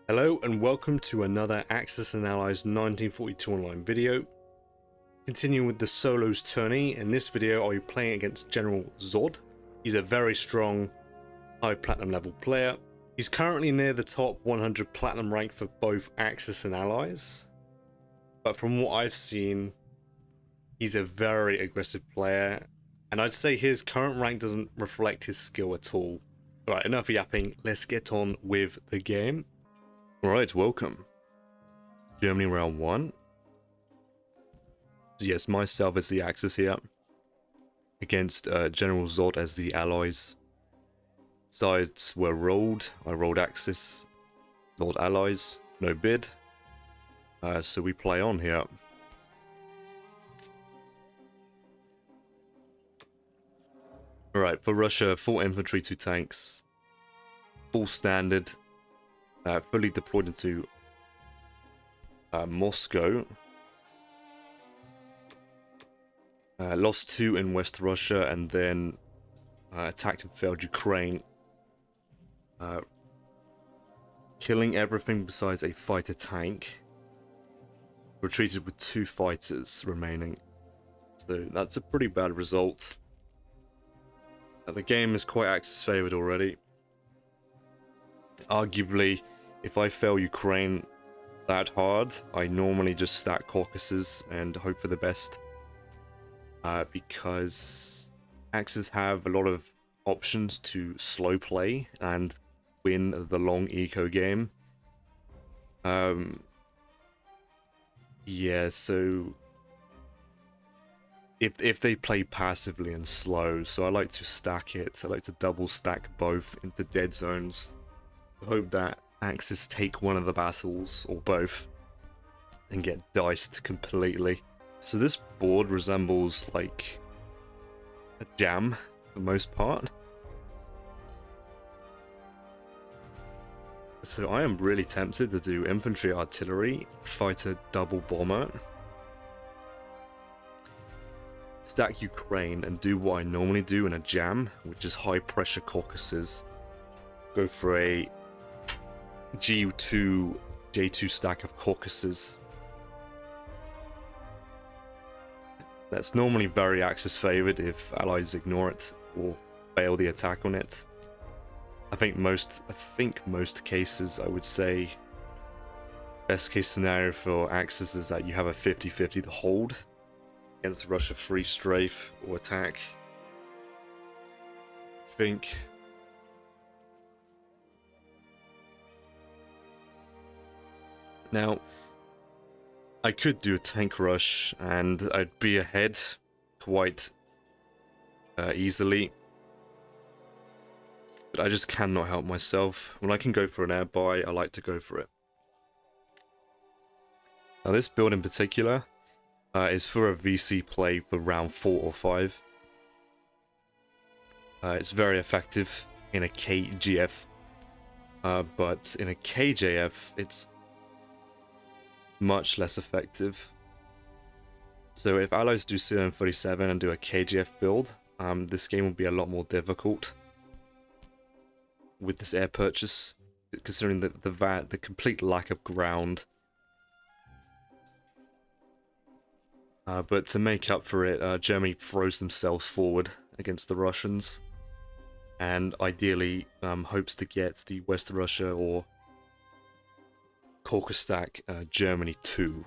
Hello and welcome to another Axis and Allies 1942 online video. Continuing with the solos tourney, in this video I'll be playing against General Zod. He's a very strong high platinum level player. He's currently near the top 100 platinum rank for both Axis and Allies. But from what I've seen, he's a very aggressive player, and I'd say his current rank doesn't reflect his skill at all. Alright, enough yapping, let's get on with the game. Alright, welcome. Germany round 1. So yes, myself as the Axis here. Against General Zod as the Allies. Sides were rolled. I rolled Axis. Zod Allies. No bid. So we play on here. Alright, for Russia, 4 infantry, 2 tanks. Full standard. Fully deployed into Moscow. Lost 2 in West Russia and then attacked and failed Ukraine. Killing everything besides a fighter tank. Retreated with 2 fighters remaining. So that's a pretty bad result. The game is quite Axis favoured already. Arguably, if I fail Ukraine that hard, I normally just stack Caucasus and hope for the best. Because Axis have a lot of options to slow play and win the long eco game. Yeah, so if they play passively and slow, so I like to stack it. I like to double stack both into dead zones. I hope that Axis take one of the battles or both and get diced completely. So this board resembles like a jam for the most part. So I am really tempted to do infantry artillery, fighter double bomber, stack Ukraine and do what I normally do in a jam, which is high pressure Caucasus. Go for a G2, J2 stack of Caucasus. That's normally very Axis favoured if Allies ignore it or fail the attack on it. I think most cases I would say best case scenario for Axis is that you have a 50-50 to hold against Russia free strafe or attack. I think now I could do a tank rush and I'd be ahead quite easily, but I just cannot help myself. When I can go for an air buy, I like to go for it. Now this build in particular is for a VC play for round 4 or 5. It's very effective in a KGF, but in a KJF it's much less effective. So if Allies do CM37 and do a KGF build, this game will be a lot more difficult with this air purchase, considering the complete lack of ground. But to make up for it, Germany throws themselves forward against the Russians, and ideally hopes to get the West Russia or Caucasus stack Germany 2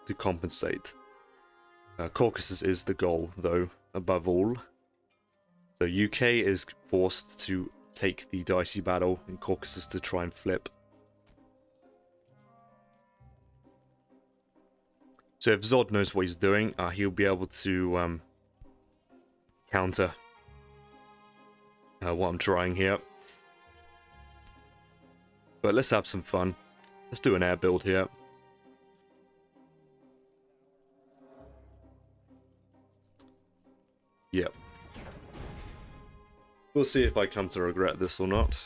to compensate. Caucasus is the goal, though, above all. So UK is forced to take the dicey battle in Caucasus to try and flip. So if Zod knows what he's doing, he'll be able to counter what I'm trying here. But let's have some fun. Let's do an air build here. Yep. We'll see if I come to regret this or not.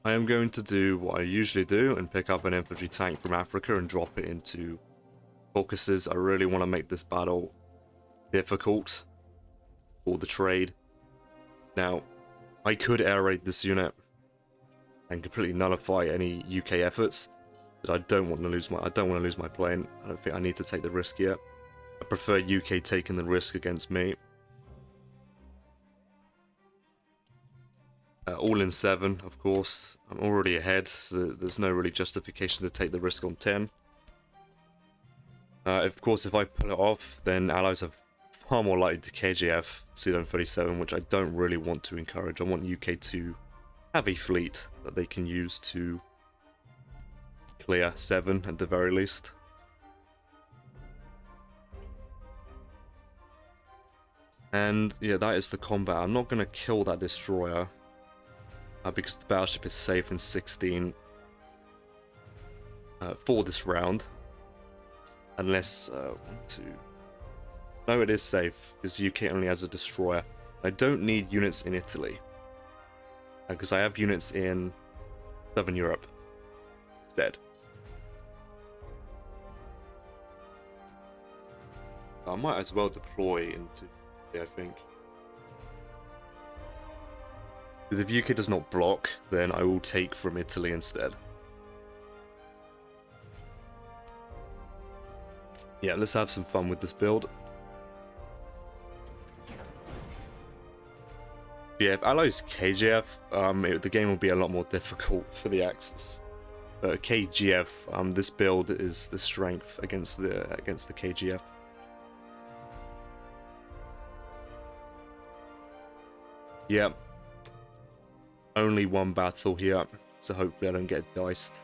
I am going to do what I usually do and pick up an infantry tank from Africa and drop it into Caucasus, I really want to make this battle difficult for the trade. Now, I could air raid this unit and completely nullify any UK efforts, but I don't want to lose my plane. I don't think I need to take the risk yet. I prefer UK taking the risk against me. All in 7, of course. I'm already ahead, so there's no really justification to take the risk on 10. Of course, if I pull it off, then allies are far more likely to KJF C-37, which I don't really want to encourage. I want UK to have a fleet that they can use to clear 7 at the very least. And yeah, that is the combat. I'm not going to kill that destroyer because the battleship is safe in 16 for this round. Unless, 1, 2... No, it is safe, because UK only has a destroyer. I don't need units in Italy, because I have units in Southern Europe instead. I might as well deploy into Italy, I think. Because if UK does not block, then I will take from Italy instead. Yeah, let's have some fun with this build. Yeah, if Allies KGF, the game will be a lot more difficult for the Axis. But KGF, this build is the strength against the KGF. Yep. Only one battle here, so hopefully I don't get diced.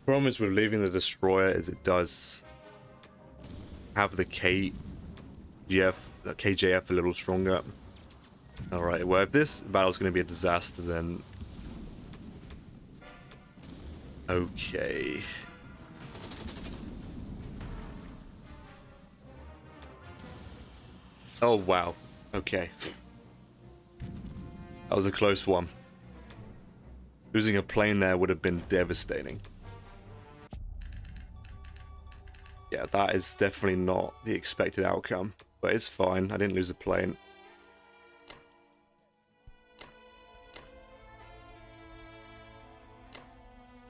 Problem is with leaving the destroyer is it does have the KJF a little stronger. Alright, well if this battle's going to be a disaster then... Okay. Oh wow, okay. That was a close one. Losing a plane there would have been devastating. Yeah, that is definitely not the expected outcome, but it's fine. I didn't lose a plane.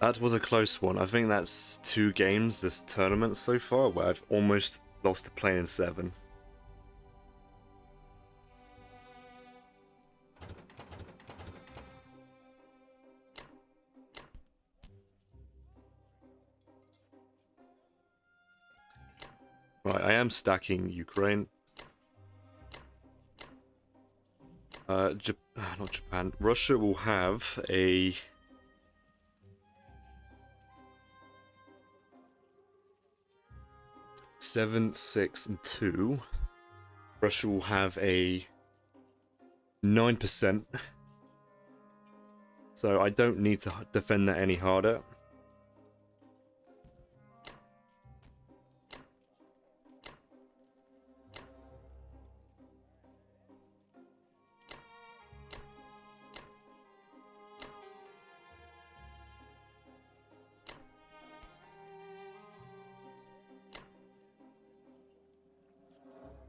That was a close one. I think that's 2 games this tournament so far where I've almost lost a plane in 7. Right, I am stacking Ukraine. Not Japan. Russia will have a... Seven, 6, and 2. Russia will have a 9%. So I don't need to defend that any harder.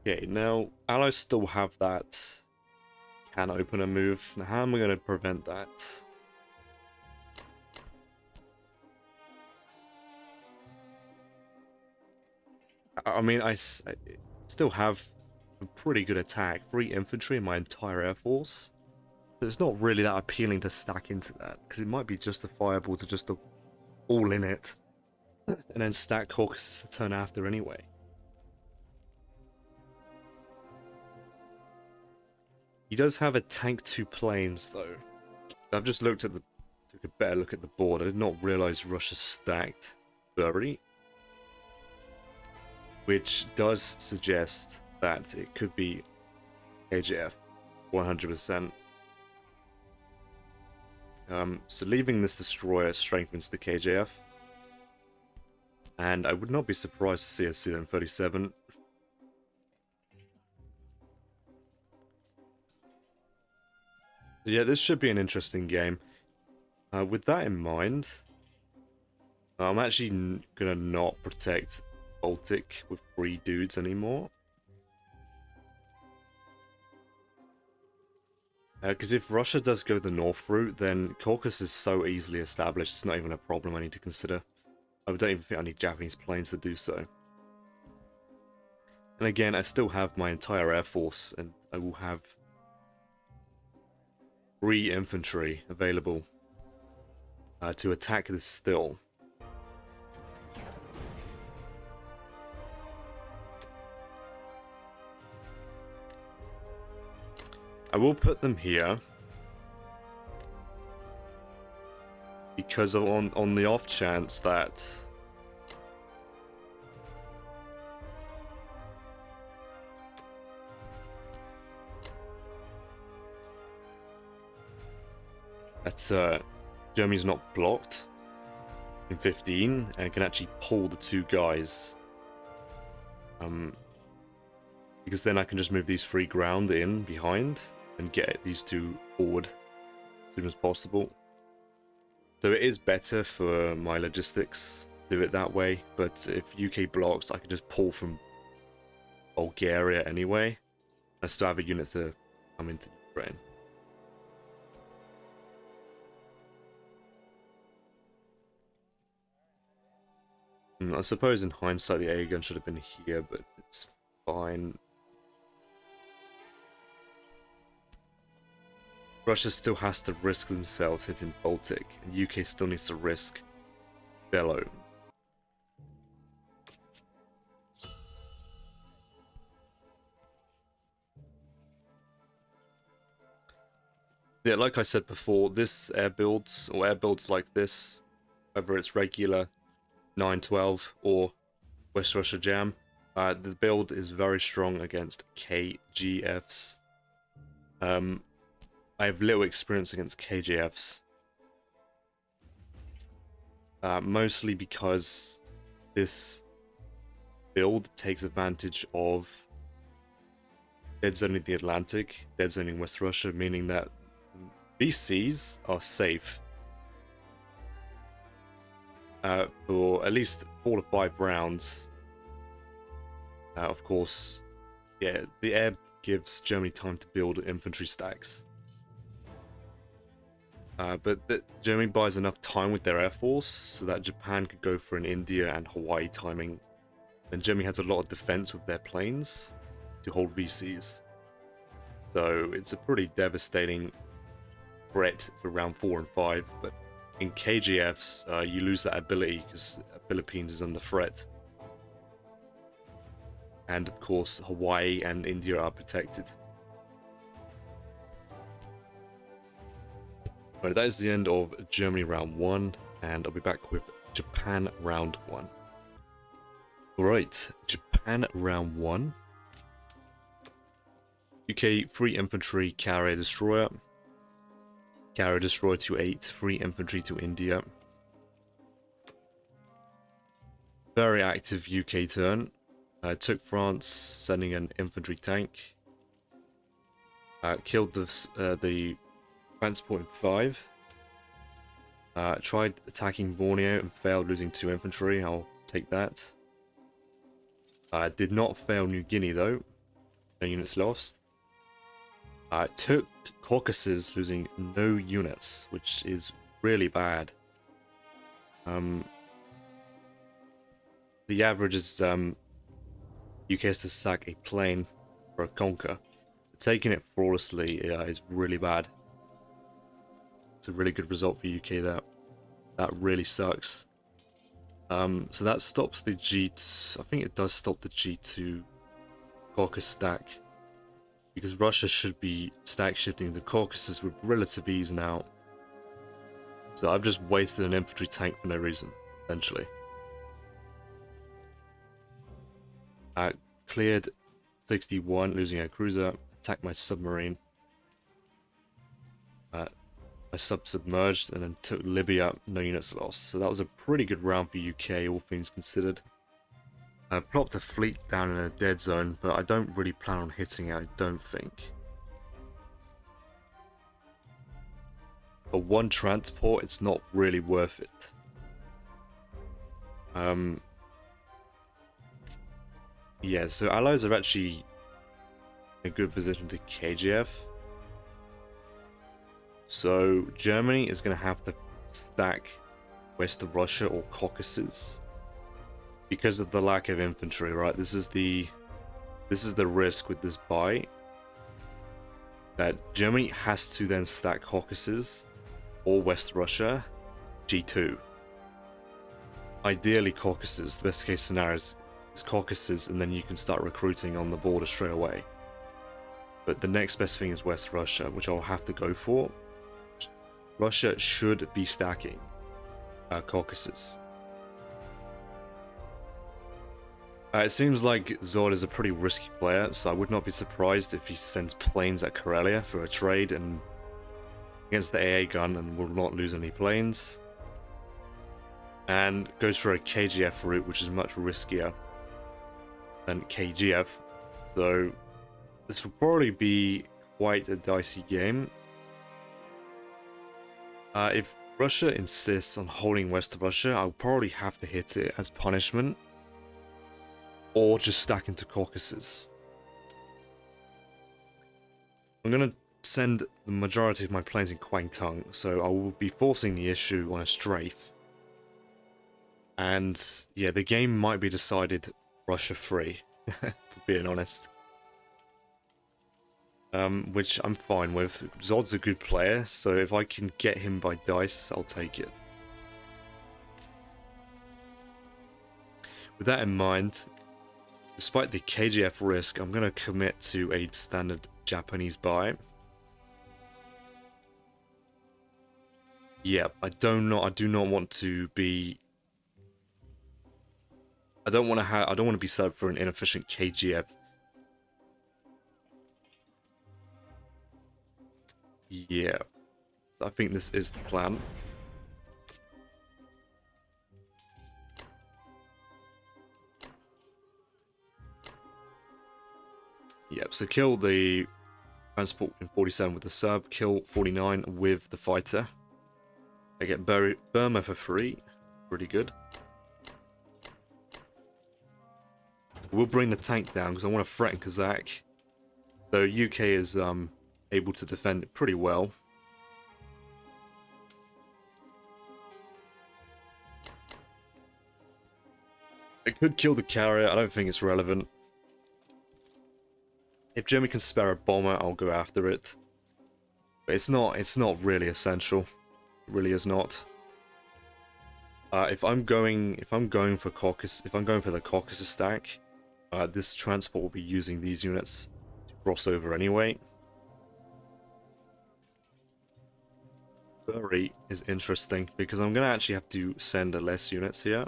Okay, now allies still have that can open a move. Now how am I going to prevent that? I mean, I still have a pretty good attack. 3 infantry in my entire air force. So it's not really that appealing to stack into that, because it might be justifiable to just all in it and then stack Caucasus the turn after anyway. He does have a tank 2 planes though. I've just took a better look at the board. I did not realize Russia stacked 30, which does suggest that it could be KJF 100%. So leaving this destroyer strengthens the KJF, and I would not be surprised to see a C-37. So yeah, this should be an interesting game. With that in mind, I'm actually gonna not protect Baltic with 3 dudes anymore. Because if Russia does go the north route, then Caucasus is so easily established, it's not even a problem I need to consider. I don't even think I need Japanese planes to do so. And again, I still have my entire air force, and I will have 3 infantry available to attack this still. I will put them here because on the off chance that Germany's not blocked in 15 and can actually pull the 2 guys. Because then I can just move these 3 ground in behind and get these 2 forward as soon as possible. So it is better for my logistics to do it that way, but if UK blocks, I can just pull from Bulgaria anyway. I still have a unit to come into Ukraine. I suppose in hindsight the air gun should have been here, but it's fine. Russia still has to risk themselves hitting Baltic, and UK still needs to risk Bellow. Yeah, like I said before, this air builds, or air builds like this, whether it's regular 912 or West Russia Jam, the build is very strong against KGFs. I have little experience against KGFs. Mostly because this build takes advantage of dead zoning the Atlantic, dead zoning West Russia, meaning that VCs are safe for at least 4 to 5 rounds. Of course, yeah, the air gives Germany time to build infantry stacks. But Germany buys enough time with their air force so that Japan could go for an India and Hawaii timing. Then Germany has a lot of defense with their planes to hold VCs. So it's a pretty devastating threat for round 4 and 5. But in KGFs, you lose that ability because Philippines is under threat. And of course, Hawaii and India are protected. Right, that is the end of Germany round 1, and I'll be back with Japan round 1. Alright, Japan round 1. UK 3 infantry, carrier destroyer. Carrier destroyer to 8, 3 infantry to India. Very active UK turn. Took France, sending an infantry tank. Killed the transport in 5. Tried attacking Borneo and failed, losing 2 infantry. I'll take that. Did not fail New Guinea though. No units lost. Took Caucasus, losing no units, which is really bad. The average is UK has to sack a plane for a conquer. Taking it flawlessly is really bad. It's a really good result for UK. That really sucks. So that stops the G2. I think it does stop the G2 Caucasus stack, because Russia should be stack shifting the Caucasus with relative ease now. So I've just wasted an infantry tank for no reason, essentially. Cleared 61, losing a cruiser. Attacked my submarine. My sub submerged and then took Libya, no units lost. So that was a pretty good round for UK, all things considered. I plopped a fleet down in a dead zone, but I don't really plan on hitting it, I don't think. For 1 transport, it's not really worth it. Yeah, so allies are actually in a good position to KGF. So Germany is going to have to stack West of Russia or Caucasus because of the lack of infantry, right? This is the risk with this buy, that Germany has to then stack Caucasus or West Russia G2. Ideally Caucasus, the best case scenario is Caucasus, and then you can start recruiting on the border straight away. But the next best thing is West Russia, which I'll have to go for. Russia should be stacking Caucasus. It seems like Zod is a pretty risky player, so I would not be surprised if he sends planes at Karelia for a trade and against the AA gun and will not lose any planes. And goes for a KGF route, which is much riskier than KGF. So this will probably be quite a dicey game. If Russia insists on holding West of Russia, I'll probably have to hit it as punishment, or just stack into Caucasus. I'm going to send the majority of my planes in Kwangtung, so I will be forcing the issue on a strafe. And yeah, the game might be decided Russia free, for being honest. Which I'm fine with. Zod's a good player, so if I can get him by dice, I'll take it. With that in mind, despite the KGF risk, I'm going to commit to a standard Japanese buy. Yeah, I do not want to be... I don't want to be set up for an inefficient KGF. Yeah, I think this is the plan. Yep, so kill the transport in 47 with the sub, kill 49 with the fighter. I get Burma for free, pretty good. We'll bring the tank down because I want to threaten Kazakh. Though UK is able to defend it pretty well. I could kill the carrier, I don't think it's relevant. If Germany can spare a bomber, I'll go after it. But it's not really essential. It really is not. If I'm going for the Caucasus stack, this transport will be using these units to cross over anyway. Bury is interesting because I'm gonna actually have to send less units here.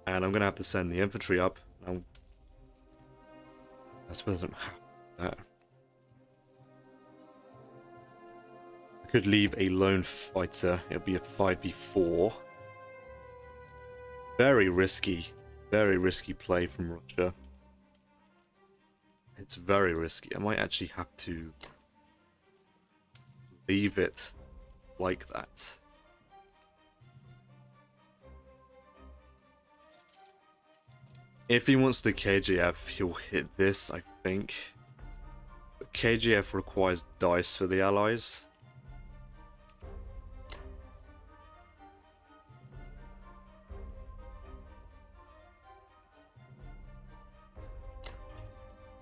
And I'm gonna have to send the infantry up. I suppose I don't have that. I could leave a lone fighter. It'll be a 5v4. Very risky play from Russia. It's very risky. I might actually have to leave it like that. If he wants the KGF, he'll hit this, I think. But KGF requires dice for the allies.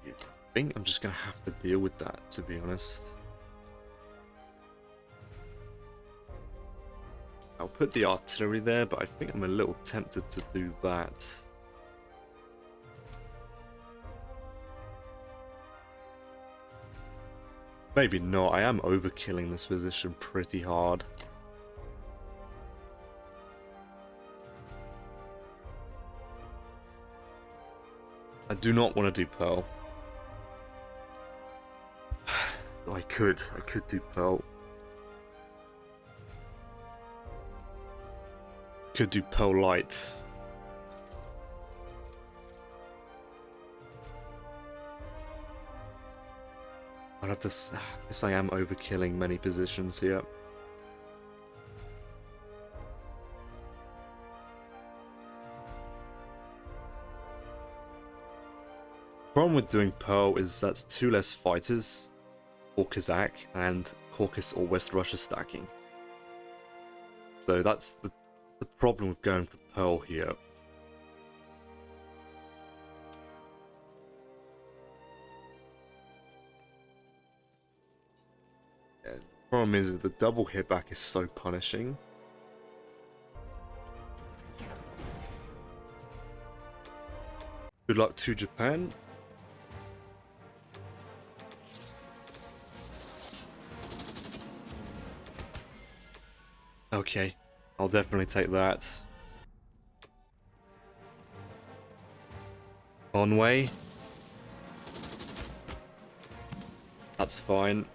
Yeah, I think I'm just gonna have to deal with that, to be honest. I'll put the artillery there, but I think I'm a little tempted to do that. Maybe not. I am overkilling this position pretty hard. I do not want to do Pearl. I could do Pearl. Could do Pearl Light. I'd have to... I guess I am overkilling many positions here. problem with doing Pearl is that's 2 less fighters for Kazakh and Caucasus or West Russia stacking. So that's the problem with going for Pearl here. Yeah, the problem is that the double hit back is so punishing. Good luck to Japan. Okay, I'll definitely take that. Conway. That's fine.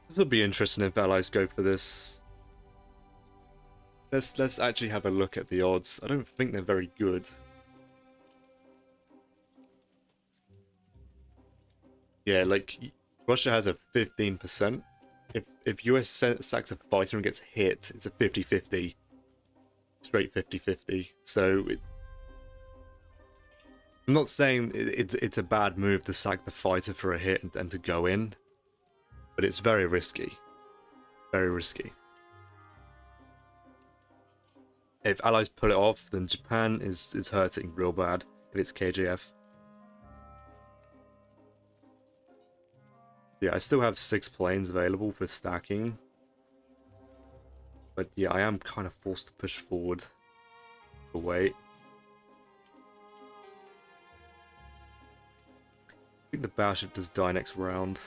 This will be interesting if allies go for this. Let's actually have a look at the odds. I don't think they're very good. Yeah, like Russia has a 15%. If US sacks a fighter and gets hit, it's a 50-50. Straight 50-50. So I'm not saying it's a bad move to sack the fighter for a hit and to go in, but it's very risky. Very risky. If allies pull it off, then Japan is hurting real bad if it's KJF. Yeah, I still have 6 planes available for stacking. But yeah, I am kind of forced to push forward. Wait. I think the battleship does die next round.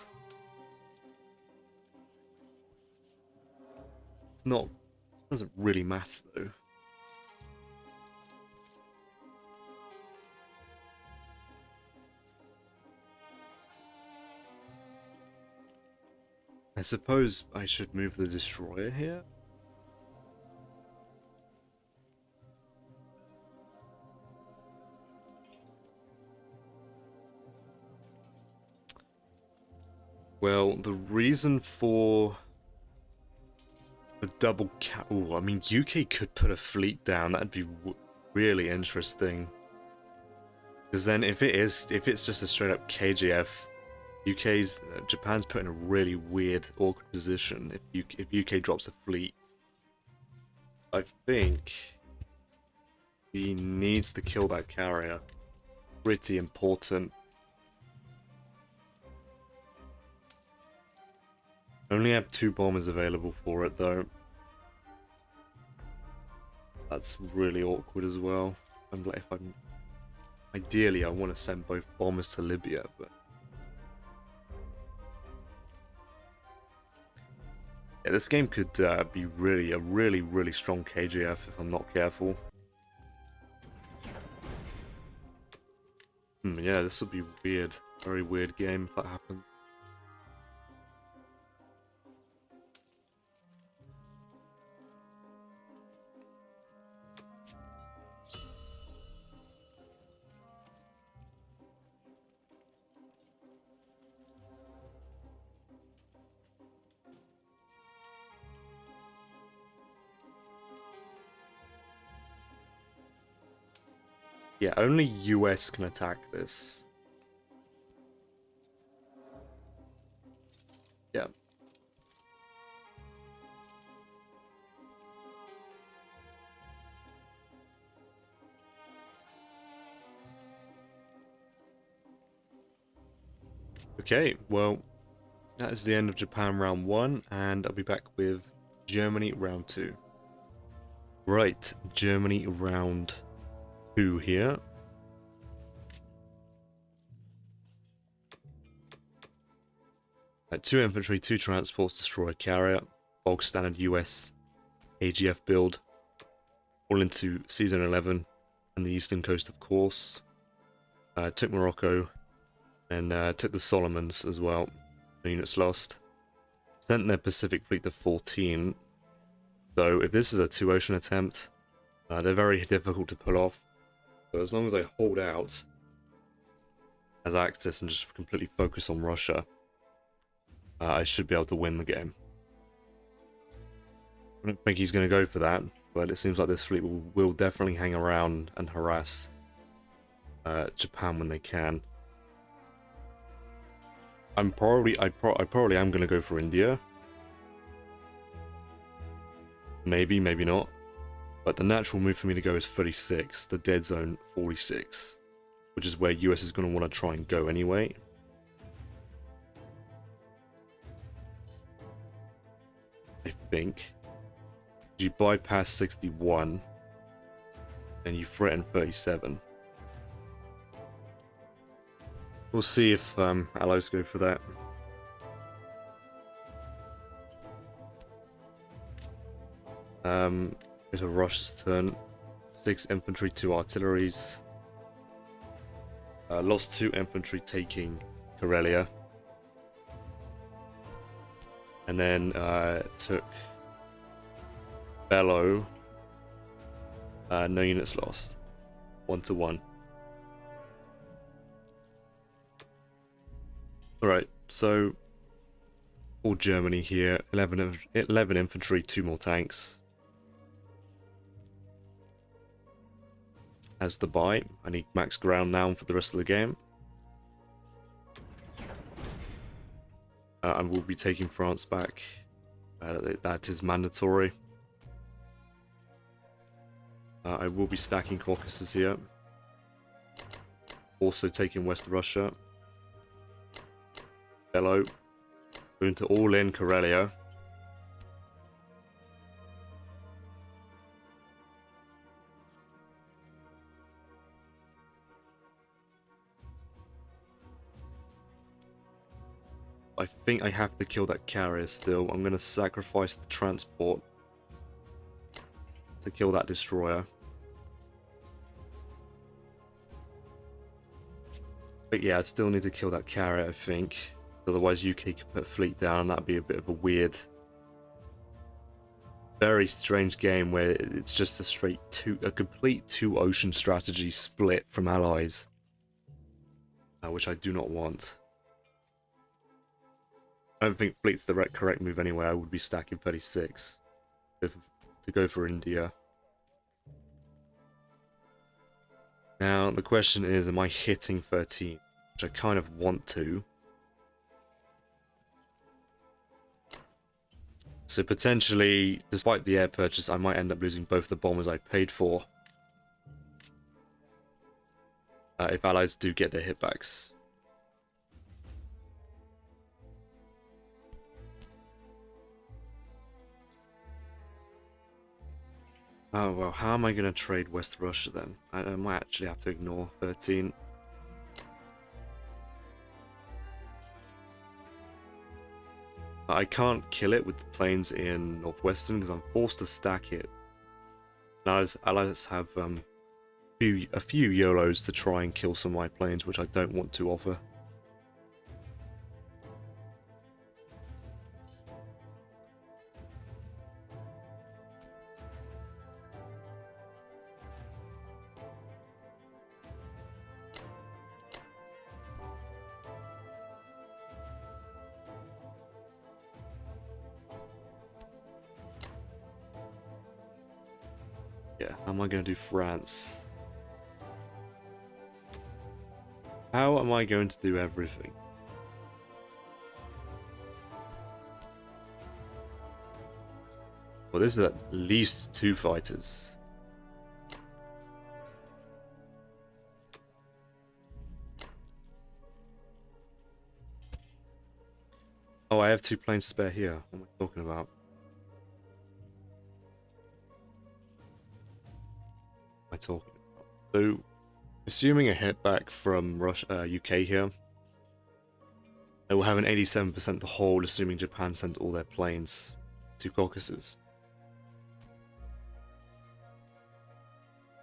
It's not... It doesn't really matter though. I suppose I should move the destroyer here. Well, the reason for the double I mean, UK could put a fleet down. That'd be really interesting. Because then if it's just a straight up KJF, Japan's put in a really weird, awkward position if UK drops a fleet. I think he needs to kill that carrier. Pretty important. Only have 2 bombers available for it though. That's really awkward as well. Ideally I want to send both bombers to Libya, but yeah, this game could be a really strong KJF if I'm not careful. Yeah, this will be weird. Very weird game if that happens. Yeah, only US can attack this. Yeah. Okay, well, that is the end of Japan round 1, and I'll be back with Germany round 2. Right, Germany round 2 here. At 2 infantry, 2 transports, destroy a carrier, bog standard US AGF build, all into season 11 and the eastern coast, of course. Took Morocco and took the Solomons as well. The units lost. Sent their Pacific fleet to 14. So if this is a 2 ocean attempt, They're very difficult to pull off. So as long as I hold out as Axis and just completely focus on Russia, I should be able to win the game. I don't think he's going to go for that, but it seems like this fleet will definitely hang around and harass Japan when they can. I probably am going to go for India. Maybe, maybe not. But the natural move for me to go is 36, the dead zone 46, which is where US is going to want to try and go anyway. I think. You bypass 61, and you threaten 37. We'll see if allies go for that. It's a Russia's turn. 6 infantry, 2 artilleries. Lost 2 infantry taking Karelia. And then took Bellow. No units lost. 1-1. Alright, so all Germany here. 11 infantry, 2 more tanks. As the buy, I need max ground now for the rest of the game. I will be taking France back. That is mandatory. I will be stacking Caucasus here. Also taking West Russia. Bello. Going to all in Karelia. I think I have to kill that carrier still. I'm going to sacrifice the transport to kill that destroyer. But yeah, I still need to kill that carrier, I think. Otherwise UK could put a fleet down and that'd be a bit of a weird, very strange game where it's just a complete 2-ocean strategy split from allies. Which I do not want. I don't think fleet's the correct move anyway. I would be stacking 36 to go for India. Now the question is, am I hitting 13? Which I kind of want to. So potentially, despite the air purchase, I might end up losing both the bombers I paid for. If allies do get their hitbacks. Oh well, how am I going to trade West Russia then? I might actually have to ignore 13. I can't kill it with the planes in Northwestern because I'm forced to stack it. Now allies have a few YOLOs to try and kill some of my planes, which I don't want to offer. Yeah, how am I going to do France? How am I going to do everything? Well, this is at least 2 fighters. Oh, I have 2 planes spare here. What am I talking about? What am I talking about? So, assuming a hit back from UK here, they will have an 87% to hold, assuming Japan sent all their planes to Caucasus.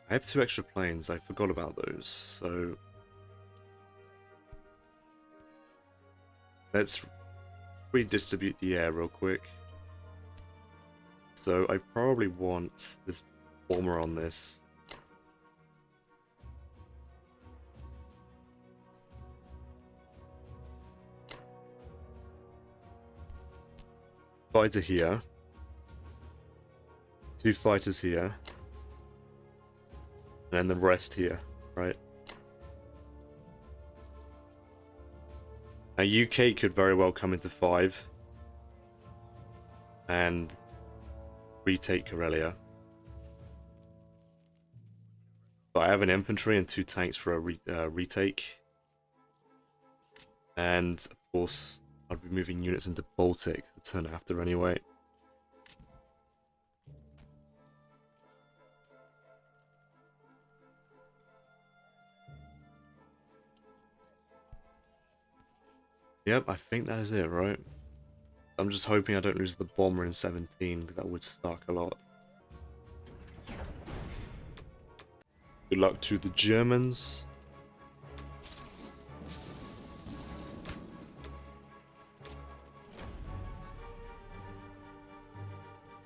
I have 2 extra planes, I forgot about those, so let's redistribute the air real quick. So I probably want this bomber on this. Fighter here. 2 fighters here. And then the rest here, right? Now UK could very well come into 5 and retake Karelia. But I have an infantry and 2 tanks for a retake. And of course, I'd be moving units into Baltic the turn after anyway. Yep, I think that is it, right? I'm just hoping I don't lose the bomber in 17, because that would suck a lot. Good luck to the Germans.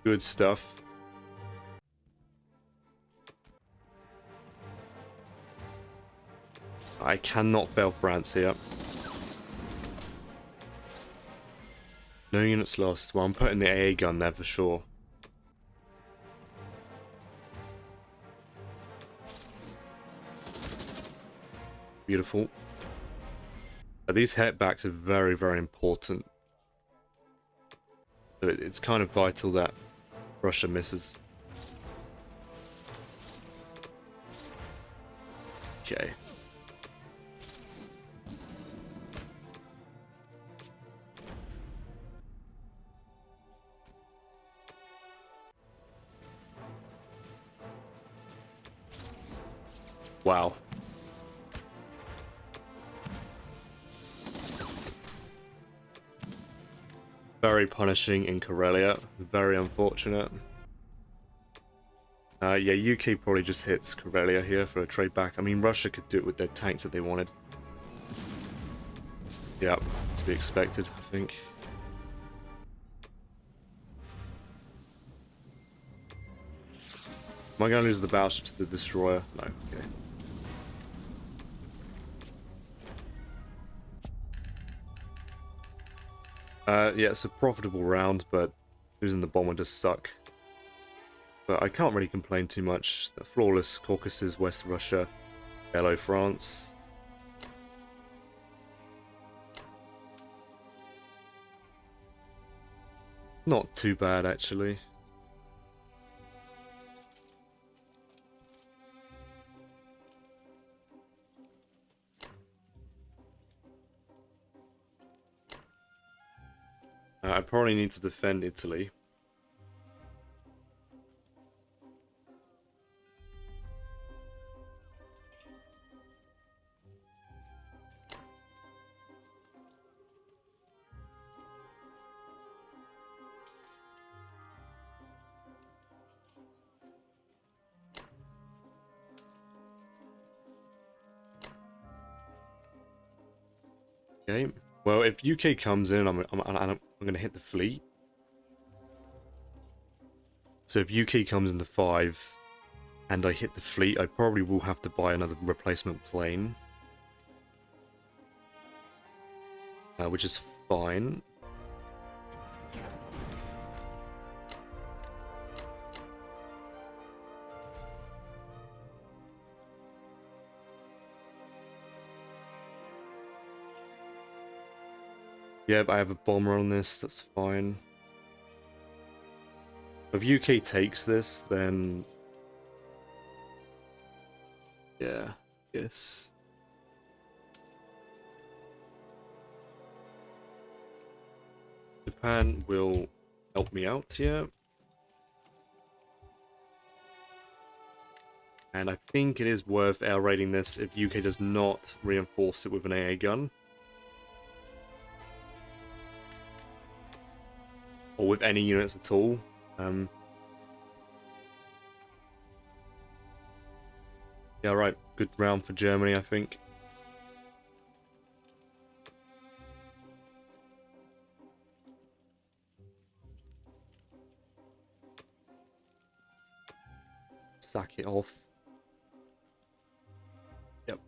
Good stuff. I cannot fail France here. No units lost. Well, I'm putting the AA gun there for sure. Beautiful. These hitbacks are very, very important. So it's kind of vital that Russia misses. Okay. Wow. Very punishing in Karelia. Very unfortunate. Yeah, UK probably just hits Karelia here for a trade back. I mean, Russia could do it with their tanks if they wanted. Yeah, to be expected, I think. Am I going to lose the battleship to the destroyer? No, okay. Yeah, it's a profitable round, but losing the bomber does suck. But I can't really complain too much. The flawless Caucasus, West Russia, hello France. Not too bad, actually. I probably need to defend Italy. Okay. Well, if UK comes in, I'm going to hit the fleet. So if UK comes into 5 and I hit the fleet, I probably will have to buy another replacement plane. Which is fine. Yeah, but I have a bomber on this, that's fine. If UK takes this, then... yeah, yes. Japan will help me out here. And I think it is worth air raiding this if UK does not reinforce it with an AA gun. Or with any units at all. Yeah, right. Good round for Germany, I think. sack it off. Yep.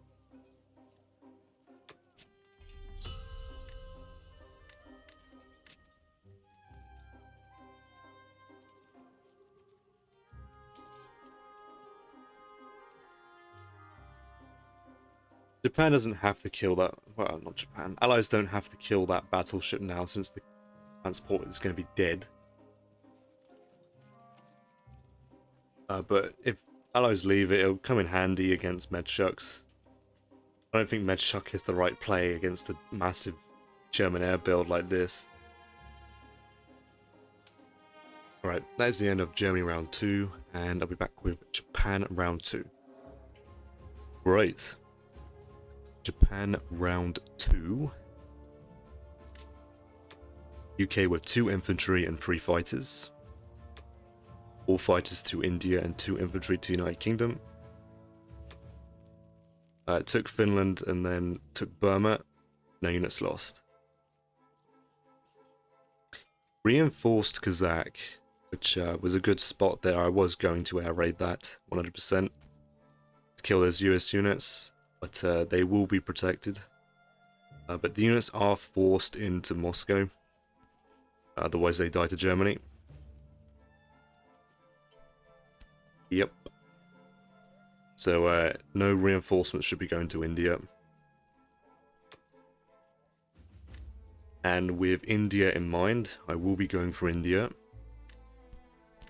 Japan doesn't have to kill that. Well, not Japan. Allies don't have to kill that battleship now since the transport is going to be dead. But if Allies leave it, it'll come in handy against Medshucks. I don't think Medshuck is the right play against a massive German air build like this. Alright, that is the end of Germany round 2, and I'll be back with Japan round 2. Right. Japan round 2. UK with 2 infantry and 3 fighters. 4 fighters to India and 2 infantry to United Kingdom. Took Finland and then took Burma. No units lost. Reinforced Kazakh, which was a good spot there. I was going to air raid that 100% to kill those US units, but they will be protected. But the units are forced into Moscow, otherwise they die to Germany. Yep. So no reinforcements should be going to India. And with India in mind, I will be going for India.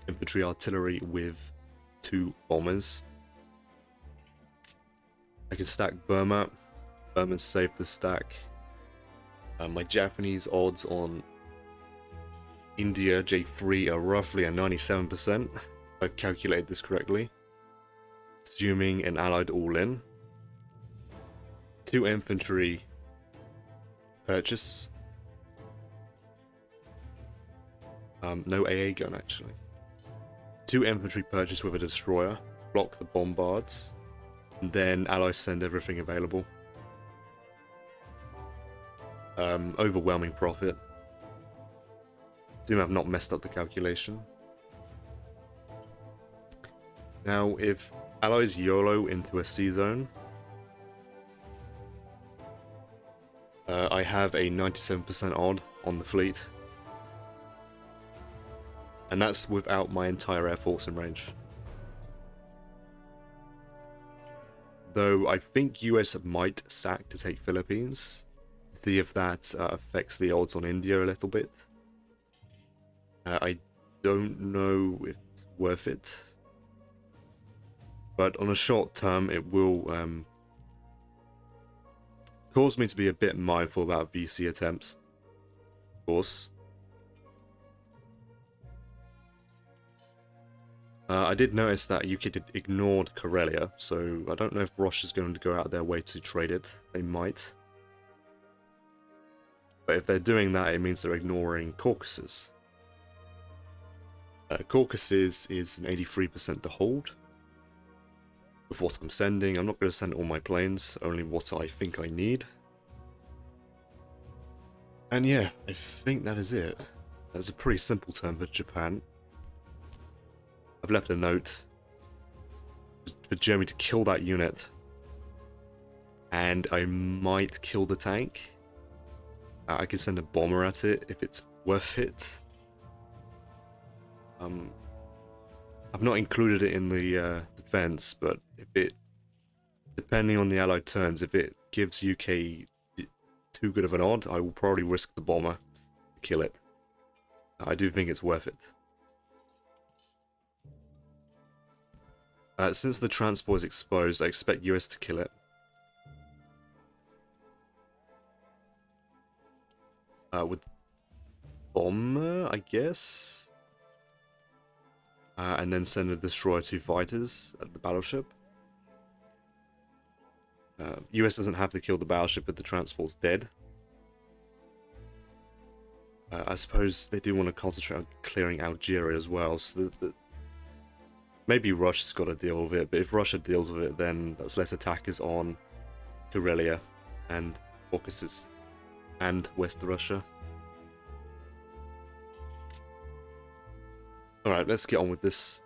Infantry artillery with 2 bombers. I can stack Burma. Burma's safe to stack. My Japanese odds on India J3 are roughly at 97%. If I've calculated this correctly. Assuming an allied all-in. 2 infantry purchase. No AA gun actually. 2 infantry purchase with a destroyer. Block the bombards. And then allies send everything available. Overwhelming profit. Assume I've not messed up the calculation. Now, if allies YOLO into a C zone, I have a 97% odd on the fleet. And that's without my entire air force in range. Though I think US might sack to take Philippines. See if that affects the odds on India a little bit. I don't know if it's worth it. But on a short term, it will cause me to be a bit mindful about VC attempts. Of course. I did notice that UK ignored Karelia, so I don't know if Russia's going to go out of their way to trade it. They might. But if they're doing that, it means they're ignoring Caucasus. Caucasus is an 83% to hold. With what I'm sending, I'm not going to send all my planes, only what I think I need. And yeah, I think that is it. That's a pretty simple turn for Japan. I've left a note for Germany to kill that unit. And I might kill the tank. I can send a bomber at it if it's worth it. I've not included it in the defense, but if it, depending on the allied turns, if it gives UK too good of an odd, I will probably risk the bomber to kill it. I do think it's worth it. Since the transport is exposed, I expect US to kill it. With bomber, I guess? And then send a destroyer 2 fighters at the battleship. US doesn't have to kill the battleship if the transport's dead. I suppose they do want to concentrate on clearing Algeria as well, so maybe Russia's got to deal with it, but if Russia deals with it, then that's less attackers on Karelia and Caucasus and West Russia. Alright, let's get on with this.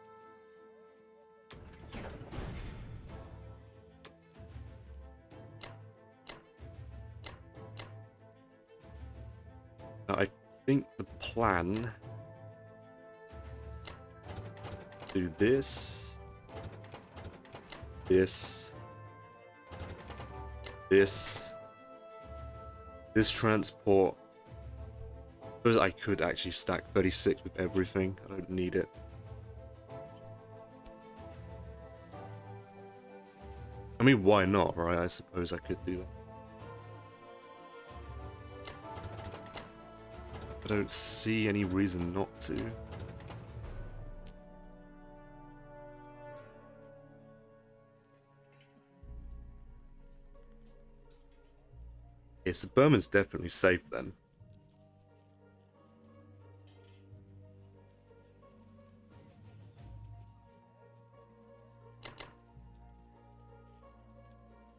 I think the plan... do this... this... this transport... because I could actually stack 36 with everything. I don't need it. I mean, why not, right? I suppose I could do that. I don't see any reason not to. Yes, the Burman's definitely safe then.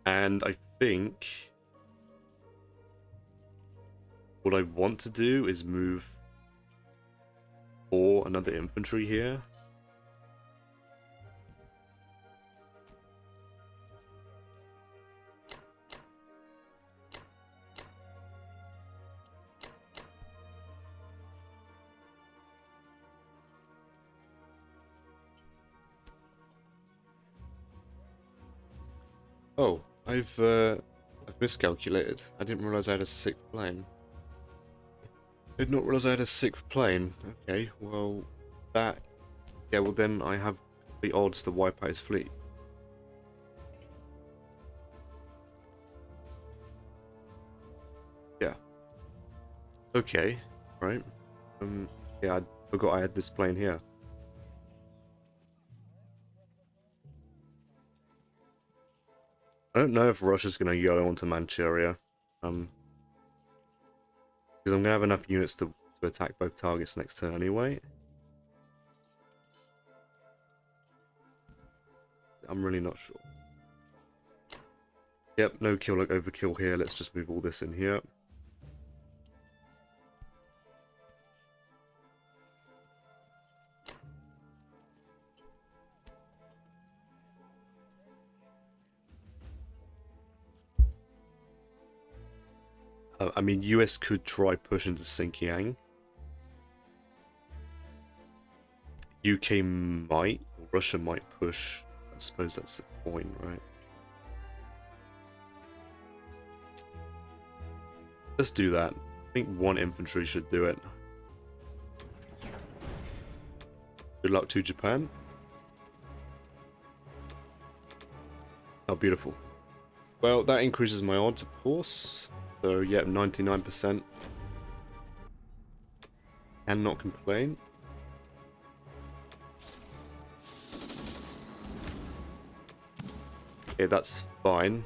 And I think what I want to do is move for another infantry here. Oh, I've miscalculated. I didn't realize I had a sixth plane. Did not realize I had a sixth plane. Okay, well, that... yeah, well then I have the odds to wipe out his fleet. Yeah. Okay, right. Yeah, I forgot I had this plane here. I don't know if Russia's going to YOLO onto Manchuria. Because I'm going to have enough units to attack both targets next turn anyway. I'm really not sure. Yep, no kill like overkill here. Let's just move all this in here. I mean, US could try push into Xinjiang. UK might, or Russia might push. I suppose that's the point, right? Let's do that. I think one infantry should do it. Good luck to Japan. Oh, beautiful. Well, that increases my odds, of course. So, yeah, 99%. Cannot complain. Okay, that's fine.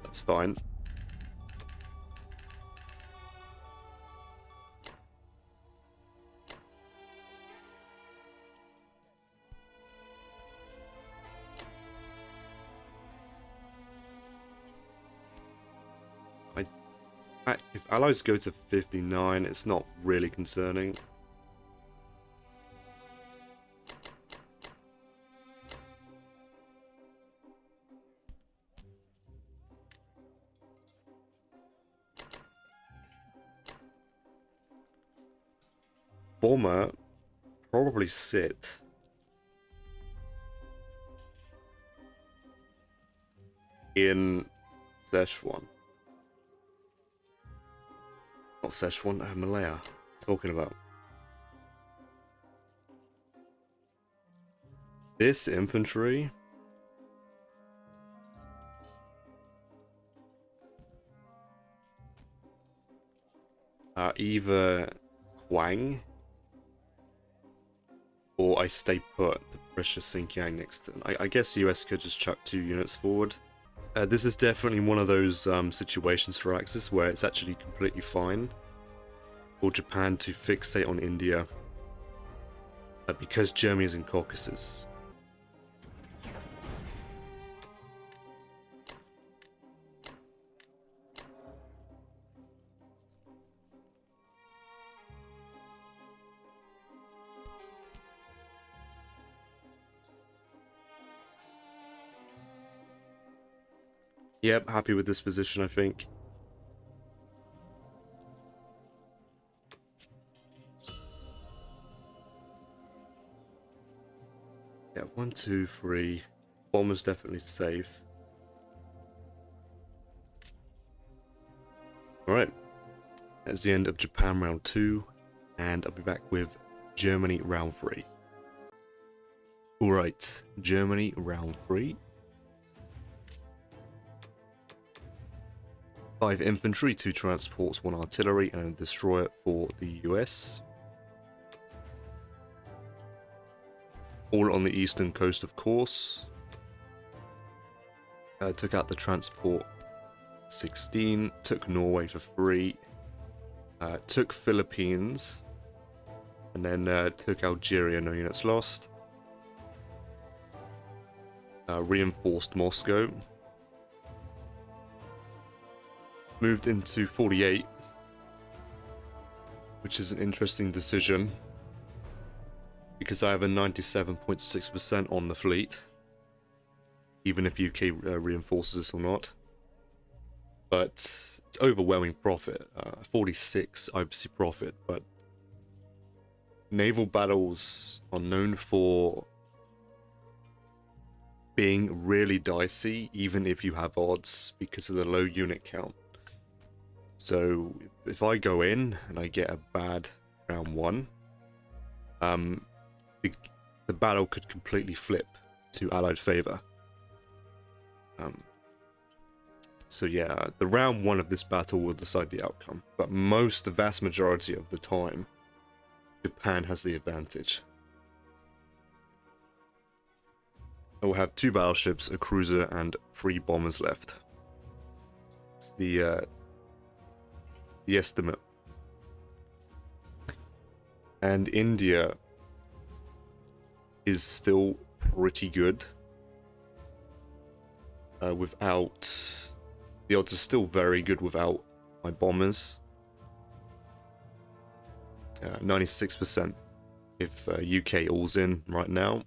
That's fine. If allies go to 59, it's not really concerning. Bomber probably sit in Szechuan. Not Szechuan, Malaya. Talking about. This infantry. Either Quang or I stay put to pressure Xinjiang next turn. I guess US could just chuck 2 units forward. This is definitely one of those situations for Axis where it's actually completely fine for Japan to fixate on India because Germany is in Caucasus. Yep, happy with this position, I think. yeah, 1, 2, 3. Bomber's definitely safe. Alright, that's the end of Japan round 2, and I'll be back with Germany round 3. Alright, Germany round 3. 5 infantry, 2 transports, 1 artillery, and a destroyer for the US. All on the eastern coast, of course. Took out the transport 16, took Norway for 3, took Philippines, and then took Algeria, no units lost. Reinforced Moscow. Moved into 48, which is an interesting decision because I have a 97.6% on the fleet, even if UK reinforces this or not. But it's overwhelming profit, 46 obviously profit, but naval battles are known for being really dicey, even if you have odds, because of the low unit count. So if I go in and I get a bad round 1, the battle could completely flip to Allied favor. So yeah, the round 1 of this battle will decide the outcome, but the vast majority of the time, Japan has the advantage. I will have 2 battleships, a cruiser, and 3 bombers left. It's the estimate. And India is still pretty good. The odds are still very good without my bombers. 96% if UK all's in right now.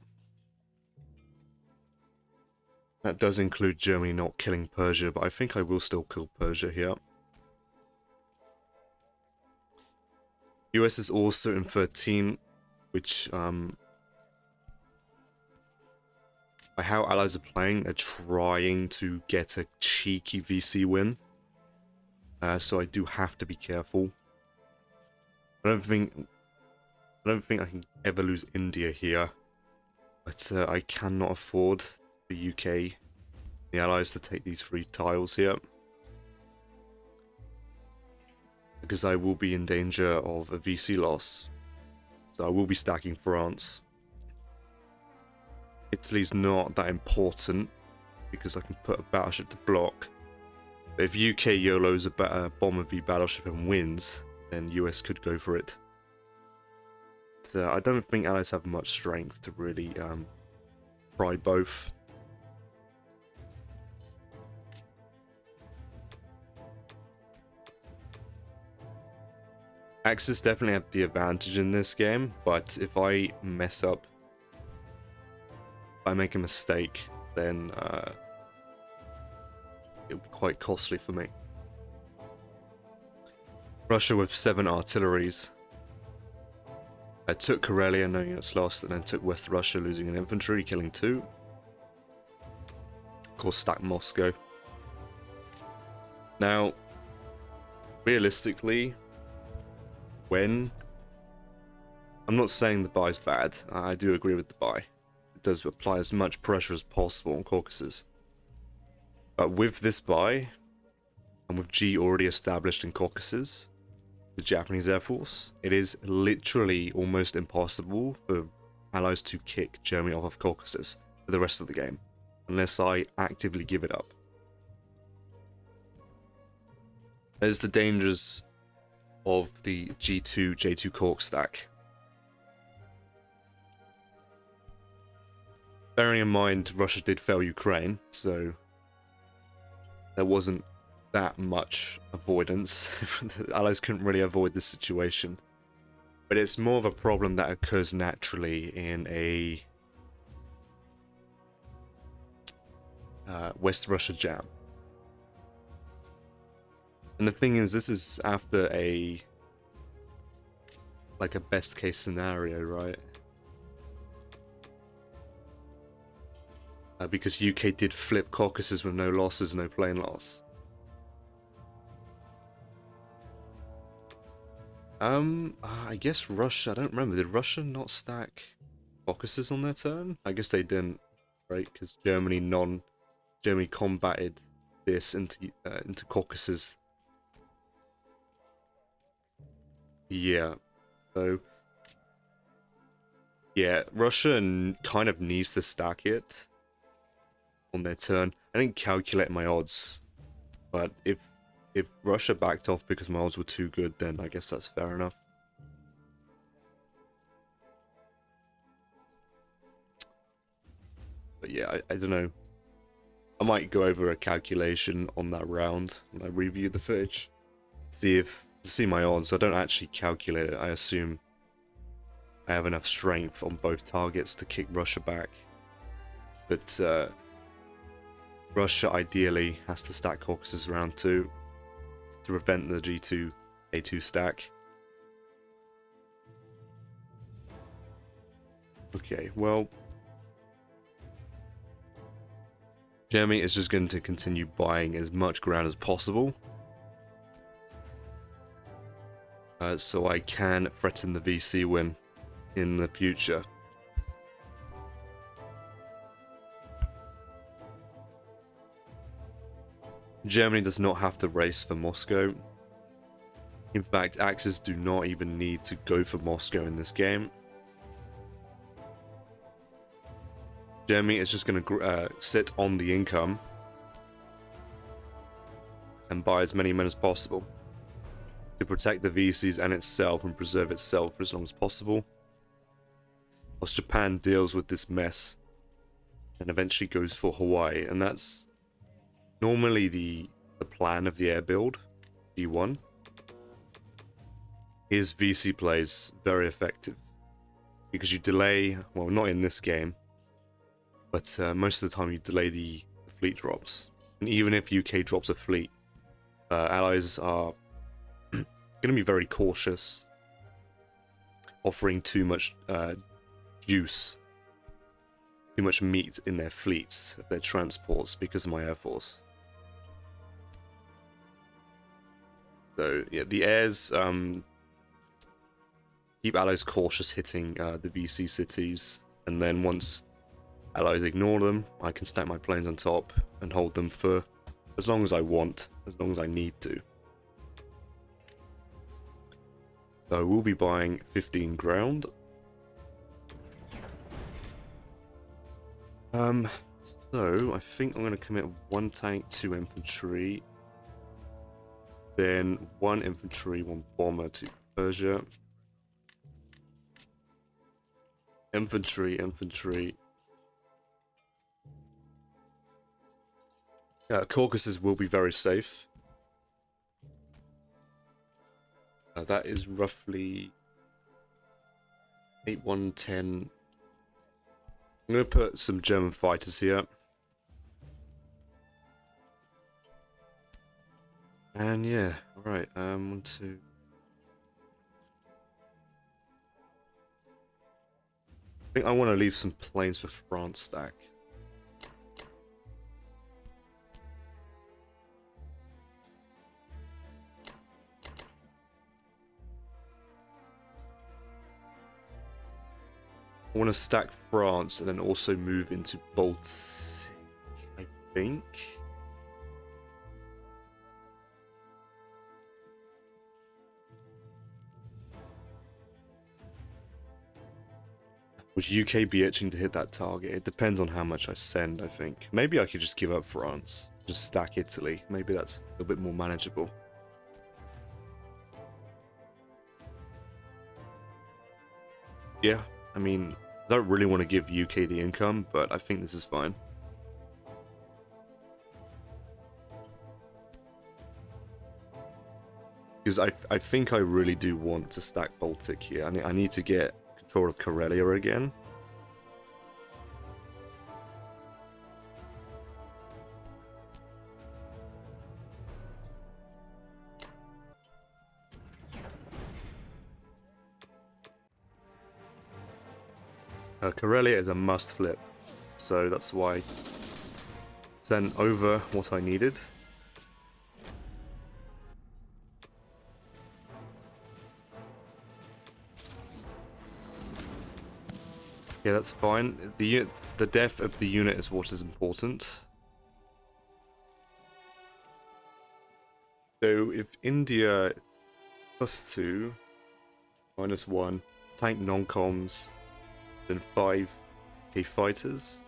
That does include Germany not killing Persia, but I think I will still kill Persia here. US is also in 13, which by how allies are playing, they're trying to get a cheeky VC win. So I do have to be careful. I don't think I can ever lose India here, but I cannot afford the UK, the allies, to take these 3 tiles here, because I will be in danger of a VC loss. So I will be stacking France. Italy's not that important because I can put a battleship to block. But if UK YOLOs a bomber v battleship and wins, then US could go for it. So I don't think allies have much strength to really try both. Axis definitely have the advantage in this game, but if I mess up, if I make a mistake, then it'll be quite costly for me. Russia with 7 artilleries. I took Karelia, no units lost, and then took West Russia, losing an infantry, killing 2. Of course, stacked Moscow. Now, realistically, I'm not saying the buy's bad. I do agree with the buy. It does apply as much pressure as possible on Caucasus. But with this buy, and with G already established in Caucasus, the Japanese Air Force, it is literally almost impossible for allies to kick Germany off of Caucasus for the rest of the game, unless I actively give it up. There's the dangers of the G2, J2 Cork stack. Bearing in mind, Russia did fail Ukraine, so there wasn't that much avoidance. The allies couldn't really avoid this situation. But it's more of a problem that occurs naturally in a West Russia jam. And the thing is, this is after a best case scenario, right? because UK did flip Caucasus with no losses, no plane loss. I guess Russia, I don't remember, did Russia not stack Caucasus on their turn? I guess they didn't, right? Because Germany combated this into Caucasus. Yeah, so yeah, Russia kind of needs to stack it on their turn. I didn't calculate my odds, but if Russia backed off because my odds were too good, then I guess that's fair enough. But yeah, I don't know. I might go over a calculation on that round when I review the footage. To see my odds. I don't actually calculate it. I assume I have enough strength on both targets to kick Russia back. But Russia ideally has to stack Caucasus round 2 to prevent the G2 A2 stack. Okay, well, Germany is just going to continue buying as much ground as possible, so I can threaten the VC win in the future. Germany does not have to race for Moscow. In fact, Axis do not even need to go for Moscow in this game. Germany is just going to sit on the income and buy as many men as possible to protect the VCs and itself and preserve itself for as long as possible, whilst Japan deals with this mess and eventually goes for Hawaii. And that's normally the plan of the air build, G1. His VC plays very effective because you delay, well, not in this game, but most of the time you delay the fleet drops. And even if UK drops a fleet, allies are going to be very cautious, offering too much juice, too much meat in their fleets, their transports, because of my air force. So yeah, the airs keep allies cautious hitting the VC cities, and then once allies ignore them, I can stack my planes on top and hold them for as long as I want, as long as I need to. So we'll be buying 15 ground. So I think I'm going to commit 1 tank, 2 infantry, then 1 infantry, 1 bomber to Persia. Infantry. Caucasus will be very safe. That is roughly 8, 1, 10. I'm going to put some German fighters here. And yeah, alright, 1, 2. I think I want to leave some planes for France stack. I want to stack France and then also move into Baltic, I think. Would UK be itching to hit that target? It depends on how much I send, I think. Maybe I could just give up France. Just stack Italy. Maybe that's a bit more manageable. Yeah, I mean, I don't really want to give UK the income, but I think this is fine. Because I think I really do want to stack Baltic here. I need to get control of Karelia again. Karelia is a must flip. so that's why I sent over what I needed. Yeah, that's fine. The depth of the unit is what is important. So if India +2, -1, tank non-coms, then 5k fighters,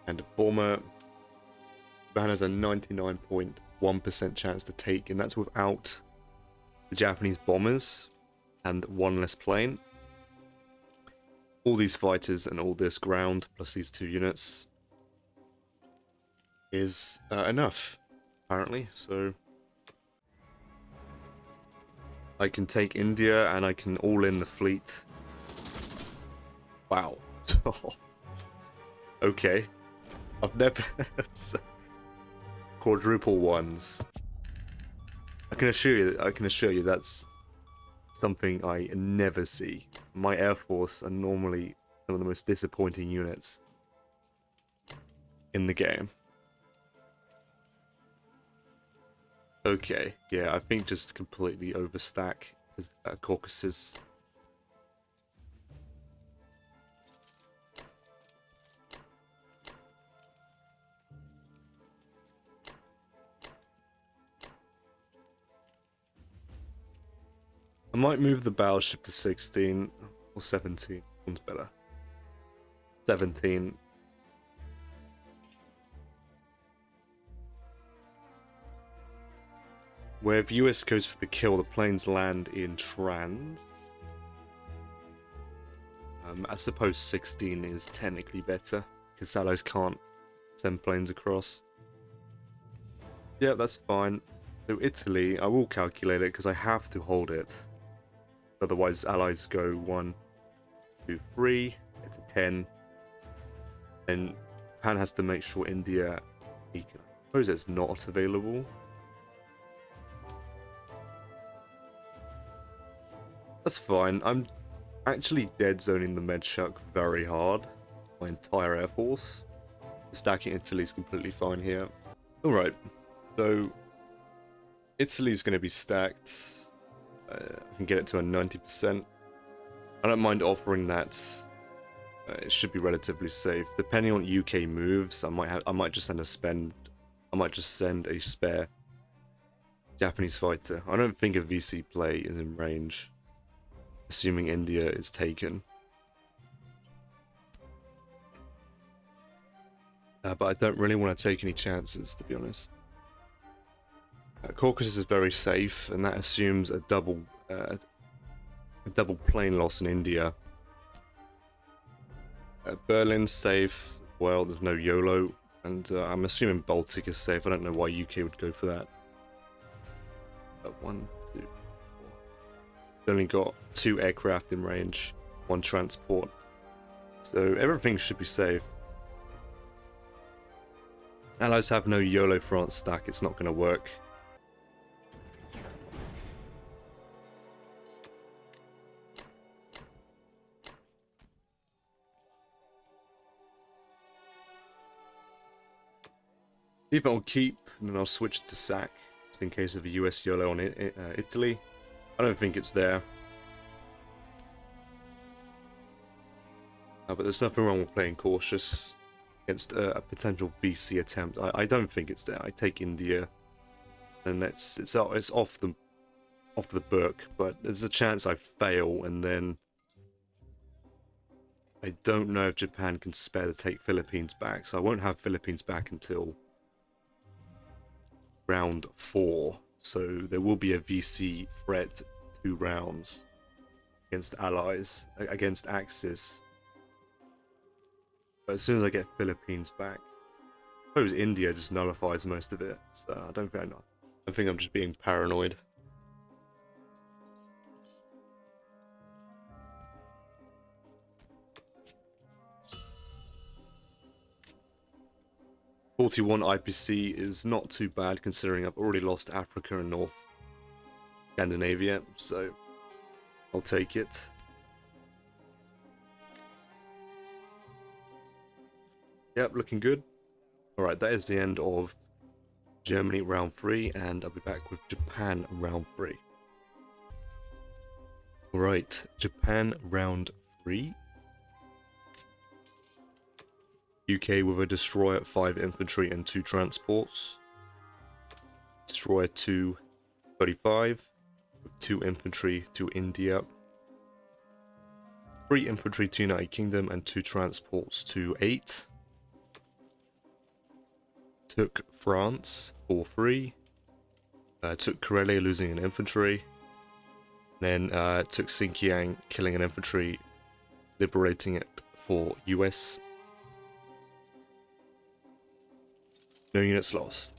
and a bomber, Japan has a 99.1% chance to take, and that's without the Japanese bombers and one less plane. All these fighters and all this ground, plus these 2 units, is enough, apparently. So I can take India and I can all in the fleet. Wow. Okay. I've never quadruple ones. I can assure you that's something I never see. My Air Force are normally some of the most disappointing units in the game. Okay, yeah, I think just completely overstack Caucasus. I might move the battleship to 16 or 17. One's better. 17. Where if US goes for the kill, the planes land in Trand. I suppose 16 is technically better, because allies can't send planes across. Yeah, that's fine. So Italy, I will calculate it, because I have to hold it. Otherwise, allies go 1, 2, 3, get to 10. And Japan has to make sure India is taken. I suppose it's not available. That's fine. I'm actually dead zoning the Medshuk very hard. My entire air force. Stacking Italy is completely fine here. Alright, so Italy's going to be stacked. I can get it to a 90%. I don't mind offering that. It should be relatively safe. Depending on UK moves, I might just send a spare Japanese fighter. I don't think a VC play is in range, assuming India is taken. But I don't really want to take any chances, to be honest. Caucasus is very safe, and that assumes a double plane loss in India. Berlin's safe. Well, there's no YOLO, and I'm assuming Baltic is safe. I don't know why UK would go for that. 1, 2, 4. Only got 2 aircraft in range, 1 transport, so everything should be safe. Allies have no YOLO France stack. It's not going to work. Leave it on keep, and then I'll switch to sack, just in case of a US YOLO on Italy. I don't think it's there. But there's nothing wrong with playing cautious against a potential VC attempt. I don't think it's there. I take India, and it's off the book. But there's a chance I fail, and then I don't know if Japan can spare to take Philippines back. So I won't have Philippines back until round 4. So there will be a VC threat 2 rounds against allies, against Axis. But as soon as I get Philippines back, I suppose India just nullifies most of it. So I think I'm just being paranoid. .41 IPC is not too bad considering I've already lost Africa and North Scandinavia, so I'll take it. Yep, looking good. Alright, that is the end of Germany round 3, and I'll be back with Japan round 3. Alright, Japan round 3. UK with a destroyer, 5 infantry and 2 transports. Destroyer 235 with 2 infantry to India. 3 infantry to United Kingdom and 2 transports to 8. Took France 4-3. Took Karelia, losing an infantry. Then took Xinjiang, killing an infantry, liberating it for US. No units lost.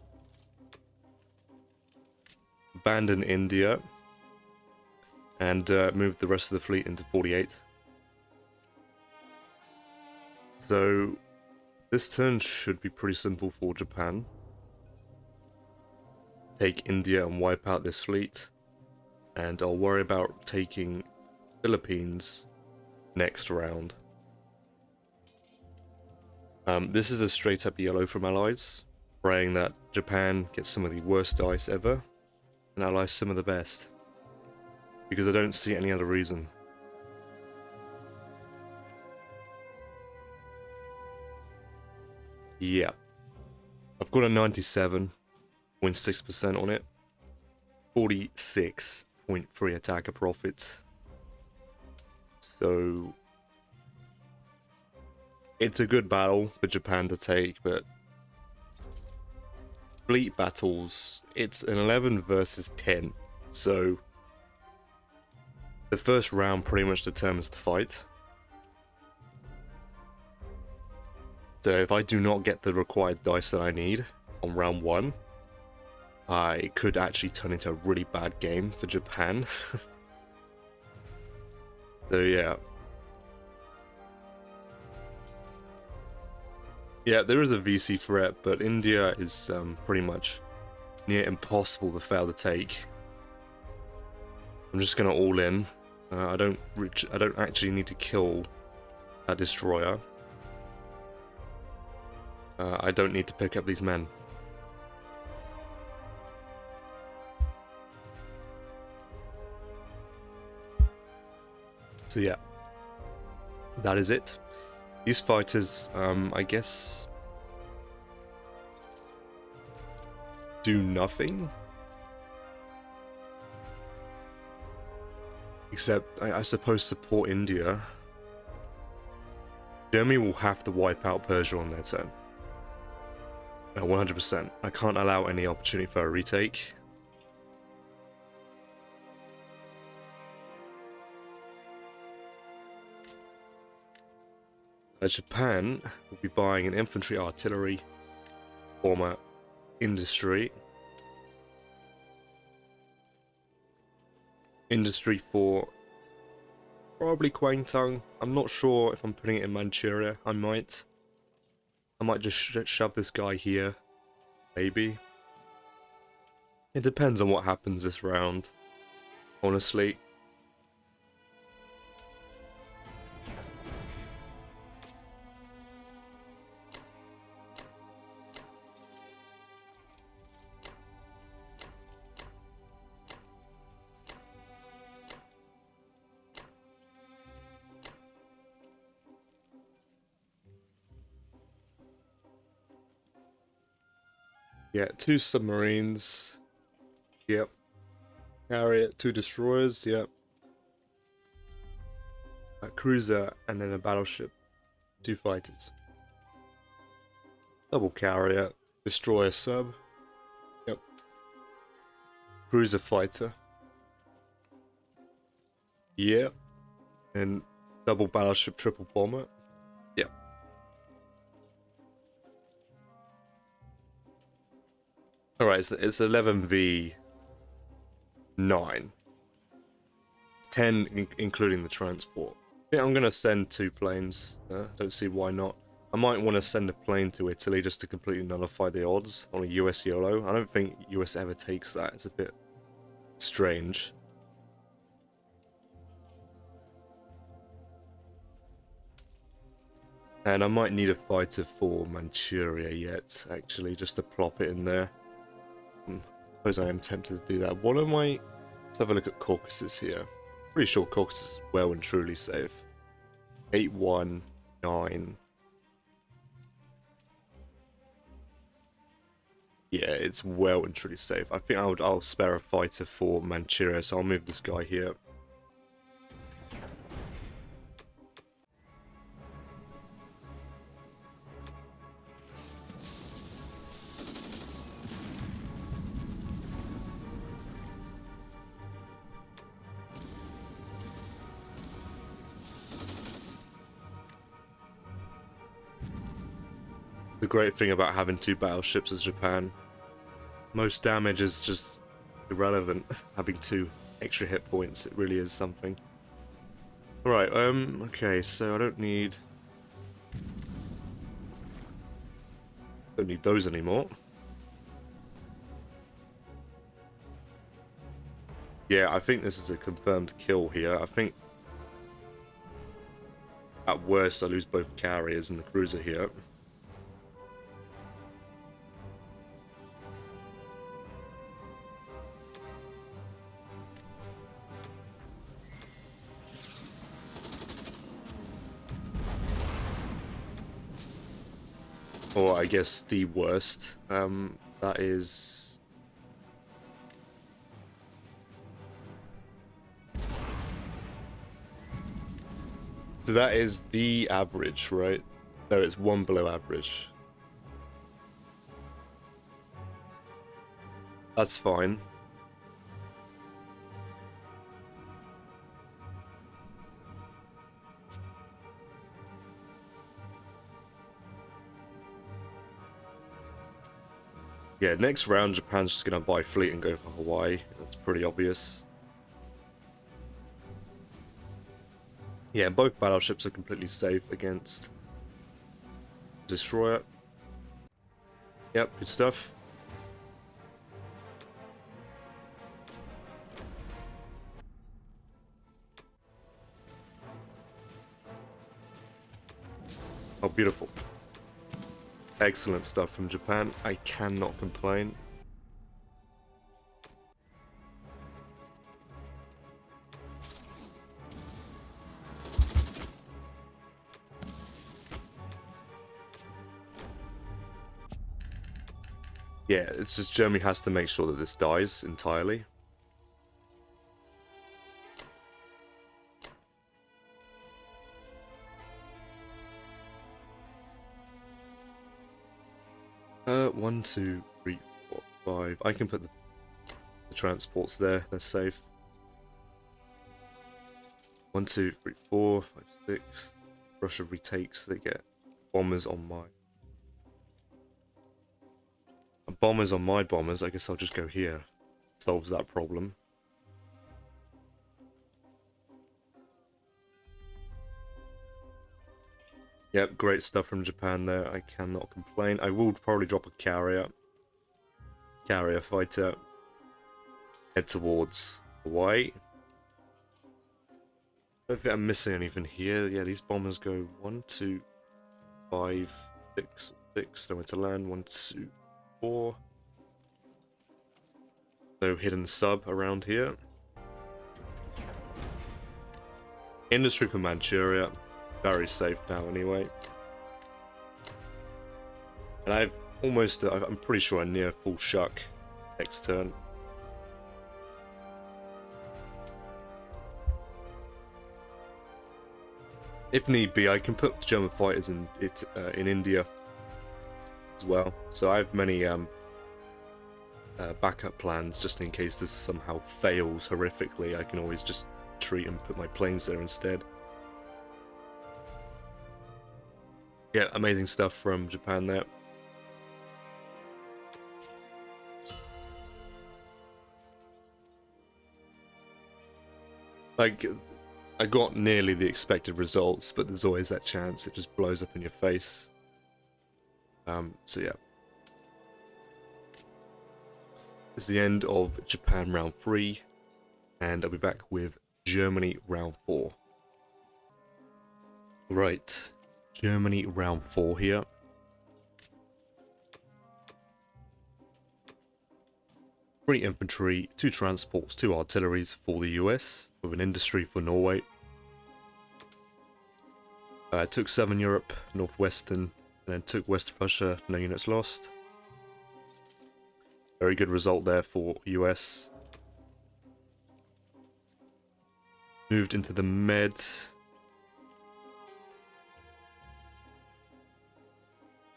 Abandoned India and moved the rest of the fleet into 48. So this turn should be pretty simple for Japan. Take India and wipe out this fleet, and I'll worry about taking Philippines next round. This is a straight up yellow from allies, praying that Japan gets some of the worst dice ever and allies some of the best, because I don't see any other reason. Yeah, I've got a 97.6% on it, 46.3 attacker profit. So it's a good battle for Japan to take, but fleet battles, it's an 11 versus 10, so the first round pretty much determines the fight. So if I do not get the required dice that I need on round 1, I could actually turn into a really bad game for Japan. So yeah. Yeah, there is a VC threat, but India is pretty much near impossible to fail to take. I'm just gonna all in. I don't actually need to kill that destroyer. I don't need to pick up these men. So yeah, that is it. These fighters, I guess, do nothing. Except, I suppose, support India. Germany will have to wipe out Persia on their turn. 100%. I can't allow any opportunity for a retake. Japan will be buying an infantry, artillery, bomber, industry. Industry for probably Kwangtung. I'm not sure if I'm putting it in Manchuria. I might just shove this guy here. Maybe. It depends on what happens this round, honestly. Yeah, 2 submarines. Yep. Carrier, 2 destroyers. Yep. A cruiser and then a battleship. 2 fighters. Double carrier, destroyer sub. Yep. Cruiser fighter. Yep. And double battleship, triple bomber. Yep. Alright, it's 11v9. It's 10 including the transport. Yeah, I'm gonna send 2 planes. Don't see why not. I might want to send a plane to Italy just to completely nullify the odds on a US YOLO. I don't think US ever takes that. It's a bit strange. And I might need a fighter for Manchuria yet, actually, just to plop it in there. I suppose I am tempted to do that. What am I... Let's have a look at Caucasus here. Pretty sure Caucasus is well and truly safe. 819. Yeah, it's well and truly safe. I think I'll spare a fighter for Manchuria, so I'll move this guy here. The great thing about having two battleships is Japan. Most damage is just irrelevant. Having two extra hit points, it really is something. Alright, okay, so I don't need those anymore. Yeah, I think this is a confirmed kill here. I think at worst I lose both carriers and the cruiser here. Or I guess the worst. That is... So that is the average, right? No, it's one below average. That's fine. Yeah, next round Japan's just gonna buy fleet and go for Hawaii. That's pretty obvious. Yeah, both battleships are completely safe against destroyer. Yep, good stuff. Oh, beautiful. Excellent stuff from Japan. I cannot complain. Yeah, it's just Germany has to make sure that this dies entirely. One, two, three, four, five. I can put the transports there. They're safe. 1, 2, 3, 4, 5, 6. Russia retakes. They get bombers on my bombers. I guess I'll just go here. Solves that problem. Yep, great stuff from Japan there. I cannot complain. I will probably drop a carrier fighter, head towards Hawaii. I don't think I'm missing anything here. Yeah, these bombers go 1, 2, 5, 6, 6. Nowhere to land. 1, 2, 4. No hidden sub around here. Industry for Manchuria. Very safe now anyway. And I'm pretty sure I'm near full shuck next turn. If need be, I can put German fighters in India as well. So I have many backup plans just in case this somehow fails horrifically. I can always just retreat and put my planes there instead. Yeah, amazing stuff from Japan there. Like, I got nearly the expected results, but there's always that chance it just blows up in your face. So yeah. This is the end of Japan round 3, and I'll be back with Germany round 4. Right. Germany round 4 here. Three infantry, 2 transports, 2 artilleries for the US, with an industry for Norway. Took Southern Europe, Northwestern, and then took West Russia, no units lost. Very good result there for US. Moved into the Med.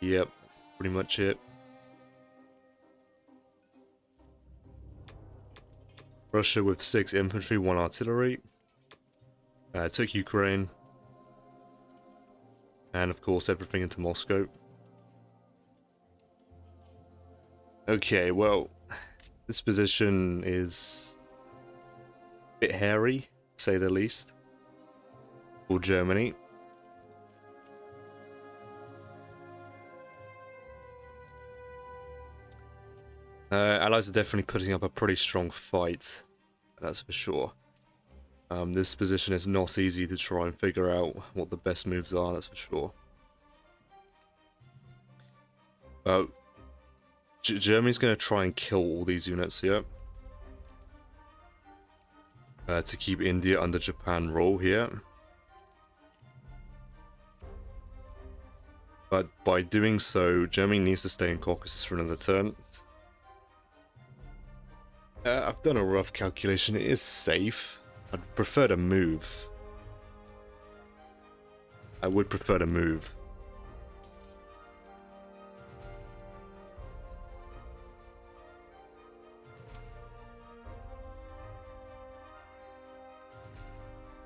Yep, pretty much it. Russia with 6 infantry, 1 artillery. Took Ukraine. And of course everything into Moscow. Okay, well, this position is a bit hairy, to say the least, for Germany. Allies are definitely putting up a pretty strong fight, that's for sure. This position is not easy to try and figure out what the best moves are, that's for sure. Germany's going to try and kill all these units here. To keep India under Japan rule here. But by doing so, Germany needs to stay in Caucasus for another turn. I've done a rough calculation, it is safe. I'd prefer to move. I would prefer to move.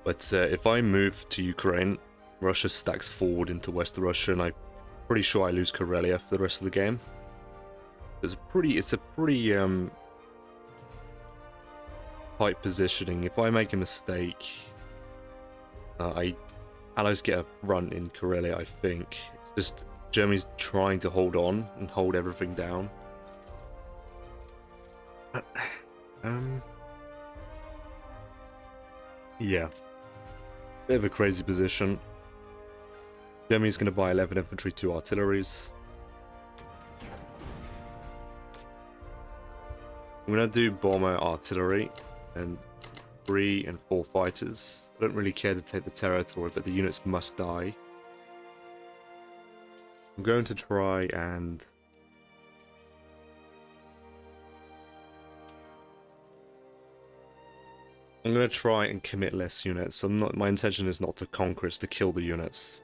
But if I move to Ukraine, Russia stacks forward into West Russia, and I'm pretty sure I lose Karelia for the rest of the game. It's a pretty tight positioning. If I make a mistake, Allies get a run in Karelia, I think. It's just Germany's trying to hold on and hold everything down. Yeah. Bit of a crazy position. Germany's going to buy 11 infantry, 2 artilleries. I'm going to do bomber artillery and 3 and 4 fighters. I don't really care to take the territory, but the units must die. I'm going to try and... I'm going to try and commit less units. My intention is not to conquer, it's to kill the units.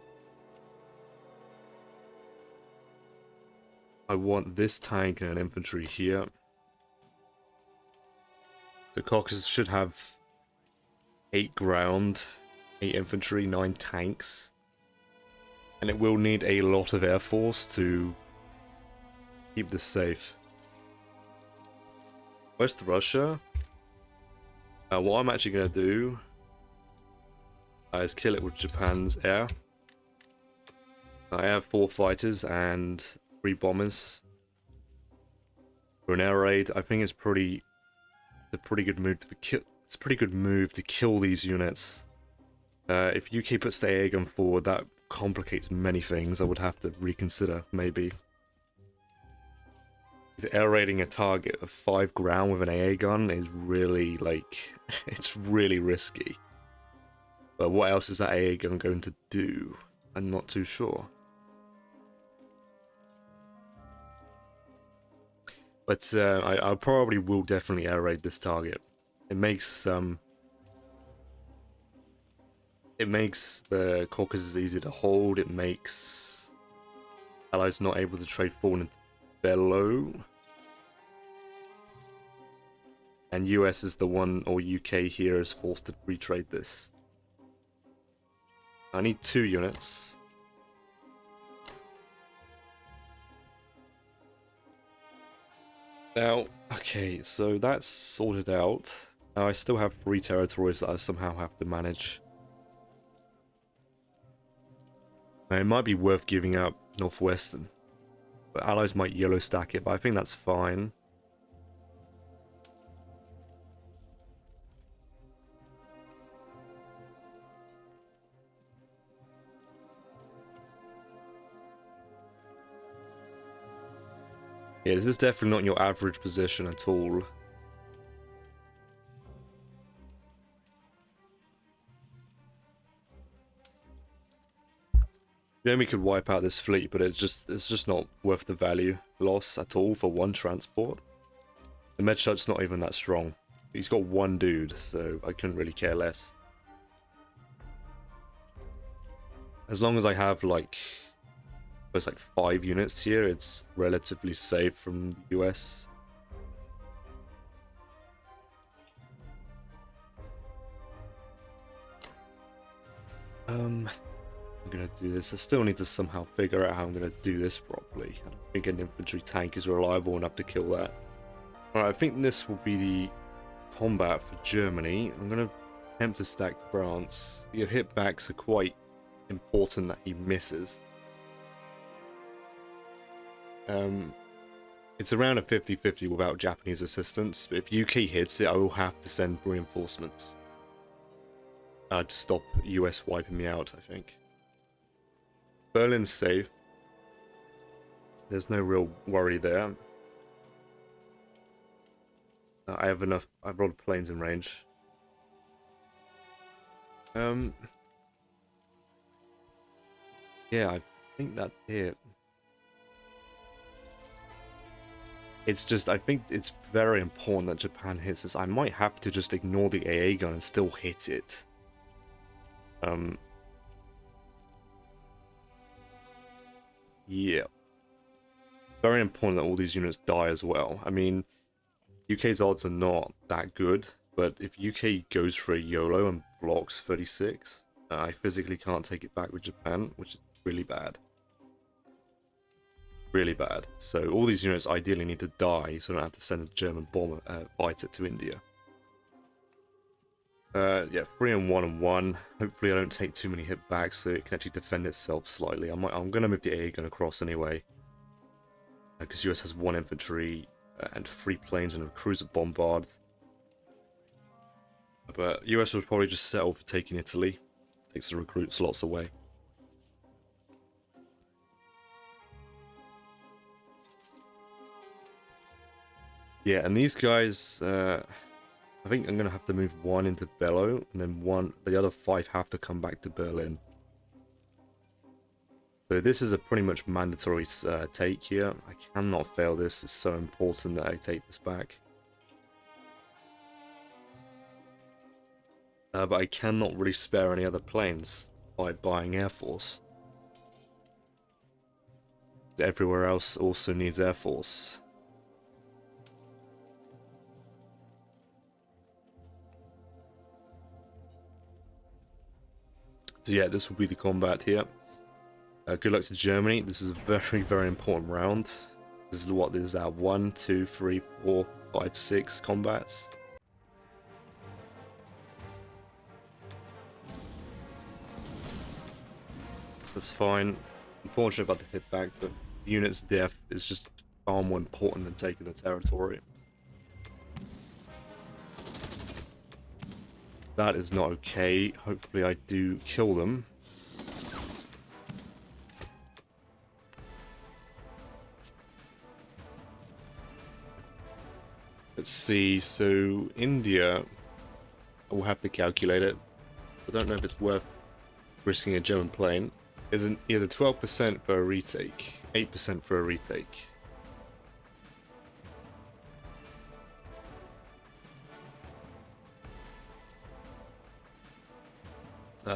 I want this tank and an infantry here. The Caucasus should have 8 ground, 8 infantry, 9 tanks. And it will need a lot of air force to keep this safe. West Russia. What I'm actually going to do is kill it with Japan's air. I have 4 fighters and 3 bombers. For an air raid, I think it's a pretty good move to kill. It's a pretty good move to kill these units. If UK puts the AA gun forward, that complicates many things. I would have to reconsider, maybe. Air raiding a target of 5 ground with an AA gun is really, like, it's really risky. But what else is that AA gun going to do? I'm not too sure. But I probably will definitely air raid this target. It makes the Caucasus easy to hold. It makes Allies not able to trade forward into Bellow. And US is the one, or UK here, is forced to retrade this. I need 2 units. Now, okay, so that's sorted out. Now I still have 3 territories that I somehow have to manage. Now, it might be worth giving up Northwestern. But Allies might yellow stack it, but I think that's fine. Yeah, this is definitely not your average position at all. Then we could wipe out this fleet, but it's just not worth the value loss at all for one transport. The Medshot's not even that strong. He's got one dude, so I couldn't really care less. As long as I have like, there's like 5 units here, it's relatively safe from the US. I'm gonna do this. I still need to somehow figure out how I'm gonna do this properly. I don't think an infantry tank is reliable enough to kill that. Alright, I think this will be the combat for Germany. I'm gonna attempt to stack France. Your hitbacks are quite important that he misses. It's around a 50-50 without Japanese assistance, but if UK hits it, I will have to send reinforcements. To stop US wiping me out, I think. Berlin's safe. There's no real worry there. I have enough. I've rolled planes in range. Yeah, I think that's it. It's just, I think it's very important that Japan hits this. I might have to just ignore the AA gun and still hit it. Yeah. Very important that all these units die as well. I mean, UK's odds are not that good, but if UK goes for a YOLO and blocks 36, I physically can't take it back with Japan, which is really bad. Really bad. So all these units ideally need to die, so I don't have to send a German bomber fighter to India. Yeah, 3 and 1 and 1. Hopefully I don't take too many hit backs so it can actually defend itself slightly. I'm gonna move the AA gun across anyway, because US has 1 infantry and 3 planes and a cruiser bombard. But US would probably just settle for taking Italy. Takes the recruit slots away. Yeah, and these guys, I think I'm gonna have to move 1 into Bello, and then the other 5 have to come back to Berlin. So this is a pretty much mandatory take here. I cannot fail this. It's so important that I take this back. But I cannot really spare any other planes by buying Air Force. Everywhere else also needs Air Force. So yeah, this will be the combat here. Good luck to Germany. This is a very, very important round. This is what this is at 1, 2, 3, 4, 5, 6 combats. That's fine. Unfortunate about the hit back, but the unit's death is just far more important than taking the territory. That is not okay. Hopefully I do kill them. Let's see, so India, I will have to calculate it. I don't know if it's worth risking a German plane. Is either 12% for a retake, 8% for a retake.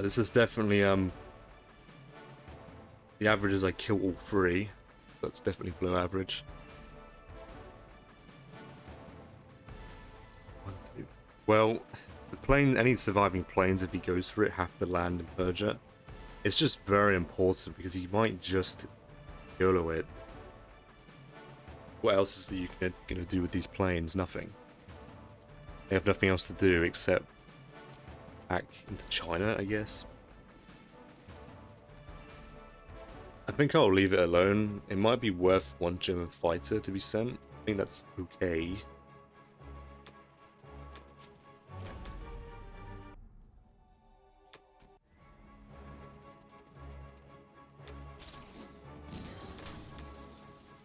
This is definitely the average is I kill all 3. That's definitely below average. 1, 2. Well, the plane, any surviving planes, if he goes for it, have to land in Persia. It's just very important because he might just YOLO it. What else is the UK gonna do with these planes? Nothing. They have nothing else to do except attack into China, I guess. I think I'll leave it alone. It might be worth 1 German fighter to be sent. I think that's okay.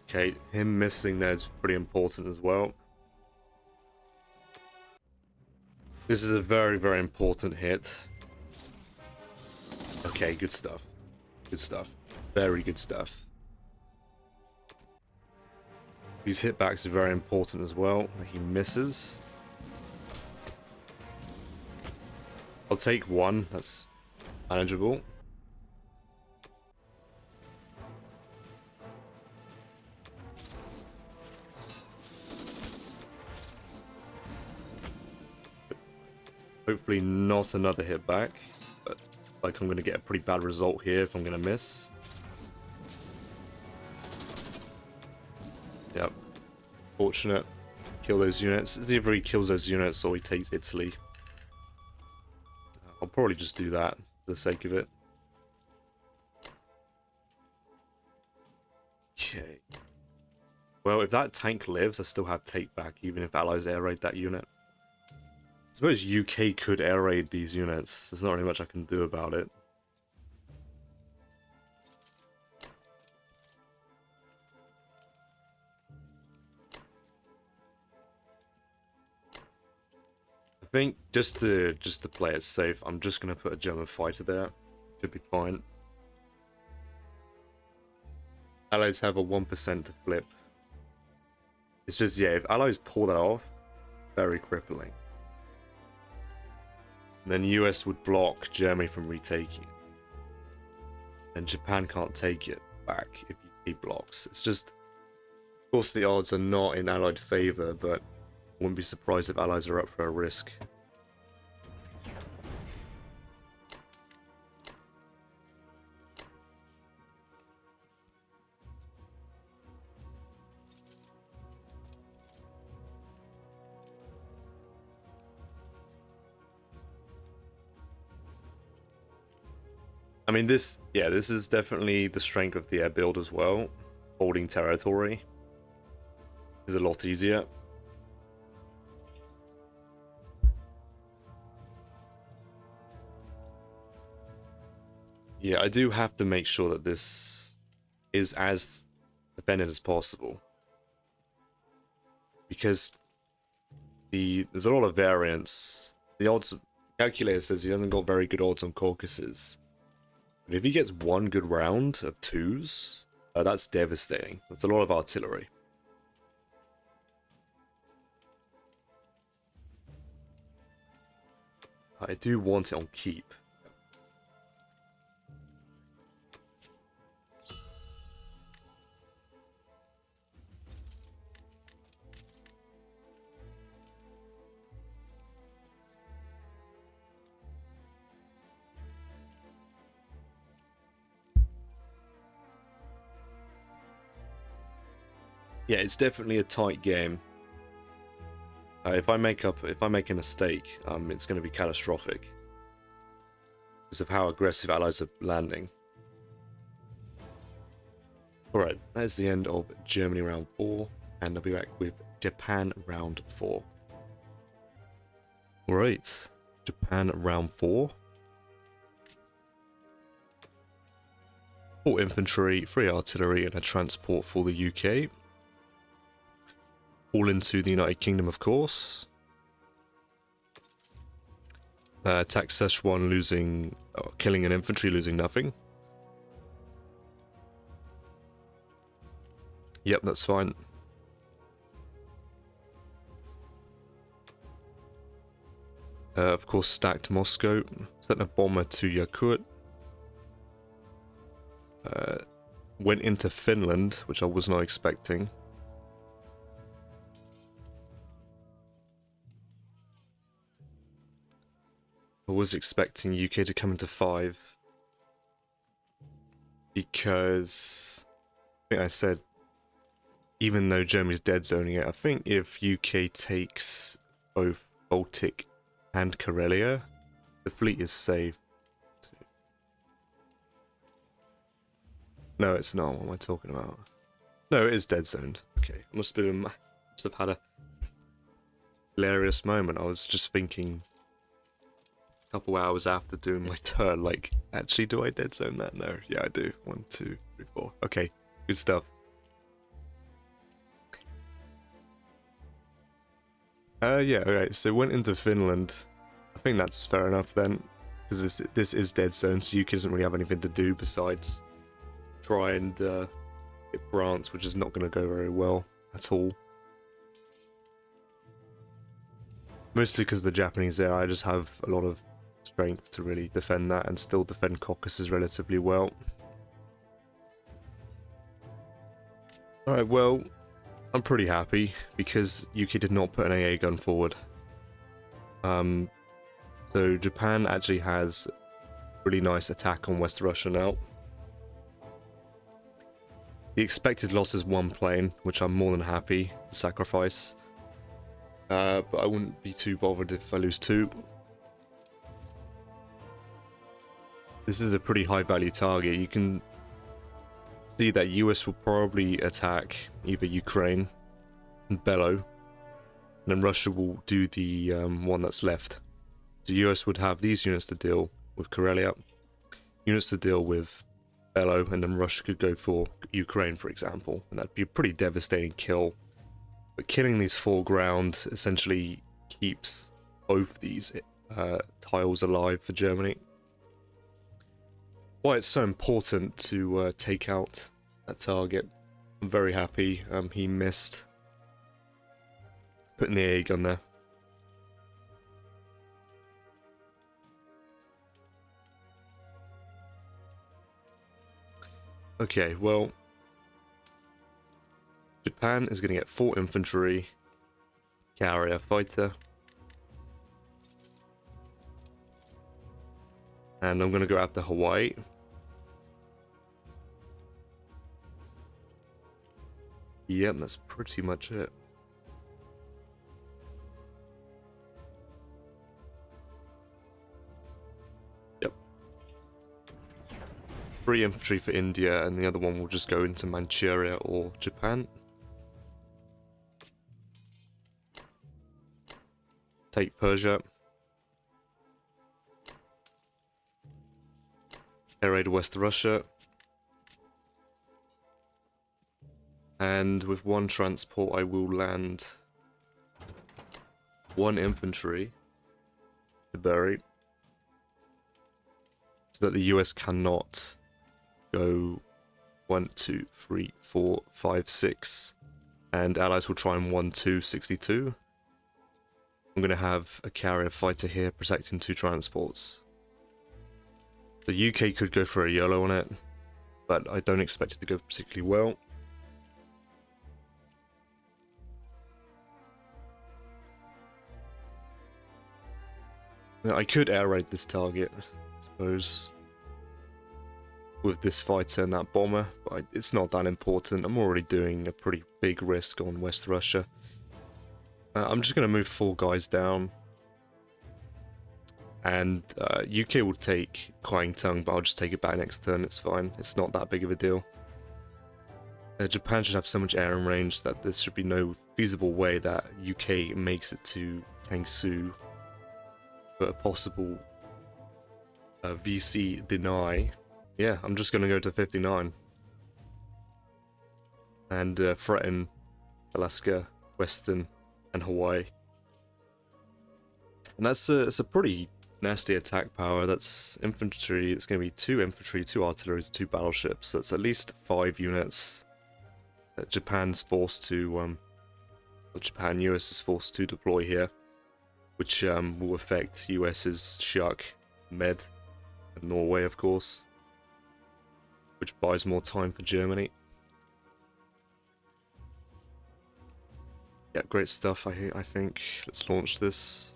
Okay, him missing there is pretty important as well. This is a very, very important hit. Okay, good stuff. Good stuff. Very good stuff. These hitbacks are very important as well. He misses. I'll take one. That's manageable. Hopefully not another hit back, but like I'm going to get a pretty bad result here if I'm going to miss. Yep. Fortunate. Kill those units. It's either he kills those units or he takes Italy. I'll probably just do that for the sake of it. Okay. Well, if that tank lives, I still have take back, even if allies air raid that unit. I suppose UK could air raid these units. There's not really much I can do about it. I think just to play it safe, I'm just gonna put a German fighter there. Should be fine. Allies have a 1% to flip. It's just, yeah, if allies pull that off, very crippling. And then US would block Germany from retaking it. And Japan can't take it back if UK blocks. It's just, of course the odds are not in allied favor, but I wouldn't be surprised if allies are up for a risk. I mean, this is definitely the strength of the air build as well. Holding territory is a lot easier. Yeah, I do have to make sure that this is as defended as possible. Because there's a lot of variance. The odds calculator says he hasn't got very good odds on Caucasus. But if he gets one good round of twos, that's devastating. That's a lot of artillery. I do want it on keep. Yeah, it's definitely a tight game. If I make a mistake, it's going to be catastrophic because of how aggressive allies are landing. Alright, that is the end of Germany round 4, and I'll be back with Japan round 4. Alright, Japan round 4. 4 infantry, 3 artillery, and a transport for the UK. All into the United Kingdom, of course. Attack Szechuan losing, killing an infantry, losing nothing. Yep, that's fine. Of course, stacked Moscow. Sent a bomber to Yakut. Went into Finland, which I was not expecting. I was expecting UK to come into 5. Because I think I said, even though Germany's dead zoning it, I think if UK takes both Baltic and Karelia, the fleet is safe. No, it's not. What am I talking about? No, it is dead zoned. Okay, must have had a hilarious moment. I was just thinking a couple hours after doing my turn, like, actually, do I dead zone that? No, yeah, I do. 1, 2, 3, 4. Okay, good stuff. Yeah, okay, so went into Finland. I think that's fair enough then, because this is dead zone, so UK doesn't really have anything to do besides try and hit France, which is not going to go very well at all. Mostly because of the Japanese there, I just have a lot of strength to really defend that and still defend Caucasus relatively well. Alright, well, I'm pretty happy because UK did not put an AA gun forward. So Japan actually has really nice attack on West Russia now. The expected loss is 1 plane, which I'm more than happy to sacrifice. But I wouldn't be too bothered if I lose 2. This is a pretty high value target. You can see that US will probably attack either Ukraine and Bellow, and then Russia will do the one that's left. The US would have these units to deal with Karelia, units to deal with Bellow, and then Russia could go for Ukraine, for example, and that'd be a pretty devastating kill. But killing these foreground essentially keeps both these tiles alive for Germany. Why it's so important to take out that target. I'm very happy he missed putting the AA gun there. Okay, well, Japan is going to get 4 infantry, carrier, fighter, and I'm going to go after Hawaii. Yep, that's pretty much it. Yep. 3 infantry for India, and the other one will just go into Manchuria or Japan. Take Persia. Air raid West Russia. And with 1 transport, I will land 1 infantry to bury, so that the US cannot go 1, 2, 3, 4, 5, 6, and allies will try and 1, 2, 62. I'm going to have a carrier fighter here protecting 2 transports. The UK could go for a YOLO on it, but I don't expect it to go particularly well. I could air raid this target, I suppose, with this fighter and that bomber, but it's not that important. I'm already doing a pretty big risk on West Russia. I'm just going to move 4 guys down, and UK will take Kwangtung, but I'll just take it back next turn. It's fine. It's not that big of a deal. Japan should have so much air in range that there should be no feasible way that UK makes it to Kangsu for a possible VC deny. Yeah, I'm just going to go to 59 and threaten Alaska, Western, and Hawaii. And that's it's a pretty nasty attack power. That's infantry. It's going to be 2 infantry, 2 artillery, 2 battleships. That's at least 5 units that Japan's forced to, US is forced to deploy here, which will affect US's Shuk, Med, and Norway, of course, which buys more time for Germany. Yeah, great stuff. I think. Let's launch this.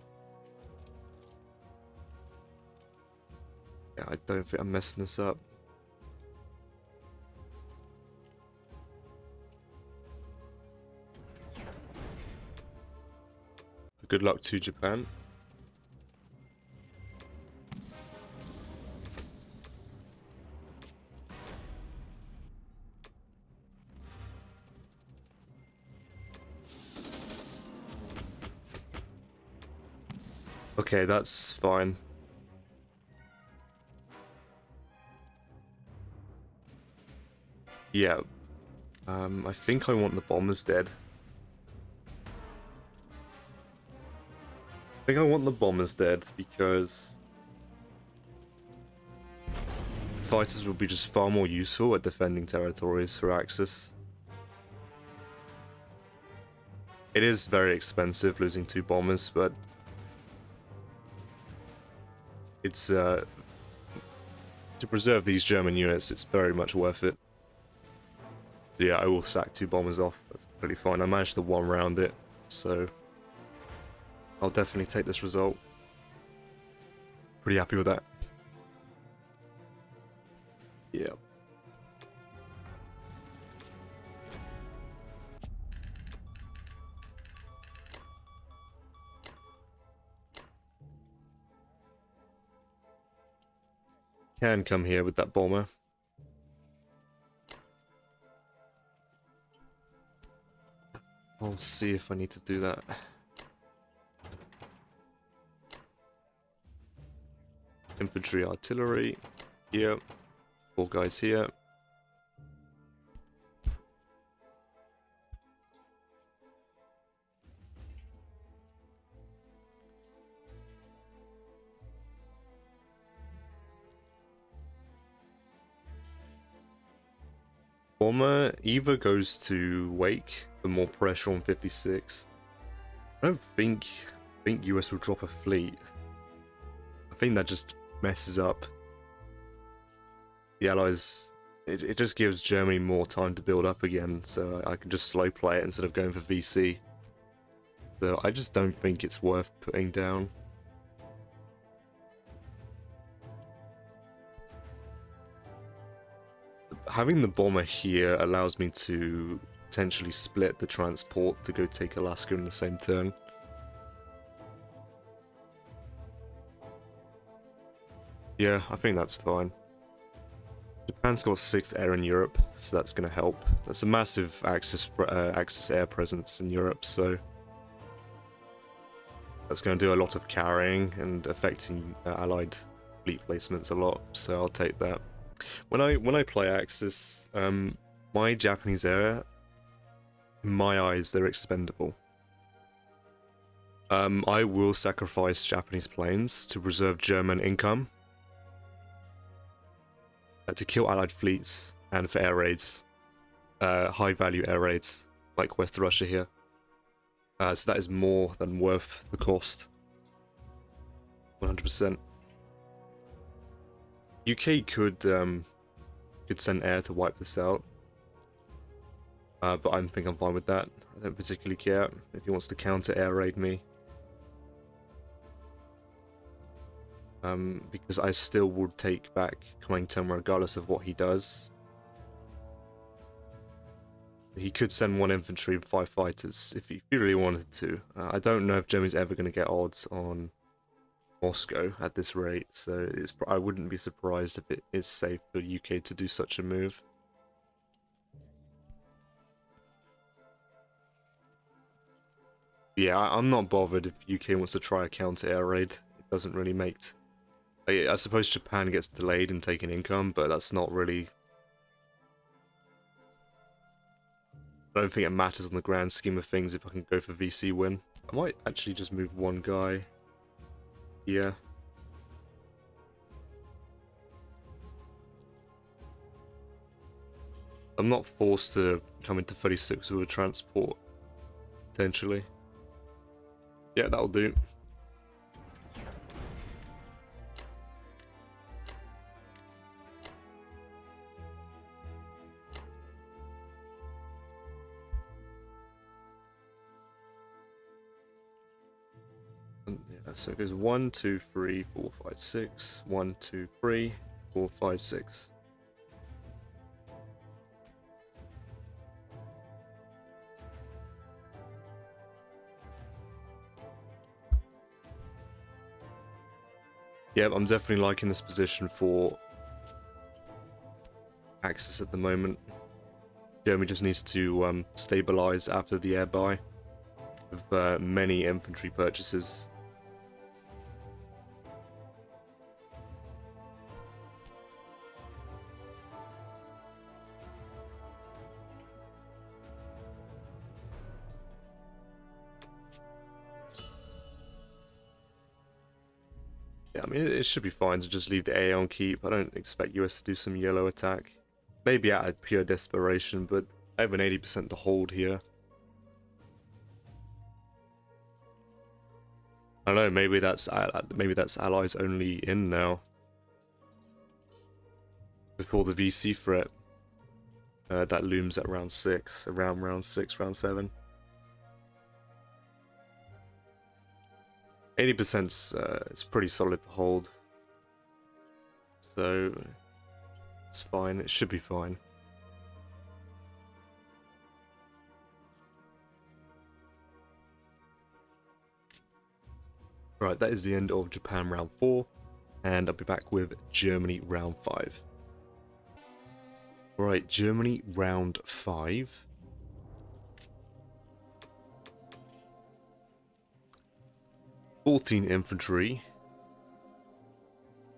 Yeah, I don't think I'm messing this up. Good luck to Japan. Okay, that's fine. Yeah. I think I want the bombers dead. think I want the bombers dead because fighters will be just far more useful at defending territories for Axis. It is very expensive losing 2 bombers, but it's to preserve these German units, it's very much worth it. So yeah, I will sack 2 bombers off. That's pretty fine. I managed to 1-round it, so I'll definitely take this result. Pretty happy with that. Yeah. Can come here with that bomber. I'll see if I need to do that. Infantry, artillery. Here. 4 guys here. Bomber either goes to Wake for more pressure on 56. I don't think US will drop a fleet. I think that just messes up the Allies. It just gives Germany more time to build up again, so I can just slow play it instead of going for VC. So I just don't think it's worth putting down. Having the bomber here allows me to potentially split the transport to go take Alaska in the same turn. Yeah, I think that's fine. Japan's got 6th air in Europe, so that's going to help. That's a massive Axis air presence in Europe, so that's going to do a lot of carrying and affecting Allied fleet placements a lot. So I'll take that. When I play Axis, my Japanese air, in my eyes, they're expendable. I will sacrifice Japanese planes to preserve German income, to kill Allied fleets, and for air raids, high-value air raids like West Russia here. So that is more than worth the cost. 100%. UK could send air to wipe this out, but I think I'm fine with that. I don't particularly care if he wants to counter air raid me, because I still would take back Connington regardless of what he does. He could send 1 infantry and 5 fighters if he really wanted to. I don't know if Germany's ever going to get odds on Moscow at this rate, so I wouldn't be surprised if it is safe for UK to do such a move. Yeah, I'm not bothered if UK wants to try a counter air raid. It doesn't really make... I suppose Japan gets delayed in taking income, but that's not really... I don't think it matters on the grand scheme of things if I can go for VC win. I might actually just move 1 guy here. I'm not forced to come into 36 with a transport, potentially. Yeah, that'll do. Yeah, so it goes 1, 2, 3, 4, 5, 6. 1, 2, 3, 4, 5, 6. Yeah, I'm definitely liking this position for Axis at the moment. Germany just needs to stabilize after the air buy with many infantry purchases. Yeah, I mean, it should be fine to just leave the AA on keep. I don't expect US to do some yellow attack. Maybe out of pure desperation, but I have an 80% to hold here. I don't know, maybe that's allies only in now. Before the VC threat. That looms at round 6, around round 6, round 7. 80%'s it's pretty solid to hold. So it's fine, it should be fine. Right, that is the end of Japan round 4, and I'll be back with Germany round 5. Right, Germany round 5. "14 infantry,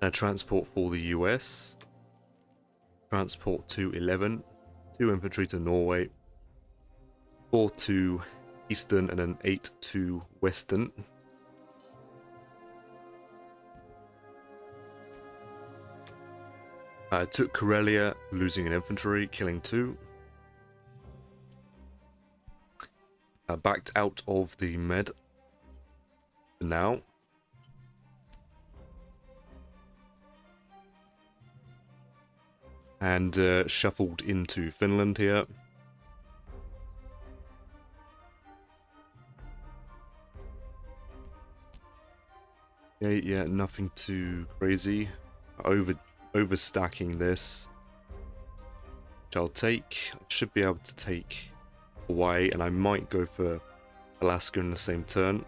and a transport for the US. Transport to 11, 2 infantry to Norway, 4 to Eastern, and then 8 to Western. Took Karelia, losing an infantry, killing 2. Backed out of the Med for now. And shuffled into Finland here. Okay, yeah, nothing too crazy. Overstacking this, which I'll take. I should be able to take Hawaii, and I might go for Alaska in the same turn.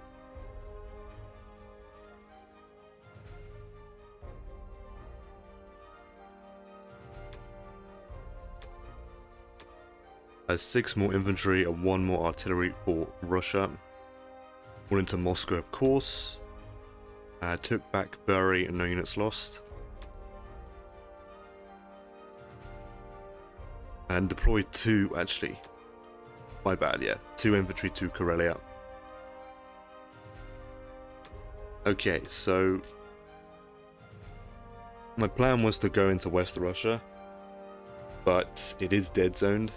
Has 6 more infantry and 1 more artillery for Russia. Went into Moscow, of course. Took back Bury and no units lost. And deployed 2, actually. My bad, yeah. 2 infantry to Karelia. Okay, so my plan was to go into West Russia, but it is dead zoned.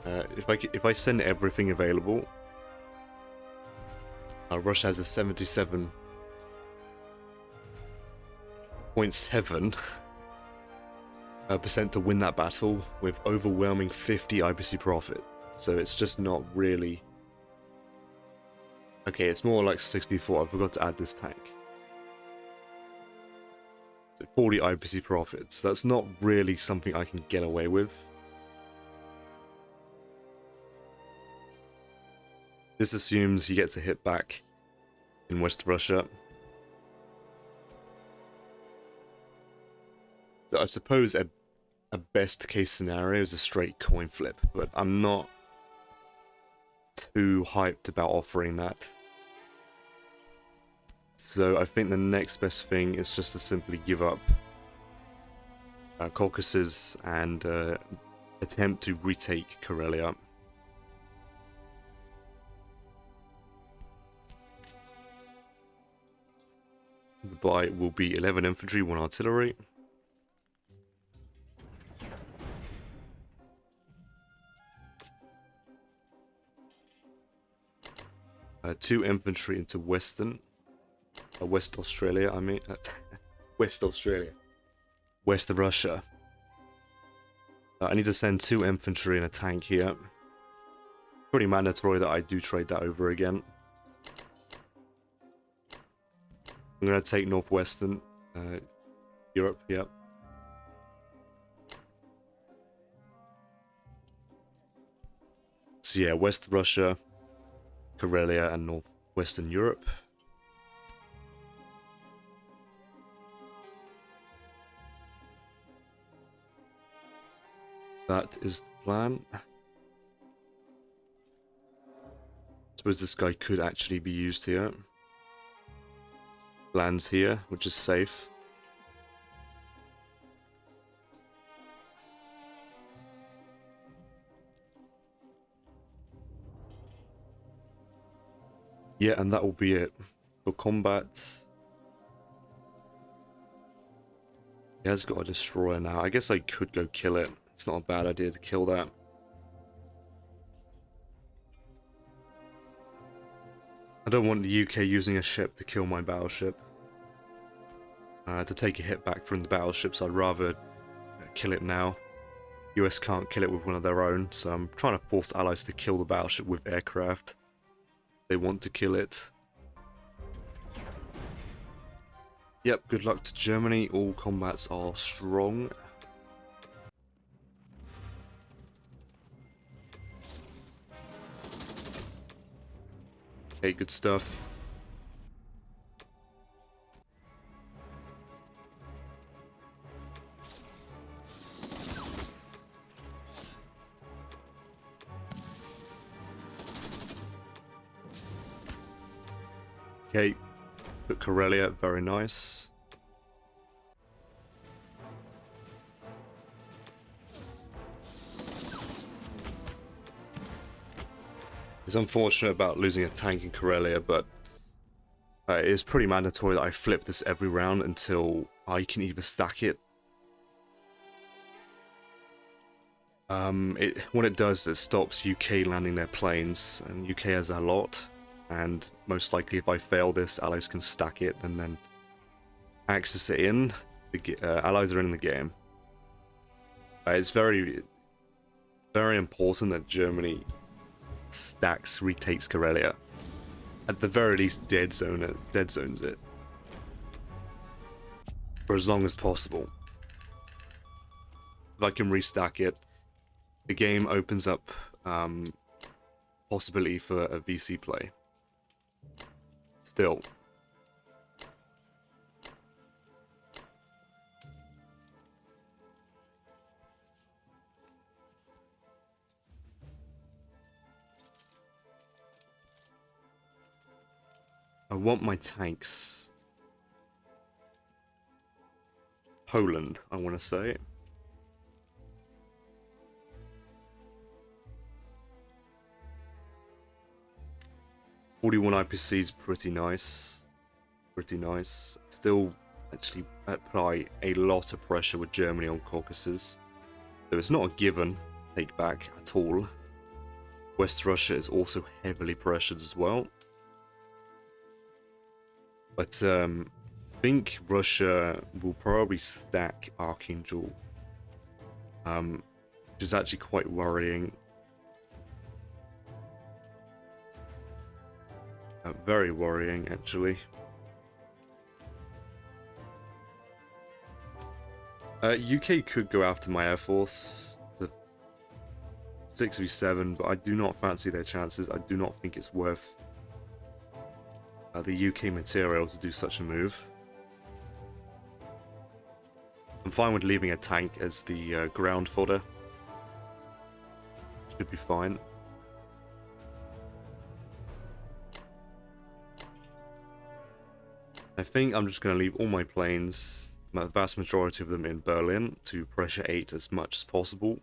If I send everything available, Russia has a 77.7% percent to win that battle with overwhelming 50 IPC profit. So it's just not really. Okay, it's more like 64. I forgot to add this tank. So 40 IPC profit. So that's not really something I can get away with. This assumes he gets a hit back in West Russia. So I suppose a best case scenario is a straight coin flip, but I'm not too hyped about offering that. So I think the next best thing is just to simply give up Caucasus and attempt to retake Karelia. The buy will be 11 infantry, 1 artillery. Two infantry into Western. West Australia, I mean. West Australia. West of Russia. I need to send 2 infantry and a tank here. Pretty mandatory that I do trade that over again. I'm going to take Northwestern Europe, yep. So yeah, West Russia, Karelia, and Northwestern Europe. That is the plan. I suppose this guy could actually be used here. Lands here, which is safe. Yeah, and that will be it for combat. He has got a destroyer now. I guess I could go kill it. It's not a bad idea to kill that. I don't want the UK using a ship to kill my battleship. To take a hit back from the battleships, I'd rather kill it now. US can't kill it with one of their own, so I'm trying to force allies to kill the battleship with aircraft. They want to kill it. Yep, good luck to Germany. All combats are strong. Okay, good stuff. Okay, put Karelia, very nice. It's unfortunate about losing a tank in Karelia, but it is pretty mandatory that I flip this every round until I can either stack it. What it does is it stops UK landing their planes, and UK has a lot, and most likely if I fail this, allies can stack it and then access it in. The allies are in the game. It's very, very important that Germany retakes Karelia. At the very least, dead zones it for as long as possible. If I can restack it, the game opens up possibility for a VC play. Still. I want my tanks. Poland, I want to say. .41 IPC is pretty nice. Pretty nice. Still actually apply a lot of pressure with Germany on Caucasus. So it's not a given take back at all. West Russia is also heavily pressured as well. But I think Russia will probably stack Archangel, which is actually quite worrying. Very worrying, actually. UK could go after my air force to 6v7, but I do not fancy their chances. I do not think it's worth the UK material to do such a move. I'm fine with leaving a tank as the ground fodder. Should be fine. I think I'm just going to leave all my planes, the vast majority of them in Berlin, to pressure 8 as much as possible.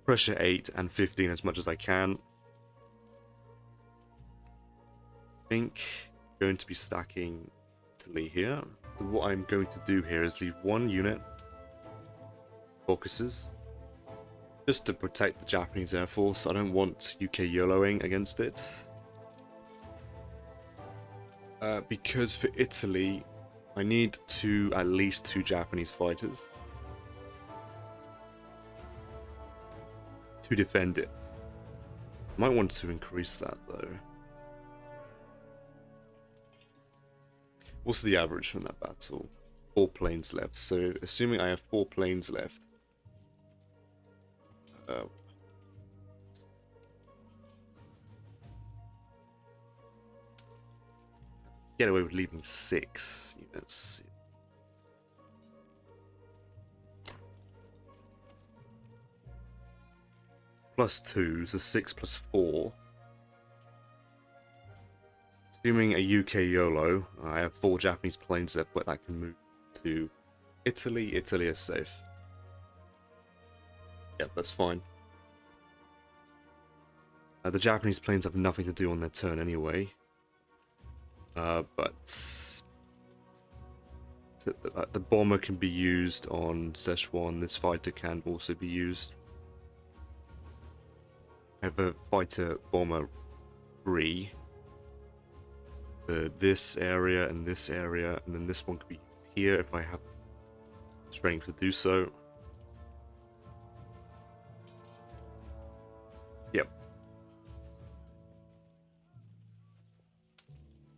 Pressure 8 and 15 as much as I can. I think I'm going to be stacking Italy here. So what I'm going to do here is leave one unit Caucasus, just to protect the Japanese Air Force. I don't want UK YOLOing against it. Because for Italy, I need at least two Japanese fighters to defend it. Might want to increase that though. What's the average from that battle? 4 planes left. So assuming I have 4 planes left, get away with leaving 6 units. +2, so 6 + 4. Assuming a UK YOLO, I have 4 Japanese planes left, but that can move to Italy. Italy is safe. Yep, that's fine. The Japanese planes have nothing to do on their turn anyway. but the bomber can be used on Szechuan. This fighter can also be used. I have a fighter bomber 3 for this area and this area, and then this one could be here if I have strength to do so. Yep.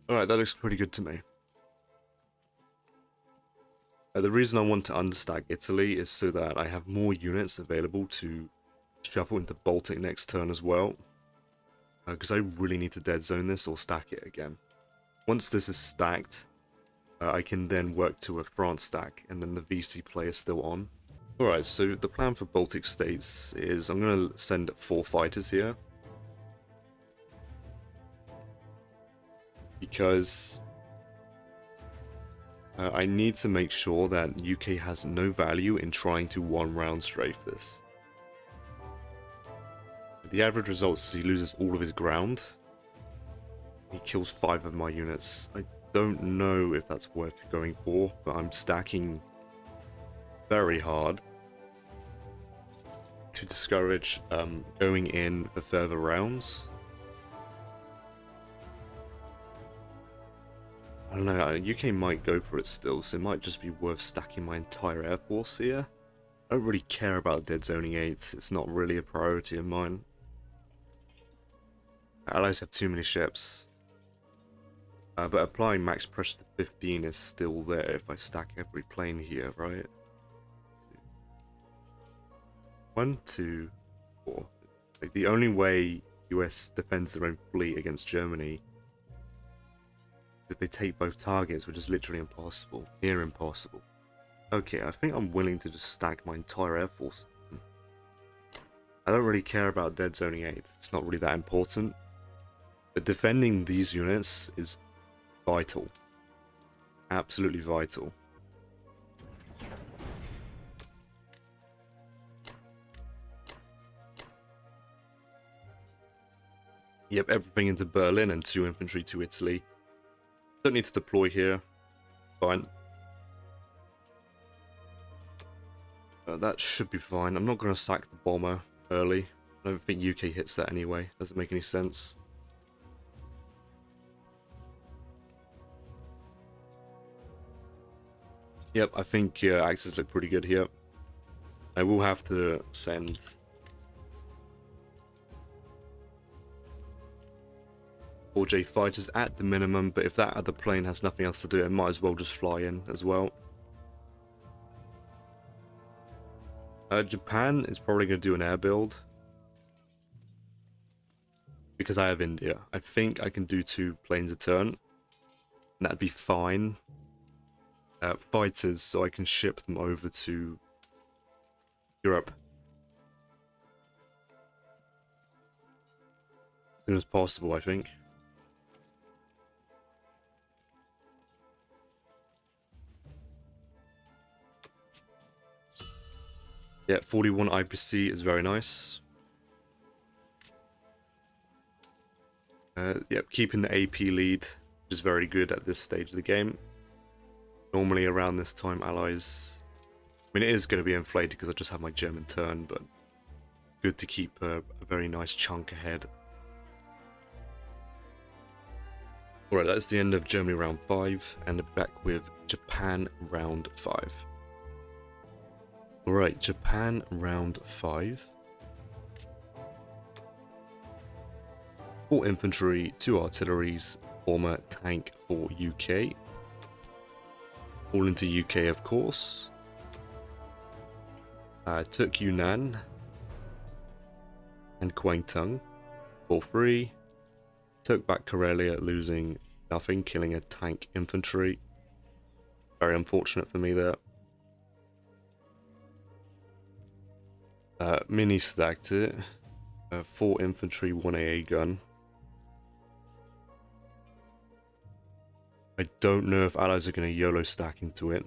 Alright, that looks pretty good to me. The reason I want to understack Italy is so that I have more units available to shuffle into Baltic next turn as well. Because I really need to dead zone this or stack it again. Once this is stacked, I can then work to a France stack, and then the VC play is still on. Alright, so the plan for Baltic states is I'm going to send 4 fighters here. Because I need to make sure that UK has no value in trying to 1-round strafe this. The average result is he loses all of his ground. He kills 5 of my units. I don't know if that's worth going for, but I'm stacking very hard to discourage going in for further rounds. I don't know, UK might go for it still, so it might just be worth stacking my entire air force here. I don't really care about dead zoning 8, it's not really a priority of mine. Allies have too many ships. But applying max pressure to 15 is still there if I stack every plane here, right? 1, 2, 4. Like, the only way US defends their own fleet against Germany is if they take both targets, which is literally impossible. Near impossible. Okay, I think I'm willing to just stack my entire air force. I don't really care about dead zoning 8. It's not really that important. But defending these units is vital. Absolutely vital. Yep, everything into Berlin and 2 infantry to Italy. Don't need to deploy here. Fine. That should be fine. I'm not going to sack the bomber early. I don't think UK hits that anyway. Doesn't make any sense. Yep, I think axes look pretty good here. I will have to send 4J fighters at the minimum, but if that other plane has nothing else to do, it might as well just fly in as well. Japan is probably going to do an air build. Because I have India. I think I can do 2 planes a turn. And that'd be fine. Fighters, so I can ship them over to Europe as soon as possible, I think. Yeah, 41 IPC is very nice. Yep, keeping the AP lead is very good at this stage of the game. Normally around this time, allies... I mean, it is going to be inflated because I just have my German turn, but good to keep a very nice chunk ahead. Alright, that's the end of Germany round 5, and back with Japan round 5. Alright, Japan round 5. 4 infantry, 2 artilleries, bomber, tank for UK. All into UK, of course. Took Yunnan and Kwangtung for free. Took back Karelia, losing nothing, killing a tank infantry. Very unfortunate for me there. Mini stacked it. 4 infantry, 1 AA gun. I don't know if allies are going to YOLO stack into it.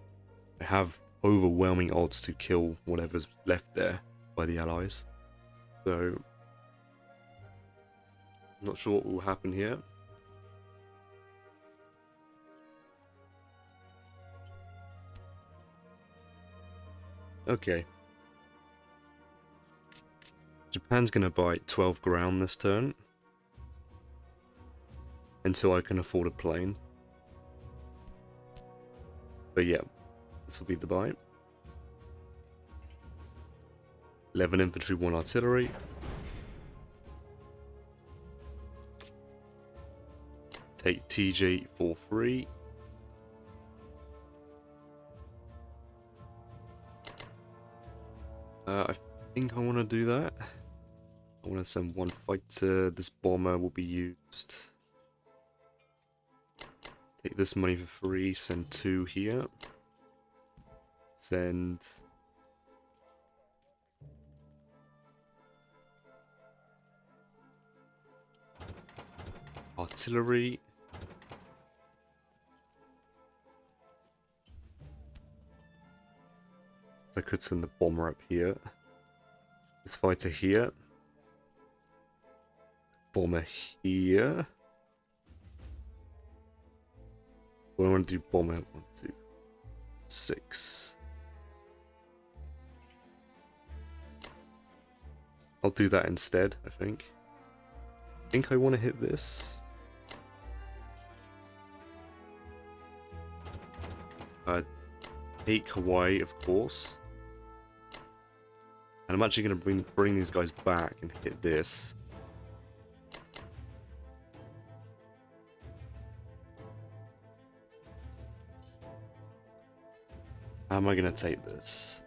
I have overwhelming odds to kill whatever's left there by the allies. So, I'm not sure what will happen here. Okay. Japan's gonna buy 12 ground this turn. Until I can afford a plane. But yeah, this will be the buy. 11 infantry, 1 artillery. Take TJ for free. I think I want to do that. I want to send 1 fighter. This bomber will be used. Take this money for free. Send 2 here. Send... artillery. So I could send the bomber up here. This fighter here. Bomber here. Well, I want to do bomber 1, 2, 6. I'll do that instead, I think. I think I want to hit this. Take Hawaii, of course. And I'm actually going to bring these guys back and hit this. How am I going to take this?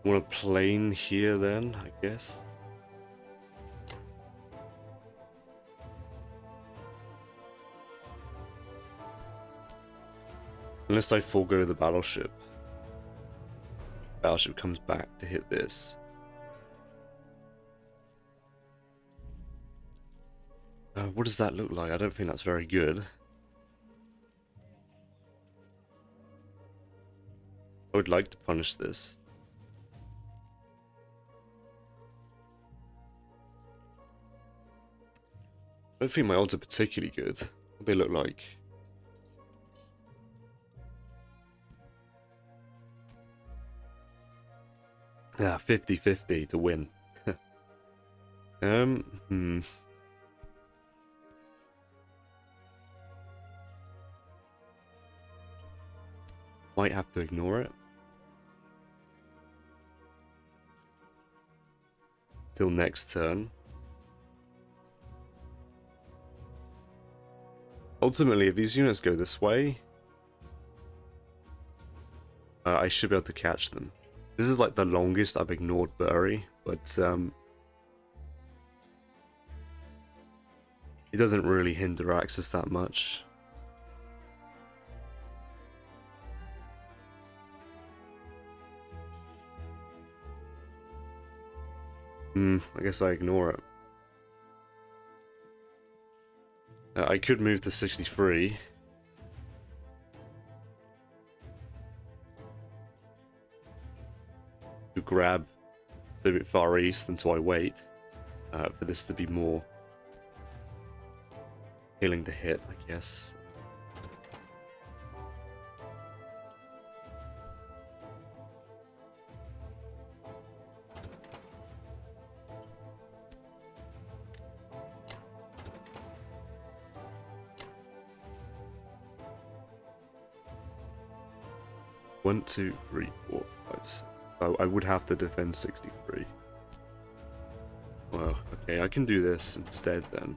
I want a plane here then, I guess. Unless I forego the battleship. Battleship comes back to hit this. What does that look like? I don't think that's very good. I would like to punish this. I don't think my odds are particularly good. What do they look like? Yeah, 50-50 to win. Might have to ignore it. Till next turn. Ultimately, if these units go this way, I should be able to catch them. This is like the longest I've ignored Bury, but it doesn't really hinder access that much. I guess I ignore it. I could move to 63. To grab a bit far east until I wait for this to be more killing to hit, I guess. One, two, three, four, five, six. Oh, I would have to defend 63. Well, okay, I can do this instead then.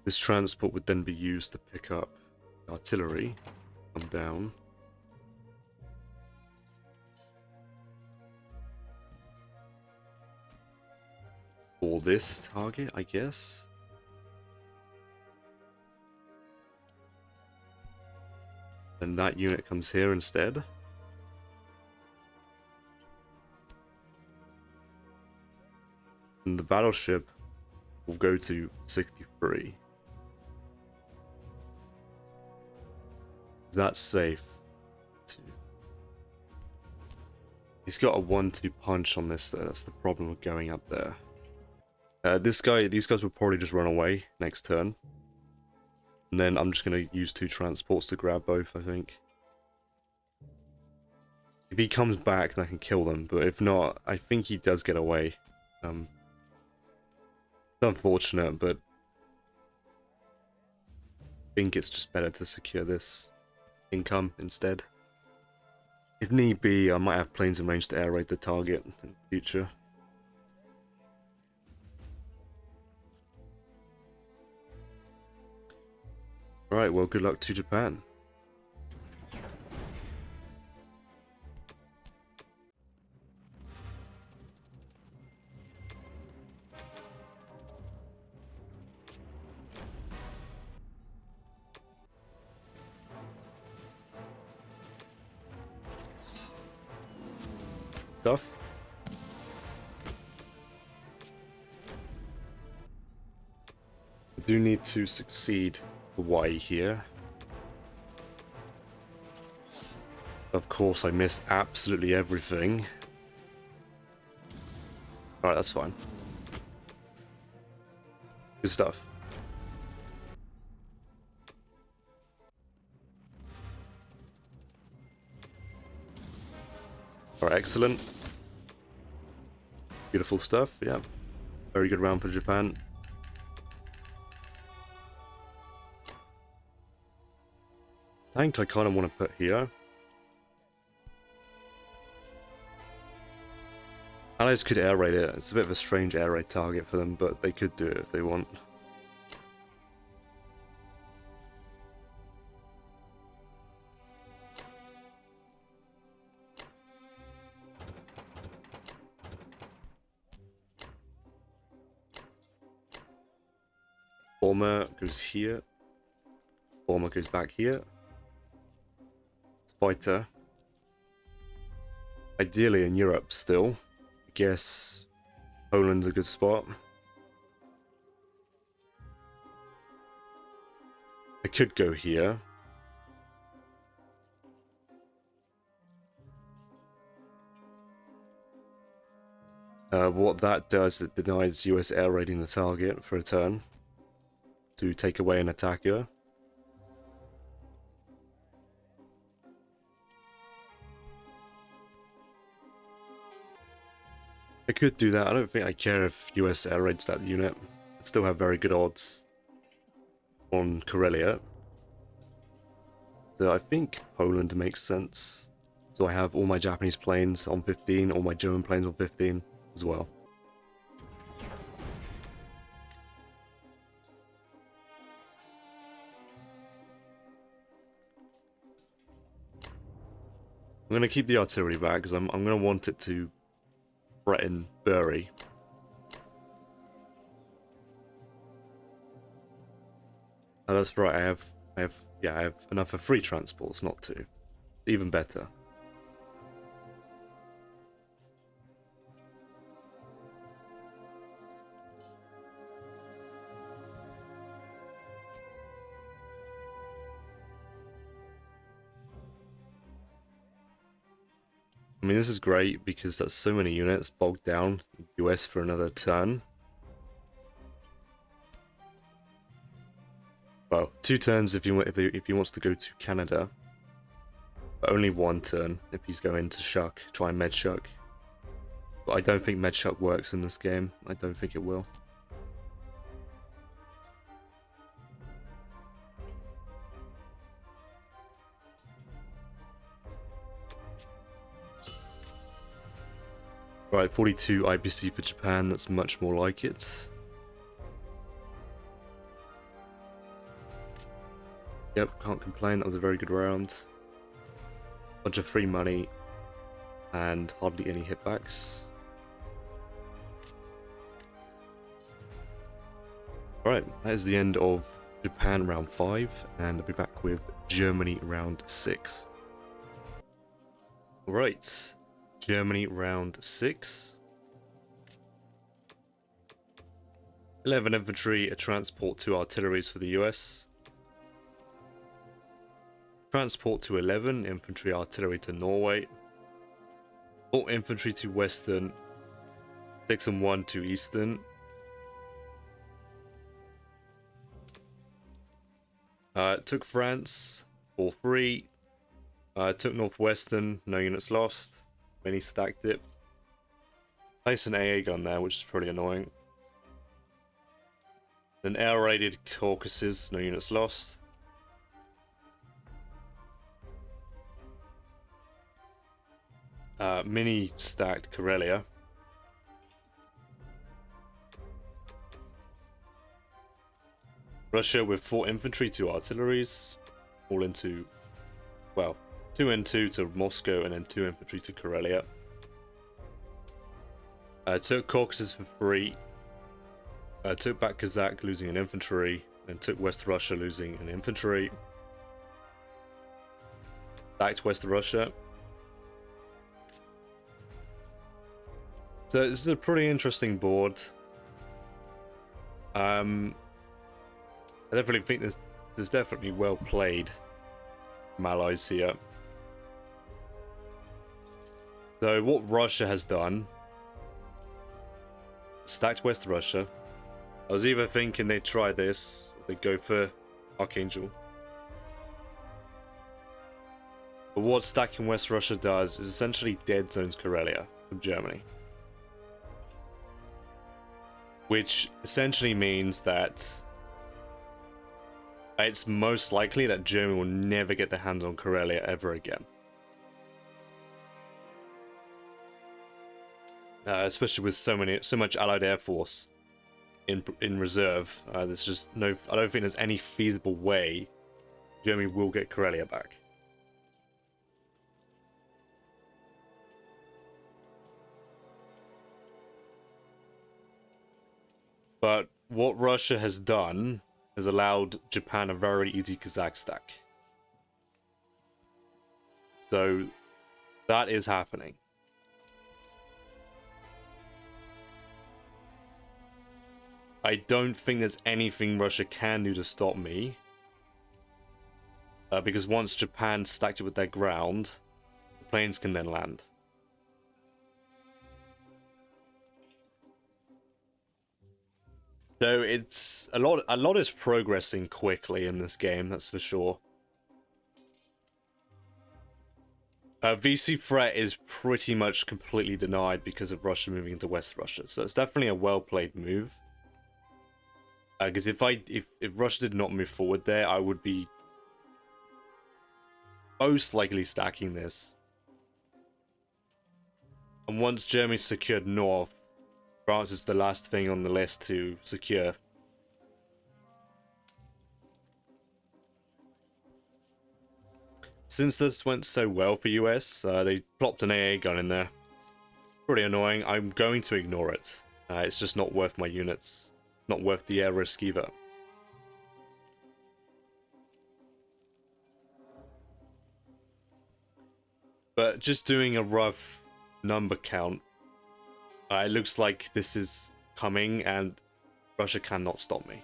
This transport would then be used to pick up artillery, come down. For this target, I guess. and that unit comes here instead. And the battleship will go to 63. Is that safe? He's got a 1-2 punch on this though, that's the problem with going up there. These guys will probably just run away next turn. And then I'm just going to use 2 transports to grab both, I think. If he comes back, then I can kill them, but if not, I think he does get away. It's unfortunate, but I think it's just better to secure this income instead. If need be, I might have planes in range to air raid the target in the future. Alright, well, good luck to Japan. Stuff. I do need to succeed Hawaii here. Of course, I miss absolutely everything. Alright, that's fine. Good stuff. Alright, excellent. Beautiful stuff, yeah. Very good round for Japan. Tank I kind of want to put here. Allies could air raid it. It's a bit of a strange air raid target for them, but they could do it if they want. Bomber goes here. Bomber goes back here. Fighter. Ideally in Europe still. I guess Poland's a good spot. I could go here. What that does, it denies US air raiding the target for a turn to take away an attacker. I could do that. I don't think I care if US air raids that unit. I still have very good odds on Karelia. So I think Poland makes sense. So I have all my Japanese planes on 15, all my German planes on 15 as well. I'm going to keep the artillery back because I'm going to want it to threaten Bury. Oh, that's right. I have enough for 3 transports, not 2. Even better. I mean, this is great because that's so many units bogged down US for another turn. Well, 2 turns if he wants to go to Canada, but only 1 turn if he's going to Shuck, try and med Shuck. But I don't think med Shuck works in this game. I don't think it will. Right, 42 IBC for Japan, that's much more like it. Yep, can't complain, that was a very good round. Bunch of free money, and hardly any hitbacks. Alright, that is the end of Japan round 5, and I'll be back with Germany round 6. Right, Germany round 6. 11 infantry, a transport, 2 artilleries for the US. Transport to 11, infantry artillery to Norway. 4 infantry to Western, 6 and 1 to Eastern. Took France, 4-3. Took Northwestern, no units lost. Many stacked it. Placed an AA gun there, which is pretty annoying. Then air raided Caucasus, no units lost. Mini stacked Karelia. Russia with 4 infantry, 2 artilleries, all into, well, 2 and 2 to Moscow, and then 2 infantry to Karelia. Took Caucasus for 3. Took back Kazakh, losing an infantry, then took West Russia, losing an infantry. Back to West Russia. So this is a pretty interesting board. I definitely think there's definitely well played from allies here. So what Russia has done, stacked West Russia. I was either thinking they'd try this, or they'd go for Archangel. But what stacking West Russia does is essentially dead zones Karelia from Germany. Which essentially means that it's most likely that Germany will never get their hands on Karelia ever again. Especially with so much Allied air force in reserve. There's just no. I don't think there's any feasible way Germany will get Karelia back. But what Russia has done has allowed Japan a very easy Kazakh stack. So that is happening. I don't think there's anything Russia can do to stop me. Because once Japan stacked it with their ground, the planes can then land. So it's a lot is progressing quickly in this game, that's for sure. VC threat is pretty much completely denied because of Russia moving into West Russia, so it's definitely a well-played move. Because if Russia did not move forward there, I would be most likely stacking this. And once Germany secured North, France is the last thing on the list to secure. Since this went so well for US, they plopped an AA gun in there. Pretty annoying. I'm going to ignore it. It's just not worth my units. Not worth the air risk either. But just doing a rough number count, it looks like this is coming and Russia cannot stop me.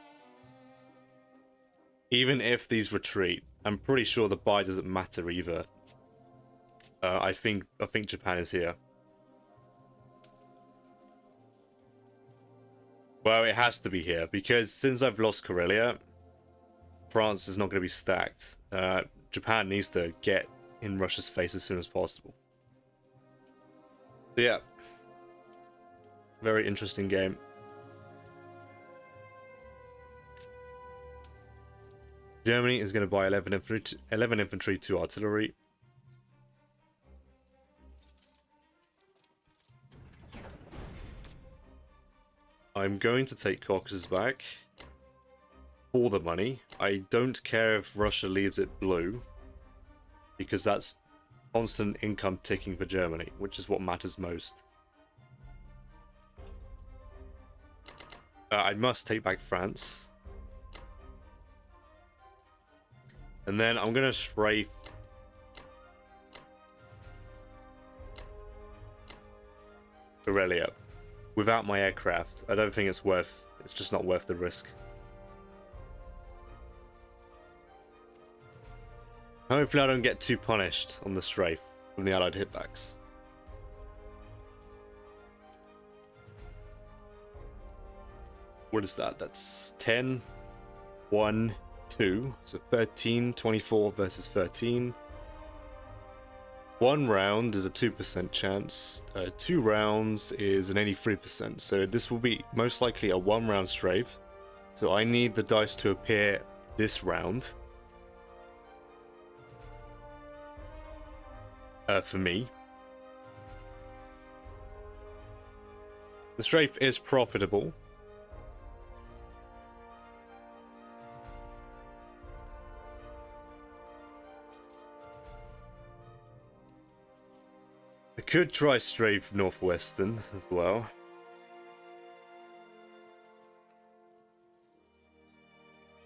Even if these retreat, I'm pretty sure the buy doesn't matter either. I think Japan is here. Well, it has to be here, because since I've lost Karelia, France is not going to be stacked. Japan needs to get in Russia's face as soon as possible. So yeah. Very interesting game. Germany is going to buy 11 infantry, 2 artillery. I'm going to take Caucasus back for the money. I don't care if Russia leaves it blue, because that's constant income ticking for Germany, which is what matters most. I must take back France. And then I'm gonna strafe Karelia without my aircraft. I don't think it's just not worth the risk. Hopefully I don't get too punished on the strafe from the allied hitbacks. What is that? That's 10, 1, 2. So 13, 24 versus 13. 1 round is a 2% chance. 2 rounds is an 83%. So this will be most likely a 1-round strafe. So I need the dice to appear this round. For me. The strafe is profitable. I could try strafe Northwestern as well.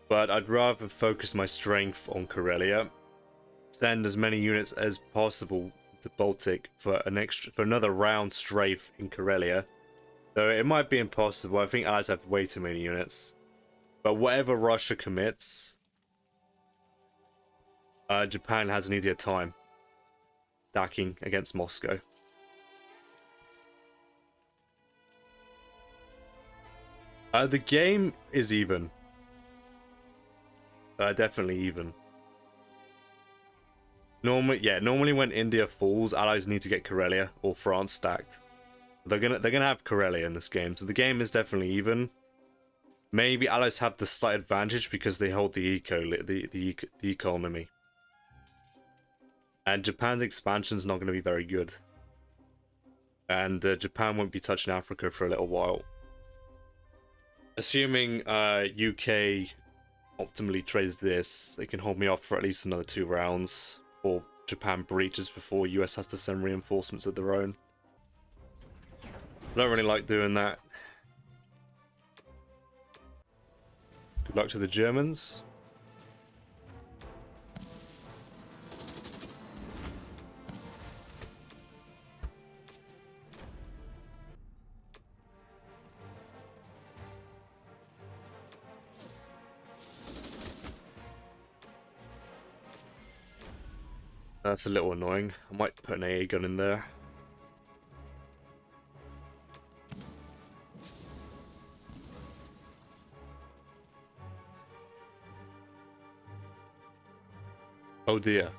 But I'd rather focus my strength on Karelia. Send as many units as possible to Baltic for another round strafe in Karelia. So it might be impossible. I think Allies have way too many units. But whatever Russia commits, Japan has an easier time stacking against Moscow. The game is even. Definitely even. Normally when India falls, Allies need to get Karelia or France stacked. They're gonna have Karelia in this game, so the game is definitely even. Maybe Allies have the slight advantage because they hold the economy. And Japan's expansion is not going to be very good. And Japan won't be touching Africa for a little while. Assuming UK optimally trades this, they can hold me off for at least another 2 rounds. Or Japan breaches before US has to send reinforcements of their own. I don't really like doing that. Good luck to the Germans. That's a little annoying. I might put an AA gun in there. Oh dear.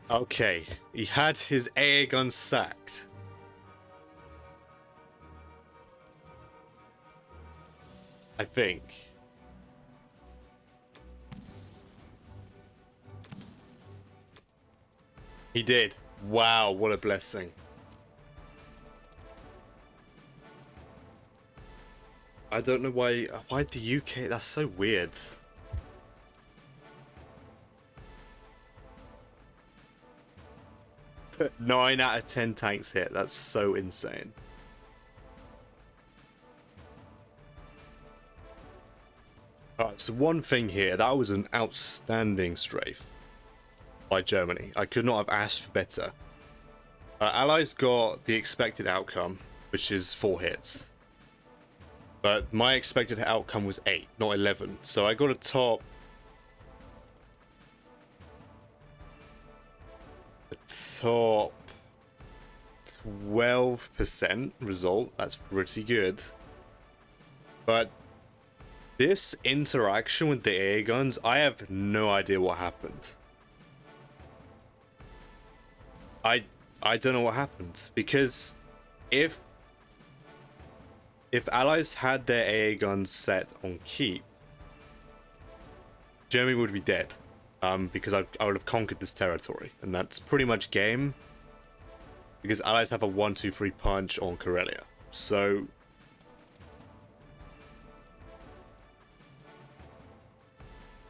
Okay, he had his AA gun sacked. I think. He did. Wow, what a blessing. I don't know why the UK, that's so weird. But 9 out of 10 tanks hit, that's so insane. Alright, so one thing here, that was an outstanding strafe by Germany. I could not have asked for better. Allies got the expected outcome, which is 4 hits. But my expected outcome was 8, not 11. So I got a top 12% result. That's pretty good. But this interaction with the air guns, I have no idea what happened. I don't know what happened, because if Allies had their AA guns set on keep, Germany would be dead, because I would have conquered this territory, and that's pretty much game, because Allies have a 1-2-3 punch on Karelia. So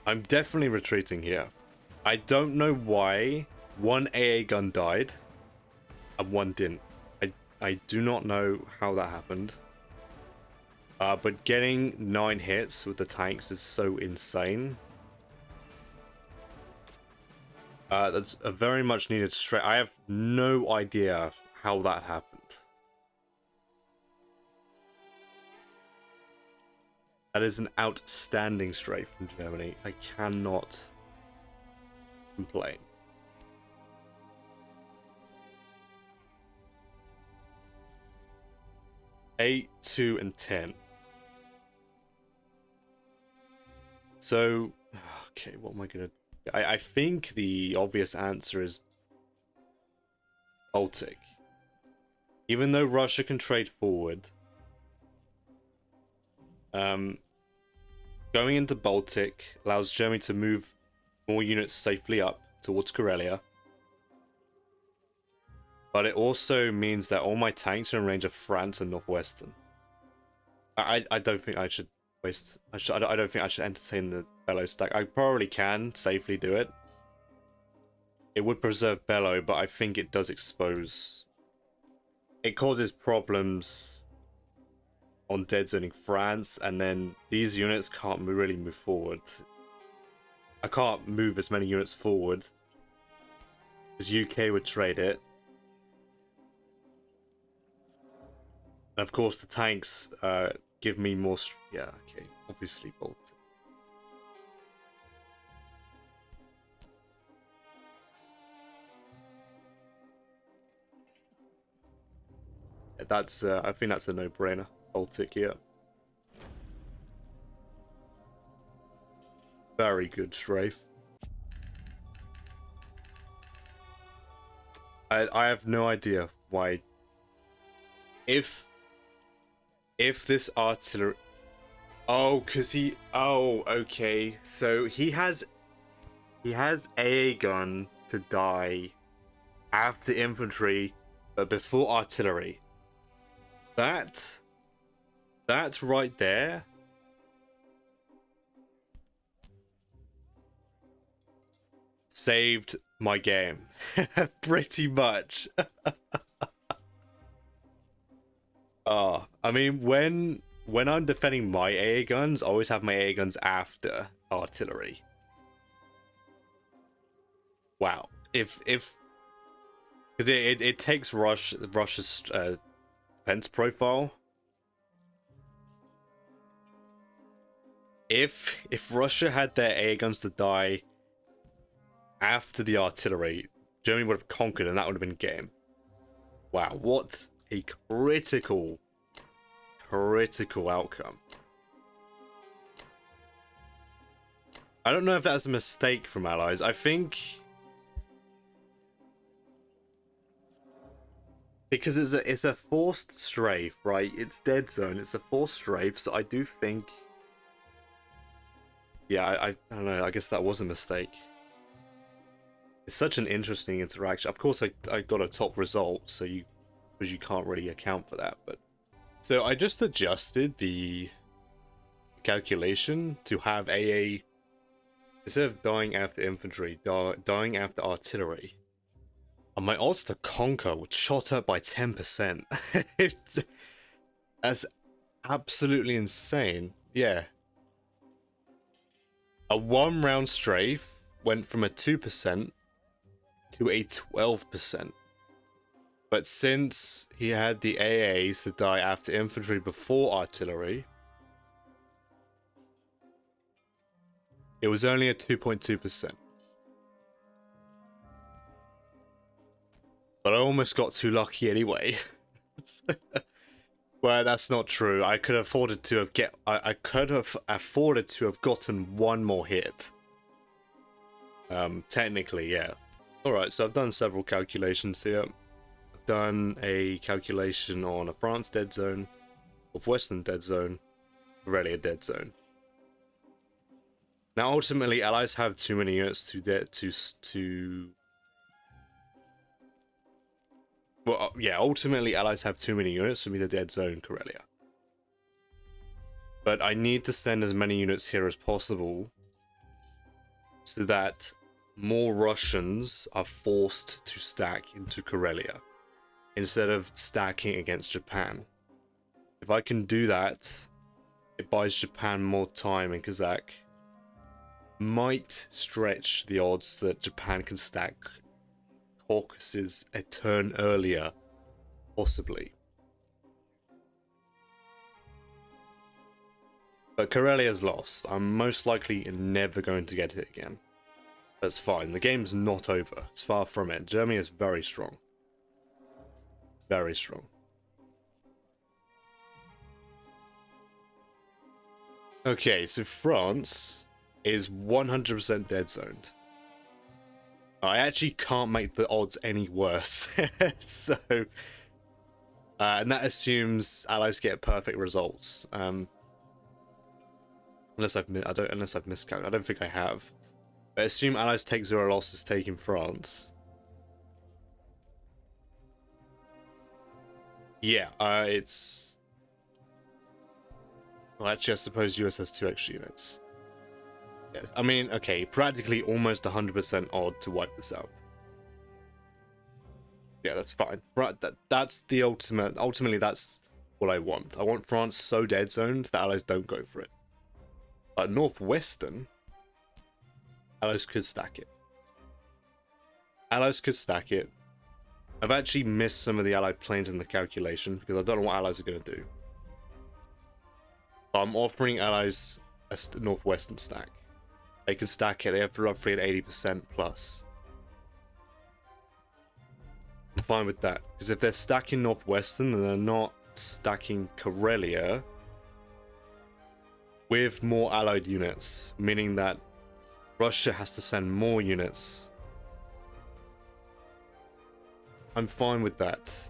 I'm definitely retreating here. I don't know why one AA gun died and one didn't. I do not know how that happened. But getting 9 hits with the tanks is so insane. That's a very much needed strafe. I have no idea how that happened. That is an outstanding strafe from Germany. I cannot complain. 8, 2, and 10. So, okay, what am I gonna... I think the obvious answer is Baltic. Even though Russia can trade forward, going into Baltic allows Germany to move more units safely up towards Karelia. But it also means that all my tanks are in range of France and Northwestern. I don't think I should waste... I don't think I should entertain the Bellow stack. I probably can safely do it. It would preserve Bellow, but I think it does expose... It causes problems on dead zoning France, and then these units can't really move forward. I can't move as many units forward, because UK would trade it. And of course the tanks give me more... Yeah, okay, obviously Bolt. That's I think that's a no-brainer. Baltic here. Very good strafe. I have no idea why. If this artillery... Oh, cause he... Oh, okay. So he has AA gun to die after infantry, but before artillery. That's right there. Saved my game. Pretty much. I mean, when I'm defending my AA guns, I always have my AA guns after artillery. Wow. If because it takes Russia's defense profile. If Russia had their AA guns to die after the artillery, Germany would have conquered, and that would have been game. Wow, what a critical outcome. I don't know if that's a mistake from allies. I think because it's a forced strafe, right? It's dead zone. It's a forced strafe, so I do think... Yeah, I don't know. I guess that was a mistake. It's such an interesting interaction. Of course, I got a top result, so because you can't really account for that. But so I just adjusted the calculation to have AA instead of dying after infantry, dying after artillery. And my odds to conquer would shot up by 10%. That's absolutely insane. Yeah. A 1-round strafe went from a 2% to a 12%. But since he had the AAs to die after infantry before artillery, it was only a 2.2%. But I almost got too lucky anyway. Well, that's not true. I could have afforded to have gotten one more hit. Technically, yeah. Alright, so I've done several calculations here. I've done a calculation on a France dead zone, Northwestern dead zone, Karelia dead zone. Now, ultimately, allies have too many units Well, yeah, ultimately, allies have too many units for me to dead zone Karelia. But I need to send as many units here as possible so that more Russians are forced to stack into Karelia instead of stacking against Japan. If I can do that, it buys Japan more time, and Kazakh might stretch the odds that Japan can stack Caucasus a turn earlier, possibly. But Karelia's lost. I'm most likely never going to get it again. That's fine. The game's not over. It's far from it. Germany is very strong. Very strong. Okay, so France is 100% dead zoned. I actually can't make the odds any worse. So, and that assumes allies get perfect results. Unless I've miscalculated. I don't think I have. But assume allies take 0 losses taking France. Yeah, it's... Well, actually, I suppose US has 2 extra units. Yes. I mean, okay, practically almost 100% odd to wipe this out. Yeah, that's fine. Right, that's the ultimate... Ultimately, that's what I want. I want France so dead zoned that allies don't go for it. But Northwestern, allies could stack it. Allies could stack it. I've actually missed some of the allied planes in the calculation because I don't know what allies are going to do. But I'm offering allies a Northwestern stack. They can stack it. They have roughly an 80% plus. I'm fine with that. Because if they're stacking Northwestern and they're not stacking Karelia with more allied units, meaning that Russia has to send more units, I'm fine with that.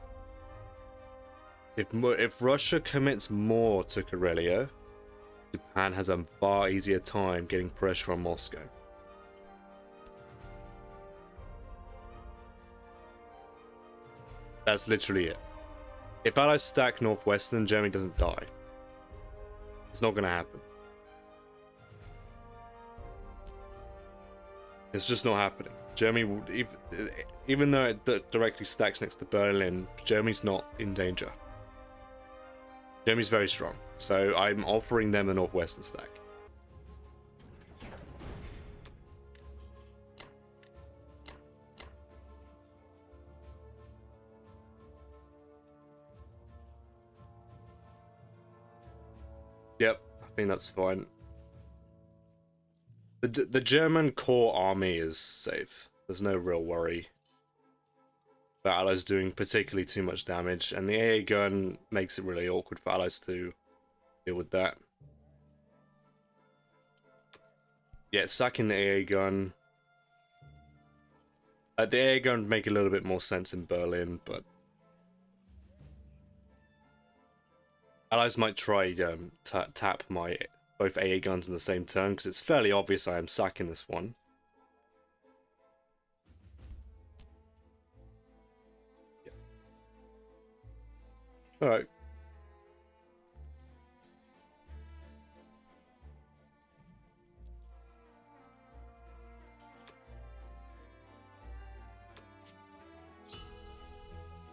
If Russia commits more to Karelia, Japan has a far easier time getting pressure on Moscow. That's literally it. If allies stack Northwestern, Germany doesn't die. It's not gonna happen. It's just not happening. Germany, even though it directly stacks next to Berlin, Germany's not in danger. Germany's very strong, so I'm offering them the Northwestern stack. Yep, I think that's fine. The German core army is safe. There's no real worry about allies doing particularly too much damage, and the AA gun makes it really awkward for allies to deal with that. Yeah, sacking the AA gun. The AA gun would make a little bit more sense in Berlin, but allies might try tap my both AA guns in the same turn, because it's fairly obvious I am sacking this one. Yeah. Alright.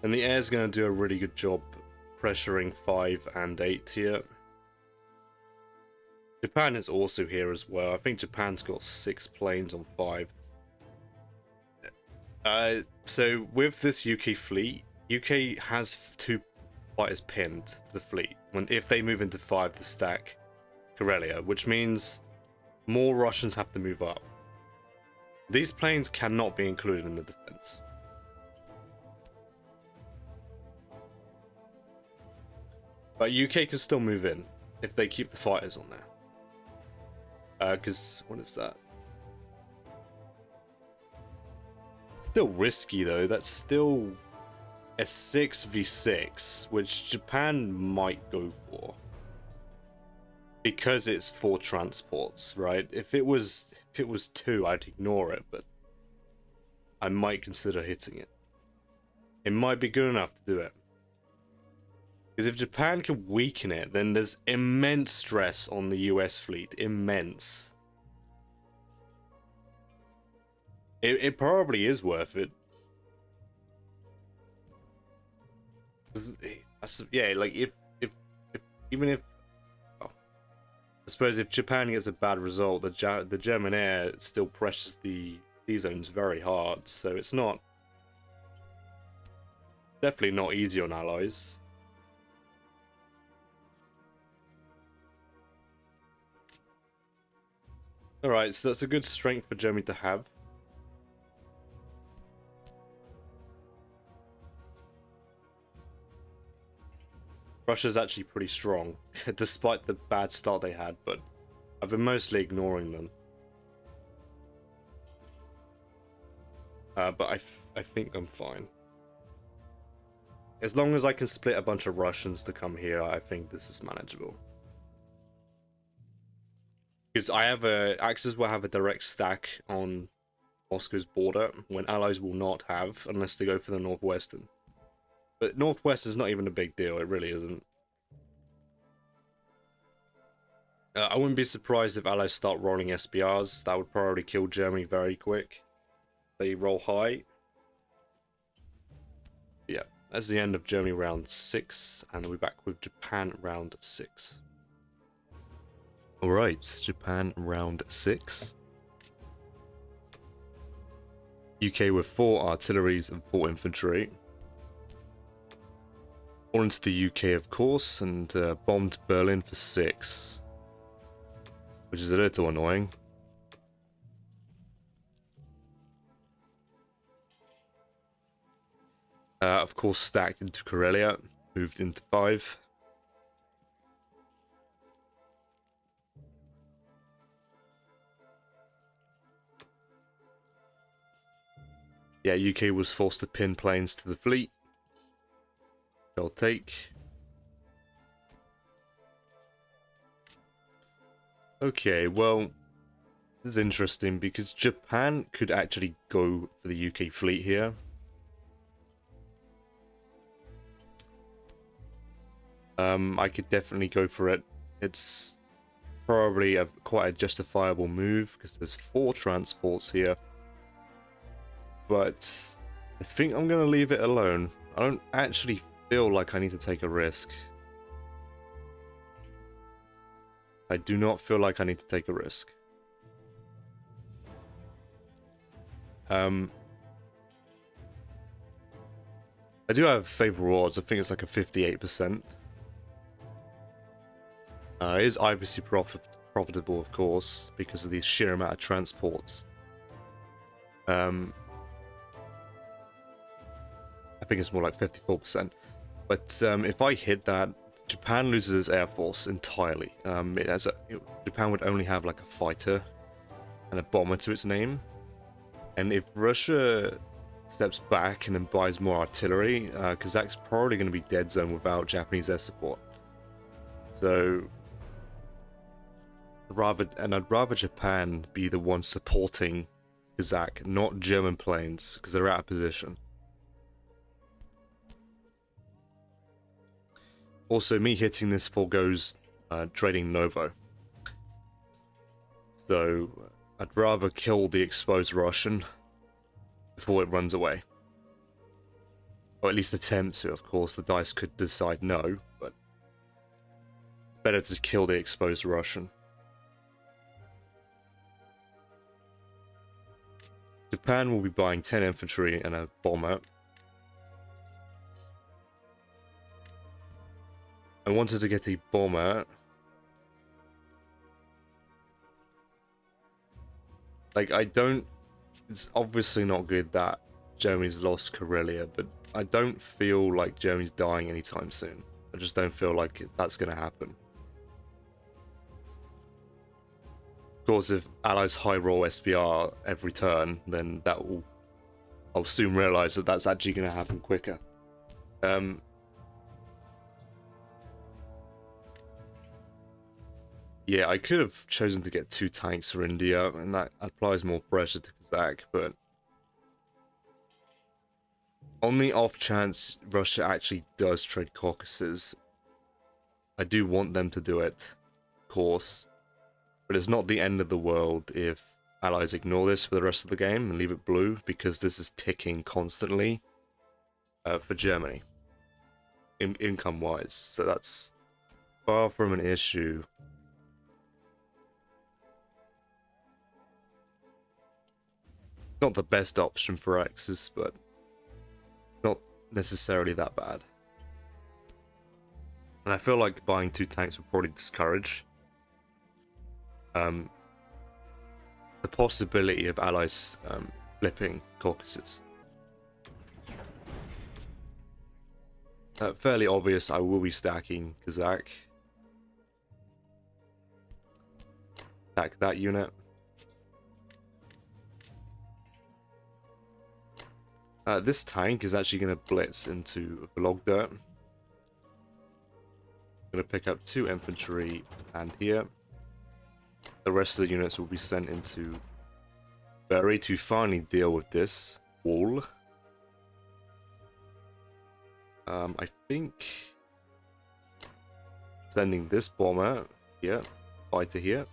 And the air's going to do a really good job pressuring 5 and 8 here. Japan is also here as well. I think Japan's got 6 planes on 5. So with this UK fleet, UK has 2 fighters pinned to the fleet if they move into 5 to stack Karelia, which means more Russians have to move up. These planes cannot be included in the defense. But UK can still move in if they keep the fighters on there. Because what is that? Still risky though. That's still a 6v6, which Japan might go for. Because it's 4 transports, right? If it was 2, I'd ignore it, but I might consider hitting it. It might be good enough to do it. Because if Japan can weaken it, then there's immense stress on the US fleet. Immense. It probably is worth it. Yeah, like if even if... Oh, I suppose if Japan gets a bad result, the German air still presses the T-zones very hard, so it's not... definitely not easy on allies. Alright, so that's a good strength for Germany to have. Russia's actually pretty strong, despite the bad start they had, but I've been mostly ignoring them. But I think I'm fine. As long as I can split a bunch of Russians to come here, I think this is manageable. Because Axis will have a direct stack on Moscow's border, when allies will not have, unless they go for the Northwestern. But Northwest is not even a big deal, it really isn't. I wouldn't be surprised if allies start rolling SBRs, that would probably kill Germany very quick. They roll high. Yeah, that's the end of Germany round 6, and we'll be back with Japan round 6. Alright, Japan round 6. UK with 4 artilleries and 4 infantry. All into the UK, of course, and bombed Berlin for 6. Which is a little annoying. Of course, stacked into Karelia, moved into 5. Yeah, UK was forced to pin planes to the fleet. They'll take. Okay, well, this is interesting because Japan could actually go for the UK fleet here. I could definitely go for it. It's probably quite a justifiable move because there's 4 transports here. But I think I'm going to leave it alone. I don't actually feel like I need to take a risk. I do not feel like I need to take a risk. I do have favorable odds. I think it's like a 58%. It is obviously profitable, of course, because of the sheer amount of transports. I think it's more like 54%. But if I hit that, Japan loses Air Force entirely. Japan would only have like a fighter and a bomber to its name. And if Russia steps back and then buys more artillery, Kazakh's probably going to be dead zone without Japanese air support. So, I'd rather Japan be the one supporting Kazakh, not German planes, because they're out of position. Also, me hitting this foregoes trading Novo. So, I'd rather kill the exposed Russian before it runs away. Or at least attempt to, of course. The dice could decide no, but it's better to kill the exposed Russian. Japan will be buying 10 infantry and a bomber. I wanted to get a bomber. Like, it's obviously not good that Germany's lost Karelia, but I don't feel like Germany's dying anytime soon. I just don't feel like that's going to happen. Of course, if Allies high roll SBR every turn, then I'll soon realize that that's actually going to happen quicker. Yeah, I could have chosen to get 2 tanks for India, and that applies more pressure to Kazakh, but on the off chance Russia actually does trade Caucasus, I do want them to do it, of course, but it's not the end of the world if Allies ignore this for the rest of the game and leave it blue, because this is ticking constantly for Germany, income-wise, so that's far from an issue. Not the best option for Axis, but not necessarily that bad. And I feel like buying 2 tanks would probably discourage the possibility of allies flipping Caucasus. Fairly obvious, I will be stacking Kazakh. Stack that unit. This tank is actually going to blitz into Vologda. I'm going to pick up 2 infantry and here. The rest of the units will be sent into Berry to finally deal with this wall. I think sending this bomber here, fighter here,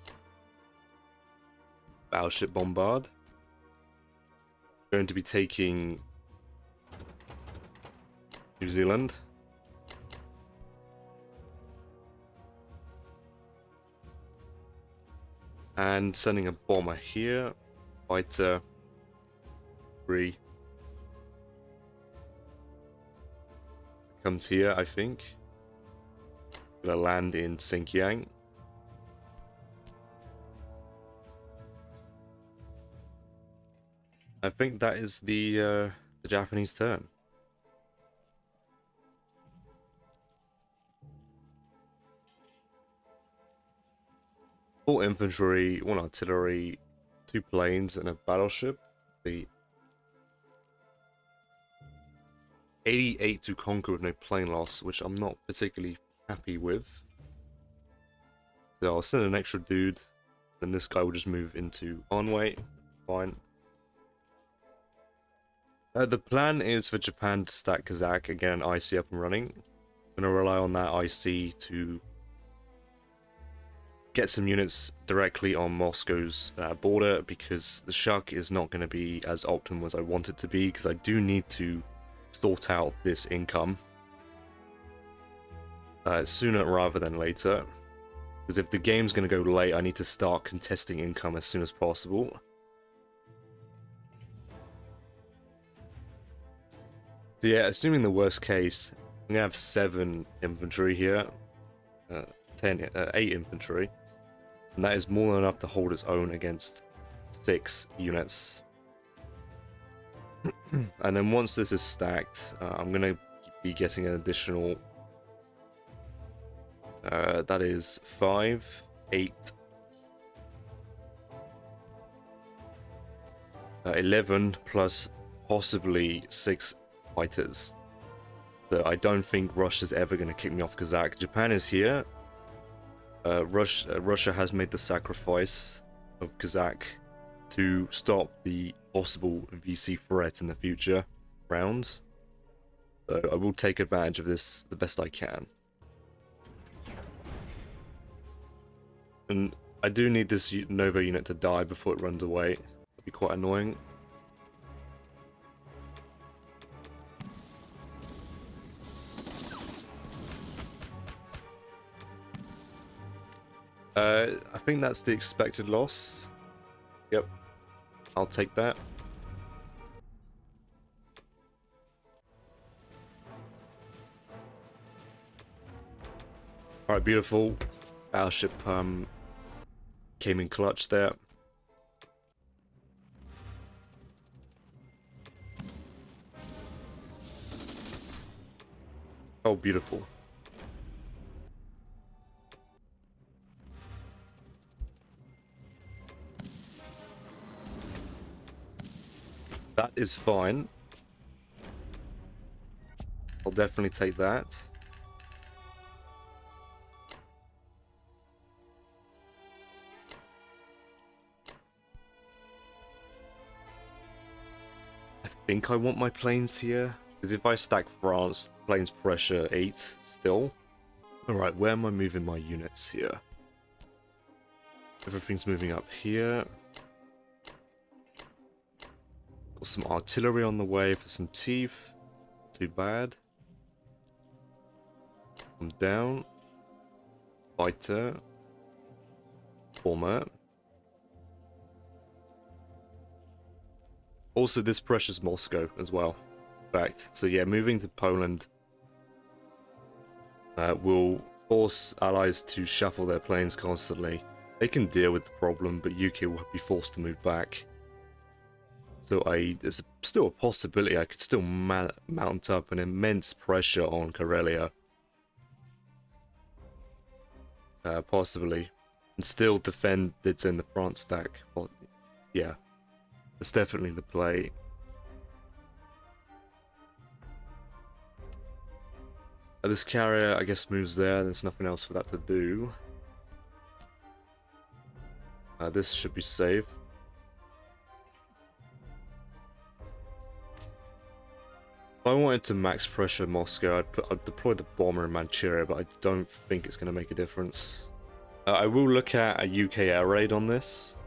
battleship bombard. Going to be taking New Zealand. And sending a bomber here, fighter 3. Comes here, I think. Gonna land in Xinjiang. I think that is the Japanese turn. Full infantry, 1 artillery, 2 planes, and a battleship. The 88 to conquer with no plane loss, which I'm not particularly happy with. So I'll send an extra dude, and this guy will just move into Onway. Fine. The plan is for Japan to stack Kazakh and get an IC up and running. I'm going to rely on that IC to get some units directly on Moscow's border, because the Shuk is not going to be as optimal as I want it to be, because I do need to sort out this income sooner rather than later. Because if the game's going to go late, I need to start contesting income as soon as possible. So yeah, assuming the worst case, I'm going to have 7 infantry here, 8 infantry, and that is more than enough to hold its own against 6 units. And then once this is stacked, I'm going to be getting an additional, that is 5, 8, 11 plus possibly 6 fighters. So I don't think Russia's ever going to kick me off Kazakh. Japan is here. Russia has made the sacrifice of Kazakh to stop the possible VC threat in the future rounds. So I will take advantage of this the best I can. And I do need this Nova unit to die before it runs away. It'd be quite annoying. I think that's the expected loss. Yep, I'll take that. Alright, beautiful. Battleship came in clutch there. Oh, beautiful. That is fine. I'll definitely take that. I think I want my planes here, because if I stack France, planes pressure 8 still. Alright, where am I moving my units here? Everything's moving up here. Got some artillery on the way for some teeth. Too bad. I'm down. Fighter. Bomber. Also, this pressures Moscow as well. In fact, so yeah, moving to Poland will force allies to shuffle their planes constantly. They can deal with the problem, but UK will be forced to move back. So there's still a possibility I could still mount up an immense pressure on Karelia. Possibly. And still defend it's in the France stack. Well, yeah, that's definitely the play. This carrier, I guess, moves there. There's nothing else for that to do. This should be safe. If I wanted to max pressure Moscow, I'd deploy the bomber in Manchuria, but I don't think it's going to make a difference. I will look at a UK air raid on this.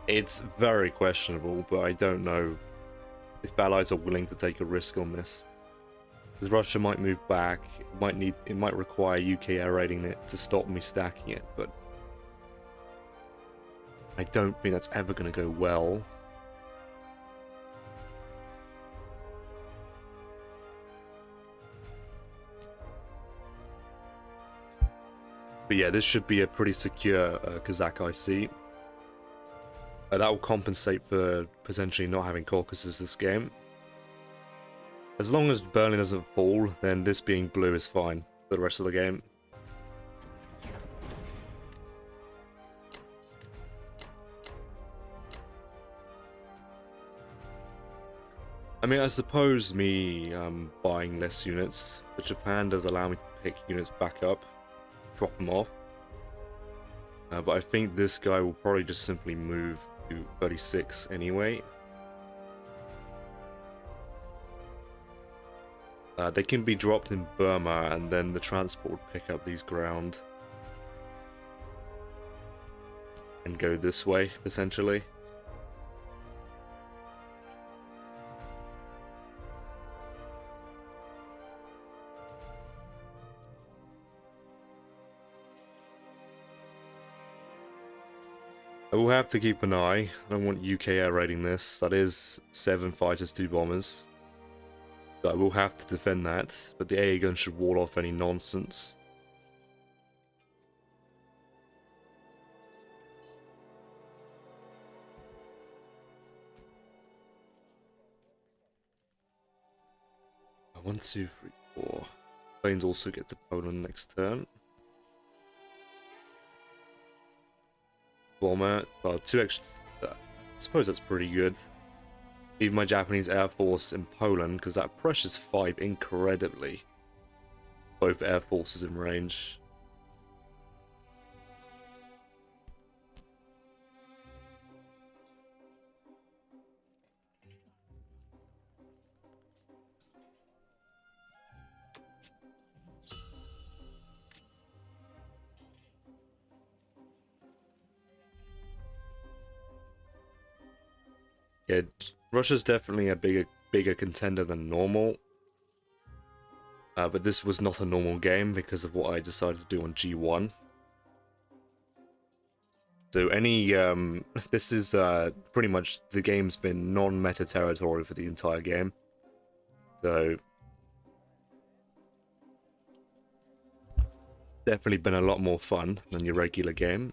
It's very questionable, but I don't know if allies are willing to take a risk on this. Because Russia might move back, it might require UK air raiding it to stop me stacking it, but I don't think that's ever going to go well. But yeah, this should be a pretty secure Kazakh IC. That will compensate for potentially not having Caucasus this game. As long as Berlin doesn't fall, then this being blue is fine for the rest of the game. I mean, I suppose me buying less units, but Japan does allow me to pick units back up, drop them off. But I think this guy will probably just simply move to 36 anyway. They can be dropped in Burma, and then the transport would pick up these ground and go this way, potentially. I will have to keep an eye. I don't want UK air raiding this. That is 7 fighters, 2 bombers. So I will have to defend that, but the AA gun should wall off any nonsense. One, two, three, four. Planes also get to Poland next turn. Bomber, well, 2 extra. I suppose that's pretty good. Leave my Japanese Air Force in Poland, because that pressures 5 incredibly. Both air forces in range. Yeah, Russia's definitely a bigger contender than normal. But this was not a normal game because of what I decided to do on G1. So this is pretty much the game's been non-meta territory for the entire game. So definitely been a lot more fun than your regular game.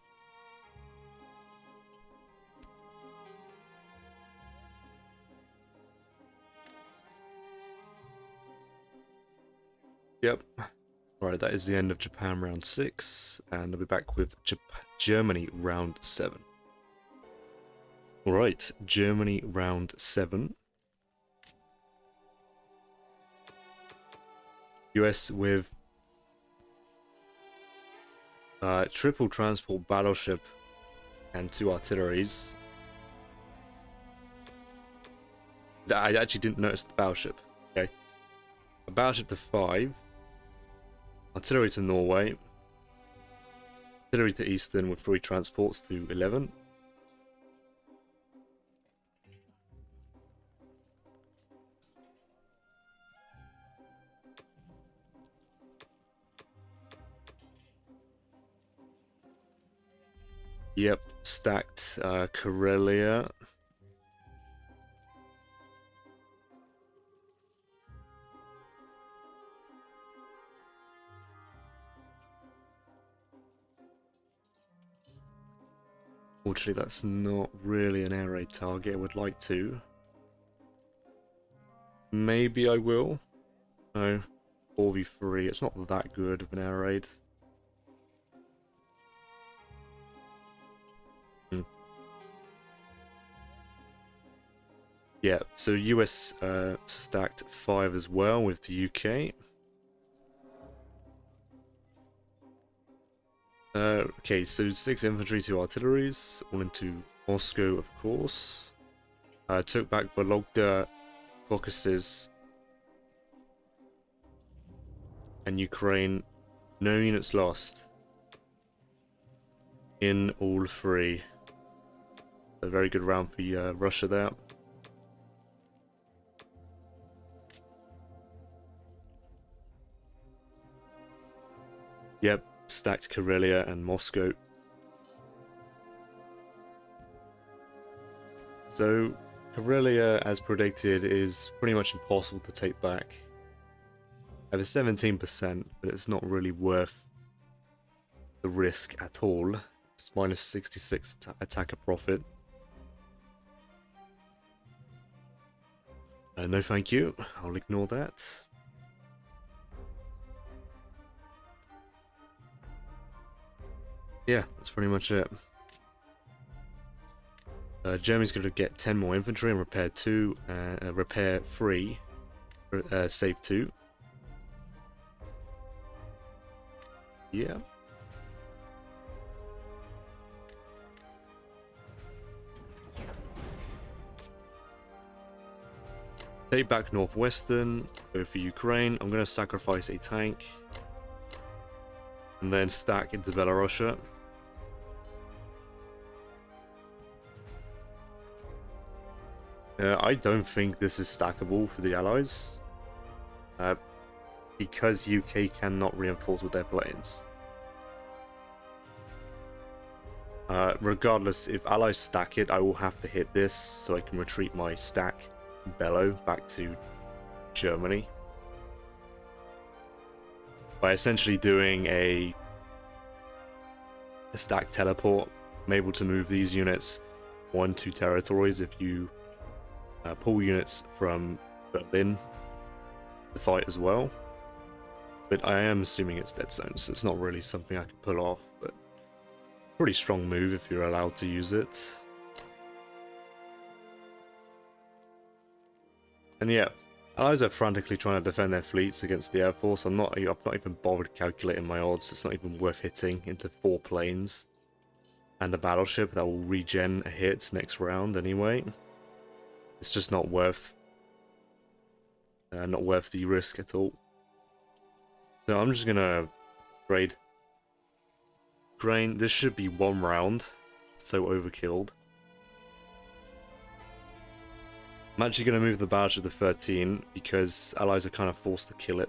Yep. Right, that is the end of Japan round 6, and I'll be back with Germany round 7. Alright, Germany round 7. US with triple transport battleship and 2 artilleries. I actually didn't notice the battleship. Okay. A battleship to 5. Artillery to Norway. Artillery to Eastern with 3 transports to 11. Yep, stacked Karelia. Fortunately, that's not really an air raid target I would like to. Maybe I will. No. 4v3, it's not that good of an air raid. Yeah, so US stacked 5 as well with the UK. Okay, so 6 infantry, 2 artilleries, all into Moscow, of course. Took back Vologda, Caucasus, and Ukraine. No units lost in all 3. A very good round for Russia there. Yep, stacked Karelia and Moscow. So, Karelia, as predicted, is pretty much impossible to take back. I have a 17%, but it's not really worth the risk at all. It's minus 66 attacker profit. No thank you, I'll ignore that. Yeah, that's pretty much it. Germany's going to get 10 more infantry and repair 2, repair 3, save 2. Yeah. Take back Northwestern, go for Ukraine. I'm going to sacrifice a tank. And then stack into Belarusia. I don't think this is stackable for the Allies. Because UK cannot reinforce with their planes. Regardless, if Allies stack it, I will have to hit this so I can retreat my stack Bellow back to Germany. By essentially doing a stack teleport, I'm able to move these units 1-2 territories if you pull units from Berlin to fight as well. But I am assuming it's dead zone, so it's not really something I can pull off, but pretty strong move if you're allowed to use it. And yeah, Allies are frantically trying to defend their fleets against the Air Force. I'm not even bothered calculating my odds. It's not even worth hitting into 4 planes and a battleship that will regen a hit next round anyway. It's just not worth the risk at all. So I'm just gonna trade grain. This should be 1 round, so overkilled. I'm actually going to move the badge to the 13 because Allies are kind of forced to kill it.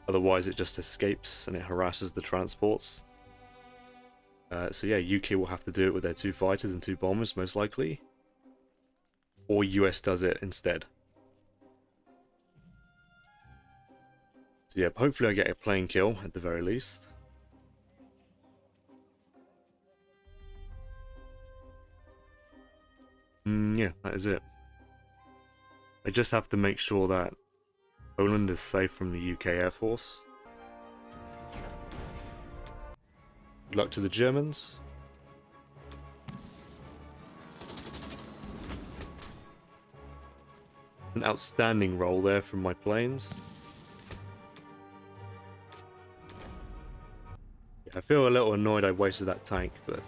Otherwise it just escapes and it harasses the transports. So yeah, UK will have to do it with their 2 fighters and 2 bombers most likely. Or US does it instead. So yeah, hopefully I get a plane kill at the very least. Yeah, that is it. I just have to make sure that Poland is safe from the UK Air Force. Good luck to the Germans. It's an outstanding roll there from my planes. Yeah, I feel a little annoyed I wasted that tank, but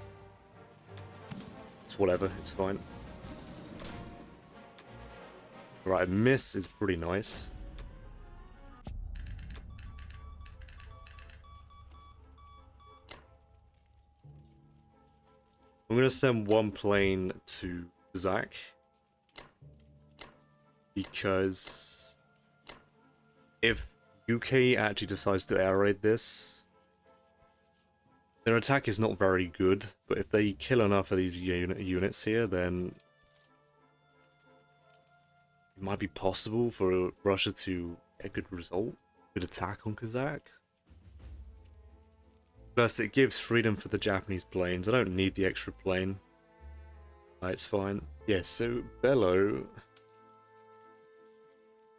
it's whatever, it's fine. Right, a miss is pretty nice. I'm going to send 1 plane to Zach. Because if UK actually decides to air raid this, Their attack is not very good, but if they kill enough of these units here, then it might be possible for Russia to get a good result, good attack on Kazakh. Plus, it gives freedom for the Japanese planes. I don't need the extra plane. It's fine. Yeah, so Bello,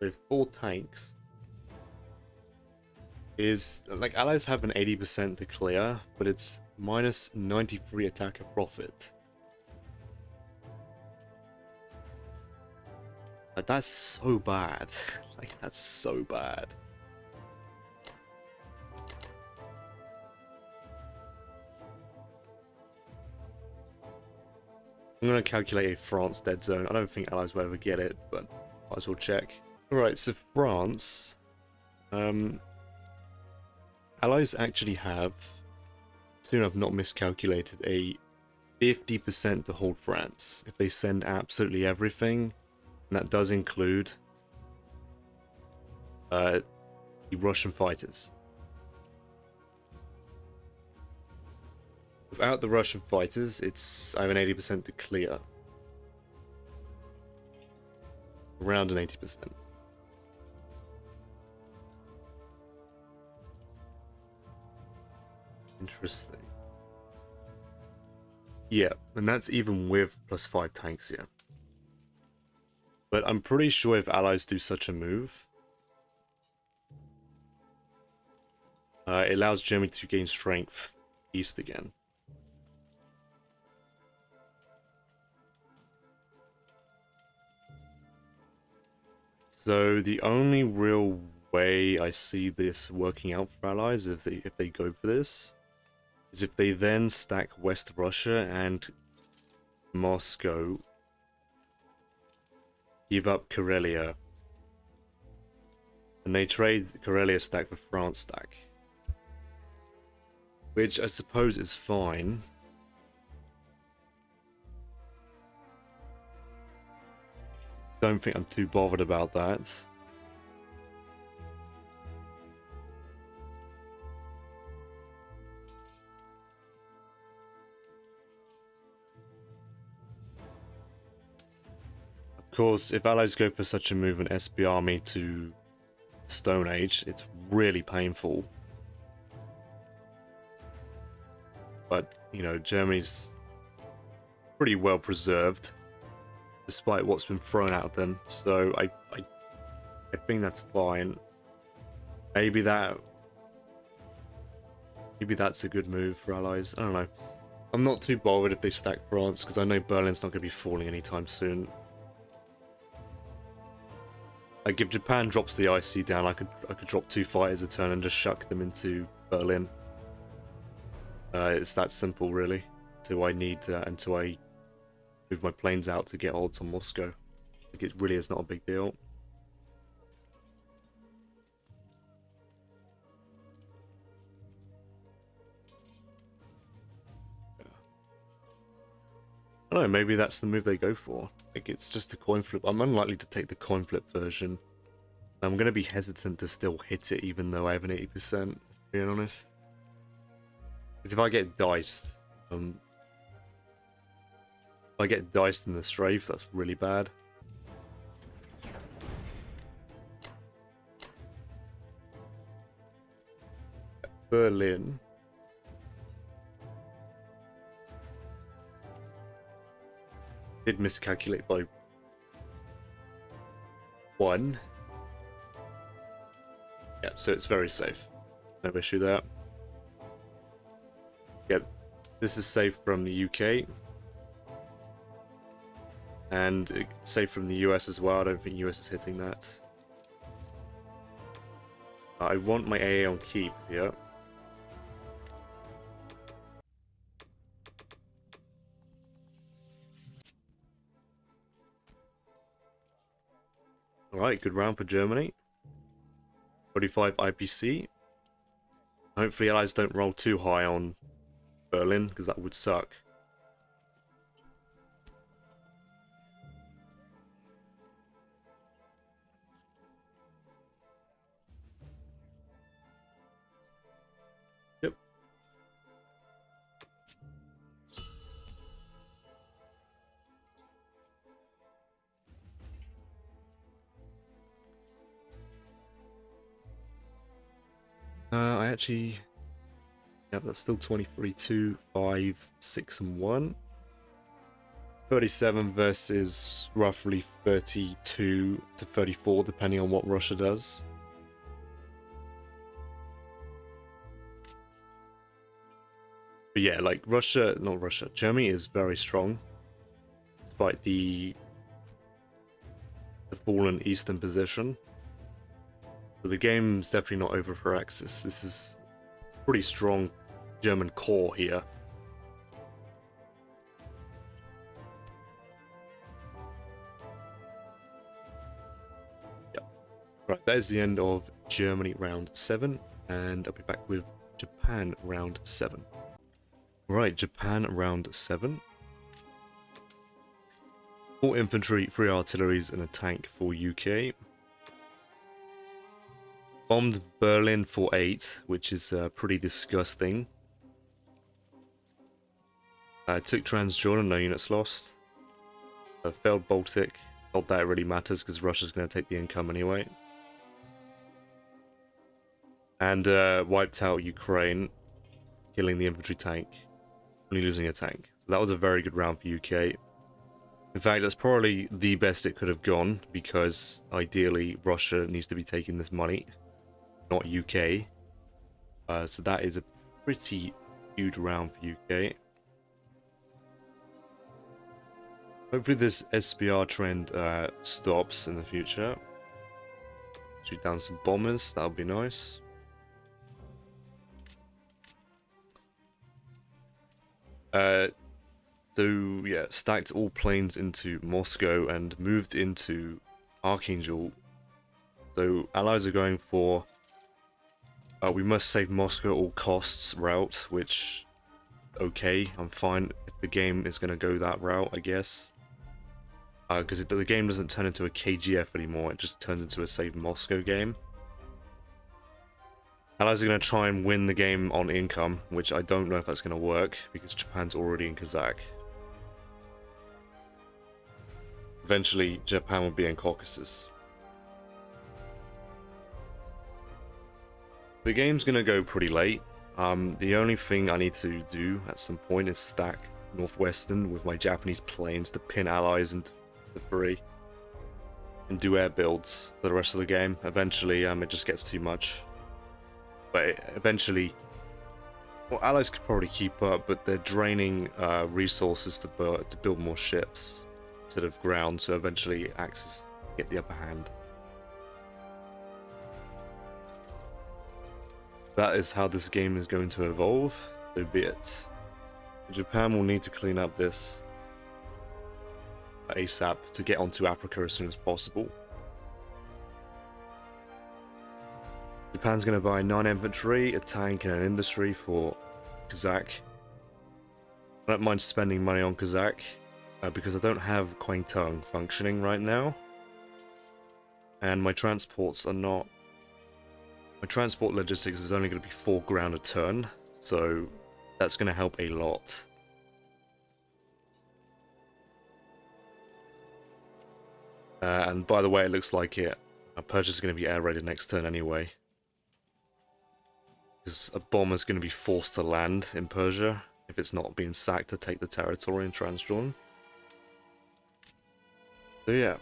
with 4 tanks, is like allies have an 80% to clear, but it's minus 93 attacker profit. Like, that's so bad. Like, that's so bad. I'm gonna calculate a France dead zone. I don't think allies will ever get it, but might as well check. Alright, so France, allies actually have, soon I've not miscalculated, a 50% to hold France if they send absolutely everything, and that does include the Russian fighters. Without the Russian fighters, I have an 80% to clear. Around an 80%. Interesting. Yeah, and that's even with +5 tanks here. But I'm pretty sure if allies do such a move, it allows Germany to gain strength east again. So the only real way I see this working out for allies if they go for this is if they then stack West Russia and Moscow, give up Karelia, and they trade Karelia stack for France stack, which I suppose is fine. Don't think I'm too bothered about that. Of course, if allies go for such a move and SB army to Stone Age, it's really painful. But, you know, Germany's pretty well preserved, despite what's been thrown at them. So I think that's fine. Maybe that's a good move for allies. I don't know. I'm not too bothered if they stack France, because I know Berlin's not going to be falling anytime soon. Like, if Japan drops the IC down, I could drop 2 fighters a turn and just shuck them into Berlin. It's that simple, really. Until I move my planes out to get odds on Moscow. Like, it really is not a big deal. I don't know, maybe that's the move they go for. Like, it's just a coin flip. I'm unlikely to take the coin flip version. I'm going to be hesitant to still hit it, even though I have an 80%, being honest. But if I get diced, in the strafe, that's really bad. Berlin. Did miscalculate by 1. Yep, so it's very safe. No issue there. Yep, this is safe from the UK. And it's safe from the US as well. I don't think US is hitting that. I want my AA on keep here. Alright, good round for Germany. 45 IPC. Hopefully allies don't roll too high on Berlin, because that would suck. Yep. I actually... Yeah, that's still 23, 2, 5, 6, and 1. 37 versus roughly 32 to 34, depending on what Russia does. But yeah, like Germany is very strong, despite the fallen eastern position. So the game's definitely not over for Axis. This is pretty strong German core here. Yep. Right, that is the end of Germany round 7, and I'll be back with Japan round 7. Right, Japan round 7. 4 infantry, 3 artilleries, and a tank for UK. Bombed Berlin for 8, which is pretty disgusting. Took Transjordan, no units lost. Failed Baltic, not that it really matters because Russia's going to take the income anyway. And wiped out Ukraine, killing the infantry tank, only losing a tank. So that was a very good round for UK. In fact, that's probably the best it could have gone, because ideally Russia needs to be taking this money, not UK. So that is a pretty huge round for UK. Hopefully this SBR trend stops in the future. Shoot down some bombers, that would be nice. So yeah, stacked all planes into Moscow and moved into Archangel. So allies are going for we must save Moscow at all costs route, which, okay, I'm fine if the game is going to go that route, I guess. Because the game doesn't turn into a KGF anymore, it just turns into a save Moscow game. Allies are going to try and win the game on income, which I don't know if that's going to work, because Japan's already in Kazakh. Eventually, Japan will be in Caucasus. The game's going to go pretty late. The only thing I need to do at some point is stack Northwestern with my Japanese planes to pin allies into free. And do air builds for the rest of the game. Eventually, it just gets too much. But eventually, well, allies could probably keep up, but they're draining resources to build more ships instead of ground, so eventually Axis get the upper hand. That is how this game is going to evolve, so be it. Japan will need to clean up this ASAP to get onto Africa as soon as possible. Japan's going to buy 9 infantry, a tank, and an industry for Kazakh. I don't mind spending money on Kazakh, because I don't have Kwangtung functioning right now. And my transports are not... My transport logistics is only going to be 4 ground a turn, so that's going to help a lot. And by the way, it looks like Persia is going to be air raided next turn anyway. Because a bomber is going to be forced to land in Persia if it's not being sacked to take the territory in Transjordan. So yeah.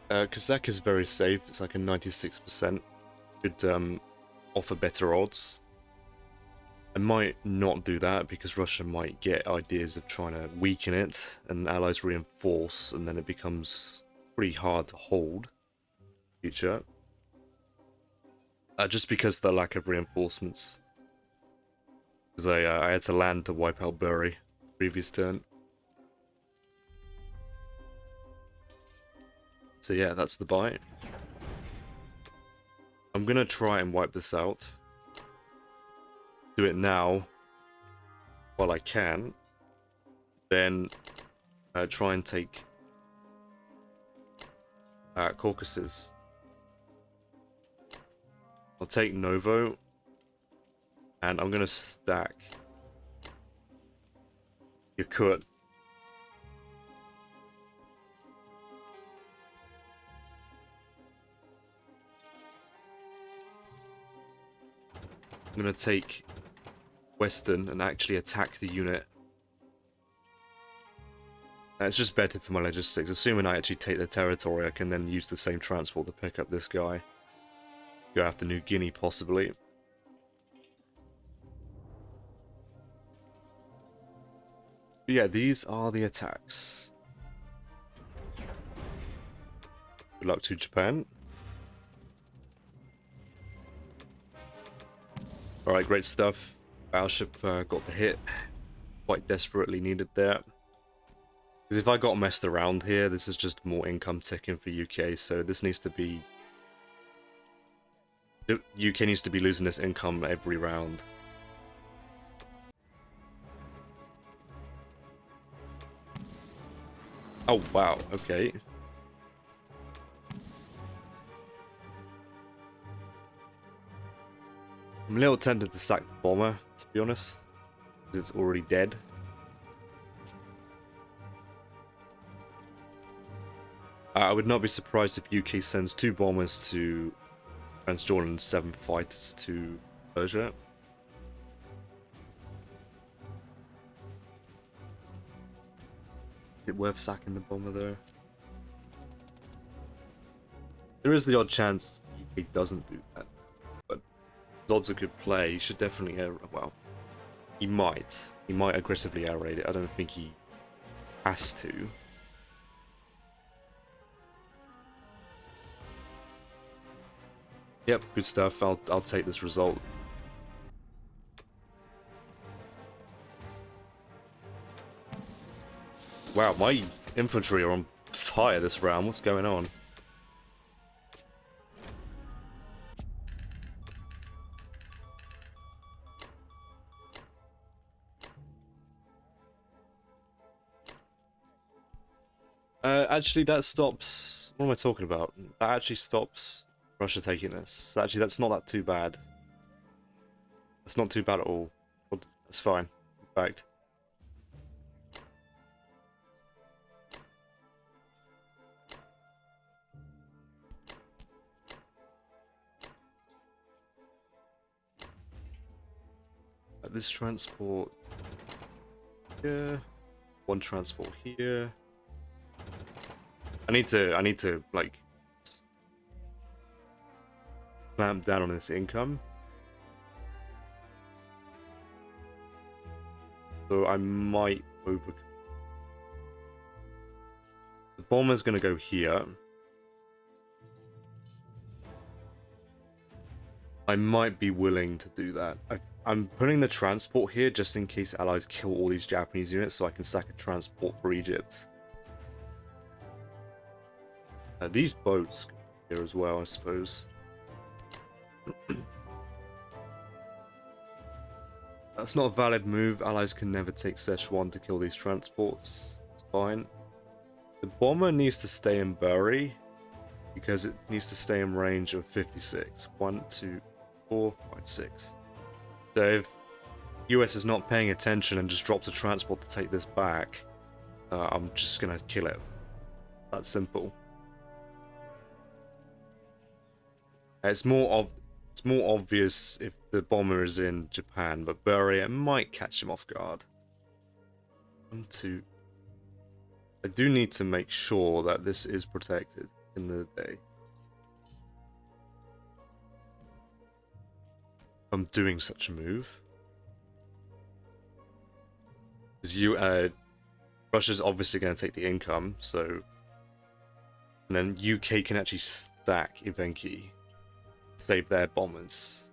Kazakh is very safe, it's like a 96%. Could offer better odds. I might not do that because Russia might get ideas of trying to weaken it and allies reinforce, and then it becomes pretty hard to hold in the future. Just because of the lack of reinforcements. Because I had to land to wipe out Bury previous turn. So yeah, that's the buy. I'm gonna try and wipe this out. Do it now while I can. Then try and take Caucasus. I'll take Novo, and I'm gonna stack Yakut. I'm going to take Western and actually attack the unit. It's just better for my logistics. Assuming I actually take the territory, I can then use the same transport to pick up this guy. Go after New Guinea, possibly. But yeah, these are the attacks. Good luck to Japan. Alright, great stuff. Battleship got the hit. Quite desperately needed there. Because if I got messed around here, this is just more income ticking for UK, so this needs to be... The UK needs to be losing this income every round. Oh, wow, okay. I'm a little tempted to sack the bomber, to be honest, because it's already dead. I would not be surprised if UK sends 2 bombers to Transjordan and 7 fighters to Persia. Is it worth sacking the bomber though? There is the odd chance UK doesn't do that, but Zod's a good play. He should definitely well, he might aggressively air raid it. I don't think he has to. Yep, good stuff. I'll take this result. Wow, my infantry are on fire this round. What's going on? Actually, that stops... What am I talking about? That actually stops Russia taking this. Actually, that's not that too bad. That's not too bad at all. That's fine, in fact. This transport here. One transport here. I need to like clamp down on this income. So I might over. The bomber's gonna go here. I might be willing to do that. I'm putting the transport here just in case allies kill all these Japanese units, so I can sack a transport for Egypt. These boats here as well, I suppose. That's not a valid move. Allies can never take Szechuan to kill these transports. It's fine. The bomber needs to stay in Bury because it needs to stay in range of 56. 1, 2, 4, 5, 6. So if US is not paying attention and just drops a transport to take this back, I'm just gonna kill it. That's simple. It's more obvious if the bomber is in Japan, but Bury, it might catch him off guard. 1, 2. I do need to make sure that this is protected in the day. I'm doing such a move. Because Russia's obviously going to take the income, so... And then UK can actually stack Evenki. Save their bombers.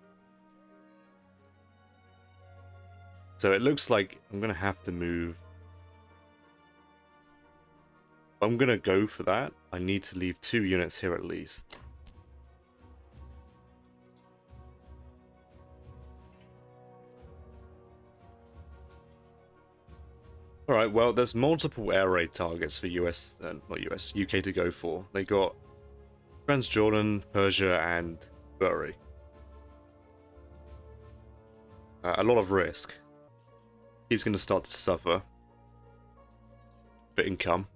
So it looks like I'm going to have to move. If I'm going to go for that, I need to leave 2 units here at least. Alright, well, there's multiple air raid targets for UK to go for. They got Transjordan, Persia, and Bury. A lot of risk. He's going to start to suffer. But income.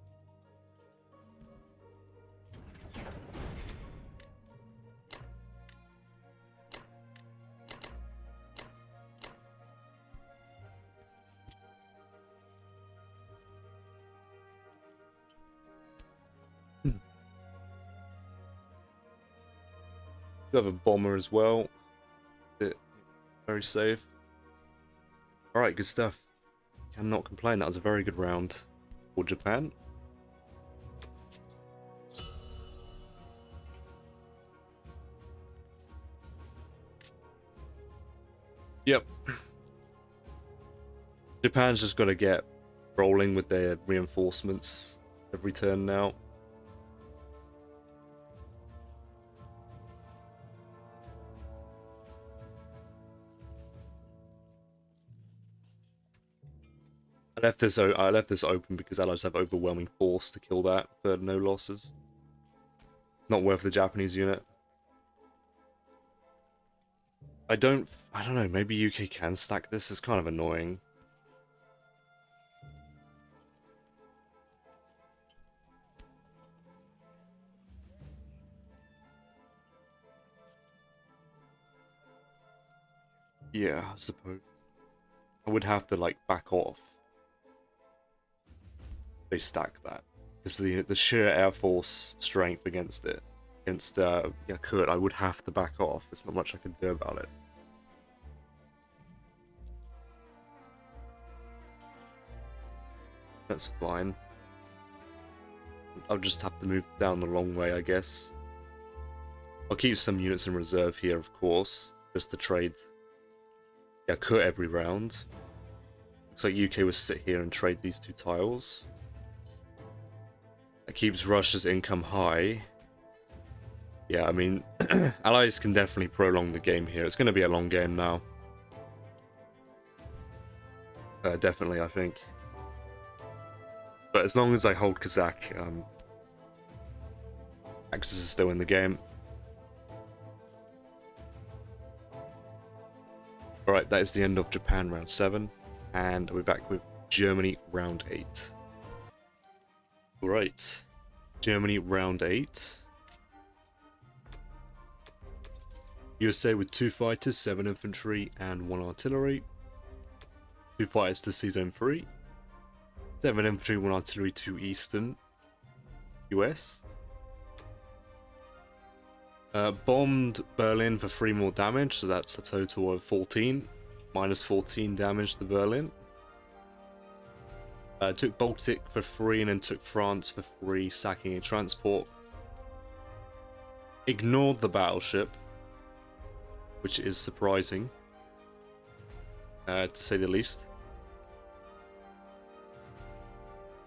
We have a bomber as well. Very safe. Alright, good stuff. Cannot complain. That was a very good round for Japan. Yep. Japan's just got to get rolling with their reinforcements every turn now. I left this open because Allies have overwhelming force to kill that for no losses. It's not worth the Japanese unit. I don't know, maybe UK can stack this. It's kind of annoying. Yeah, I suppose. I would have to, like, back off. They stack that. Because the sheer air force strength against it, against Yakut, I would have to back off. There's not much I can do about it. That's fine. I'll just have to move down the long way, I guess. I'll keep some units in reserve here, of course, just to trade Yakut every round. Looks like UK will sit here and trade these two tiles. That keeps Russia's income high. Yeah, I mean, Allies can definitely prolong the game here. It's going to be a long game now. Definitely, I think. But as long as I hold Kazakh, Axis is still in the game. Alright, that is the end of Japan round 7. And we're back with Germany round 8. Alright, Germany round 8. USA with 2 fighters, 7 infantry, and 1 artillery. 2 fighters to Sea Zone 3. 7 infantry, 1 artillery to Eastern US. Bombed Berlin for 3 more damage, so that's a total of 14. Minus 14 damage to Berlin. Took Baltic for 3 and then took France for 3, sacking a transport. Ignored the battleship, which is surprising, to say the least.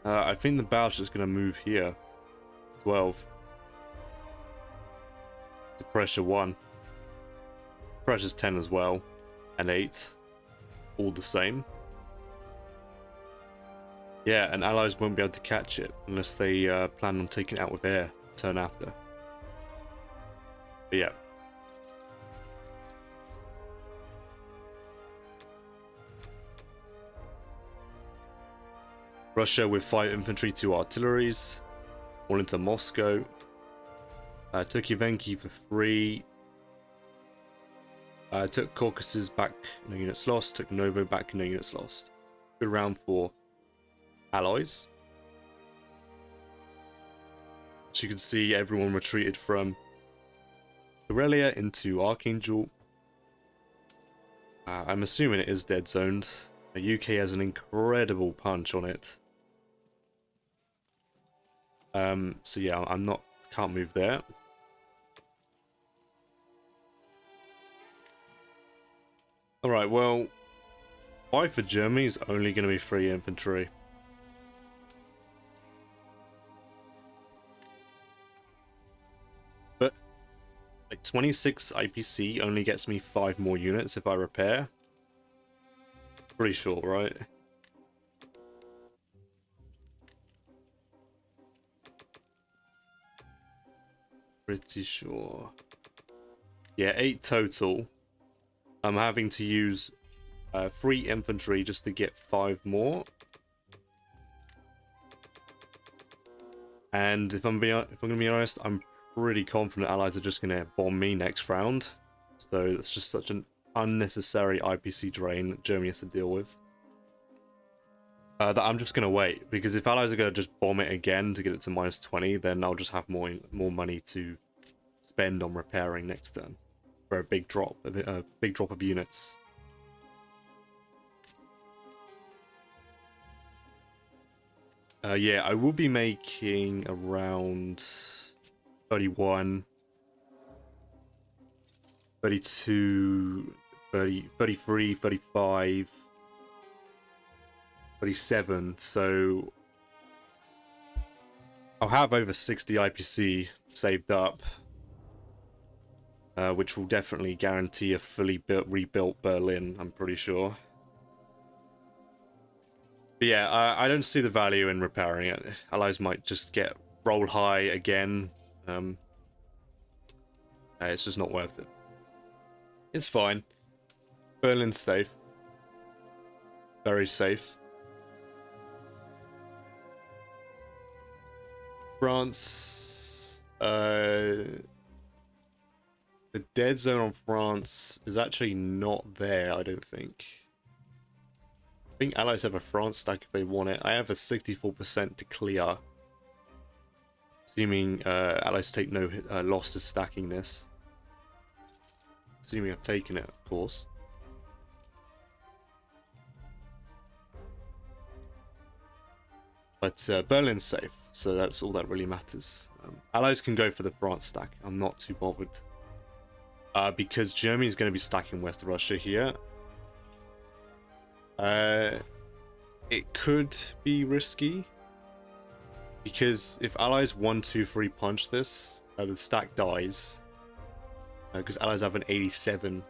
I think the battleship's going to move here. 12. To pressure 1. Pressure's 10 as well. And 8. All the same. Yeah, and Allies won't be able to catch it unless they plan on taking it out with air turn after. But yeah. Russia with 5 infantry, 2 artilleries, all into Moscow. Took Yavenki for 3. Took Caucasus back, no units lost. Took Novo back, no units lost. Good round for Allies. As you can see, everyone retreated from Karelia into Archangel. I'm assuming it is dead zoned. The UK has an incredible punch on it. So yeah, can't move there. Alright, well, 5 for Germany is only going to be 3 infantry. But, like, 26 IPC only gets me 5 more units if I repair. Pretty sure, right? Pretty sure. Yeah, 8 total. I'm having to use 3 infantry just to get 5 more. And if I'm gonna be honest, I'm pretty confident Allies are just gonna bomb me next round. So it's just such an unnecessary IPC drain that Germany has to deal with. That I'm just gonna wait, because if Allies are gonna just bomb it again to get it to -20, then I'll just have more money to spend on repairing next turn for a big drop of units. Yeah, I will be making around 31, 32, 30, 33, 35, 37, so I'll have over 60 IPC saved up, which will definitely guarantee a fully rebuilt Berlin, I'm pretty sure. But yeah, I don't see the value in repairing it. Allies might just get roll high again. It's just not worth it. It's fine. Berlin's safe. Very safe. France, the dead zone on France is actually not there, I don't think. I think Allies have a France stack if they want it. I have a 64% to clear. Assuming Allies take no losses stacking this. Assuming I've taken it, of course. But Berlin's safe, so that's all that really matters. Allies can go for the France stack. I'm not too bothered. Because Germany is going to be stacking West Russia here. It could be risky. Because if Allies 1, 2, 3 punch this, the stack dies. Because Allies have an 87%.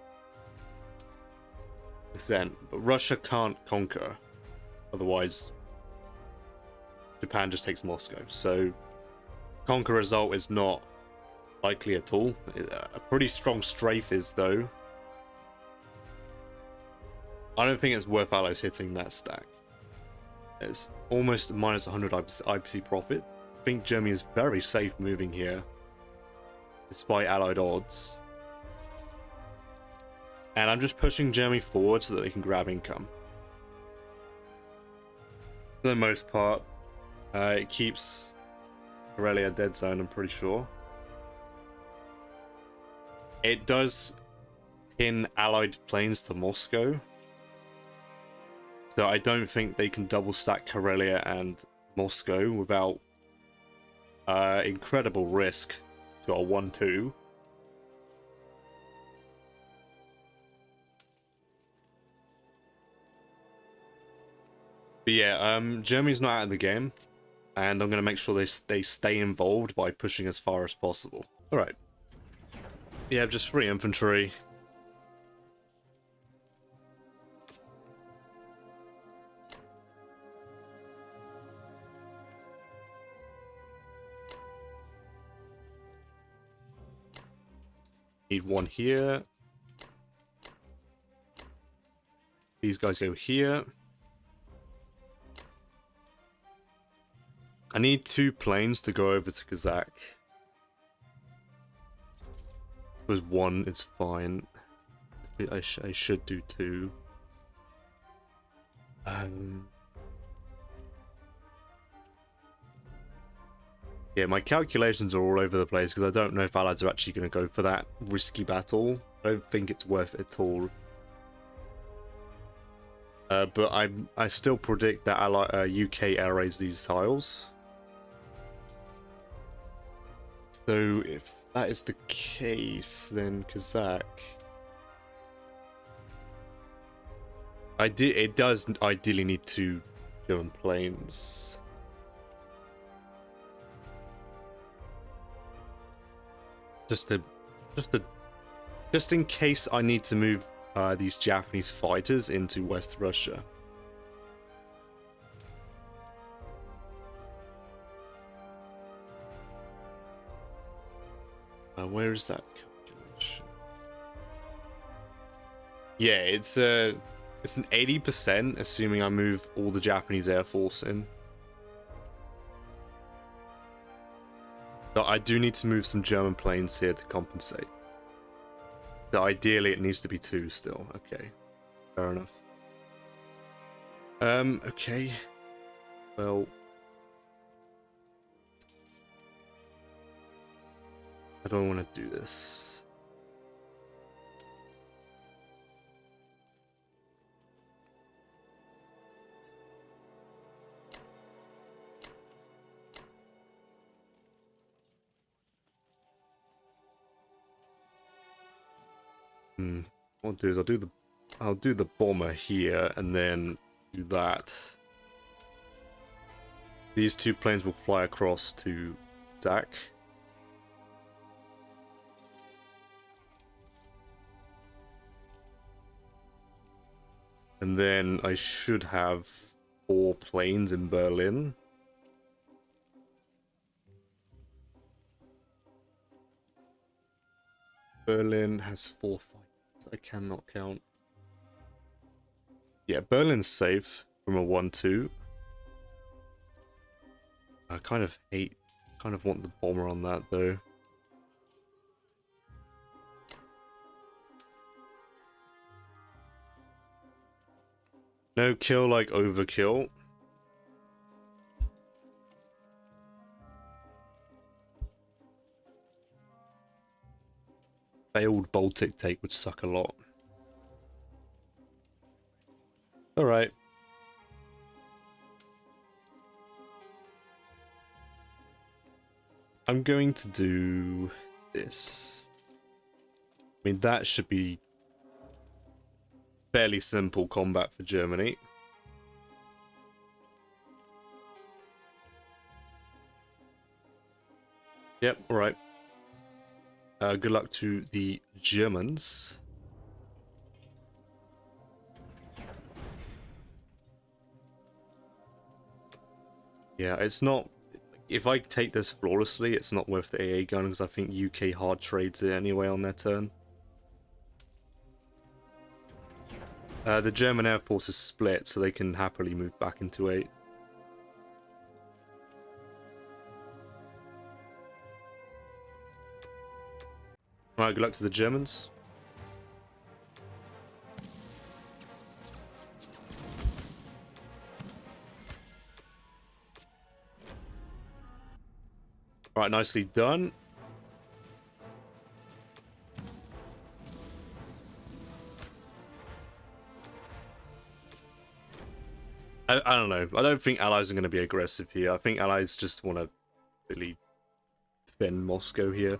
But Russia can't conquer. Otherwise, Japan just takes Moscow. So, conquer result is not likely at all. A pretty strong strafe is, though. I don't think it's worth Allies hitting that stack. It's almost minus 100 IPC profit. I think Germany is very safe moving here, despite Allied odds. And I'm just pushing Germany forward so that they can grab income. For the most part, it keeps Karelia dead zone, I'm pretty sure. It does pin Allied planes to Moscow. So I don't think they can double stack Karelia and Moscow without incredible risk to a 1-2. But yeah, Germany's not out of the game, and I'm going to make sure they stay involved by pushing as far as possible. Alright. Yeah, just free infantry. Need one here. These guys go here. I need 2 planes to go over to Kazakh. Because 1 is fine. I should do 2. Yeah, my calculations are all over the place because I don't know if Allies are actually going to go for that risky battle. I don't think it's worth it at all. But I still predict that UK air raids these tiles. So if that is the case, then Kazakh. It does ideally need 2 German planes. Just in case I need to move these Japanese fighters into West Russia. Where is that calculation? Yeah, it's an 80%, assuming I move all the Japanese Air Force in. But I do need to move some German planes here to compensate. So ideally it needs to be 2 still. Okay, fair enough. Okay. Well, I don't want to do this. What I'll do is I'll do the bomber here and then do that. These two planes will fly across to Dak. And then I should have 4 planes in Berlin. Berlin has 4 fights. I cannot count. Yeah, Berlin's safe from a 1-2. I kind of want the bomber on that though. No kill like overkill. Failed Baltic take would suck a lot. Alright. I'm going to do this. I mean, that should be fairly simple combat for Germany. Yep, alright. Good luck to the Germans. Yeah, it's not... If I take this flawlessly, it's not worth the AA gun, because I think UK hard trades it anyway on their turn. The German Air Force is split, so they can happily move back into 8. Alright, good luck to the Germans. Alright, nicely done. I don't know. I don't think Allies are going to be aggressive here. I think Allies just want to really defend Moscow here.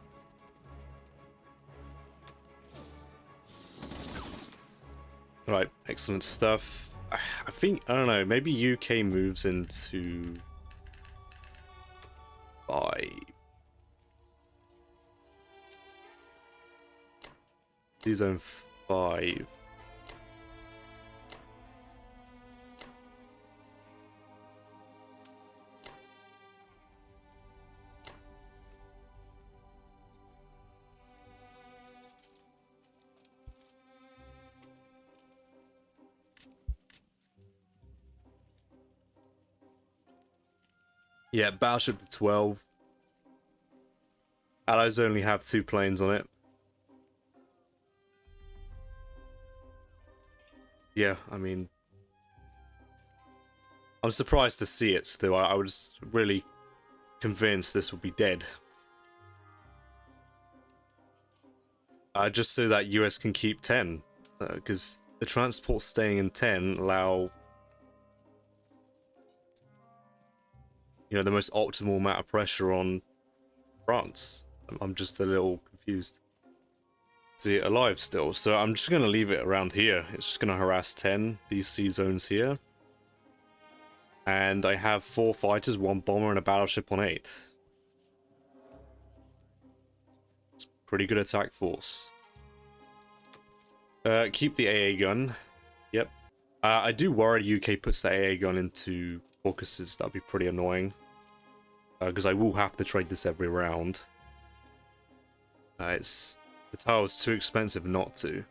Alright, excellent stuff. I think, I don't know, maybe UK moves into 5. Zone 5. Yeah, Battleship to 12. Allies only have 2 planes on it. Yeah, I mean... I'm surprised to see it still. I was really convinced this would be dead. Just so that US can keep 10. Because the transports staying in 10 allow... You know, the most optimal amount of pressure on France. I'm just a little confused. See it alive still, so I'm just going to leave it around here. It's just going to harass 10, these sea zones here. And I have 4 fighters, 1 bomber, and a battleship on 8. It's pretty good attack force. Keep the AA gun. Yep. I do worry UK puts the AA gun into Caucasus. That'd be pretty annoying. Because I will have to trade this every round. The tile's too expensive not to.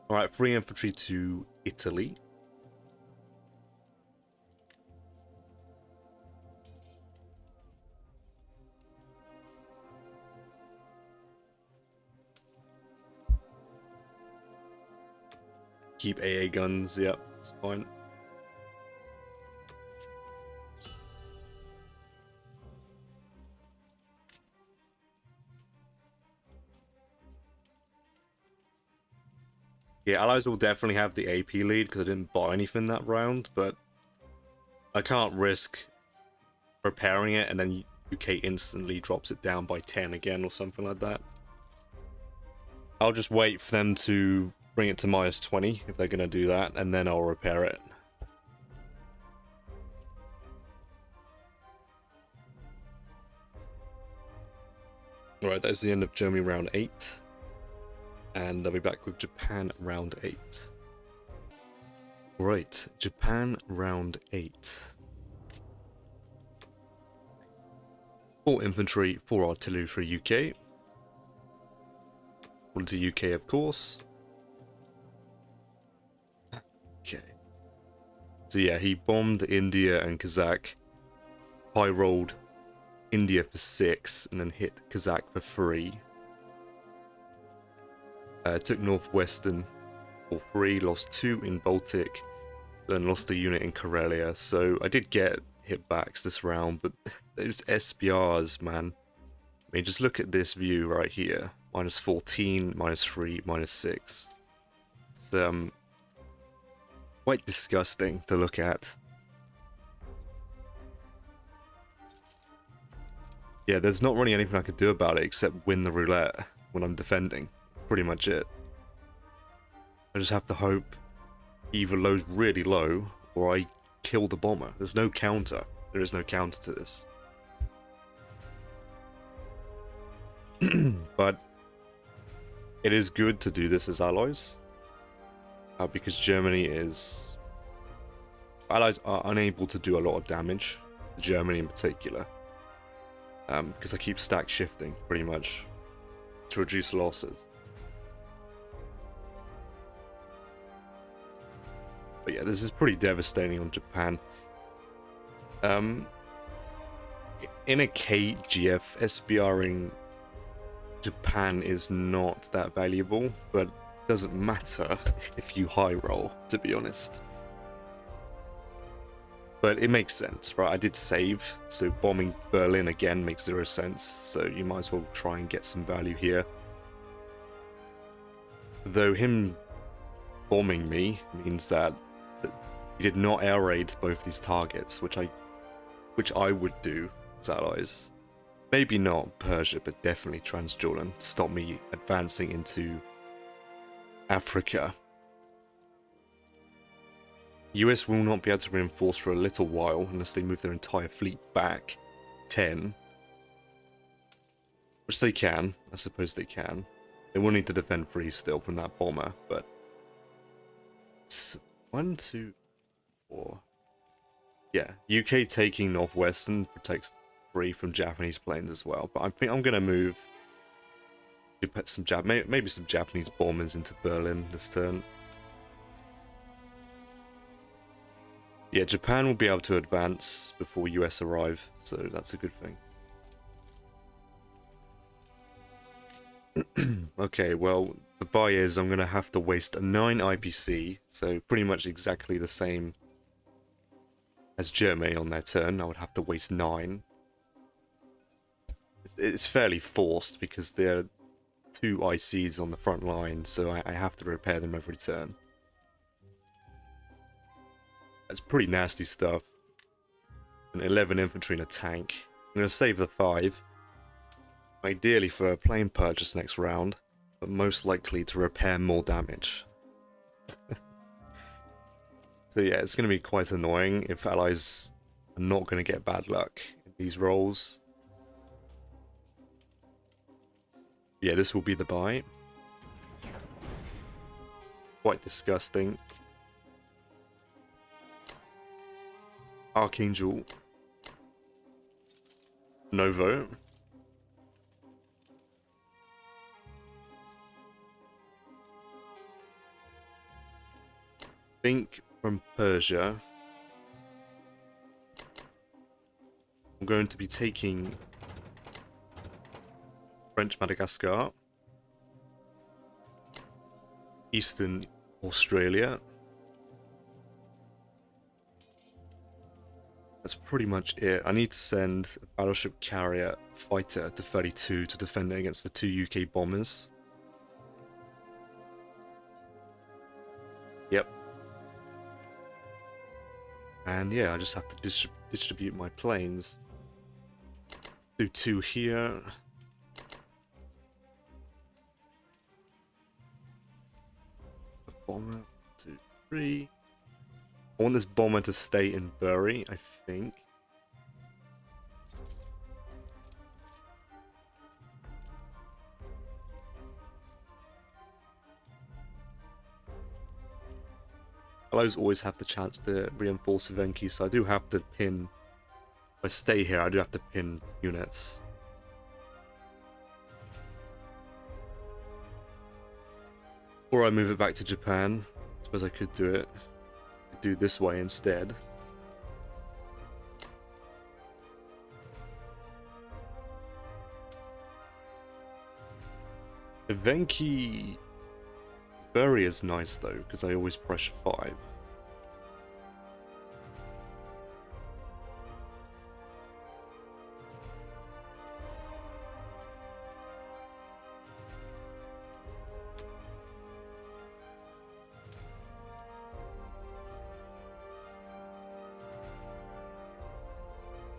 Alright, free infantry to Italy. Keep AA guns, yep. It's fine. Yeah, allies will definitely have the AP lead because I didn't buy anything that round, but I can't risk repairing it and then UK instantly drops it down by 10 again or something like that. I'll just wait for them to bring it to -20 if they're going to do that, and then I'll repair it. Alright, that's the end of Germany round 8. And I'll be back with Japan round 8. Right, Japan round 8. 4 infantry, 4 artillery for UK. One to UK, of course. Okay. So yeah, he bombed India and Kazakh. High rolled India for 6 and then hit Kazakh for 3. Took northwestern for 3, lost 2 in Baltic, then lost a unit in Karelia. So I did get hit backs this round, but those SPRs, man. I mean, just look at this view right here. -14, -3, -6. It's quite disgusting to look at. Yeah, there's not really anything I could do about it except win the roulette when I'm defending. Pretty much it. I just have to hope he either lows really low or I kill the bomber. There's no counter. There is no counter to this. But it is good to do this as allies. Because allies are unable to do a lot of damage. Germany in particular. Because I keep stack shifting pretty much to reduce losses. But yeah, this is pretty devastating on Japan. In a KGF, SBRing Japan is not that valuable, but it doesn't matter if you high roll, to be honest. But it makes sense, right? I did save, so bombing Berlin again makes 0 sense, so you might as well try and get some value here. Though him bombing me means that he did not air raid both these targets, which I would do as allies. Maybe not Persia, but definitely Transjordan to stop me advancing into Africa. US will not be able to reinforce for a little while unless they move their entire fleet back 10. Which they can, I suppose they can. They will need to defend 3 still from that bomber, but it's 1, 2, 4. Yeah, UK taking northwestern protects 3 from Japanese planes as well, but I think I'm gonna move to put some maybe some Japanese bombers into Berlin this turn. Yeah, Japan will be able to advance before US arrive, so that's a good thing. Okay, well, the buy is I'm going to have to waste 9 IPC, so pretty much exactly the same as Germany on their turn. I would have to waste 9. It's fairly forced because there are 2 ICs on the front line, so I have to repair them every turn. That's pretty nasty stuff. An 11 infantry and a tank. I'm going to save the 5. Ideally for a plane purchase next round, but most likely to repair more damage. So yeah, it's going to be quite annoying if allies are not going to get bad luck in these rolls. Yeah, this will be the buy. Quite disgusting. Archangel. Novo. Think from Persia. I'm going to be taking French Madagascar, Eastern Australia, That's pretty much it. I need to send a battleship carrier fighter to 32 to defend it against the 2 UK bombers. Yep. And yeah, I just have to distribute my planes. Do 2 here. A bomber, 2, 3. I want this bomber to stay in Bury, I think. Allies always have the chance to reinforce Evenki, so I do have to pin. If I stay here, I do have to pin units. Or I move it back to Japan. I suppose I could do it. Do it this way instead. Evenki Bury is nice though, because I always pressure 5.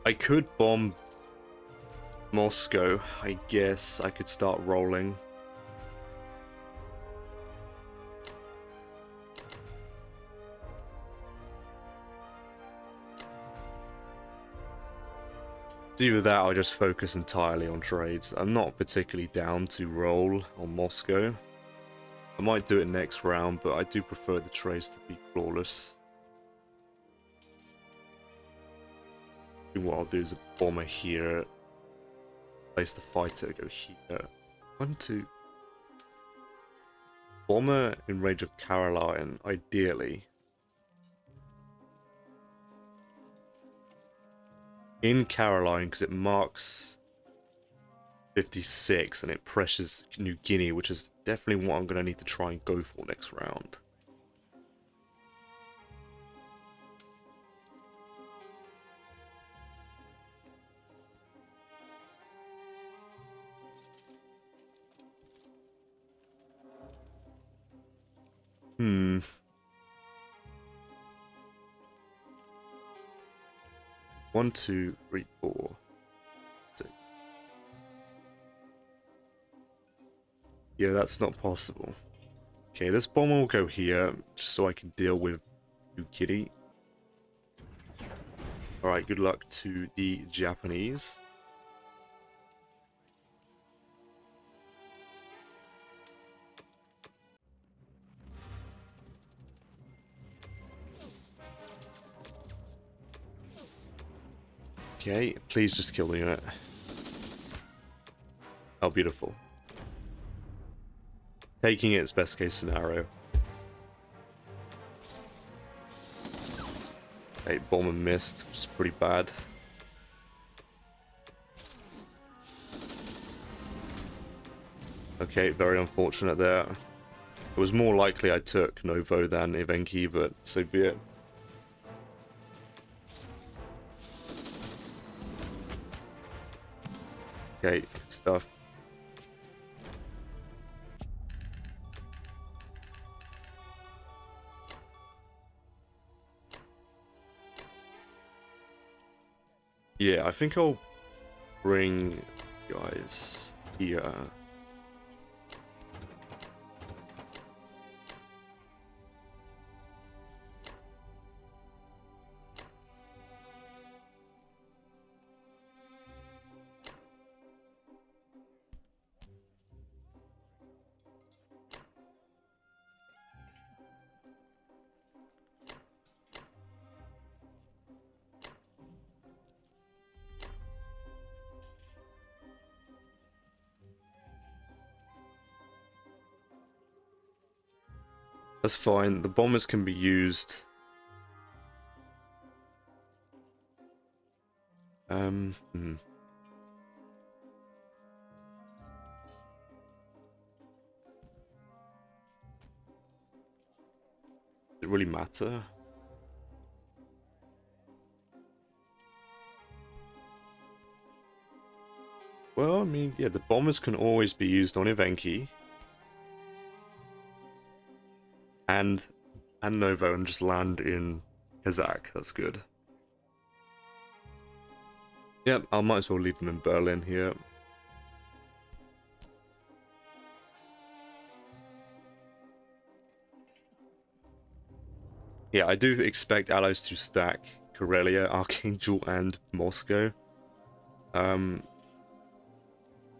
I could bomb Moscow. I guess I could start rolling. It's either that or just focus entirely on trades. I'm not particularly down to roll on Moscow. I might do it next round, but I do prefer the trades to be flawless. What I'll do is a bomber here, place the fighter, go here. 1, 2. Bomber in range of Caroline, ideally. In Caroline, because it marks 56 and it pressures New Guinea, which is definitely what I'm going to need to try and go for next round. Hmm. 1, 2, 3, 4, 6. Yeah, that's not possible. Okay, this bomber will go here, just so I can deal with New Guinea. Alright, good luck to the Japanese. Okay, please just kill the unit. Oh, beautiful. Taking it's best case scenario. Okay, bomber missed, which is pretty bad. Okay, very unfortunate there. It was more likely I took Novo than Evenki, but so be it. Okay, good stuff. Yeah, I think I'll bring guys here. That's fine. The bombers can be used. Does it really matter? Well, I mean, yeah, the bombers can always be used on Evenki and Novo and just land in Kazakh. That's good. Yep, I might as well leave them in Berlin here. Yeah, I do expect allies to stack Karelia, Archangel, and Moscow.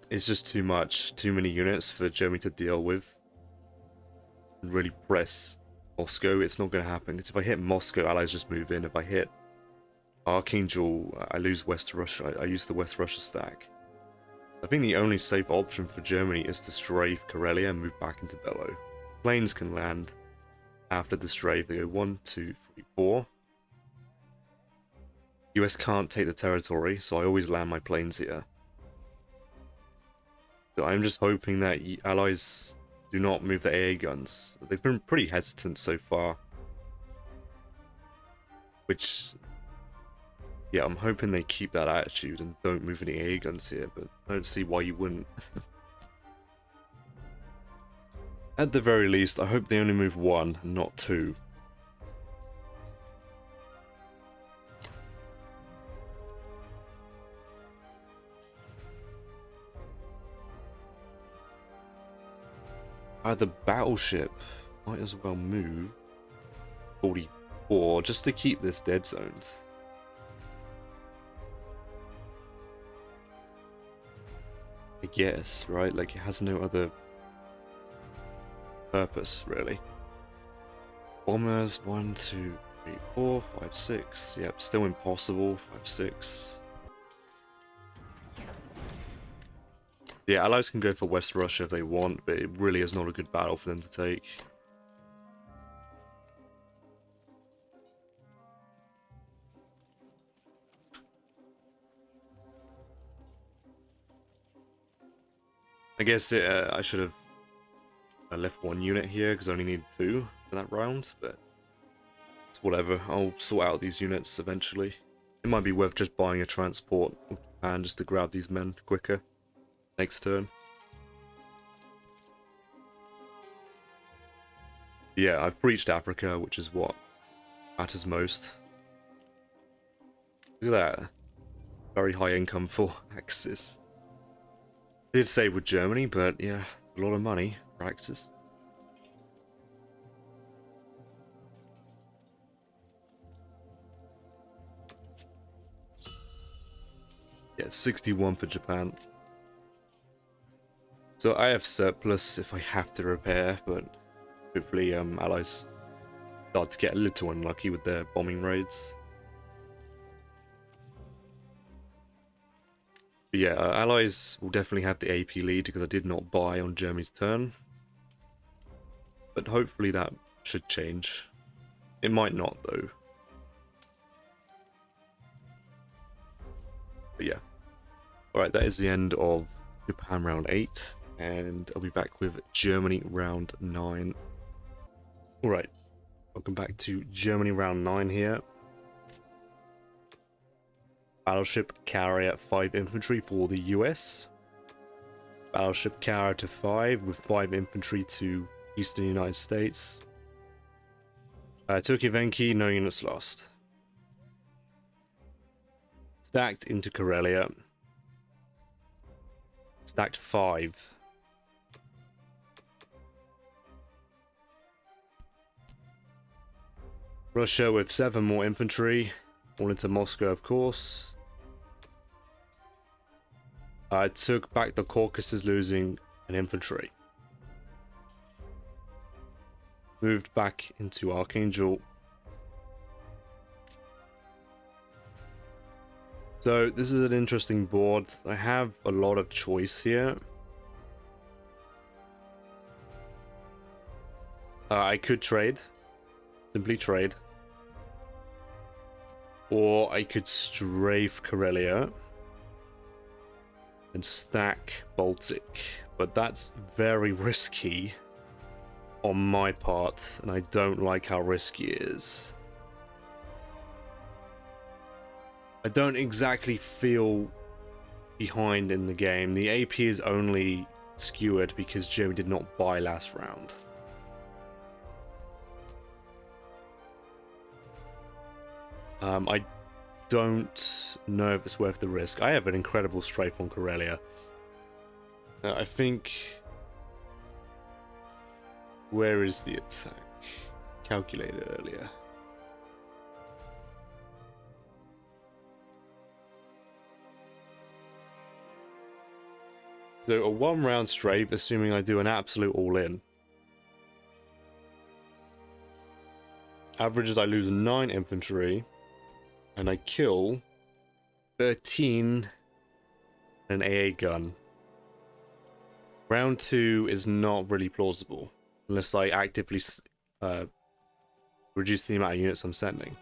It's just too much, too many units for Germany to deal with. And really press Moscow, it's not going to happen. Because if I hit Moscow, allies just move in. If I hit Archangel, I lose West Russia. I use the West Russia stack. I think the only safe option for Germany is to strafe Karelia and move back into Bellow. Planes can land after the strafe. They go 1, 2, 3, 4. US can't take the territory, so I always land my planes here. So I'm just hoping that allies do not move the AA guns. They've been pretty hesitant so far. Which, yeah, I'm hoping they keep that attitude and don't move any AA guns here, but I don't see why you wouldn't. At the very least, I hope they only move 1 and not 2. The battleship might as well move 44 just to keep this dead zoned. I guess, right? Like, it has no other purpose, really. Bombers, 1, 2, 3, 4, 5, 6. Yep, still impossible. 5, 6. Yeah, allies can go for West Russia if they want, but it really is not a good battle for them to take. I guess I should have left 1 unit here because I only need 2 for that round, but it's whatever. I'll sort out these units eventually. It might be worth just buying a transport of Japan just to grab these men quicker next turn. Yeah, I've breached Africa, which is what matters most. Look at that. Very high income for Axis. I did save with Germany, but yeah, it's a lot of money for Axis. Yeah, 61 for Japan. So I have surplus if I have to repair, but hopefully allies start to get a little unlucky with their bombing raids. But yeah, allies will definitely have the AP lead because I did not buy on Germany's turn. But hopefully that should change. It might not though. But yeah. Alright, that is the end of Japan round 8. And I'll be back with Germany round 9. Alright, welcome back to Germany round 9 here. Battleship carrier 5 infantry for the US. Battleship carrier to 5 with 5 infantry to Eastern United States. Took Evenki, no units lost. Stacked into Karelia. Stacked 5. Russia with 7 more infantry. All into Moscow, of course. I took back the Caucasus, losing an infantry. Moved back into Archangel. So this is an interesting board. I have a lot of choice here. I could trade. Simply trade. Or I could strafe Karelia and stack Baltic. But that's very risky on my part, and I don't like how risky it is. I don't exactly feel behind in the game. The AP is only skewered because Germany did not buy last round. I don't know if it's worth the risk. I have an incredible strafe on Karelia. I think... Where is the attack? Calculated earlier. So a 1-round strafe, assuming I do an absolute all-in. Averages I lose 9 infantry, and I kill 13 an AA gun. Round 2 is not really plausible, unless I actively reduce the amount of units I'm sending.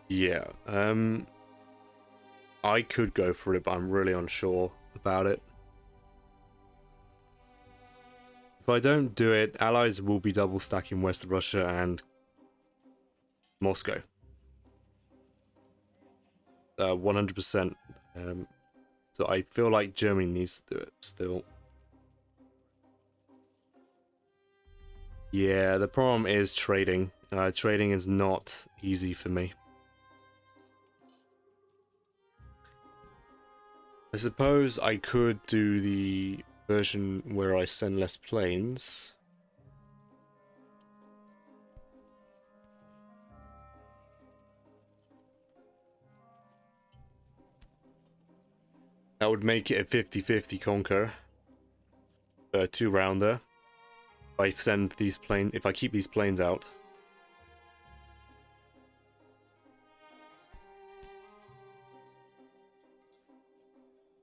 Yeah, I could go for it, but I'm really unsure about it. If I don't do it, allies will be double stacking West Russia and Moscow. 100%. So I feel like Germany needs to do it still. Yeah, the problem is trading. Trading is not easy for me. I suppose I could do the version where I send less planes. That would make it a 50-50 conquer. A 2-rounder. If I keep these planes out.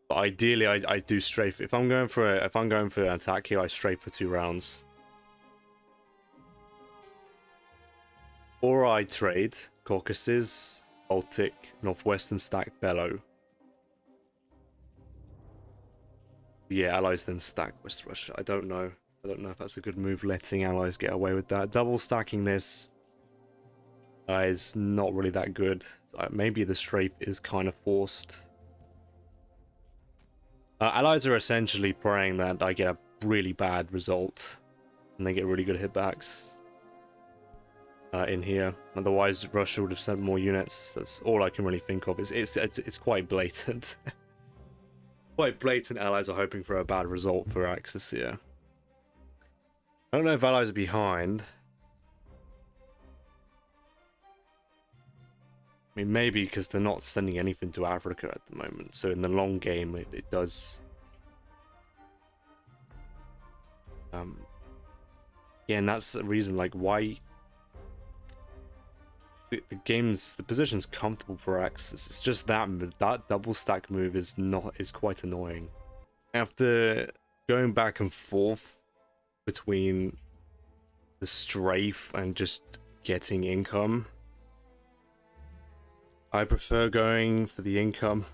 But ideally, I do strafe. If I'm going for an attack here, I strafe for 2 rounds. Or I trade Caucasus, Baltic, Northwestern stack Bellow. Yeah, allies then stack West Russia. I don't know. I don't know if that's a good move, letting allies get away with that. Double stacking this is not really that good. So maybe the strafe is kind of forced. Allies are essentially praying that I get a really bad result and they get really good hitbacks in here. Otherwise, Russia would have sent more units. That's all I can really think of. It's quite blatant. Quite blatant. Allies are hoping for a bad result for Axis here. I don't know if allies are behind. I mean, maybe because they're not sending anything to Africa at the moment. So in the long game, it does. Yeah, and that's the reason, like, why the position's comfortable for Axis. It's just that double stack move is quite annoying. After going back and forth between the strafe and just getting income, I prefer going for the income.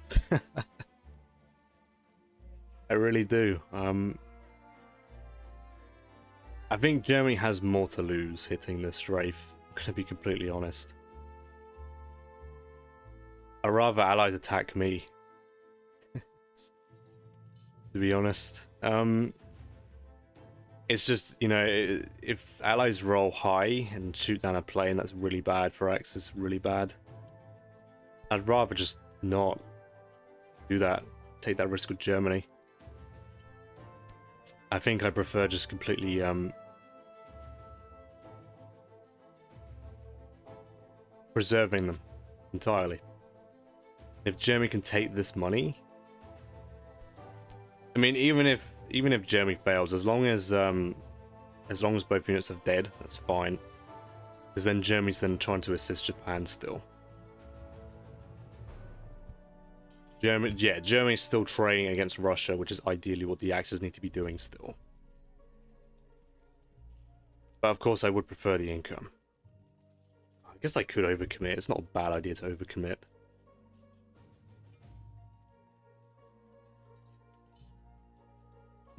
I really do. I think Germany has more to lose hitting the strafe. I'm gonna be completely honest. I'd rather allies attack me. To be honest. It's just, you know, if allies roll high and shoot down a plane, that's really bad for Axis, really bad. I'd rather just not do that, take that risk with Germany. I think I prefer just completely preserving them entirely. If Germany can take this money, I mean, even if Germany fails, as long as both units are dead, that's fine. Because then Germany's then trying to assist Japan still. Germany's still trading against Russia, which is ideally what the Axis need to be doing still. But of course, I would prefer the income. I guess I could overcommit. It's not a bad idea to overcommit.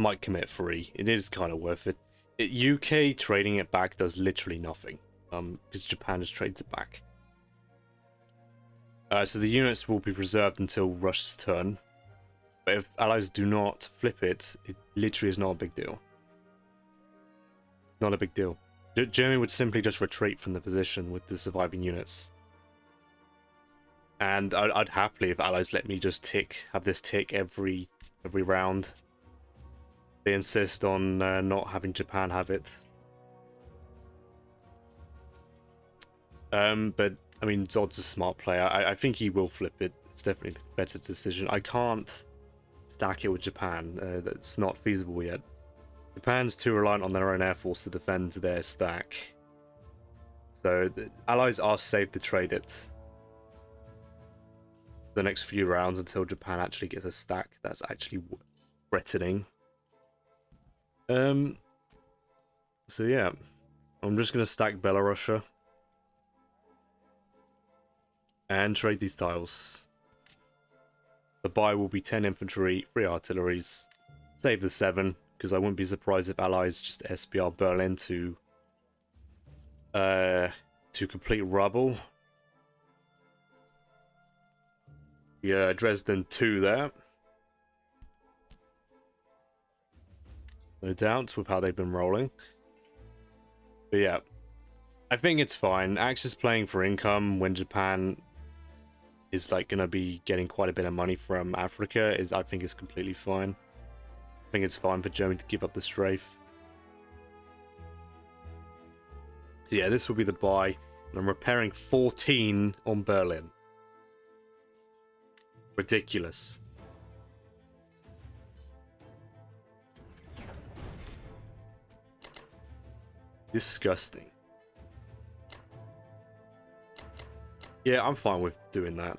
might commit 3. It is kind of worth it. UK trading it back does literally nothing, because Japan just trades it back. So the units will be preserved until Russia's turn. But if allies do not flip it, it literally is not a big deal. It's not a big deal. Germany would simply just retreat from the position with the surviving units. And I'd happily, if allies let me just have this tick every round. They insist on not having Japan have it. But I mean, Zod's a smart player. I think he will flip it. It's definitely the better decision. I can't stack it with Japan. That's not feasible yet. Japan's too reliant on their own air force to defend their stack. So the allies are safe to trade it the next few rounds until Japan actually gets a stack that's actually threatening. So yeah, I'm just gonna stack Belarusia and trade these tiles. The buy will be 10 infantry, 3 artilleries, save the 7, because I wouldn't be surprised if allies just SPR Berlin to complete rubble. Yeah, Dresden 2 there. No doubt with how they've been rolling. But yeah, I think it's fine. Axis playing for income when Japan is like gonna be getting quite a bit of money from Africa I think is completely fine. I think it's fine for Germany to give up the strafe. So yeah, this will be the buy, and I'm repairing 14 on Berlin. Ridiculous. Disgusting. Yeah, I'm fine with doing that.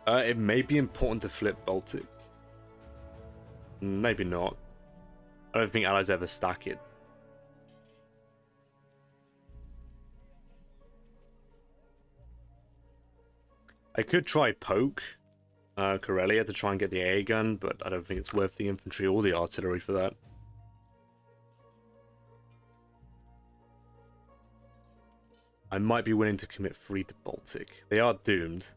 It may be important to flip Baltic. Maybe not. I don't think allies ever stack it. I could try poke Karelia to try and get the AA gun, but I don't think it's worth the infantry or the artillery for that. I might be willing to commit 3 to Baltic. They are doomed.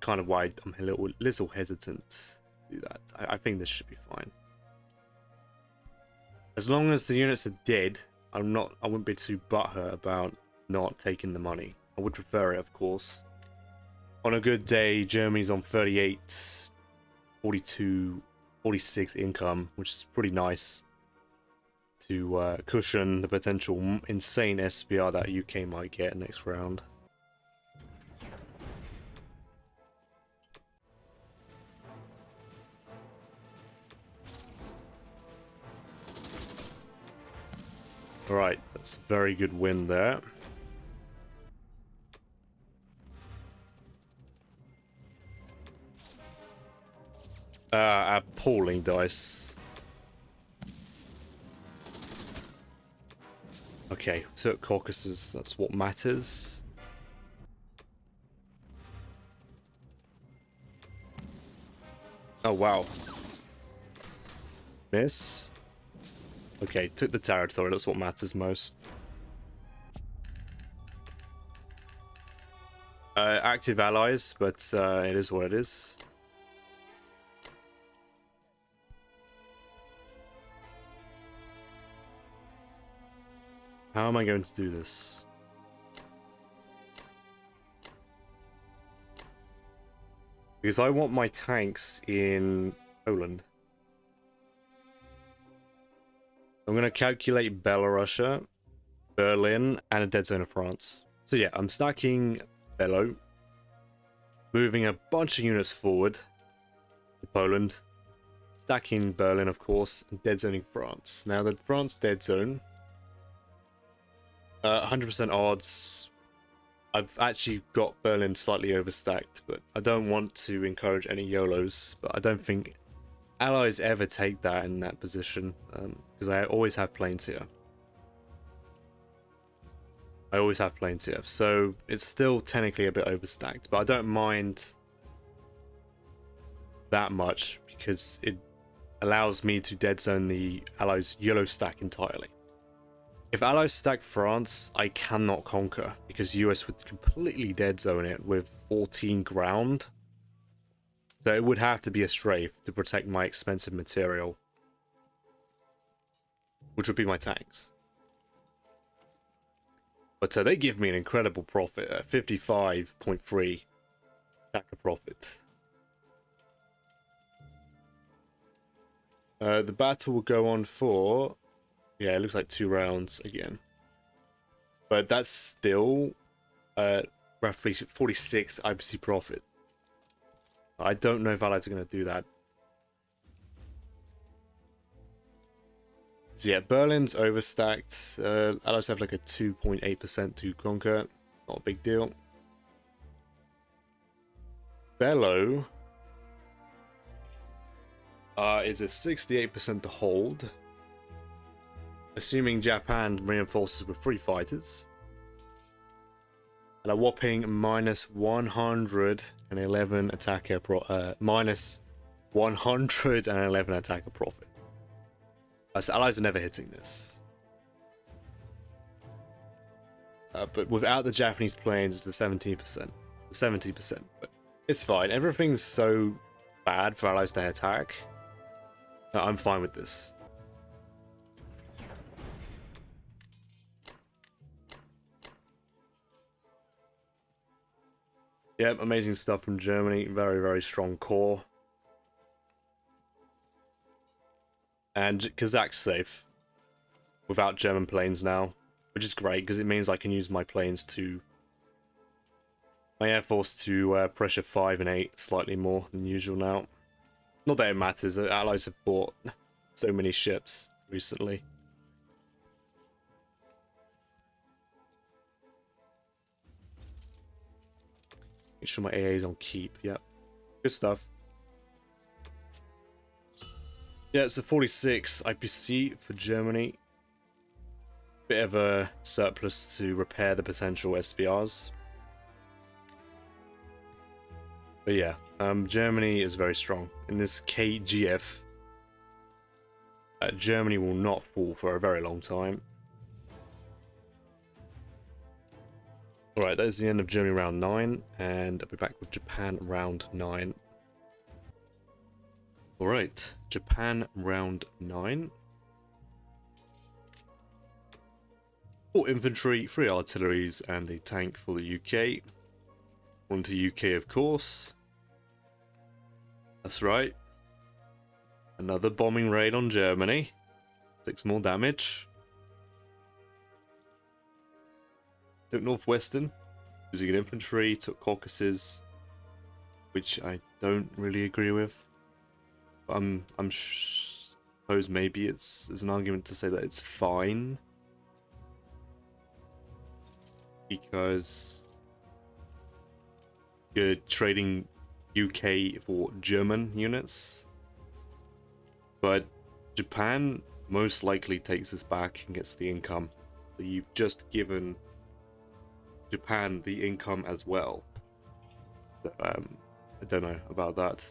Kind of why I'm a little hesitant to do that. I think this should be fine. As long as the units are dead, I wouldn't be too butthurt about not taking the money. I would prefer it, of course. On a good day, Germany's on 38, 42, 46 income, which is pretty nice to cushion the potential insane SPR that UK might get next round. Alright, that's a very good win there. Appalling dice. Okay, so Caucasus, that's what matters. Oh, wow. Miss. Okay, took the territory, that's what matters most. Active allies, but it is what it is. How am I going to do this? Because I want my tanks in Poland. I'm going to calculate Belarusia, Berlin, and a dead zone of France. So yeah, I'm stacking Belo, moving a bunch of units forward to Poland, stacking Berlin, of course, and dead zoning France. Now, the France dead zone, 100% odds, I've actually got Berlin slightly overstacked, but I don't want to encourage any YOLOs. But I don't think allies ever take that in that position, because I always have planes here. I always have planes here, so it's still technically a bit overstacked, but I don't mind that much because it allows me to dead zone the allies' YOLO stack entirely. If allies stack France, I cannot conquer because US would completely dead zone it with 14 ground. So it would have to be a strafe to protect my expensive material, which would be my tanks. But they give me an incredible profit at 55.3 attacker profit. The battle will go on for, yeah, it looks like 2 rounds again. But that's still roughly 46 IPC profit. I don't know if allies are going to do that. So yeah, Berlin's overstacked. Allies have like a 2.8% to conquer. Not a big deal. Bello is a 68% to hold. Assuming Japan reinforces with 3 fighters. And a whopping minus 111 attacker minus 111 attacker profit. So allies are never hitting this. But without the Japanese planes, it's the 17%. 70%. But it's fine. Everything's so bad for allies to attack. I'm fine with this. Yep, amazing stuff from Germany. Very, very strong core. And Kazakh's safe without German planes now, which is great because it means I can use my planes to my air force to pressure 5 and 8 slightly more than usual now. Not that it matters. Allies have bought so many ships recently. Make sure my AA is on keep. Yep, good stuff. Yeah, it's a 46 IPC for Germany. Bit of a surplus to repair the potential SBRs. But yeah, Germany is very strong. In this KGF, Germany will not fall for a very long time. Alright, that is the end of Germany round 9, and I'll be back with Japan round 9. Alright, Japan round 9. 4 infantry, 3 artilleries, and a tank for the UK. On to UK, of course. That's right. Another bombing raid on Germany. 6 more damage. Took Northwestern, using an infantry, took Caucasus, which I don't really agree with. But suppose maybe there's an argument to say that it's fine. Because you're trading UK for German units. But Japan most likely takes this back and gets the income. So you've just given Japan the income as well. So, I don't know about that.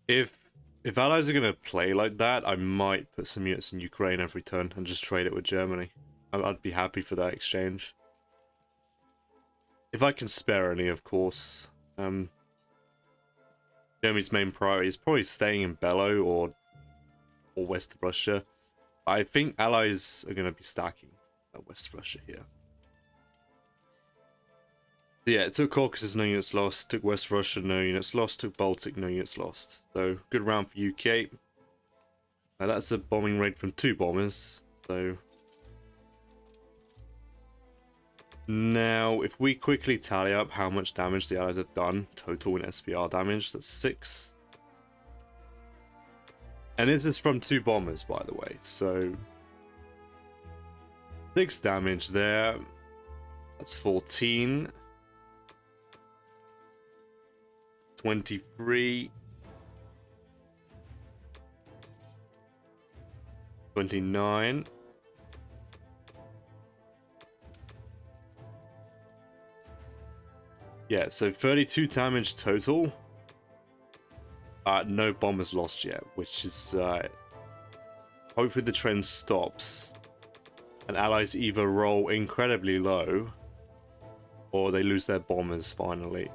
If allies are gonna play like that, I might put some units in Ukraine every turn and just trade it with Germany. I'd be happy for that exchange. If I can spare any, of course. Germany's main priority is probably staying in Bello or West Russia. I think allies are gonna be stacking West Russia here. Yeah, it took Caucasus, no units lost. Took West Russia, no units lost. Took Baltic, no units lost. So, good round for UK. Now that's a bombing raid from 2 bombers. So, now if we quickly tally up how much damage the allies have done, total in SPR damage, that's 6. And this is from 2 bombers, by the way. So, 6 damage there. That's 14. 23. 29. Yeah, so 32 damage total. No bombers lost yet, which is hopefully the trend stops and allies either roll incredibly low or they lose their bombers finally.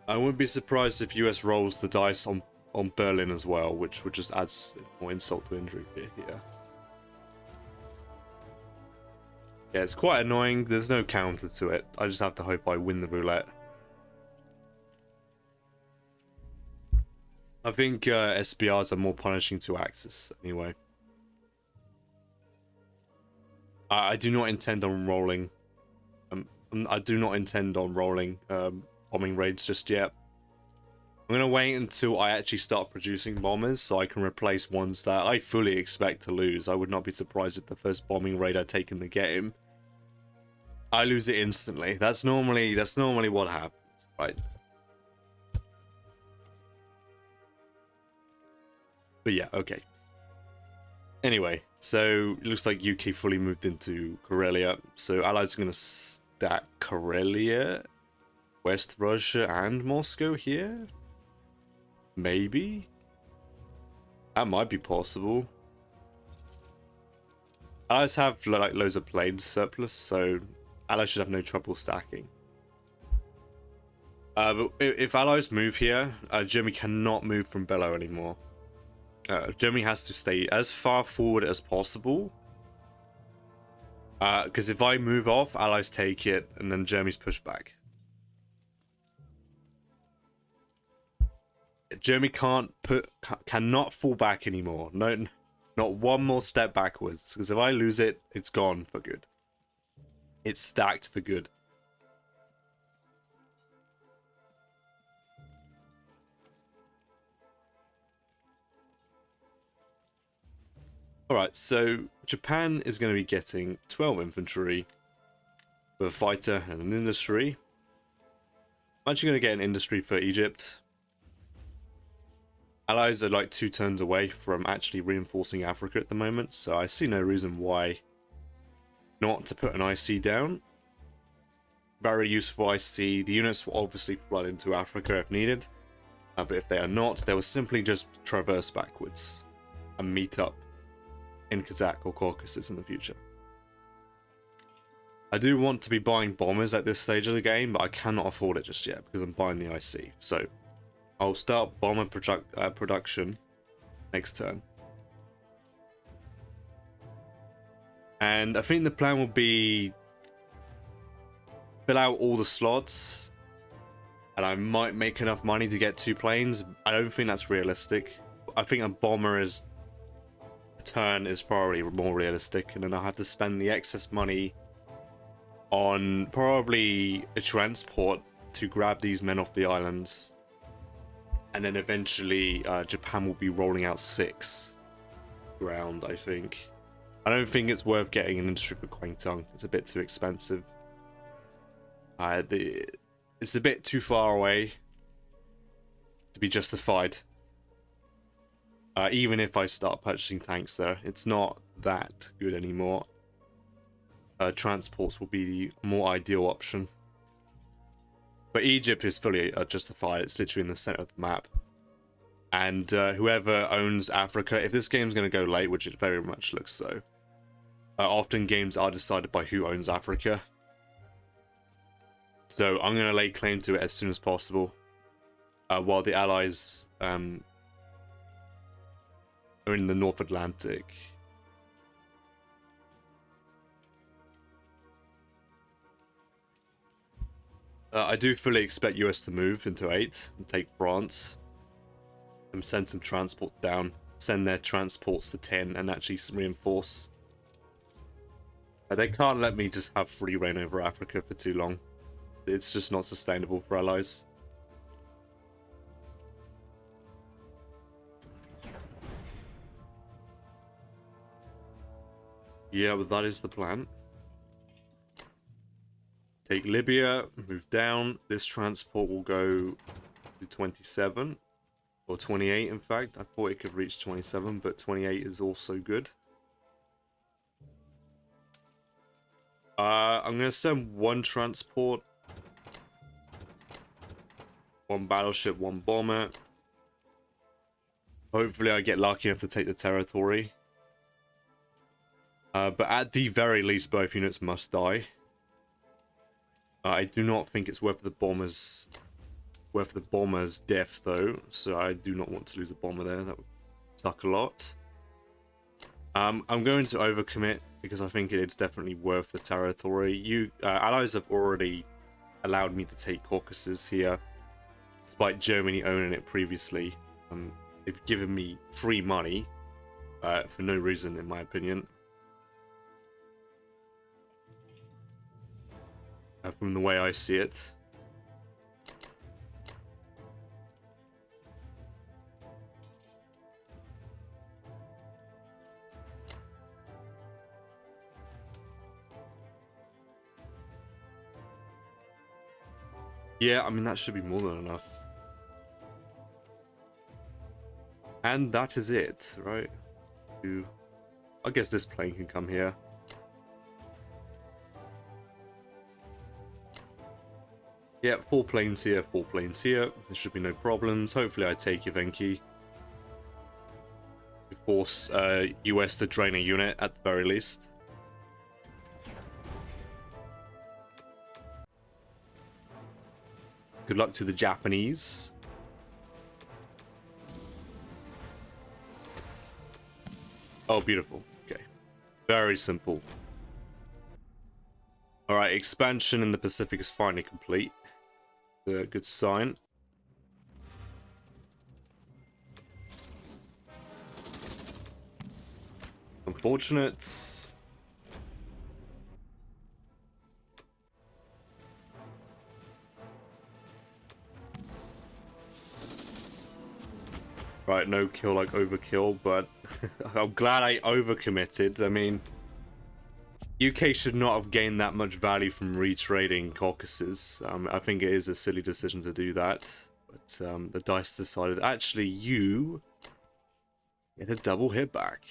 I wouldn't be surprised if US rolls the dice on Berlin as well, which would just add more insult to injury here. Yeah, it's quite annoying. There's no counter to it. I just have to hope I win the roulette. I think SBRs are more punishing to Axis anyway. I do not intend on rolling. I do not intend on rolling bombing raids just yet. I'm gonna wait until I actually start producing bombers so I can replace ones that I fully expect to lose. I would not be surprised if the first bombing raid I take in the game, I lose it instantly. That's normally what happens, right? But yeah, okay. Anyway, so it looks like UK fully moved into Karelia. So allies are gonna stack Karelia, West Russia, and Moscow here. Maybe that might be possible. Allies have like loads of planes surplus, so allies should have no trouble stacking. But if allies move here, Germany cannot move from Bello anymore. Germany has to stay as far forward as possible. Because if I move off, allies take it, and then Germany's pushed back. Germany cannot fall back anymore. No, not one more step backwards. Because if I lose it, it's gone for good. It's stacked for good. Alright, so Japan is going to be getting 12 infantry, a fighter, and an industry. I'm actually going to get an industry for Egypt. Allies are like 2 turns away from actually reinforcing Africa at the moment, so I see no reason why not to put an IC down. Very useful IC. The units will obviously flood into Africa if needed, but if they are not, they will simply just traverse backwards and meet up in Kazakh or Caucasus in the future. I do want to be buying bombers at this stage of the game, but I cannot afford it just yet because I'm buying the IC. So I'll start bomber production next turn. And I think the plan will be fill out all the slots, and I might make enough money to get 2 planes. I don't think that's realistic. I think a bomber turn is probably more realistic, and then I'll have to spend the excess money on probably a transport to grab these men off the islands, and then eventually Japan will be rolling out 6 ground. I think I don't think it's worth getting an industry for Kwangtung. It's a bit too expensive. It's a bit too far away to be justified. Even if I start purchasing tanks there, it's not that good anymore. Transports will be the more ideal option. But Egypt is fully justified. It's literally in the center of the map. And whoever owns Africa, if this game's going to go late, which it very much looks so, often games are decided by who owns Africa. So I'm going to lay claim to it as soon as possible, while the allies are in the North Atlantic. I do fully expect US to move into 8 and take France, and send some transports down, send their transports to 10 and actually reinforce. They can't let me just have free reign over Africa for too long. It's just not sustainable for allies. Yeah, but that is the plan. Take Libya, move down. This transport will go to 27. Or 28, in fact. I thought it could reach 27, but 28 is also good. I'm going to send one transport. One battleship, one bomber. Hopefully I get lucky enough to take the territory. But at the very least, both units must die. I do not think it's worth the bomber's death, though. So I do not want to lose a bomber there. That would suck a lot. I'm going to overcommit because I think it's definitely worth the territory. You allies have already allowed me to take Caucasus here, despite Germany owning it previously. They've given me free money for no reason, in my opinion. From the way I see it. Yeah, I mean, that should be more than enough. And that is it, right? I guess this plane can come here. Yeah, 4 planes here, 4 planes here. There should be no problems. Hopefully I take Yavenki. To force US to drain a unit at the very least. Good luck to the Japanese. Oh, beautiful. Okay. Very simple. Alright, expansion in the Pacific is finally complete. A good sign. Unfortunate. Right, no kill like overkill, but I'm glad I overcommitted. I mean, UK should not have gained that much value from retrading Caucasus. I think it is a silly decision to do that, but the dice decided, actually, you get a double hit back.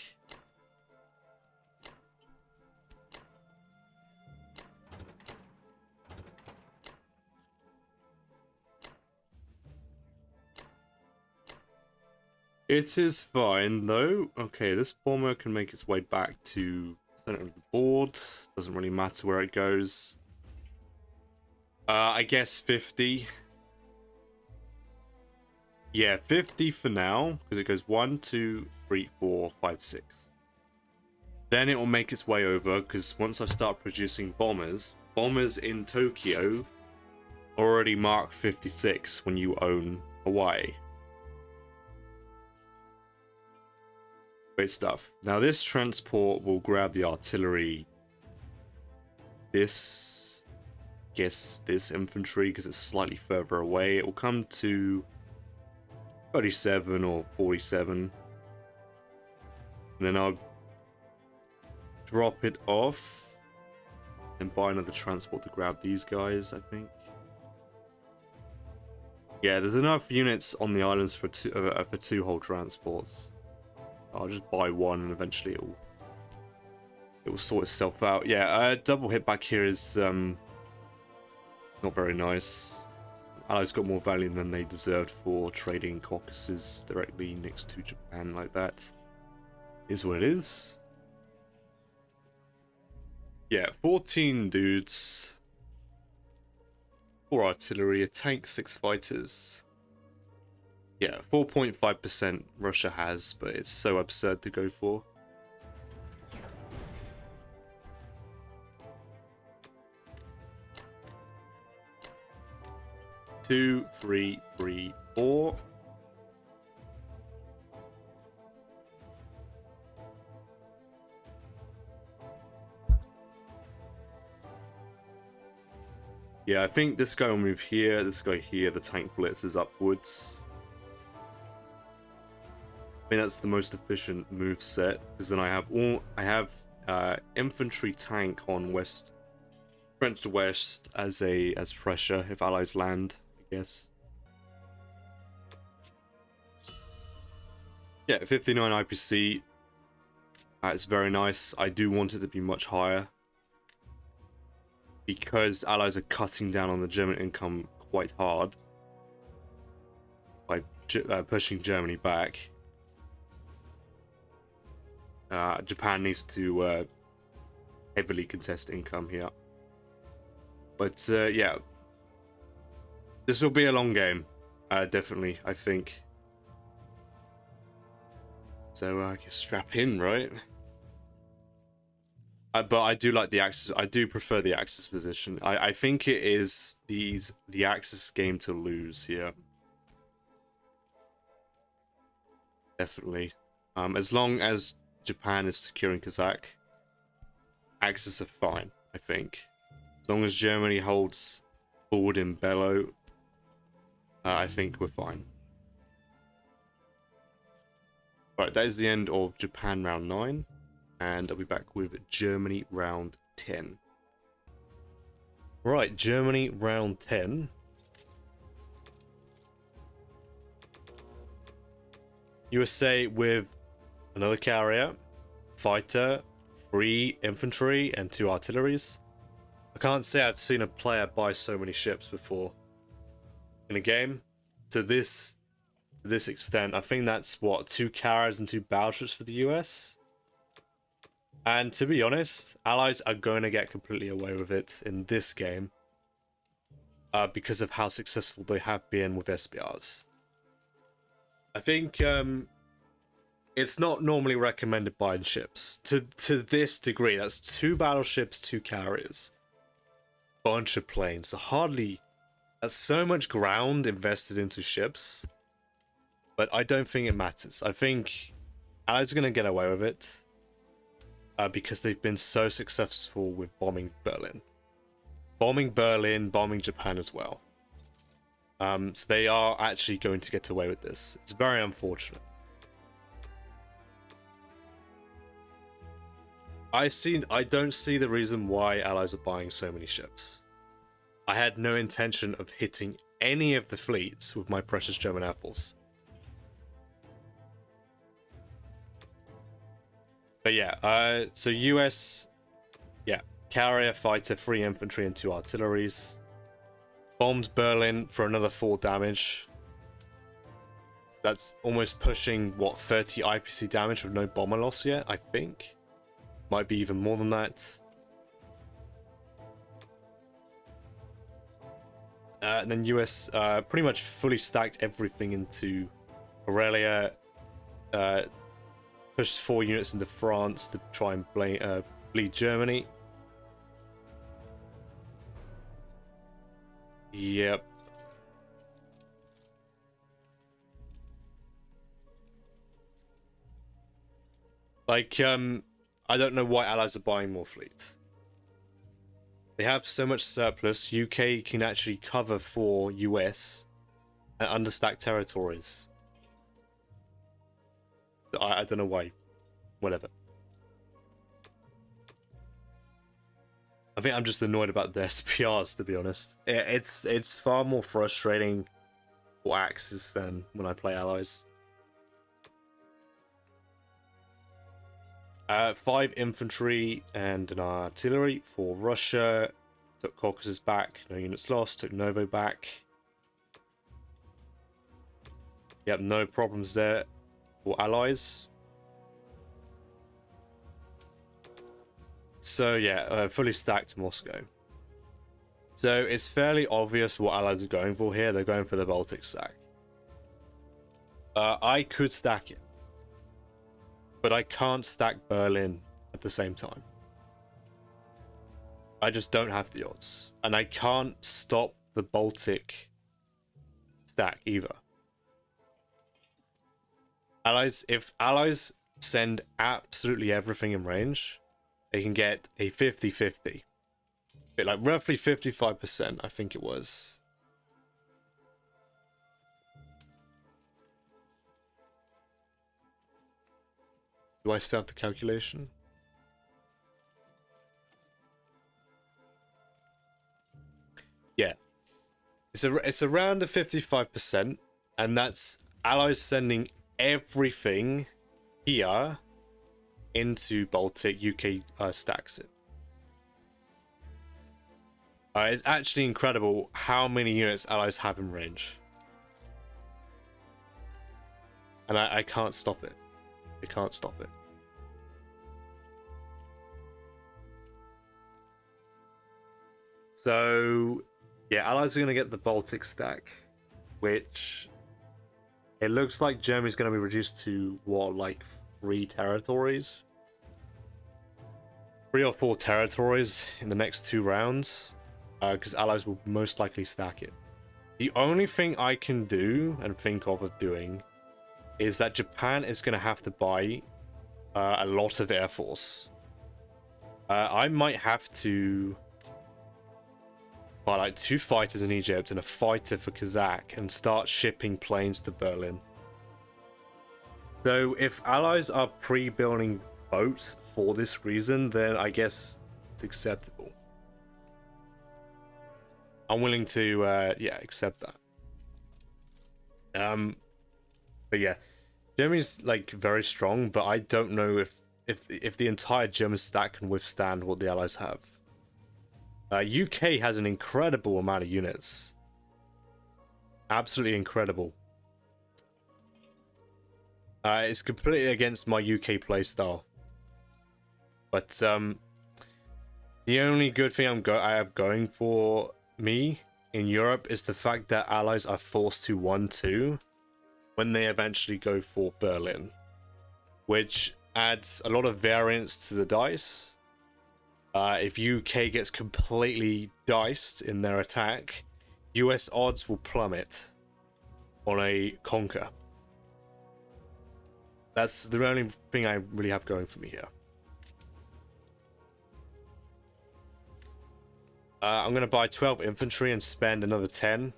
It is fine, though. Okay, this bomber can make its way back to the center of the board. Doesn't really matter where it goes. I guess 50. Yeah, 50 for now, because it goes 1, 2, 3, 4, 5, 6. Then it will make its way over, because once I start producing bombers in Tokyo already mark 56 when you own Hawaii. Great stuff. Now this transport will grab the artillery. This infantry, because it's slightly further away. It will come to 37 or 47. And then I'll drop it off and buy another transport to grab these guys, I think. Yeah, there's enough units on the islands for two whole transports. I'll just buy one and eventually it will sort itself out. Yeah, double hit back here is not very nice. Allies got more value than they deserved for trading Caucasus directly next to Japan like that. Is what it is. Yeah, 14 dudes. 4 artillery, a tank, 6 fighters. Yeah, 4.5% Russia has, but it's so absurd to go for. Two, three, 4. Yeah, I think this guy will move here, this guy here, the tank blitzes upwards. I think that's the most efficient move set, because then I have infantry tank on west, French west as pressure if allies land, I guess. Yeah, 59 IPC. That's very nice. I do want it to be much higher because allies are cutting down on the German income quite hard by pushing Germany back. Japan needs to heavily contest income here. But yeah, this will be a long game, definitely, I think. So I can strap in, right? But I do like the Axis. I do prefer the Axis position. I think it is the Axis game to lose here. Definitely. As long as Japan is securing Kazakh, Axis are fine, I think. As long as Germany holds forward in Bello, I think we're fine. Right, that is the end of Japan round 9, and I'll be back with Germany round 10. Right, Germany round 10. USA with another carrier, fighter, 3 infantry, and 2 artilleries. I can't say I've seen a player buy so many ships before in a game to this extent. I think that's what, 2 carriers and 2 battleships for the US. And to be honest, allies are going to get completely away with it in this game because of how successful they have been with SBRs. I think it's not normally recommended buying ships to this degree. That's 2 battleships, 2 carriers, bunch of planes. That's so much ground invested into ships, but I don't think it matters. I think allies are going to get away with it because they've been so successful with bombing Berlin, bombing Japan as well. So they are actually going to get away with this. It's very unfortunate. I don't see the reason why allies are buying so many ships. I had no intention of hitting any of the fleets with my precious German Air Force. But yeah, so US, yeah, carrier, fighter, 3 infantry, and 2 artilleries. Bombed Berlin for another 4 damage. So that's almost pushing, what, 30 IPC damage with no bomber loss yet, I think. Might be even more than that. And then US pretty much fully stacked everything into Aurelia. Pushed 4 units into France to try and bleed Germany. Yep. Like, I don't know why allies are buying more fleet. They have so much surplus, UK can actually cover for US and understack territories. I don't know why. Whatever. I think I'm just annoyed about the SPRs, to be honest. It's far more frustrating for Axis than when I play allies. 5 infantry and an artillery for Russia. Took Caucasus back, no units lost. Took Novo back. Yep, no problems there for allies. So yeah, fully stacked Moscow. So it's fairly obvious what allies are going for here. They're going for the Baltic stack. I could stack it, but I can't stack Berlin at the same time. I just don't have the odds. And I can't stop the Baltic stack either. If allies send absolutely everything in range, they can get a 50-50. Bit like roughly 55%, I think it was. Do I still have the calculation? It's around a 55%, and that's allies sending everything here into Baltic. UK stacks it. It's actually incredible how many units allies have in range, and I can't stop it. I can't stop it. So, yeah, allies are going to get the Baltic stack, which it looks like Germany's going to be reduced to, what, like 3 territories? 3 or 4 territories in the next 2 rounds, because allies will most likely stack it. The only thing I can do and think of doing is that Japan is going to have to buy a lot of air force. I might have to buy like 2 fighters in Egypt and a fighter for Kazakh and start shipping planes to Berlin. So if allies are pre-building boats for this reason, then I guess it's acceptable. I'm willing to yeah, accept that. But yeah, Germany's like very strong, but I don't know if the entire German stack can withstand what the allies have. UK has an incredible amount of units. Absolutely incredible. It's completely against my UK playstyle. But the only good thing I have going for me in Europe is the fact that allies are forced to 1-2 when they eventually go for Berlin, which adds a lot of variance to the dice. If UK gets completely diced in their attack, US odds will plummet on a conquer. That's the only thing I really have going for me here. I'm going to buy 12 infantry and spend another 10.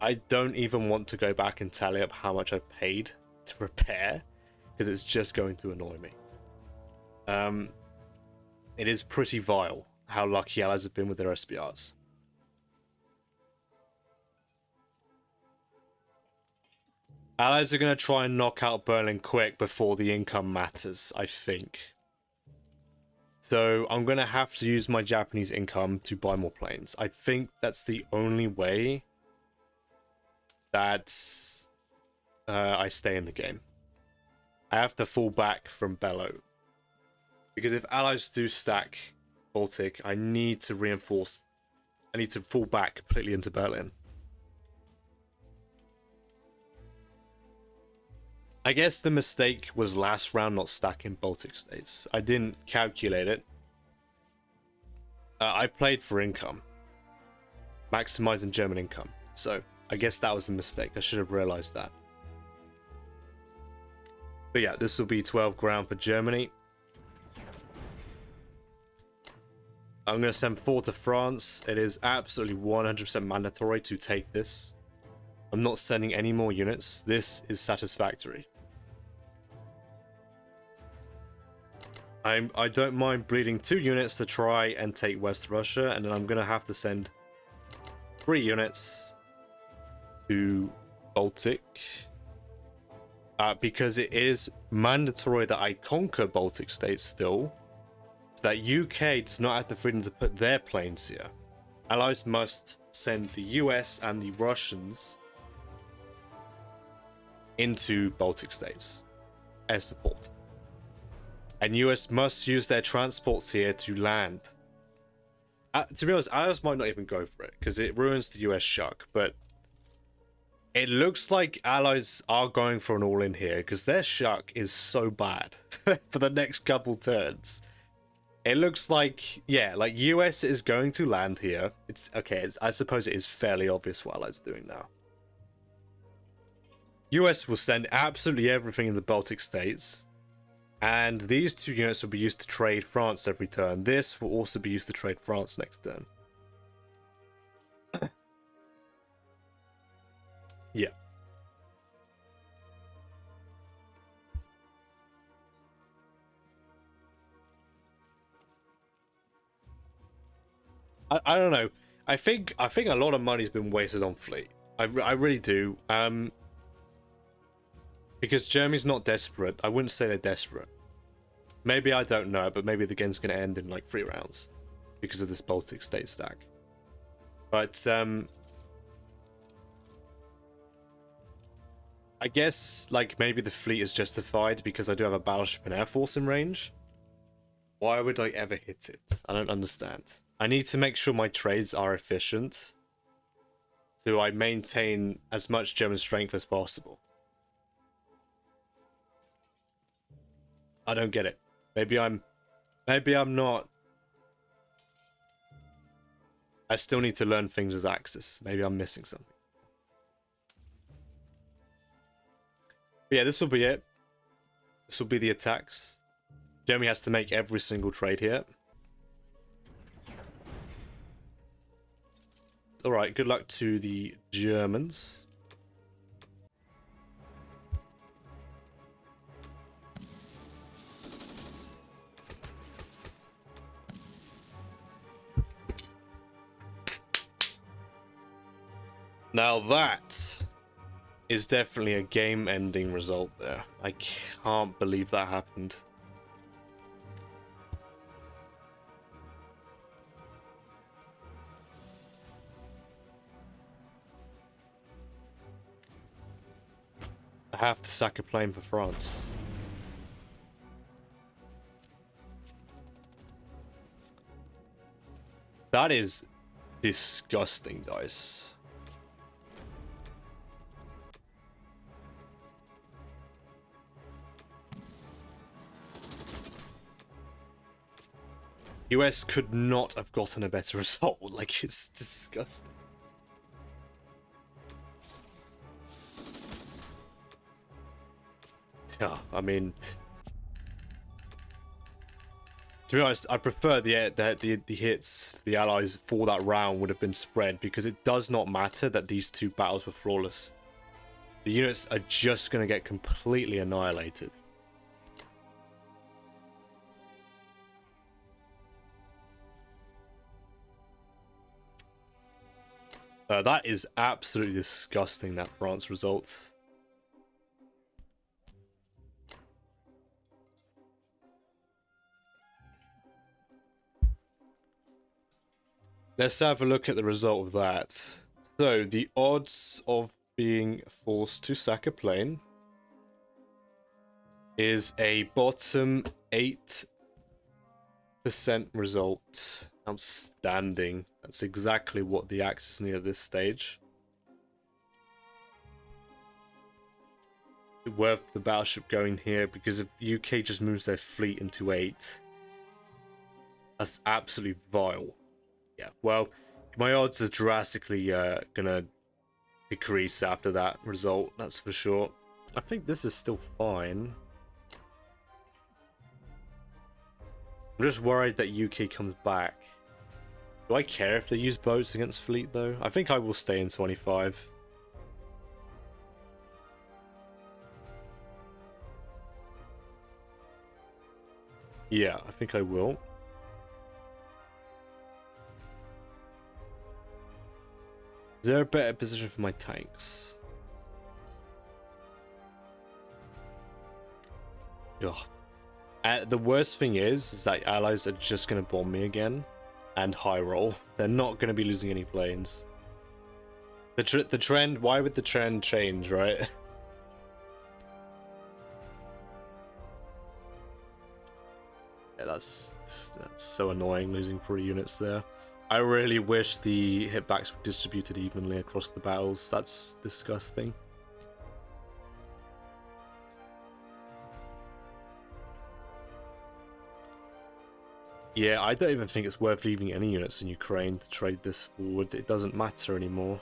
I don't even want to go back and tally up how much I've paid to repair, because it's just going to annoy me. It is pretty vile how lucky allies have been with their SBRs. Allies are going to try and knock out Berlin quick before the income matters, I think. So I'm going to have to use my Japanese income to buy more planes. I think that's the only way that I stay in the game. I have to fall back from Bello. Because if allies do stack Baltic, I need to reinforce. I need to fall back completely into Berlin. I guess the mistake was last round not stacking Baltic states. I didn't calculate it. I played for income. Maximizing German income. So I guess that was a mistake. I should have realized that. But yeah, this will be 12 ground for Germany. I'm going to send 4 to France. It is absolutely 100% mandatory to take this. I'm not sending any more units. This is satisfactory. I don't mind bleeding 2 units to try and take West Russia, and then I'm going to have to send 3 units to Baltic. Because it is mandatory that I conquer Baltic states still, so that UK does not have the freedom to put their planes here. Allies must send the US and the Russians into Baltic states as support. And US must use their transports here to land. To be honest, Allies might not even go for it, because it ruins the US shuck, but it looks like Allies are going for an all-in here, because their shuck is so bad for the next couple turns. It looks like, yeah, like US is going to land here. It's okay, I suppose it is fairly obvious what Allies are doing now. US will send absolutely everything in the Baltic states. And these 2 units will be used to trade France every turn. This will also be used to trade France next turn. Yeah. I don't know. I think a lot of money's been wasted on fleet. I really do. Because Germany's not desperate. I wouldn't say they're desperate. Maybe, I don't know, but maybe the game's going to end in like 3 rounds because of this Baltic state stack. But I guess like maybe the fleet is justified because I do have a battleship and air force in range. Why would I ever hit it? I don't understand. I need to make sure my trades are efficient, so I maintain as much German strength as possible. I don't get it. Maybe I'm not. I still need to learn things as Axis. Maybe I'm missing something. But yeah, this will be it. This will be the attacks. Germany has to make every single trade here. Alright, good luck to the Germans. Now that is definitely a game-ending result there. I can't believe that happened. I have to sack a plane for France. That is disgusting, guys. US could not have gotten a better result. Like, it's disgusting. Yeah, I mean, to be honest, I prefer the hits for the Allies for that round would have been spread, because it does not matter that these 2 battles were flawless. The units are just going to get completely annihilated. That is absolutely disgusting, that France result. Let's have a look at the result of that. So, the odds of being forced to sack a plane is a bottom 8% result. Outstanding. That's exactly what the Axis need at this stage. It's worth the battleship going here, because if UK just moves their fleet into 8, that's absolutely vile. Yeah, well, my odds are drastically gonna decrease after that result, that's for sure. I think this is still fine. I'm just worried that UK comes back. Do I care if they use boats against fleet, though? I think I will stay in 25. Yeah, I think I will. Is there a better position for my tanks? Ugh. The worst thing is that Allies are just going to bomb me again. And high roll. They're not going to be losing any planes. The trend, why would the trend change, right? Yeah, that's so annoying, losing 3 units there. I really wish the hitbacks were distributed evenly across the battles. That's disgusting. Yeah, I don't even think it's worth leaving any units in Ukraine to trade this forward. It doesn't matter anymore.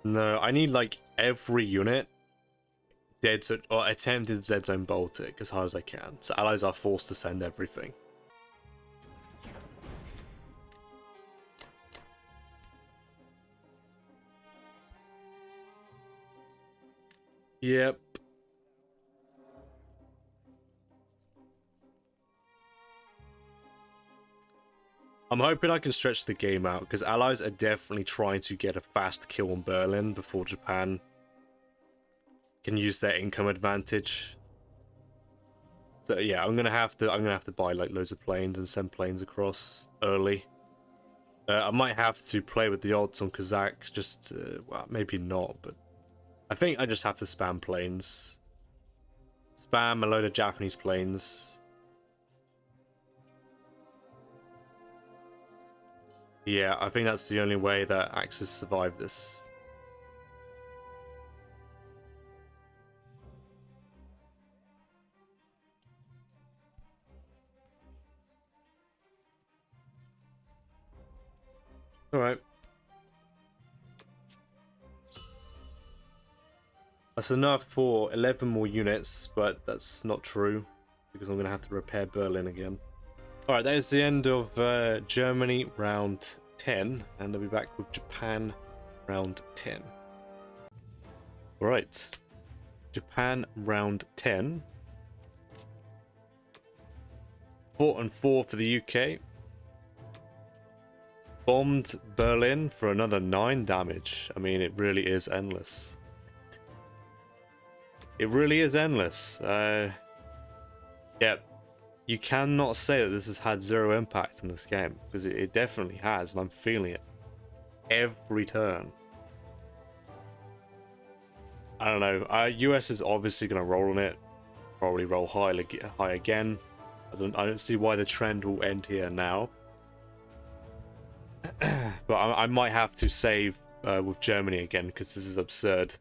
No, I need like every unit dead zone or attempted dead zone Baltic as hard as I can. So Allies are forced to send everything. Yep. I'm hoping I can stretch the game out, because Allies are definitely trying to get a fast kill on Berlin before Japan can use their income advantage. So yeah, I'm gonna have to buy like loads of planes and send planes across early. I might have to play with the odds on Kazakh, just well, maybe not, but I think I just have to spam planes. Spam a load of Japanese planes. Yeah, I think that's the only way that Axis survive this. Alright. That's enough for 11 more units, but that's not true, because I'm going to have to repair Berlin again. Alright, that is the end of Germany round 10, and I'll be back with Japan round 10. Alright, Japan round 10. 4-4 for the UK. Bombed Berlin for another 9 damage. I mean, it really is endless. It really is endless. Yeah, you cannot say that this has had 0 impact in this game, because it definitely has, and I'm feeling it every turn. I don't know. US is obviously going to roll on it, probably roll high again. I don't see why the trend will end here now. But I might have to save with Germany again, because this is absurd.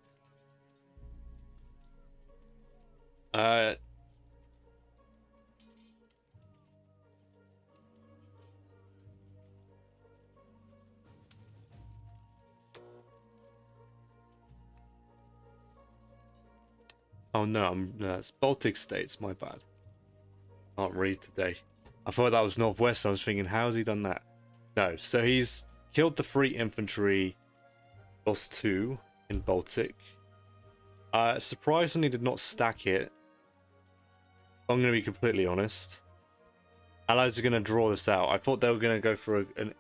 Oh no, it's Baltic states, my bad. Can't read today. I thought that was Northwest, I was thinking, how's he done that? No, so he's killed the 3 infantry, lost 2 in Baltic. Surprisingly did not stack it. I'm going to be completely honest. Allies are going to draw this out. I thought they were going to go for an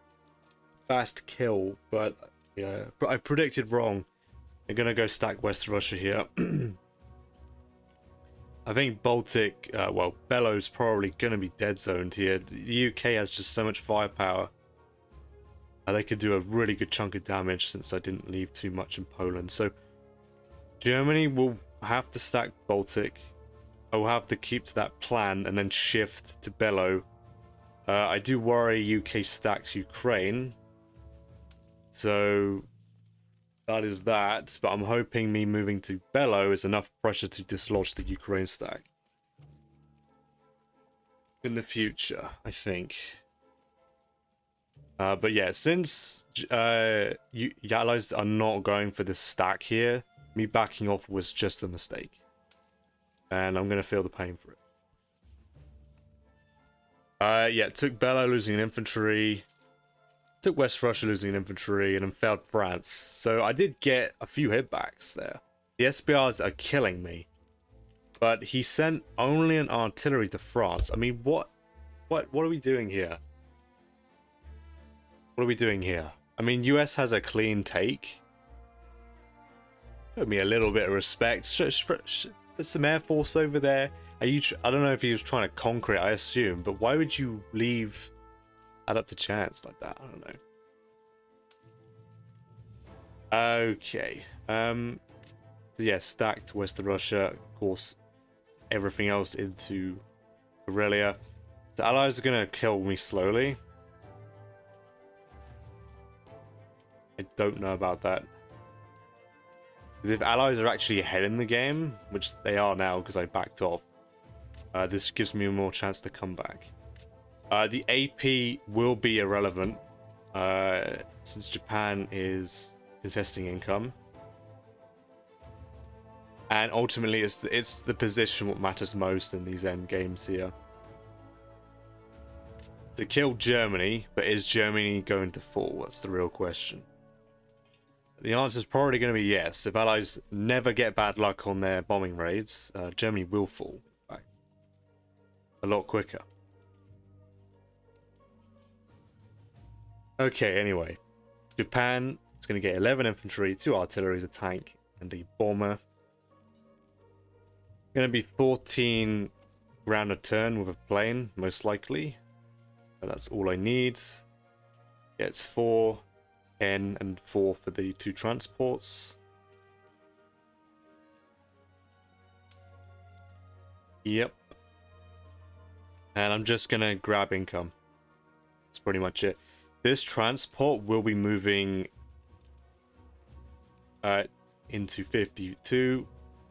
fast kill, but yeah, I predicted wrong. They're going to go stack West Russia here. I think Baltic, well, Bellow's probably going to be dead zoned here. The UK has just so much firepower. They could do a really good chunk of damage since I didn't leave too much in Poland. So Germany will have to stack Baltic. I will have to keep to that plan and then shift to Bellow. I do worry UK stacks Ukraine. So that is that, but I'm hoping me moving to Bellow is enough pressure to dislodge the Ukraine stack in the future, I think. But yeah, since Allies are not going for this stack here, me backing off was just a mistake. And I'm going to feel the pain for it. Yeah, took Bellow losing an infantry. Took West Russia losing an infantry, and then failed France. So I did get a few hitbacks there. The SBRs are killing me. But he sent only an artillery to France. I mean, what are we doing here? What are we doing here? I mean, US has a clean take. Show me a little bit of respect. Put some air force over there. I don't know if he was trying to conquer it, I assume. But why would you leave that up to chance like that? I don't know. Okay. So yeah, stacked Western Russia. Of course, everything else into Karelia. The Allies are going to kill me slowly. I don't know about that. Because if Allies are actually ahead in the game, which they are now because I backed off, this gives me more chance to come back. The AP will be irrelevant since Japan is contesting income. And ultimately, it's the position what matters most in these end games here. To kill Germany, but is Germany going to fall? That's the real question. The answer is probably going to be yes. If Allies never get bad luck on their bombing raids, Germany will fall back a lot quicker. Okay, anyway. Japan is going to get 11 infantry, 2 artillery, a tank, and a bomber. Going to be 14 ground a turn with a plane, most likely. But that's all I need. Yeah, it's 4, 10, and 4 for the 2 transports. Yep. And I'm just going to grab income. That's pretty much it. This transport will be moving into 52.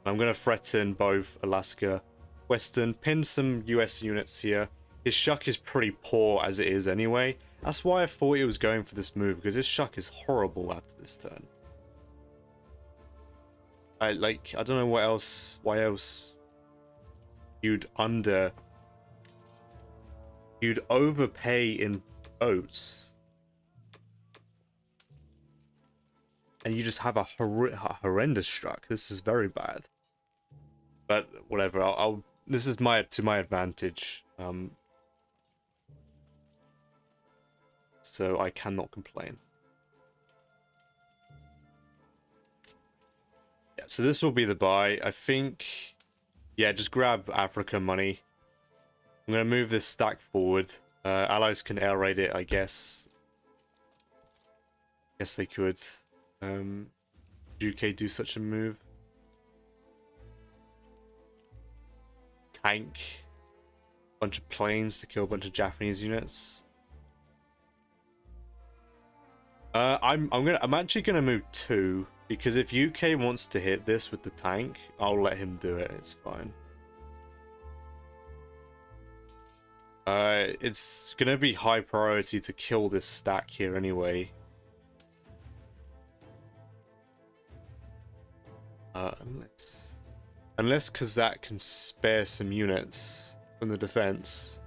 I'm going to threaten both Alaska, Western, pin some US units here. His shuck is pretty poor as it is anyway. That's why I thought he was going for this move, because his shuck is horrible after this turn. I don't know why else you'd overpay in boats. And you just have a horrendous struck. This is very bad. But whatever, this is to my advantage. So I cannot complain. Yeah, so this will be the buy. I think, yeah, just grab Africa money. I'm gonna move this stack forward. Allies can air raid it, I guess. Guess they could. UK do such a move. Tank. Bunch of planes to kill a bunch of Japanese units. I'm actually gonna move 2, because if UK wants to hit this with the tank, I'll let him do it. It's fine. It's gonna be high priority to kill this stack here anyway. Unless Kazakh can spare some units from the defense.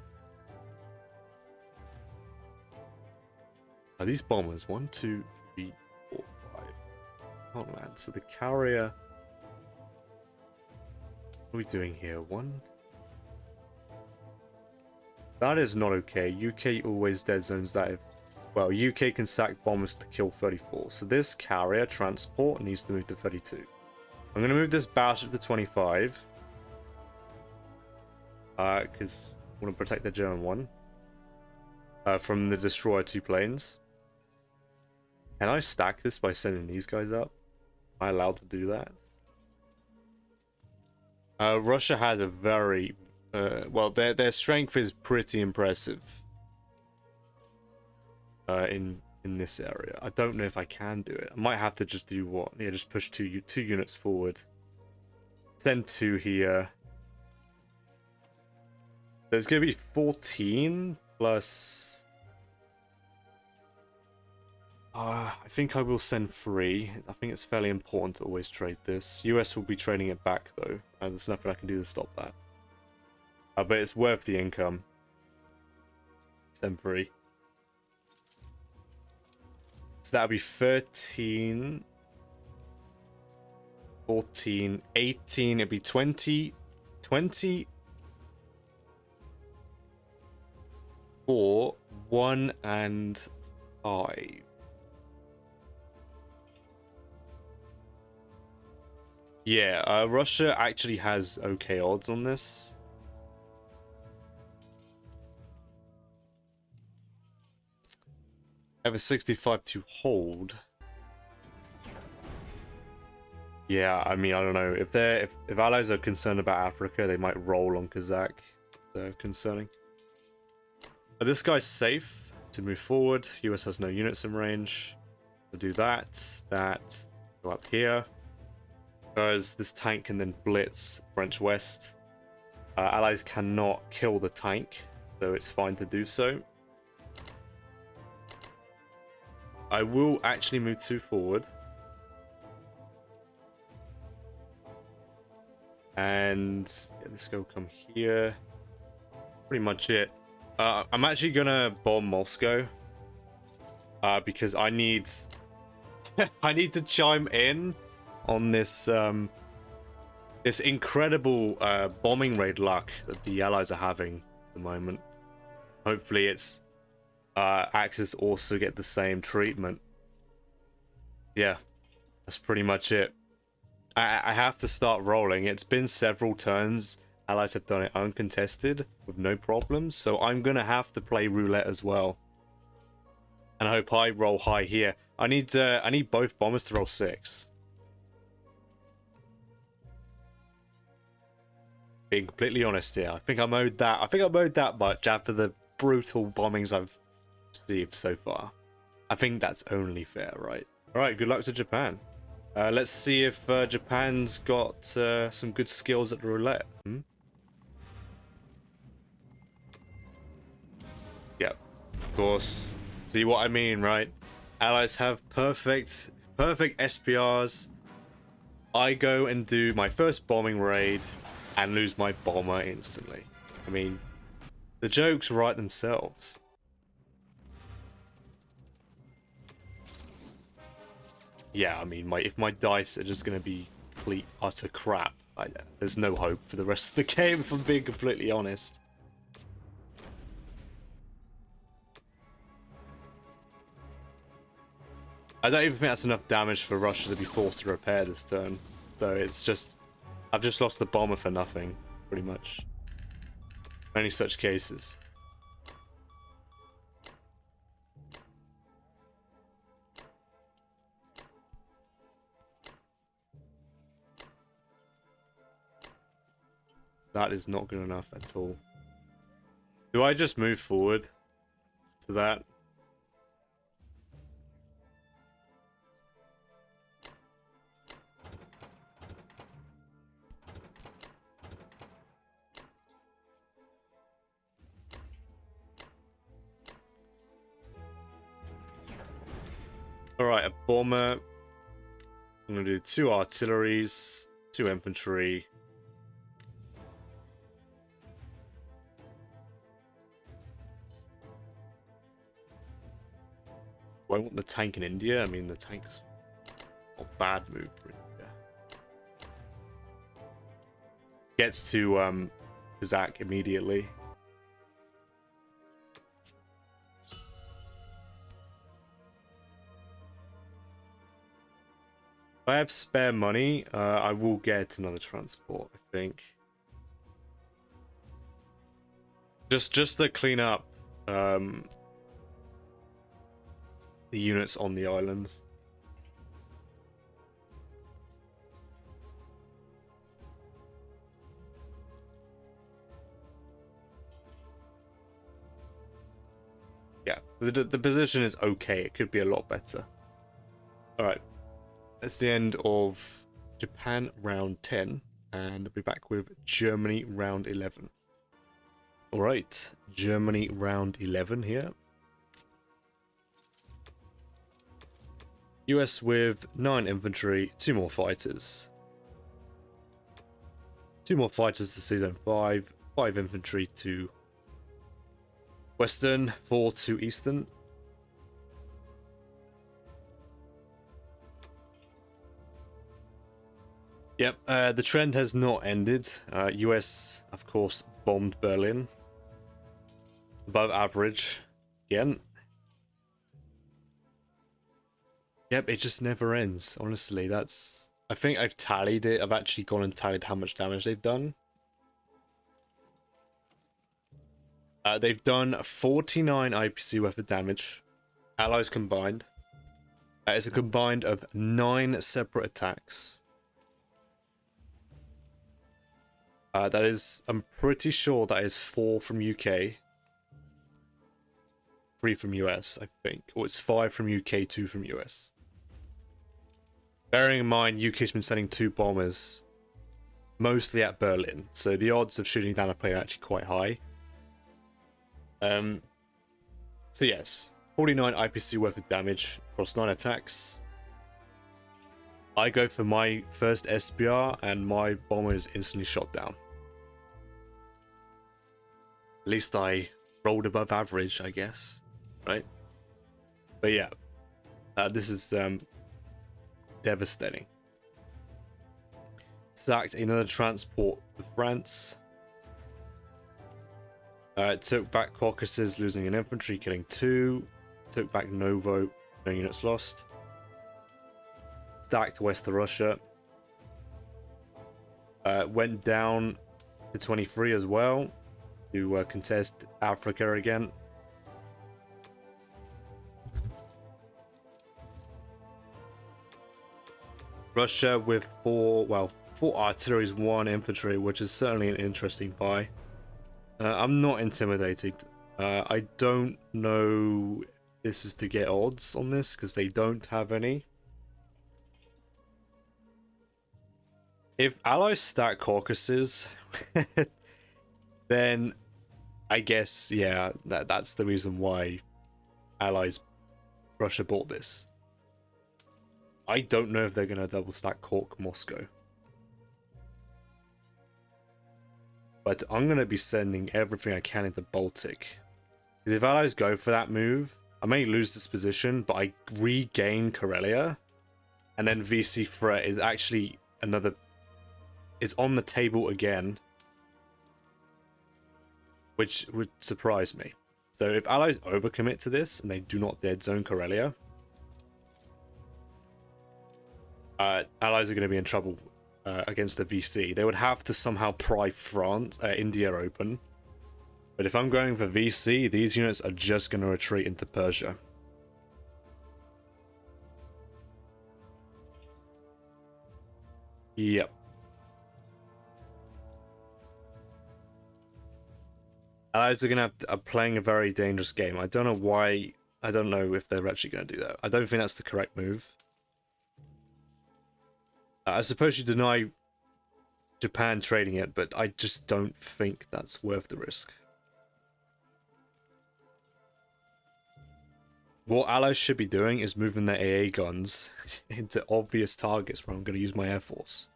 Are these bombers? 1, 2, 3, 4, 5. Oh man, so the carrier. What are we doing here? 1. That is not okay. UK always dead zones that if. Well, UK can sack bombers to kill 34. So this carrier transport needs to move to 32. I'm going to move this battleship to 25. Because I want to protect the German one. From the destroyer 2 planes. Can I stack this by sending these guys up? Am I allowed to do that? Russia has a very... well, their strength is pretty impressive. In this area. I don't know if I can do it. I might have to just do what? Yeah, just push two units forward. Send 2 here. There's going to be 14 plus... I think I will send 3. I think it's fairly important to always trade this. US will be trading it back though. There's nothing I can do to stop that. But it's worth the income. Send 3. So that'll be 13, 14, 18, it'd be 20, 24, 1 and 5. Yeah, Russia actually has okay odds on this. I have a 65 to hold. Yeah, I mean, I don't know. If allies are concerned about Africa, they might roll on Kazakh. They're concerning. But this guy's safe to move forward. US has no units in range. We'll do that. Go up here. Because this tank can then blitz French West. Allies cannot kill the tank, so it's fine to do so. I will actually move 2 forward. And yeah, this go come here. Pretty much it. I'm actually gonna bomb Moscow. Because I need I need to chime in on this this incredible bombing raid luck that the allies are having at the moment. Hopefully it's Axis also get the same treatment. Yeah, that's pretty much it. I have to start rolling. It's been several turns. Allies have done it uncontested with no problems, so I'm gonna have to play roulette as well. And I hope I roll high here. I need both bombers to roll 6. Being completely honest here, I think I'm owed that. I think I'm owed that much after the brutal bombings I've received so far. I think that's only fair, right? All right, good luck to Japan. Let's see if Japan's got some good skills at the roulette. Yep, of course. See what I mean, right? Allies have perfect SPRs. I go and do my first bombing raid and lose my bomber instantly. I mean, the jokes write themselves. Yeah, I mean, if my dice are just gonna be complete utter crap, there's no hope for the rest of the game, if I'm being completely honest. I don't even think that's enough damage for Russia to be forced to repair this turn. So it's just, I've just lost the bomber for nothing, pretty much. Only such cases. That is not good enough at all. Do I just move forward to that? Alright, a bomber. I'm gonna do 2 artilleries, 2 infantry. Do I want the tank in India? I mean, the tank's not a bad move for India. Gets to Kazakh immediately. If I have spare money, I will get another transport, I think. Just to clean up the units on the island. Yeah, the position is okay. It could be a lot better. All right, that's the end of Japan round 10, and I'll be back with Germany round 11. All right, Germany round 11 here. US with 9 infantry, 2 more fighters. 2 more fighters to season 5, 5 infantry to Western, 4 to Eastern. Yep, the trend has not ended. US, of course, bombed Berlin. Above average. Again. Yep, it just never ends, honestly. That's... I think I've tallied it. I've actually gone and tallied how much damage they've done. They've done 49 IPC worth of damage. Allies combined. It's a combined of 9 separate attacks. That is... I'm pretty sure that is 4 from UK. 3 from US, I think. Or it's 5 from UK, 2 from US. Bearing in mind, UK's been sending 2 bombers, mostly at Berlin, so the odds of shooting down a plane are actually quite high. So yes, 49 IPC worth of damage across 9 attacks. I go for my first SBR, and my bomber is instantly shot down. At least I rolled above average, I guess, right? But yeah, this is devastating. Sacked another transport for France. Took back Caucasus, losing an infantry, killing 2. Took back Novo, no units lost. Stacked west of Russia. Went down to 23 as well to contest Africa again. Russia with 4 artilleries, 1 infantry, which is certainly an interesting buy. I'm not intimidated. I don't know if this is to get odds on this because they don't have any. If allies stack Caucasus, then I guess, yeah, that's the reason why Russia bought this. I don't know if they're going to double stack Cork Moscow. But I'm going to be sending everything I can into Baltic. Because if allies go for that move, I may lose this position, but I regain Karelia. And then VC threat is actually another... It's on the table again. Which would surprise me. So if allies overcommit to this and they do not dead zone Karelia, allies are going to be in trouble against the VC. They would have to somehow pry India open. But if I'm going for VC, these units are just going to retreat into Persia. Yep. Allies are going to are playing a very dangerous game. I don't know why. I don't know if they're actually going to do that. I don't think that's the correct move. I suppose you deny Japan trading it, but I just don't think that's worth the risk. What allies should be doing is moving their AA guns into obvious targets where I'm going to use my air force.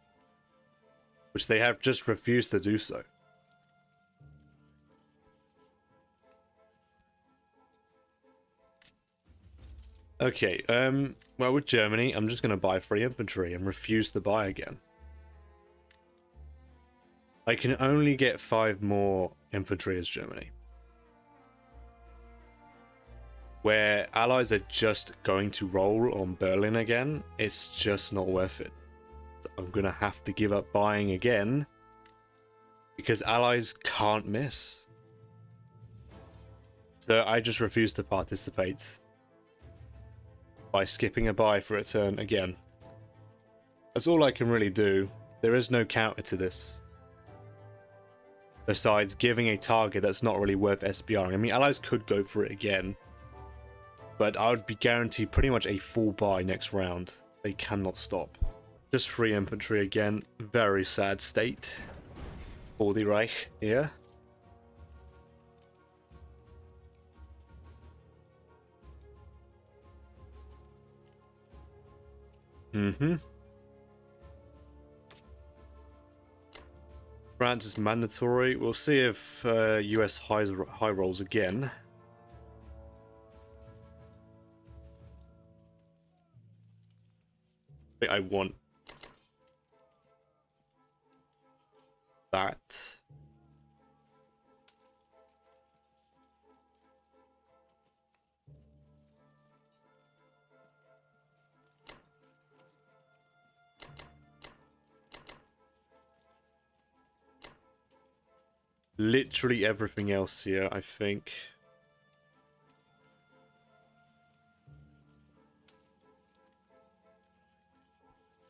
Which they have just refused to do so. Okay, well with Germany, I'm just going to buy 3 infantry and refuse to buy again. I can only get 5 more infantry as Germany. Where allies are just going to roll on Berlin again, it's just not worth it. So I'm going to have to give up buying again because allies can't miss. So I just refuse to participate by skipping a buy for a turn again. That's all I can really do. There is no counter to this. Besides giving a target that's not really worth SBRing. I mean, allies could go for it again. But I would be guaranteed pretty much a full buy next round. They cannot stop. Just 3 infantry again. Very sad state for the Reich here. France is mandatory. We'll see if US high rolls again. I want that. Literally everything else here, I think.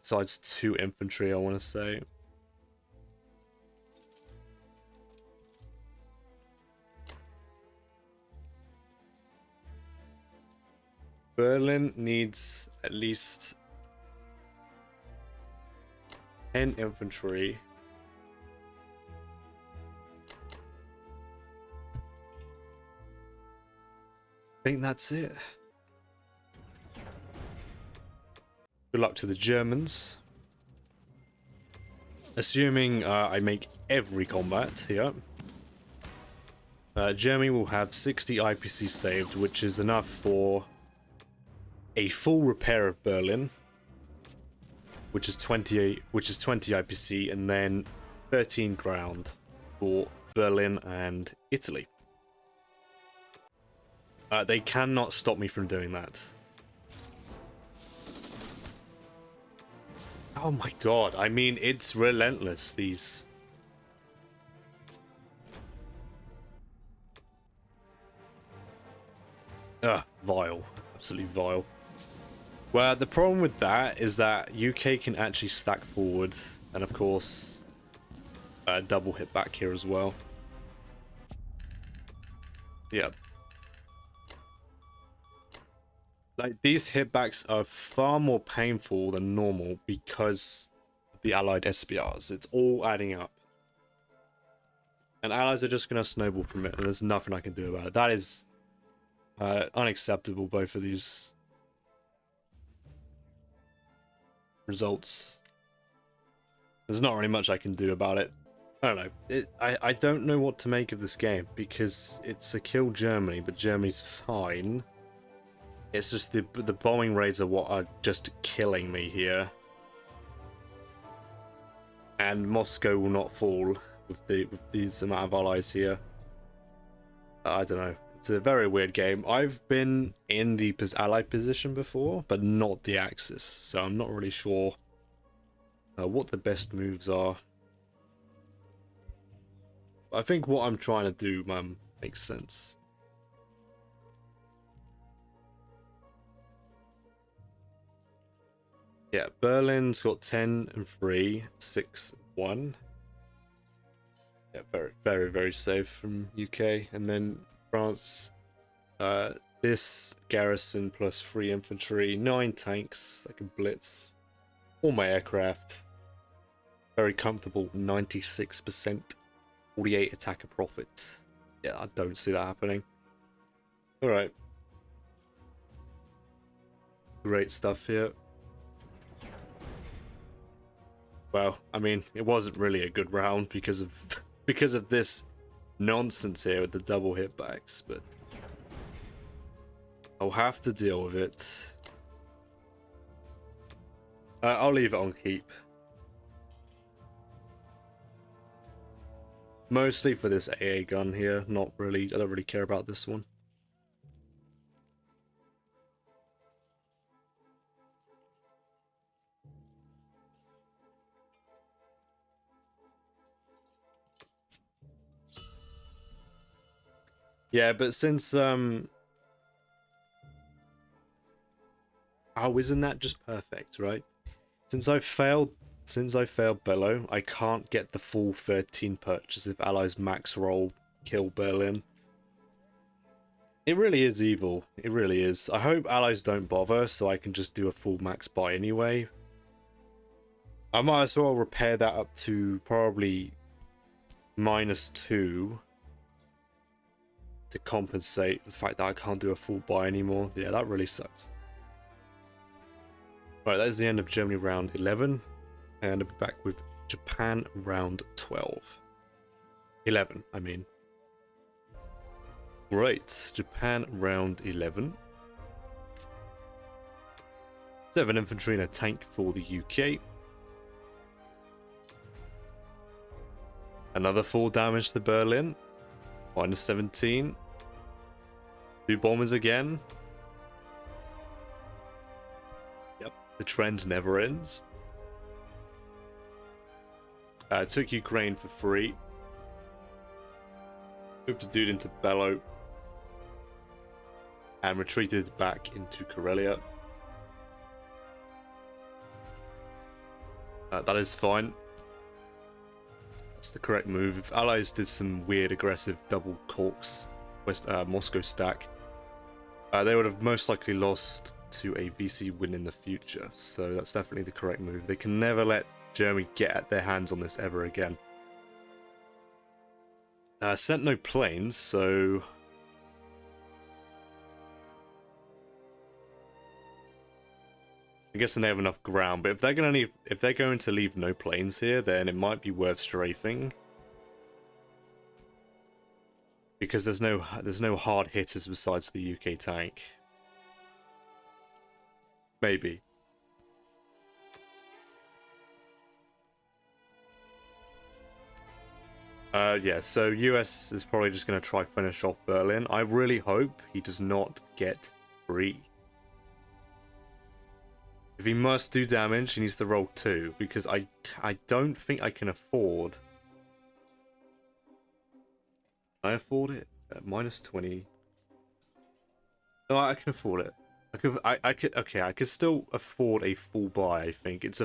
Besides 2 infantry, I want to say. Berlin needs at least 10 infantry. I think that's it. Good luck to the Germans. Assuming I make every combat here. Germany will have 60 IPC saved, which is enough for a full repair of Berlin, which is 20 IPC, and then 13 ground for Berlin and Italy. They cannot stop me from doing that. Oh my god, I mean, it's relentless, these. Ugh, vile. Absolutely vile. Well, the problem with that is that UK can actually stack forward, and of course, double hit back here as well. Yeah. Like, these hitbacks are far more painful than normal because of the allied SPRs. It's all adding up. And allies are just going to snowball from it, and there's nothing I can do about it. That is unacceptable, both of these results. There's not really much I can do about it. I don't know. I don't know what to make of this game, because it's a kill Germany, but Germany's fine. It's just the bombing raids are what are just killing me here. And Moscow will not fall with these amount of allies here. I don't know. It's a very weird game. I've been in the allied position before, but not the Axis, so I'm not really sure what the best moves are. I think what I'm trying to do makes sense. Yeah, Berlin's got 10 and 3, 6 and 1. Yeah, very, very, very safe from UK. And then France, this garrison plus 3 infantry, 9 tanks that can blitz, all my aircraft. Very comfortable, 96%, 48 attacker profit. Yeah, I don't see that happening. Alright. Great stuff here. Well, I mean, it wasn't really a good round because of this nonsense here with the double hitbacks, but I'll have to deal with it. I'll leave it on keep. Mostly for this AA gun here, not really, I don't really care about this one. Yeah, but since oh, isn't that just perfect, right? Since I failed Bello, I can't get the full 13 purchase if allies max roll kill Berlin. It really is evil. It really is. I hope allies don't bother, so I can just do a full max buy anyway. I might as well repair that up to probably -2 to compensate the fact that I can't do a full buy anymore. Yeah, that really sucks. Right, that is the end of Germany round 11, and I'll be back with Japan round 12. 11, I mean. Right, Japan round 11. 7 infantry and a tank for the UK. Another 4 damage to Berlin. -17. 2 bombers again. Yep, the trend never ends. Took Ukraine for free. Moved a dude into Bello. And retreated back into Karelia. That is fine. That's the correct move. If allies did some weird aggressive double corks Moscow stack, they would have most likely lost to a VC win in the future, so that's definitely the correct move. They can never let Germany get their hands on this ever again. Sent no planes, so I'm guessing they have enough ground, but if they're going to leave no planes here, then it might be worth strafing. Because there's no hard hitters besides the UK tank. Maybe. Yeah, so US is probably just going to try finish off Berlin. I really hope he does not get free. If he must do damage, he needs to roll 2, because I don't think I can afford. Can I afford it? Minus 20. No, I can afford it. I could, okay, I could still afford a full buy, I think. It's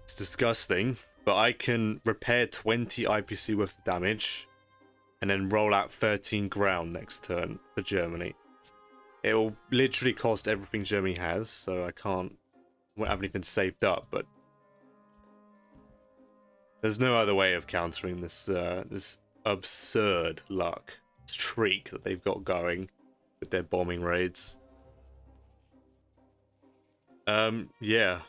disgusting, but I can repair 20 IPC worth of damage and then roll out 13 ground next turn for Germany. It will literally cost everything Germany has, so I won't have anything saved up, but there's no other way of countering this this absurd luck streak that they've got going with their bombing raids. Yeah.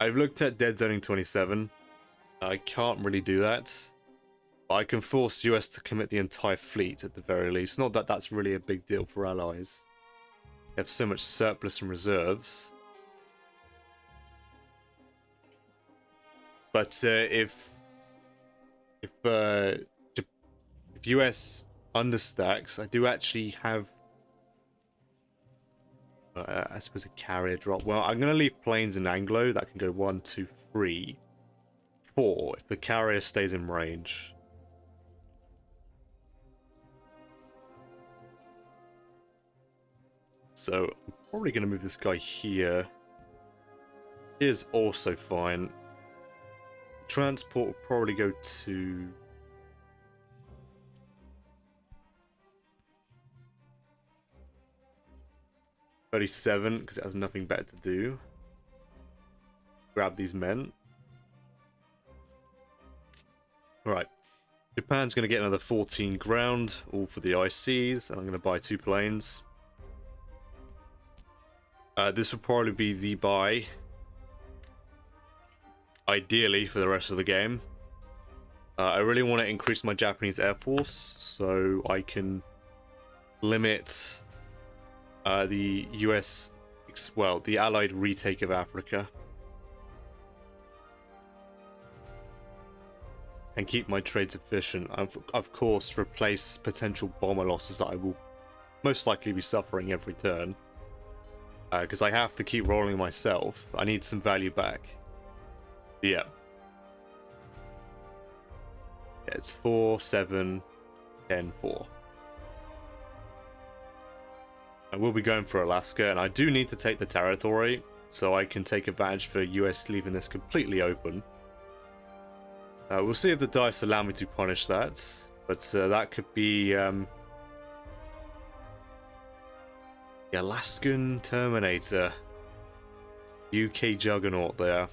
I've looked at dead zoning 27. I can't really do that. But I can force US to commit the entire fleet at the very least. Not that that's really a big deal for allies. They have so much surplus and reserves. But if US understacks, I do actually have I suppose a carrier drop. Well, I'm going to leave planes in Anglo. That can go 1, 2, 3, 4 if the carrier stays in range. So I'm probably going to move this guy here. Here's also fine. Transport will probably go to... $37 because it has nothing better to do. Grab these men. Right. Japan's going to get another 14 ground, all for the ICs, and I'm going to buy 2 planes. This will probably be the buy, ideally, for the rest of the game. I really want to increase my Japanese Air Force, so I can limit the US, well, the Allied retake of Africa. And keep my trades efficient. Of course, replace potential bomber losses that I will most likely be suffering every turn. Because I have to keep rolling myself. I need some value back. Yeah. Yeah, it's 4, 7, 10, 4. I will be going for Alaska, and I do need to take the territory, so I can take advantage for US leaving this completely open. We'll see if the dice allow me to punish that, but that could be the Alaskan Terminator. UK juggernaut there.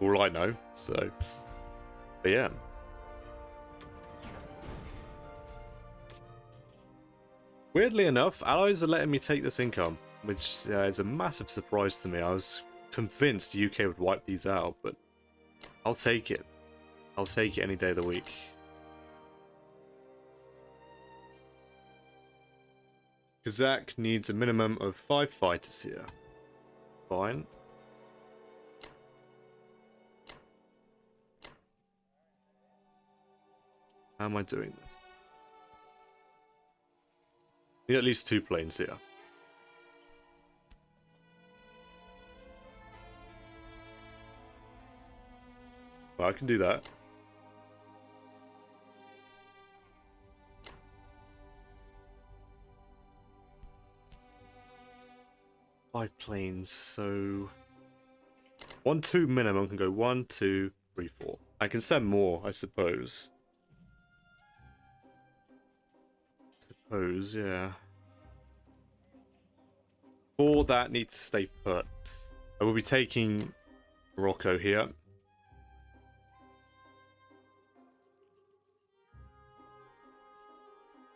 All I know, so... But yeah. Weirdly enough, allies are letting me take this income, which is a massive surprise to me. I was convinced the UK would wipe these out, but I'll take it. I'll take it any day of the week. Kazakh needs a minimum of 5 fighters here. Fine. How am I doing this? Need at least 2 planes here. Well, I can do that. Five planes, so 1, 2 minimum can go 1, 2, 3, 4. I can send more, I suppose. Yeah. 4 that need to stay put. I will be taking Morocco here.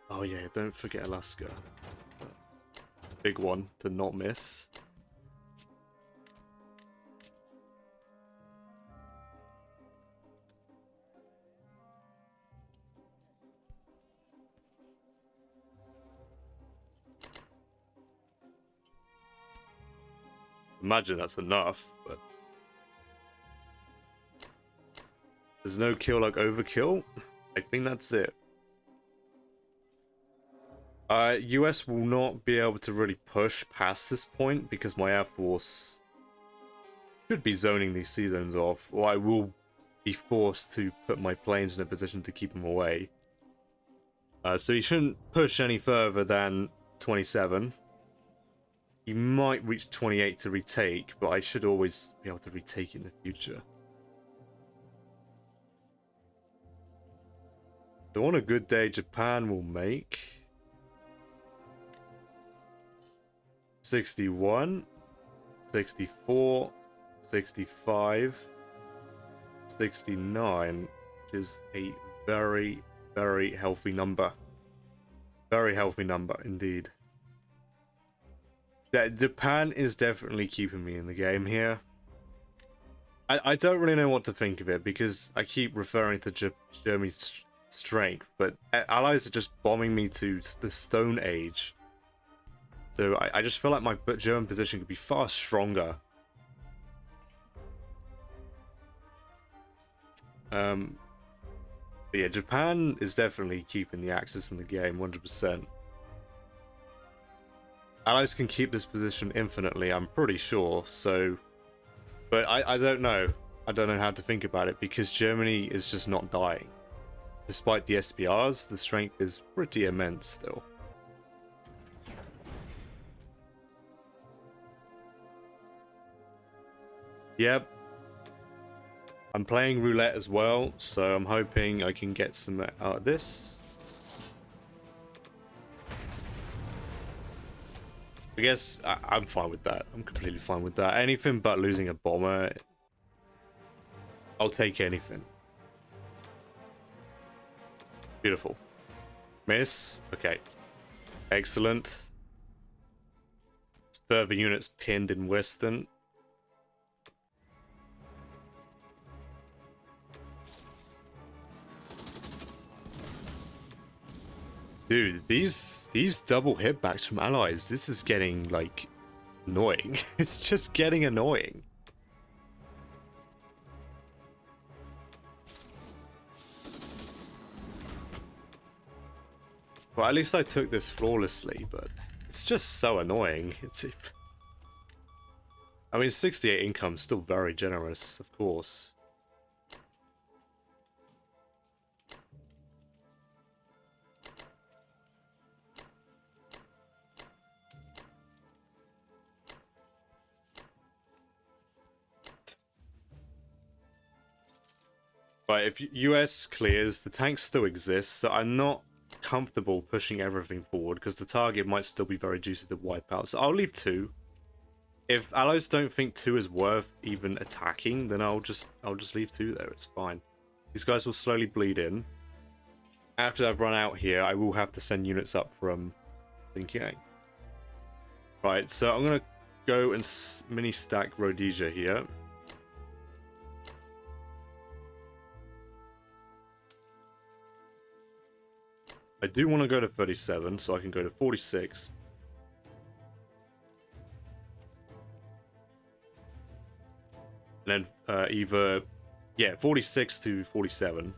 Oh yeah, don't forget Alaska. Big one to not miss. Imagine that's enough, but there's no kill like overkill. I think that's it. US will not be able to really push past this point because my Air Force should be zoning these sea zones off, or I will be forced to put my planes in a position to keep them away. So he shouldn't push any further than 27. He might reach 28 to retake, but I should always be able to retake in the future. So on a good day, Japan will make 61, 64, 65, 69, which is a very, very healthy number. Very healthy number indeed. Japan is definitely keeping me in the game here. I don't really know what to think of it because I keep referring to Germany's strength, but allies are just bombing me to the Stone Age. So I just feel like my German position could be far stronger. But yeah, Japan is definitely keeping the Axis in the game, 100%. Allies can keep this position infinitely, I'm pretty sure, so... But I don't know. I don't know how to think about it, because Germany is just not dying. Despite the SPRs, the strength is pretty immense still. Yep. I'm playing roulette as well, so I'm hoping I can get some out of this. I guess I'm fine with that. I'm completely fine with that. Anything but losing a bomber. I'll take anything. Beautiful. Miss. Okay. Excellent. Further units pinned in Western. Dude, these double hitbacks from allies, this is getting, like, annoying. It's just getting annoying. Well, at least I took this flawlessly, but it's just so annoying. I mean, 68 income, still very generous, of course. But if US clears, the tanks still exist, so I'm not comfortable pushing everything forward because the target might still be very juicy to wipe out. So I'll leave 2. If allies don't think 2 is worth even attacking, then I'll just leave 2 there. It's fine. These guys will slowly bleed in. After I've run out here, I will have to send units up from Xinjiang. Right, so I'm gonna go and mini stack Rhodesia here. I do want to go to 37, so I can go to 46. And then either, yeah, 46 to 47.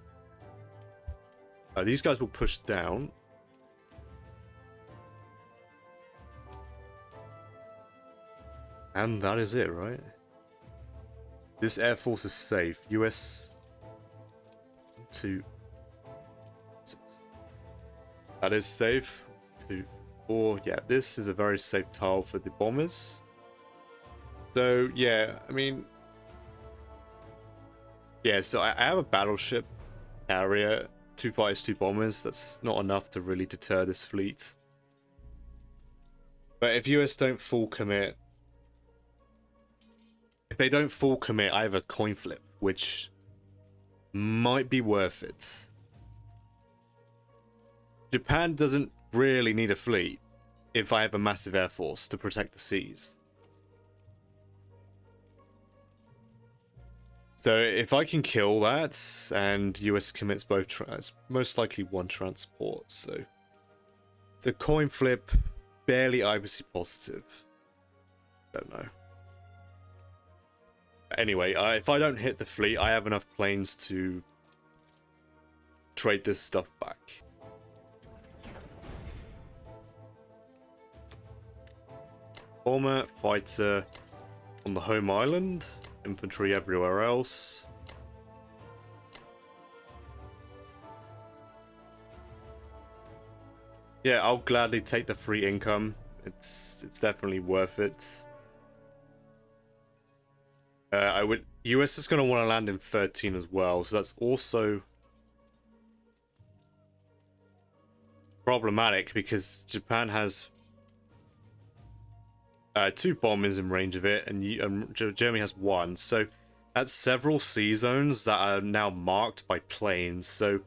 These guys will push down. And that is it, right? This Air Force is safe. US 2, 6. That is safe. 2, 4. Yeah, this is a very safe tile for the bombers. So, yeah, I mean... Yeah, so I have a battleship carrier, 2 fighters, 2 bombers. That's not enough to really deter this fleet. But if US don't full commit... If they don't full commit, I have a coin flip, which might be worth it. Japan doesn't really need a fleet if I have a massive air force to protect the seas. So if I can kill that, and US commits both, it's most likely 1 transport, so it's a coin flip, barely IBC positive. Don't know. Anyway, if I don't hit the fleet, I have enough planes to trade this stuff back. Bomber, fighter on the home island, infantry everywhere else. Yeah, I'll gladly take the free income. It's definitely worth it. US is going to want to land in 13 as well, so that's also problematic because Japan has 2 bombers in range of it, and Germany has 1. So that's several sea zones that are now marked by planes. So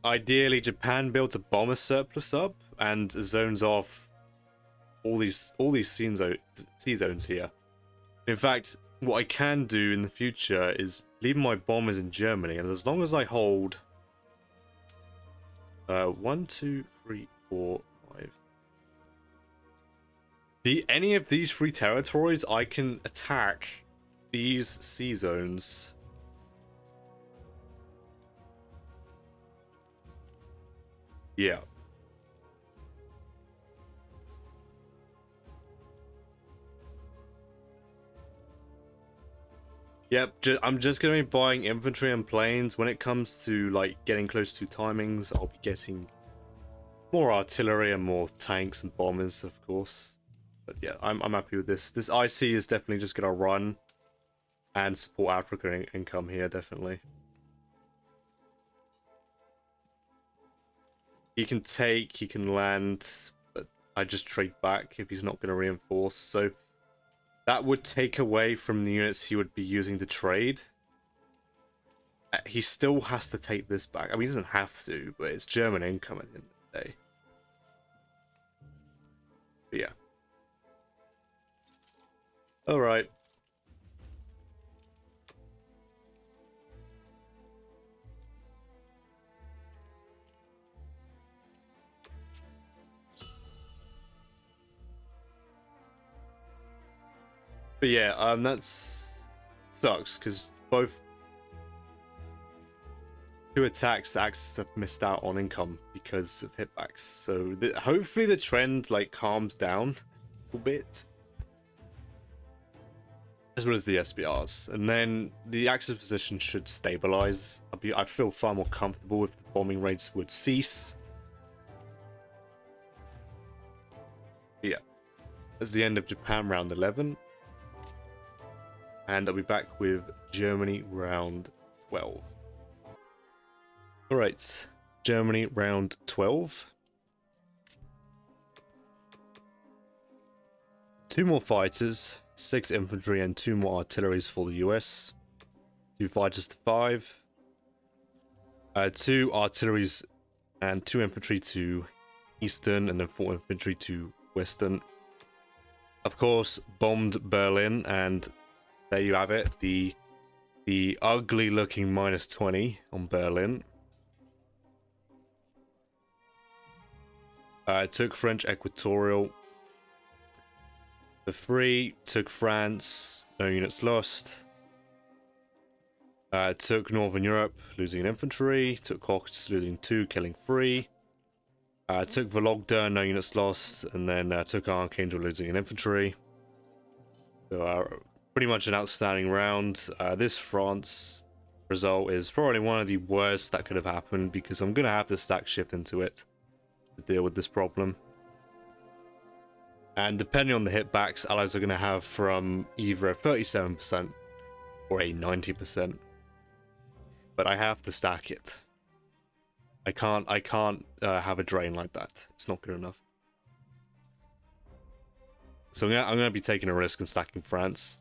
ideally, Japan builds a bomber surplus up and zones off all these sea zones here. In fact, what I can do in the future is leave my bombers in Germany, and as long as I hold 1, 2, 3, 4, 5. Any of these 3 territories, I can attack these sea zones. Yeah. Yep, I'm just going to be buying infantry and planes. When it comes to like getting close to timings, I'll be getting more artillery and more tanks and bombers, of course. But yeah, I'm happy with this. This IC is definitely just going to run and support African income here, definitely. He can take, he can land, but I just trade back if he's not going to reinforce. So that would take away from the units he would be using to trade. He still has to take this back. I mean, he doesn't have to, but it's German income at the end of the day. But yeah. Alright. But yeah, that's sucks because both 2 attacks, Axis have missed out on income because of hitbacks. So hopefully the trend like calms down a little bit, as well as the SBRs, and then the Axis position should stabilize. I feel far more comfortable if the bombing raids would cease. But yeah, that's the end of Japan round 11. And I'll be back with Germany round 12. Alright, Germany round 12. 2 more fighters, 6 infantry, and 2 more artilleries for the US. 2 fighters to 5. 2 artilleries and 2 infantry to Eastern, and then 4 infantry to Western. Of course, bombed Berlin, and there you have it, the ugly looking -20 on Berlin. Took French Equatorial for free, took France, no units lost. Took Northern Europe, losing an infantry, took Caucasus, losing 2, killing 3. Took Vologda, no units lost, and then took Archangel, losing an infantry. So pretty much an outstanding round. This France result is probably one of the worst that could have happened because I'm going to have to stack shift into it to deal with this problem. And depending on the hitbacks, allies are going to have from either a 37% or a 90%. But I have to stack it. I can't have a drain like that. It's not good enough. So I'm gonna be taking a risk and stacking France.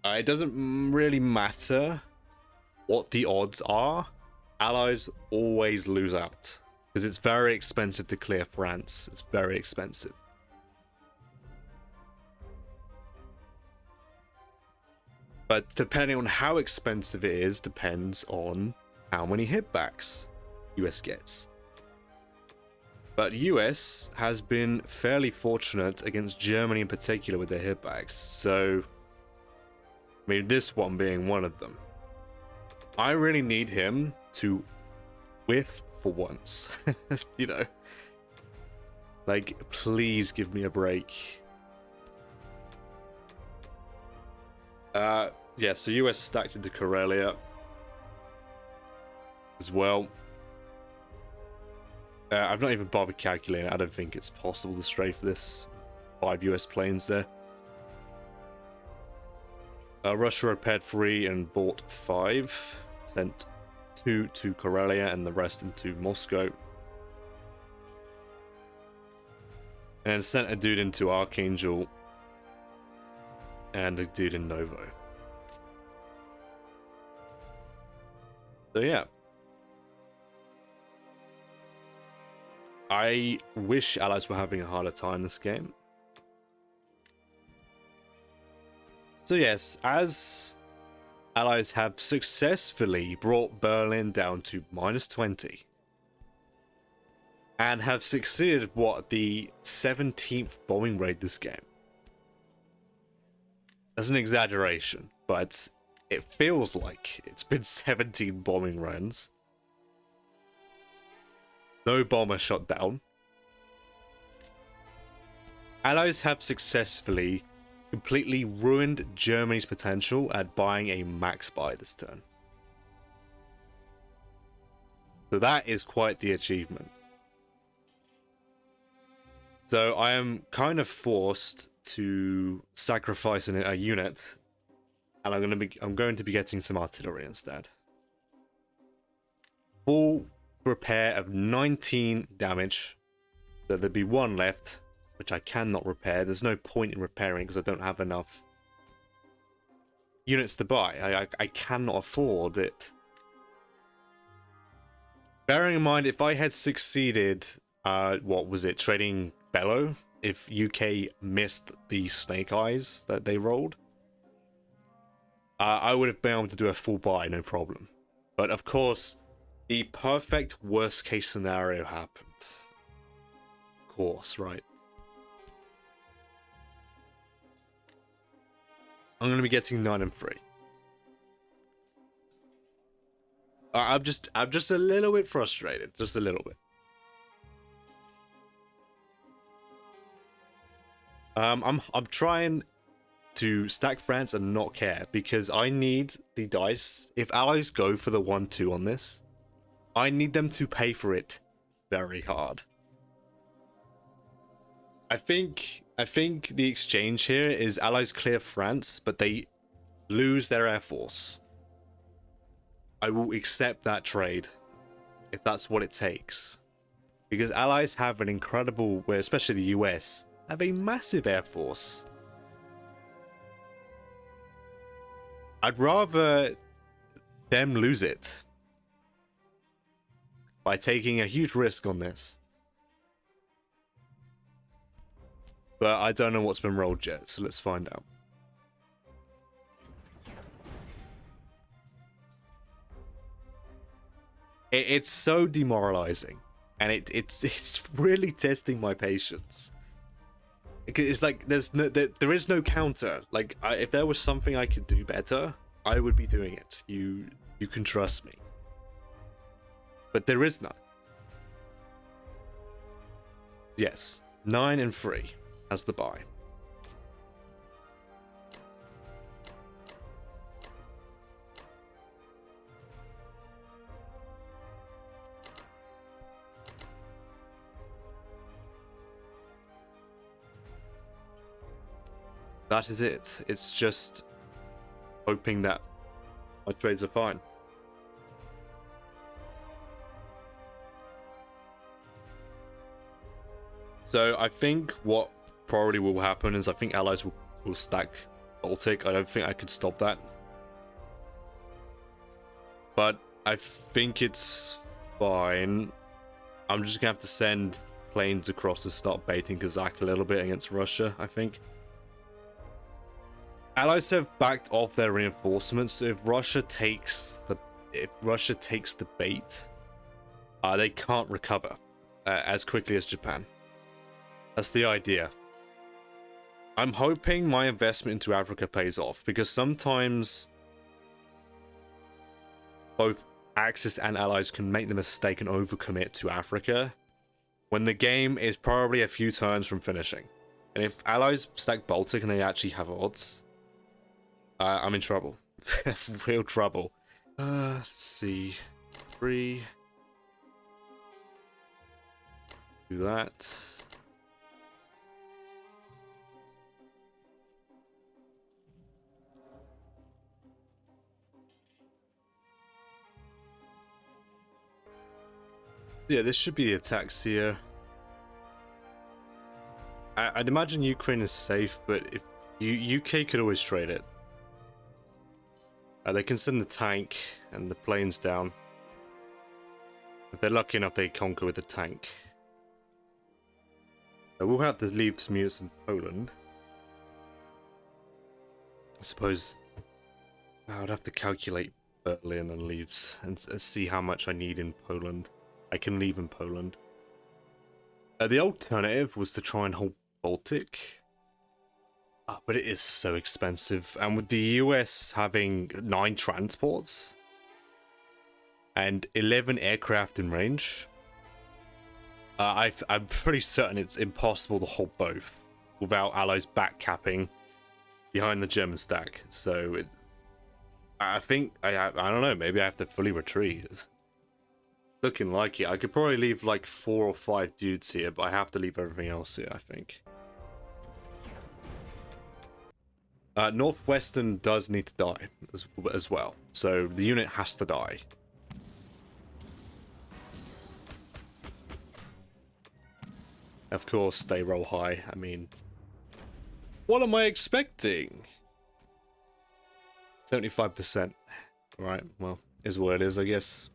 It doesn't really matter what the odds are. Allies always lose out because it's very expensive to clear France. It's very expensive. But depending on how expensive it is, depends on how many hitbacks US gets. But US has been fairly fortunate against Germany in particular with their hitbacks. So, I mean, this one being one of them. I really need him to whiff for once. You know? Like, please give me a break. Yeah, so US stacked into Karelia as well. I've not even bothered calculating. I don't think it's possible to strafe this. 5 US planes there. Russia repaired 3 and bought 5. Sent 2 to Karelia and the rest into Moscow. And sent a dude into Archangel. And a dude in Novo. So yeah. I wish allies were having a harder time this game. So yes, as allies have successfully brought Berlin down to -20. And have succeeded, what, the 17th bombing raid this game. That's an exaggeration, but it feels like it's been 17 bombing runs. No bomber shot down. Allies have successfully completely ruined Germany's potential at buying a max buy this turn. So that is quite the achievement. So I am kind of forced to sacrifice a unit, and I'm going to be getting some artillery instead. Full repair of 19 damage. So there'd be 1 left, which I cannot repair. There's no point in repairing because I don't have enough units to buy. I cannot afford it. Bearing in mind, if I had succeeded, what was it, trading Bello, if UK missed the snake eyes that they rolled, I would have been able to do a full buy, no problem. But of course, the perfect worst case scenario happened. Of course, right? I'm going to be getting 9 and 3. I'm just a little bit frustrated, just a little bit. I'm trying to stack France and not care because I need the dice. If allies go for the 1-2 on this, I need them to pay for it very hard. I think the exchange here is allies clear France, but they lose their air force. I will accept that trade if that's what it takes. Because allies have an incredible, especially the US, have a massive air force. I'd rather them lose it by taking a huge risk on this. But I don't know what's been rolled yet, so let's find out. It's so demoralizing, and it's really testing my patience. It's like there is no counter. Like if there was something I could do better, I would be doing it. You can trust me. But there is none. Yes, 9 and 3 as the buy. That is it. It's just hoping that my trades are fine. So I think what probably will happen is I think allies will stack Baltic. I don't think I could stop that. But I think it's fine. I'm just gonna have to send planes across to start baiting Kazakh a little bit against Russia, I think. Allies have backed off their reinforcements, so if Russia takes the bait, they can't recover. as quickly as Japan. That's the idea. I'm hoping my investment into Africa pays off, because sometimes both Axis and allies can make the mistake and overcommit to Africa when the game is probably a few turns from finishing. And if allies stack Baltic and they actually have odds, I'm in trouble. Real trouble. Let's see. 3. Do that. Yeah, this should be the attacks here. I'd imagine Ukraine is safe, but if UK could always trade it. They can send the tank and the planes down. If they're lucky enough, they conquer with the tank. We'll have to leave some units in Poland. I suppose I would have to calculate Berlin and leaves and see how much I need in Poland. I can leave in Poland. The alternative was to try and hold Baltic. But it is so expensive. And with the US having 9 transports and 11 aircraft in range, I'm pretty certain it's impossible to hold both without allies backcapping behind the German stack. So I think, I don't know, maybe I have to fully retreat. Looking like it. I could probably leave like 4 or 5 dudes here, but I have to leave everything else here, I think. Northwestern does need to die as well, so the unit has to die. Of course, they roll high. I mean, what am I expecting? 75%. Right, well, is what it is, I guess.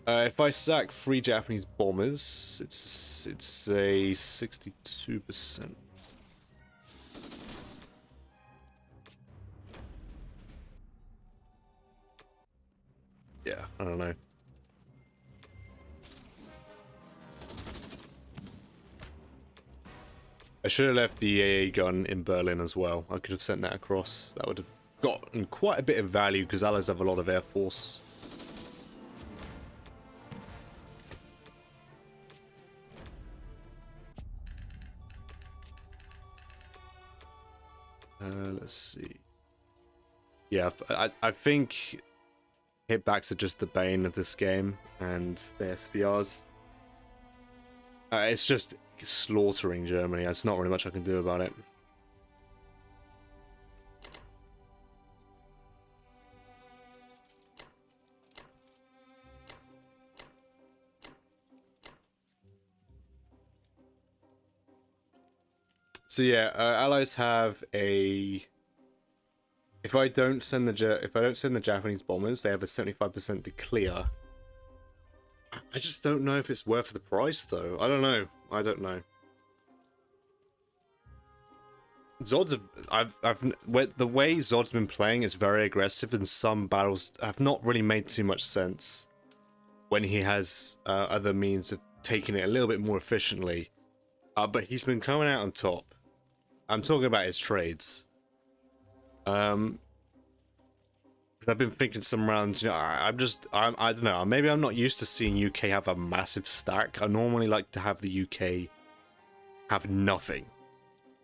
If I sack 3 Japanese bombers, it's a 62%. Yeah, I don't know. I should have left the AA gun in Berlin as well. I could have sent that across. That would have gotten quite a bit of value because allies have a lot of air force. Let's see. Yeah, I think hitbacks are just the bane of this game and the SPRs. It's just slaughtering Germany. There's not really much I can do about it. So yeah, allies have a. If I don't send the Japanese bombers, they have a 75% to clear. I just don't know if it's worth the price, though. I don't know. Zod's the way Zod's been playing is very aggressive, and some battles have not really made too much sense when he has other means of taking it a little bit more efficiently. But he's been coming out on top. I'm talking about his trades. I've been thinking some rounds, you know, I don't know, maybe I'm not used to seeing UK have a massive stack. I normally like to have the UK have nothing.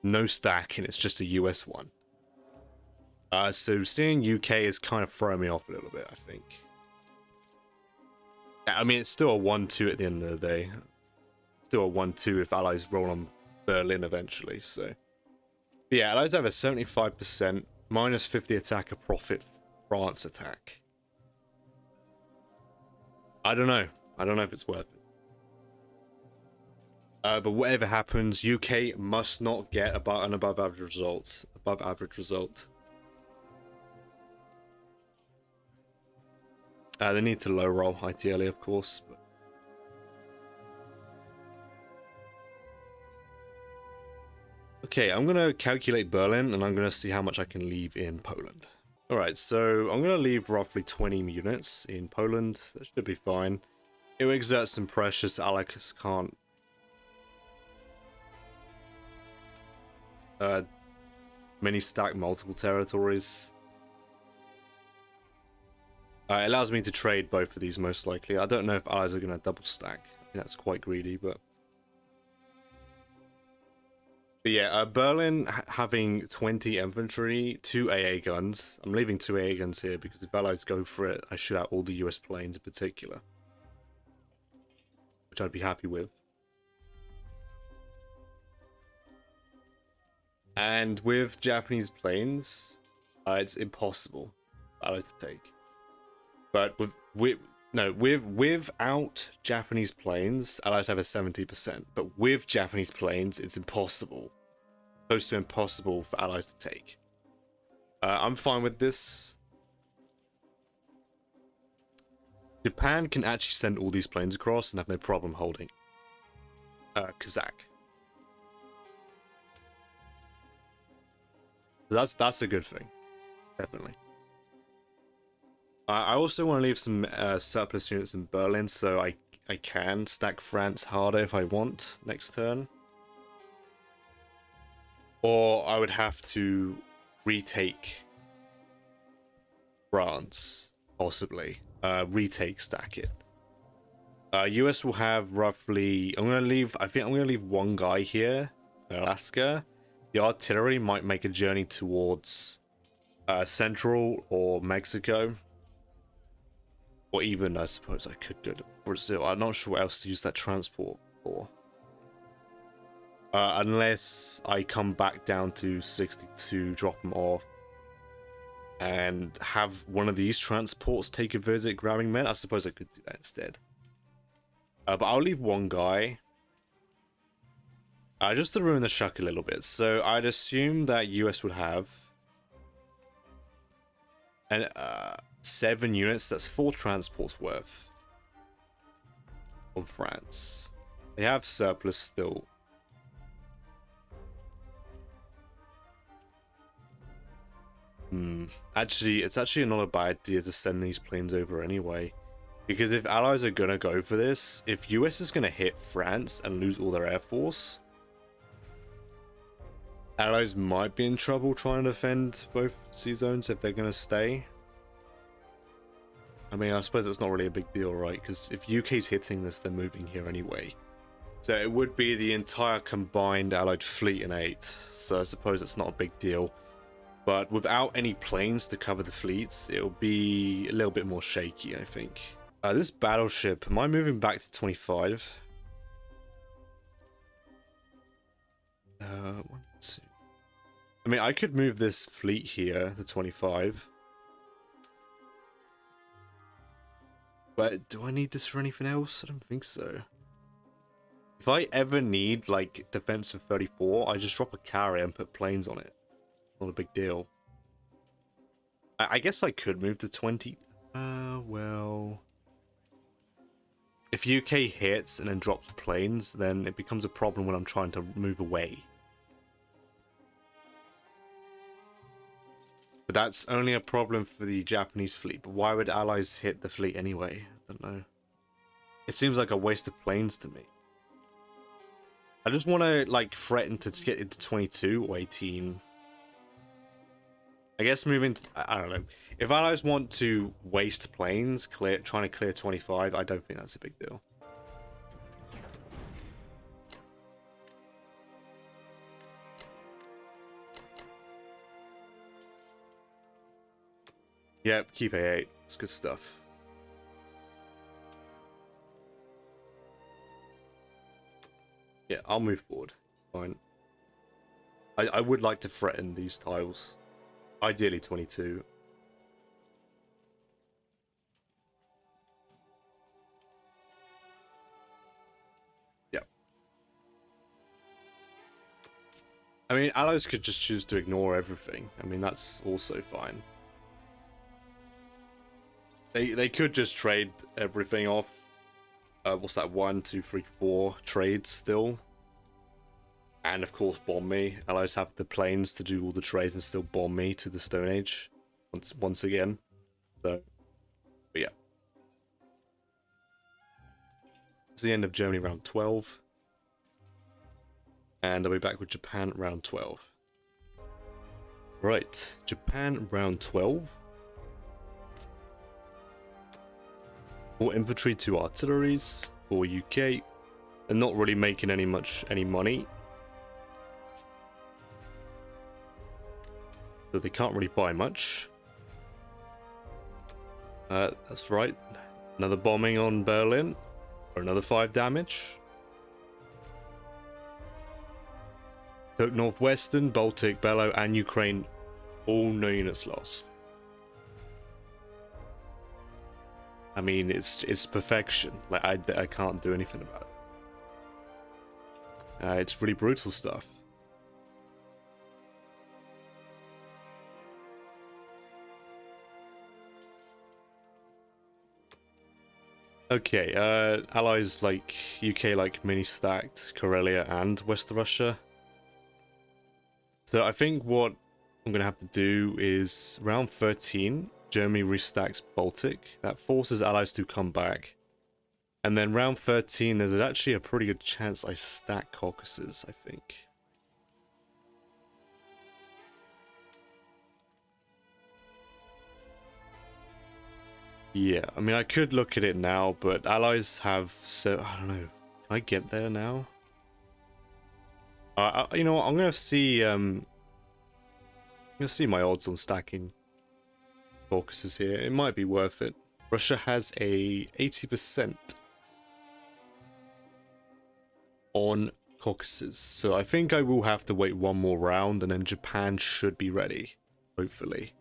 No stack, and it's just a US one. So seeing UK is kind of throwing me off a little bit, I think. I mean, it's still a 1-2 at the end of the day. Still a 1-2 if allies roll on Berlin eventually, so. But yeah, allies have a 75%, minus 50 attacker profit France attack. I don't know if it's worth it. But whatever happens, UK must not get an above average result. They need to low roll, ideally, of course. But... Okay, I'm going to calculate Berlin, and I'm going to see how much I can leave in Poland. Alright, so I'm going to leave roughly 20 units in Poland. That should be fine. It will exert some pressure so Alex can't mini stack multiple territories. It allows me to trade both of these most likely. I don't know if allies are going to double stack. I think that's quite greedy, but yeah, Berlin having 20 infantry, 2 AA guns. I'm leaving 2 AA guns here because if allies go for it, I shoot out all the US planes in particular, which I'd be happy with. And with Japanese planes, it's impossible for allies to take. But without Japanese planes, allies have a 70%. But with Japanese planes, it's impossible. Close to impossible for allies to take. I'm fine with this. Japan can actually send all these planes across and have no problem holding Kazakh. That's a good thing, definitely. I also want to leave some surplus units in Berlin, so I can stack France harder if I want next turn. Or I would have to retake France, possibly. Retake stack it. US will have roughly... I think I'm gonna leave one guy here in Alaska. The artillery might make a journey towards Central or Mexico. Or even, I suppose I could go to Brazil. I'm not sure what else to use that transport for. Unless I come back down to 62, drop them off, and have one of these transports take a visit grabbing men. I suppose I could do that instead. But I'll leave one guy. Just to ruin the shuck a little bit. So I'd assume that US would have... And 7 units, that's 4 transports worth on France. They have surplus still. Actually, it's actually not a bad idea to send these planes over anyway. Because if allies are gonna go for this, if US is gonna hit France and lose all their air force, allies might be in trouble trying to defend both sea zones if they're gonna stay. I mean, I suppose it's not really a big deal, right? Because if UK's hitting this, they're moving here anyway. So it would be the entire combined allied fleet in 8. So I suppose it's not a big deal. But without any planes to cover the fleets, it'll be a little bit more shaky, I think. This battleship, am I moving back to 25? 1, 2. I mean, I could move this fleet here to 25. But do I need this for anything else? I don't think so. If I ever need, like, defensive 34, I just drop a carrier and put planes on it. Not a big deal. I guess I could move to 20. Well... If UK hits and then drops planes, then it becomes a problem when I'm trying to move away. But that's only a problem for the Japanese fleet. But why would allies hit the fleet anyway? I don't know. It seems like a waste of planes to me. I just want to, like, threaten to get into 22 or 18. I guess moving to, I don't know. If allies want to waste planes, trying to clear 25, I don't think that's a big deal. Yep, keep A8. It's good stuff. Yeah, I'll move forward. Fine. I would like to threaten these tiles. Ideally 22. Yeah. I mean, allies could just choose to ignore everything. I mean, that's also fine. They could just trade everything off. What's that? 1, 2, 3, 4 trades still. And of course bomb me. Allies have the planes to do all the trades and still bomb me to the Stone Age. Once again. So, but yeah. It's the end of Germany round 12. And I'll be back with Japan round 12. Right, Japan round 12. 4 infantry, 2 artilleries, 4 UK. They're not really making any money. So they can't really buy much. That's right. Another bombing on Berlin. For another 5 damage. Took Northwestern, Baltic, Bellow, and Ukraine. All no units lost. I mean, it's perfection. Like I can't do anything about it. It's really brutal stuff. Okay, allies like UK like mini-stacked Karelia and West Russia. So I think what I'm going to have to do is round 13, Germany restacks Baltic. That forces allies to come back. And then round 13, there's actually a pretty good chance I stack Caucasus, I think. Yeah, I mean, I could look at it now, but allies have, so I don't know. Can I get there now? You know what? I'm gonna see my odds on stacking Caucasus here. It might be worth it. Russia has a 80% on Caucasus, so I think I will have to wait one more round, and then Japan should be ready, hopefully.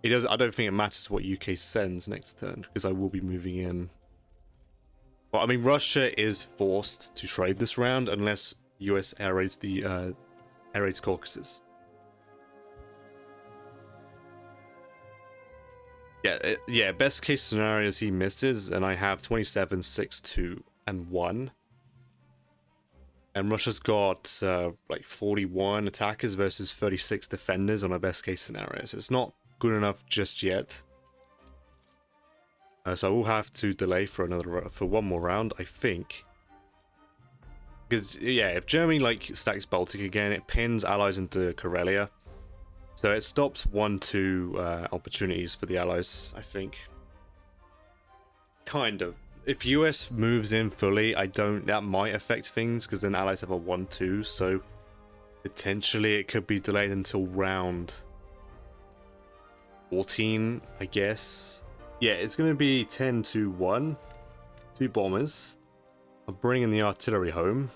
It does. I don't think it matters what UK sends next turn because I will be moving in. Well, I mean, Russia is forced to trade this round unless US air raids Caucasus. Yeah, best case scenario is he misses, and I have 27, 6, 2, and 1. And Russia's got like 41 attackers versus 36 defenders on a best case scenario, so it's not good enough just yet. So I will have to delay for one more round, I think. Because yeah, if Germany like stacks Baltic again, it pins allies into Karelia, so it stops 1-2 opportunities for the allies, I think. Kind of. If US moves in fully, that might affect things because then allies have a 1-2, so potentially it could be delayed until round 14, I guess. Yeah, it's going to be 10-1. 2 bombers. I'm bringing the artillery home,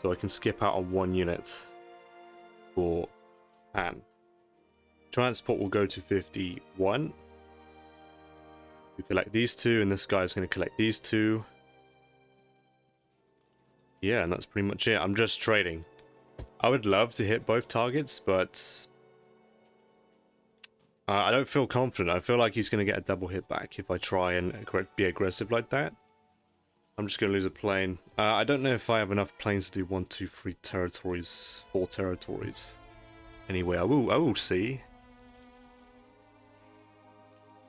so I can skip out on 1 unit for Japan. Transport will go to 51. To collect these 2, and this guy's going to collect these 2. Yeah, and that's pretty much it. I'm just trading. I would love to hit both targets, but I don't feel confident. I feel like he's going to get a double hit back if I try and be aggressive like that. I'm just going to lose a plane. I don't know if I have enough planes to do 1, 2, 3 territories, 4 territories. Anyway, I will see.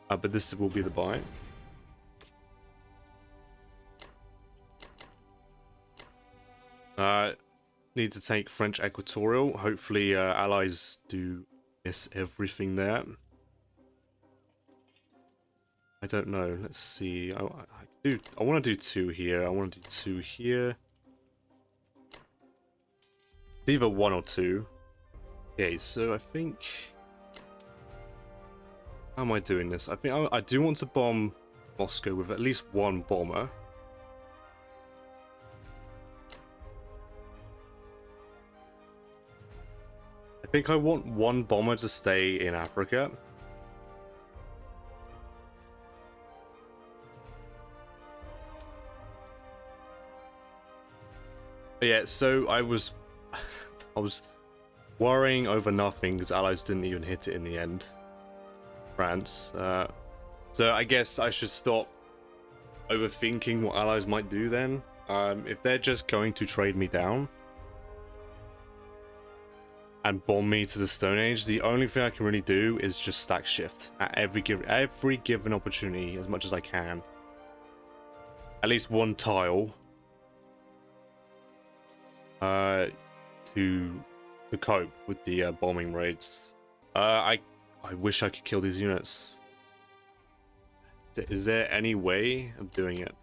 But this will be the buy. Need to take French Equatorial. Hopefully, allies do miss everything there. I don't know. Let's see. I want to do 2 here. I want to do 2 here. It's either 1 or 2. Okay, so I think. How am I doing this? I think I do want to bomb Moscow with at least 1 bomber. I think I want 1 bomber to stay in Africa. But yeah, so I was worrying over nothing because allies didn't even hit it in the end. France. So I guess I should stop overthinking what allies might do then. If they're just going to trade me down, and bomb me to the Stone Age, the only thing I can really do is just stack shift at every given opportunity as much as I can. At least one tile to cope with the bombing raids. I wish I could kill these units. Is there any way of doing it?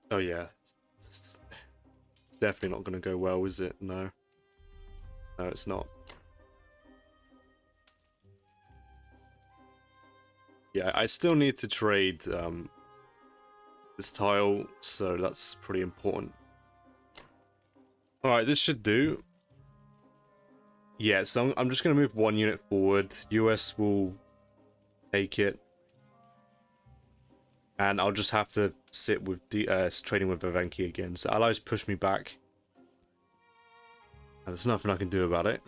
Oh yeah, it's definitely not going to go well, is it? No, no, it's not. Yeah, I still need to trade this tile, so that's pretty important. All right, this should do. Yeah, so I'm just going to move one unit forward. US will take it, and I'll just have to sit with trading with Bavenki again. So allies push me back, and there's nothing I can do about it.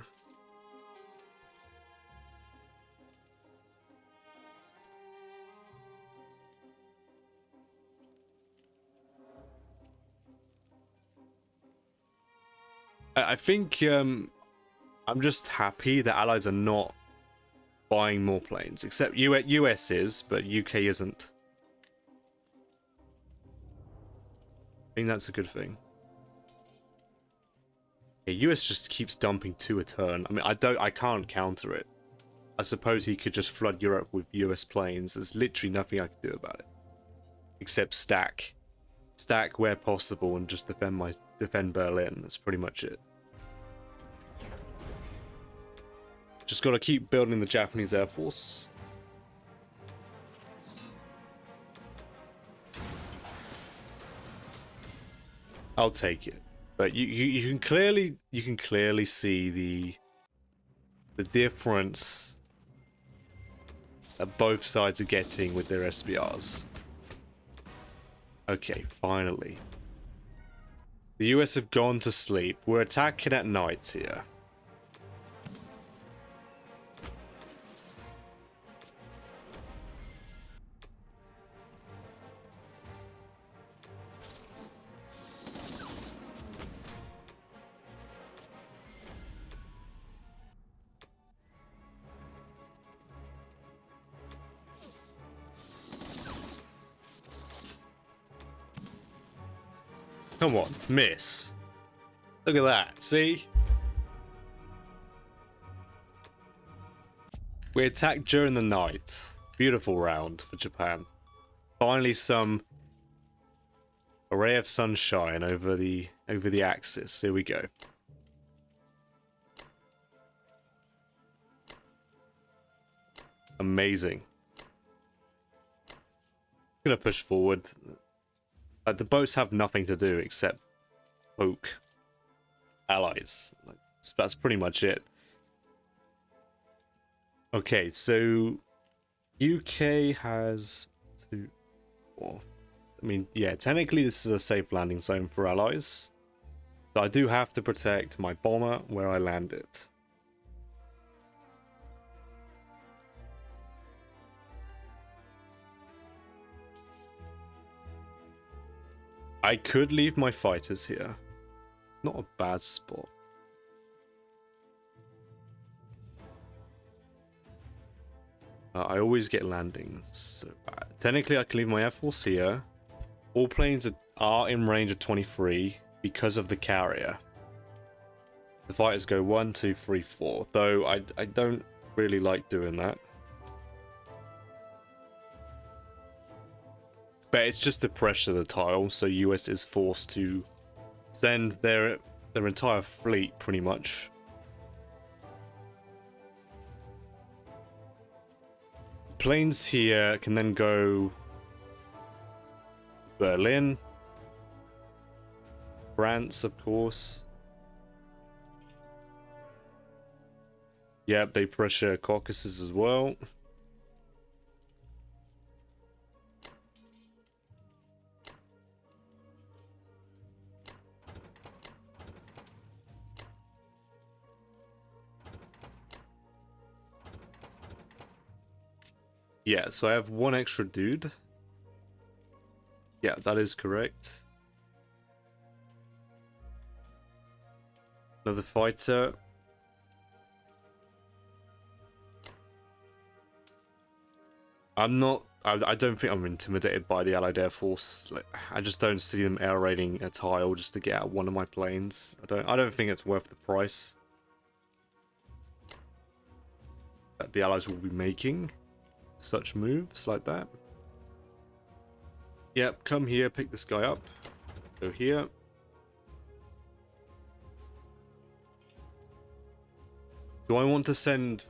I think I'm just happy that allies are not buying more planes, except US is, but UK isn't. I think that's a good thing. Yeah, US just keeps dumping 2 a turn. I mean, I can't counter it. I suppose he could just flood Europe with US planes. There's literally nothing I can do about it, except stack where possible and just defend Berlin. That's pretty much it. Just gotta keep building the Japanese Air Force. I'll take it, but you can clearly see the difference that both sides are getting with their SBRs. Okay, finally. The US have gone to sleep. We're attacking at night here. Come on, miss. Look at that, see? We attacked during the night. Beautiful round for Japan. Finally some a ray of sunshine over the Axis. Here we go. Amazing. Gonna push forward. The boats have nothing to do except poke allies. That's pretty much it. Okay, so UK has 2, 4. I mean, yeah, technically this is a safe landing zone for allies. So I do have to protect my bomber where I land it. I could leave my fighters here. Not a bad spot. I always get landings. So, technically, I can leave my Air Force here. All planes are in range of 23 because of the carrier. The fighters go 1, 2, 3, 4. Though I don't really like doing that. But it's just the pressure of the tile, so US is forced to send their entire fleet, pretty much. Planes here can then go Berlin, France, of course. Yep, they pressure Caucasus as well. Yeah, so I have one extra dude. Yeah, that is correct. Another fighter. I don't think I'm intimidated by the Allied Air Force. Like, I just don't see them air raiding a tile just to get out one of my planes. I don't think it's worth the price that the Allies will be making such moves like that. Yep, come here, pick this guy up. Go here. Do I want to send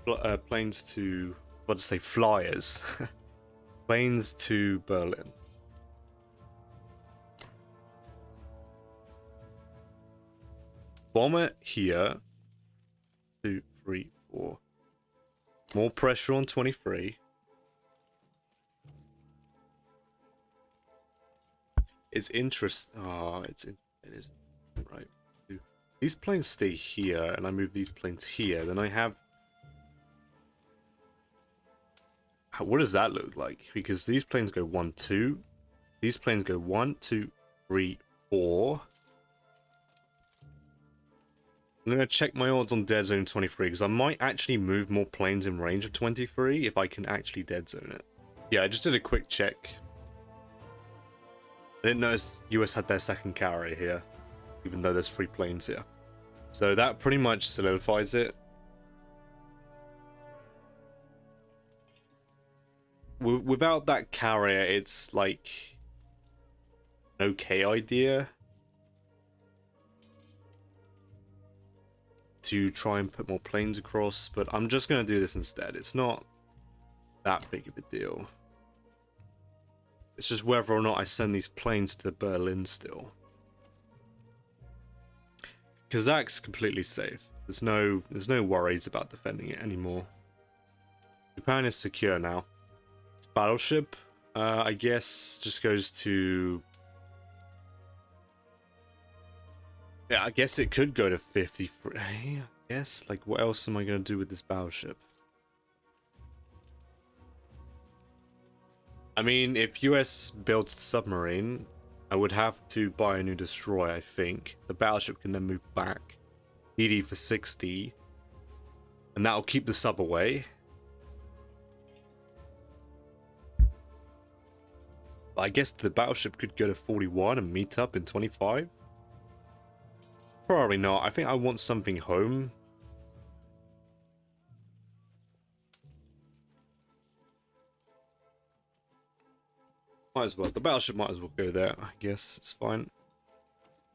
planes to, what to say, flyers? Planes to Berlin. Bomber here. 2, 3, 4. More pressure on 23. It's interesting. Oh, it is right. These planes stay here, and I move these planes here. Then I have. What does that look like? Because these planes go 1, 2. These planes go 1, 2, 3, 4. I'm gonna check my odds on dead zone 23 because I might actually move more planes in range of 23 if I can actually dead zone it. Yeah, I just did a quick check. I didn't notice US had their second carrier here, even though there's 3 planes here. So that pretty much solidifies it. Without that carrier, it's like an okay idea to try and put more planes across, but I'm just going to do this instead. It's not that big of a deal. It's just whether or not I send these planes to Berlin still. Kazakh's completely safe. There's no worries about defending it anymore. Japan is secure now. Its battleship, I guess, just goes to. Yeah, I guess it could go to 53. I guess, like, what else am I gonna do with this battleship? I mean, if US builds a submarine, I would have to buy a new destroyer, I think. The battleship can then move back. DD for 60. And that'll keep the sub away. But I guess the battleship could go to 41 and meet up in 25. Probably not. I think I want something home. Might as well. The battleship might as well go there. I guess it's fine.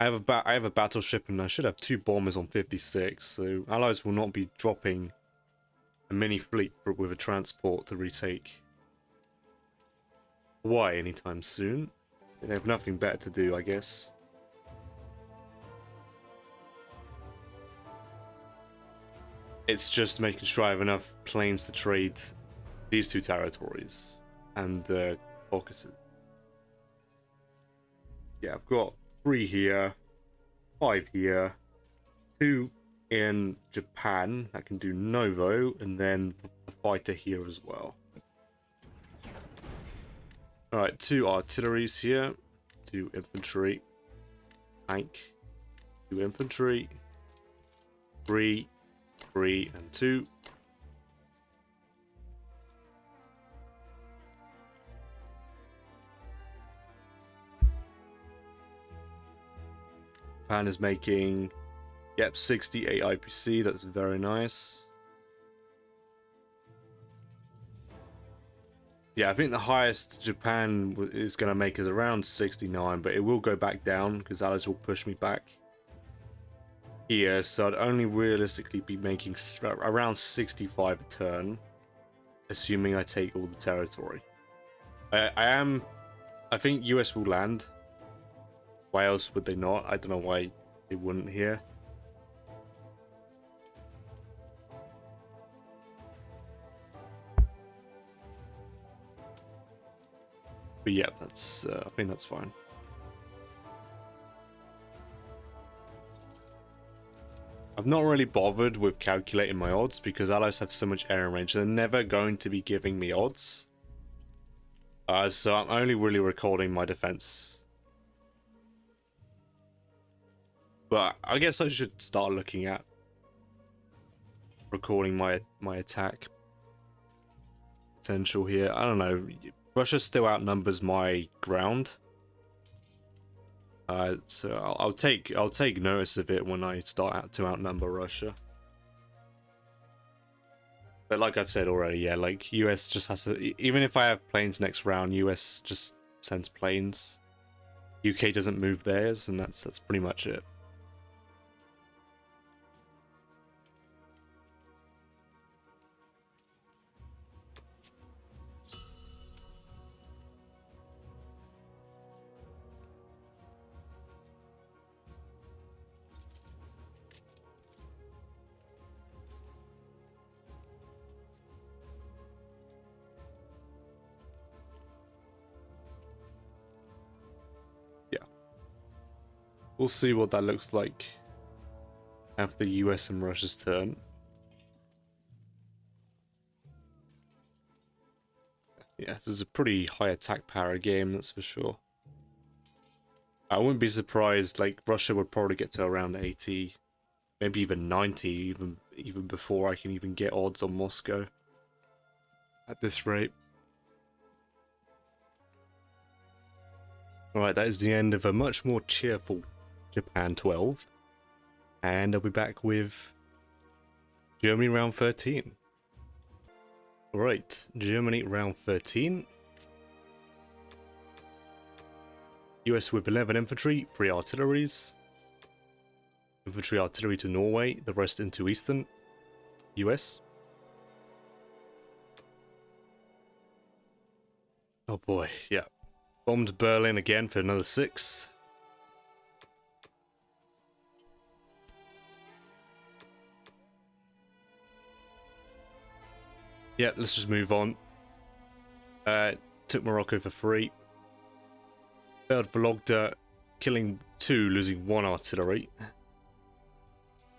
I have a battleship and I should have 2 bombers on 56. So Allies will not be dropping a mini fleet with a transport to retake Hawaii anytime soon. They have nothing better to do, I guess. It's just making sure I have enough planes to trade these 2 territories and Caucasus. Yeah, I've got 3 here, 5 here, 2 in Japan that can do Novo, and then the fighter here as well. Alright, 2 artilleries here, 2 infantry, tank, 2 infantry, 3, 3, and 2. Japan is making, yep, 68 IPC, that's very nice. Yeah, I think the highest Japan is going to make is around 69, but it will go back down because Allies will push me back here, so I'd only realistically be making around 65 a turn, assuming I take all the territory. I think US will land. Why else would they not? I don't know why they wouldn't here. But yeah, that's I think that's fine. I've not really bothered with calculating my odds because Allies have so much air range. They're never going to be giving me odds. So I'm only really recording my defense. But I guess I should start looking at recording my attack potential here. I don't know. Russia still outnumbers my ground. So I'll take notice of it when I start out to outnumber Russia. But like I've said already, yeah, like US just has to, even if I have planes next round, US just sends planes. UK doesn't move theirs, and that's pretty much it. Yeah. We'll see what that looks like after US and Russia's turn. Yeah, this is a pretty high attack power game, that's for sure. I wouldn't be surprised, like, Russia would probably get to around 80, maybe even 90, even before I can even get odds on Moscow at this rate. Alright, that is the end of a much more cheerful Japan 12. And I'll be back with Germany round 13. Alright, Germany round 13. US with 11 infantry, 3 artilleries. Infantry artillery to Norway, the rest into Eastern US. Oh boy, yeah. Bombed Berlin again for another 6. Yeah, let's just move on. Took Morocco for 3. Failed Vologda, killing 2, losing 1 artillery.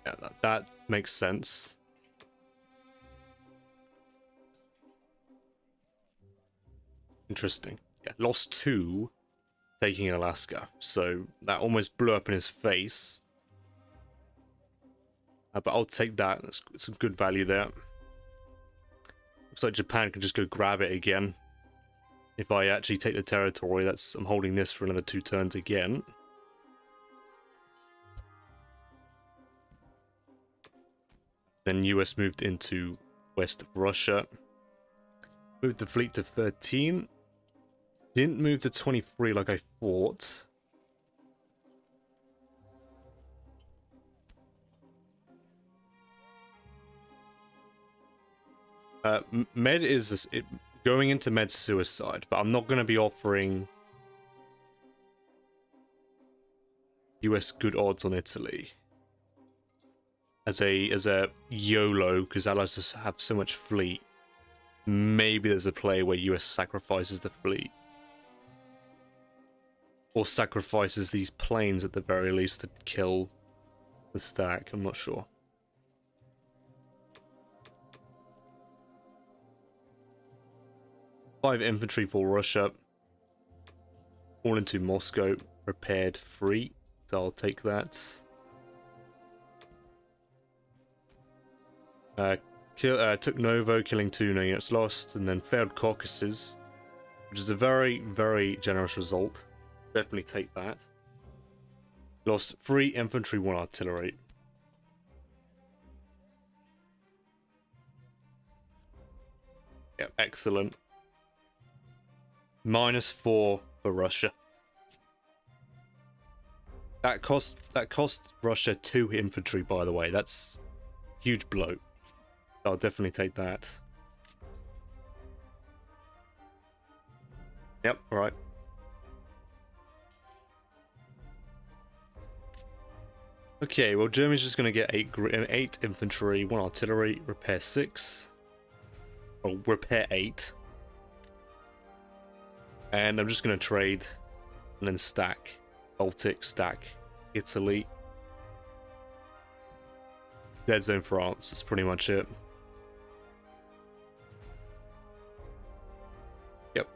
Yeah, that makes sense. Interesting. Yeah, lost 2, taking Alaska. So that almost blew up in his face. But I'll take that. That's some good value there. Looks like Japan can just go grab it again. If I actually take the territory, I'm holding this for another 2 turns again. Then US moved into West Russia. Moved the fleet to 13. Didn't move to 23 like I thought. Med is going into Med suicide, but I'm not going to be offering US good odds on Italy as a YOLO, because allies just have so much fleet. Maybe there's a play where US sacrifices the fleet, or sacrifices these planes at the very least to kill the stack. I'm not sure. Five infantry for Russia, all into Moscow, repaired 3, so I'll take that. Took Novo, killing 2, no units lost, and then failed Caucasus, which is a very, very generous result. Definitely take that. Lost 3 infantry, 1 artillery. Yep, excellent. -4 for Russia. That cost Russia 2 infantry, by the way. That's a huge blow. I'll definitely take that. Yep, alright. Okay, well, Germany's just going to get 8 infantry, 1 artillery, repair 6. Or repair 8. And I'm just going to trade and then stack. Baltic, stack. Italy. Dead zone France. That's pretty much it. Yep.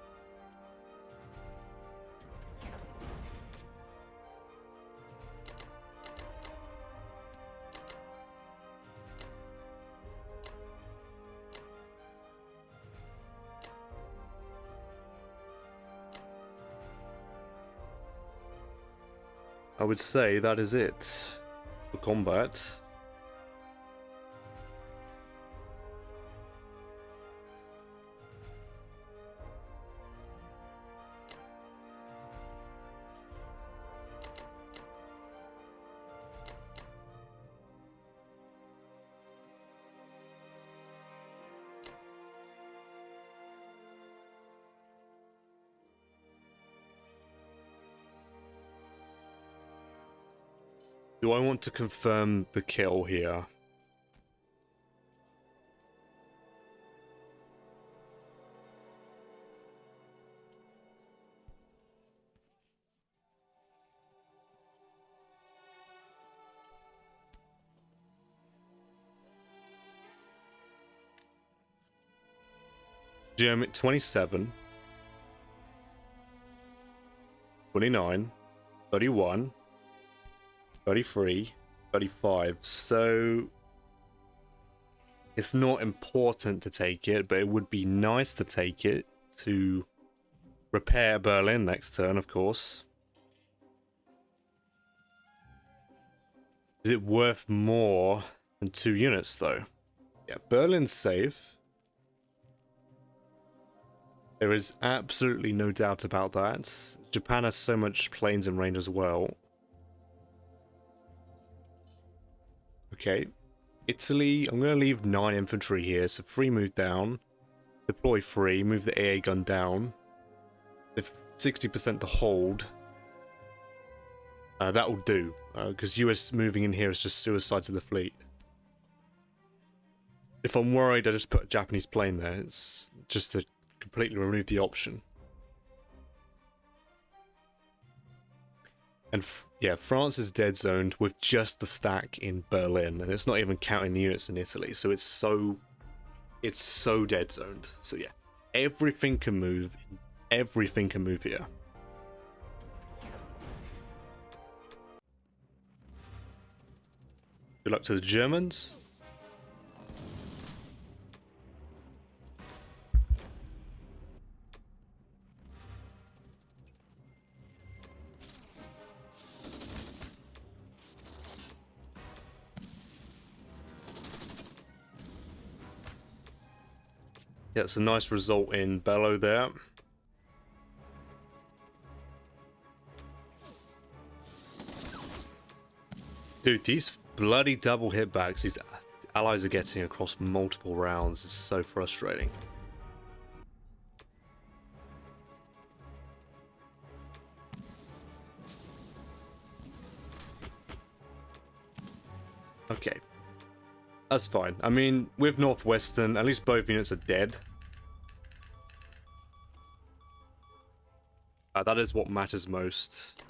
I would say that is it for combat. Do I want to confirm the kill here? German 27, 29, 31, 33, 35. So it's not important to take it, but it would be nice to take it to repair Berlin next turn, of course. Is it worth more than 2 units, though? Yeah, Berlin's safe. There is absolutely no doubt about that. Japan has so much planes in range as well. Okay. Italy, I'm going to leave 9 infantry here, so 3 move down. Deploy 3, move the AA gun down. If 60% to hold. That will do, because US moving in here is just suicide to the fleet. If I'm worried, I just put a Japanese plane there. It's just to completely remove the option. And yeah, France is dead zoned with just the stack in Berlin, and it's not even counting the units in Italy. So it's so dead zoned. So yeah, everything can move. Everything can move here. Good luck to the Germans. Yeah, it's a nice result in Bellow there. Dude, these bloody double hitbacks these allies are getting across multiple rounds is so frustrating. Okay. That's fine. I mean, with Northwestern, at least both units are dead. That is what matters most.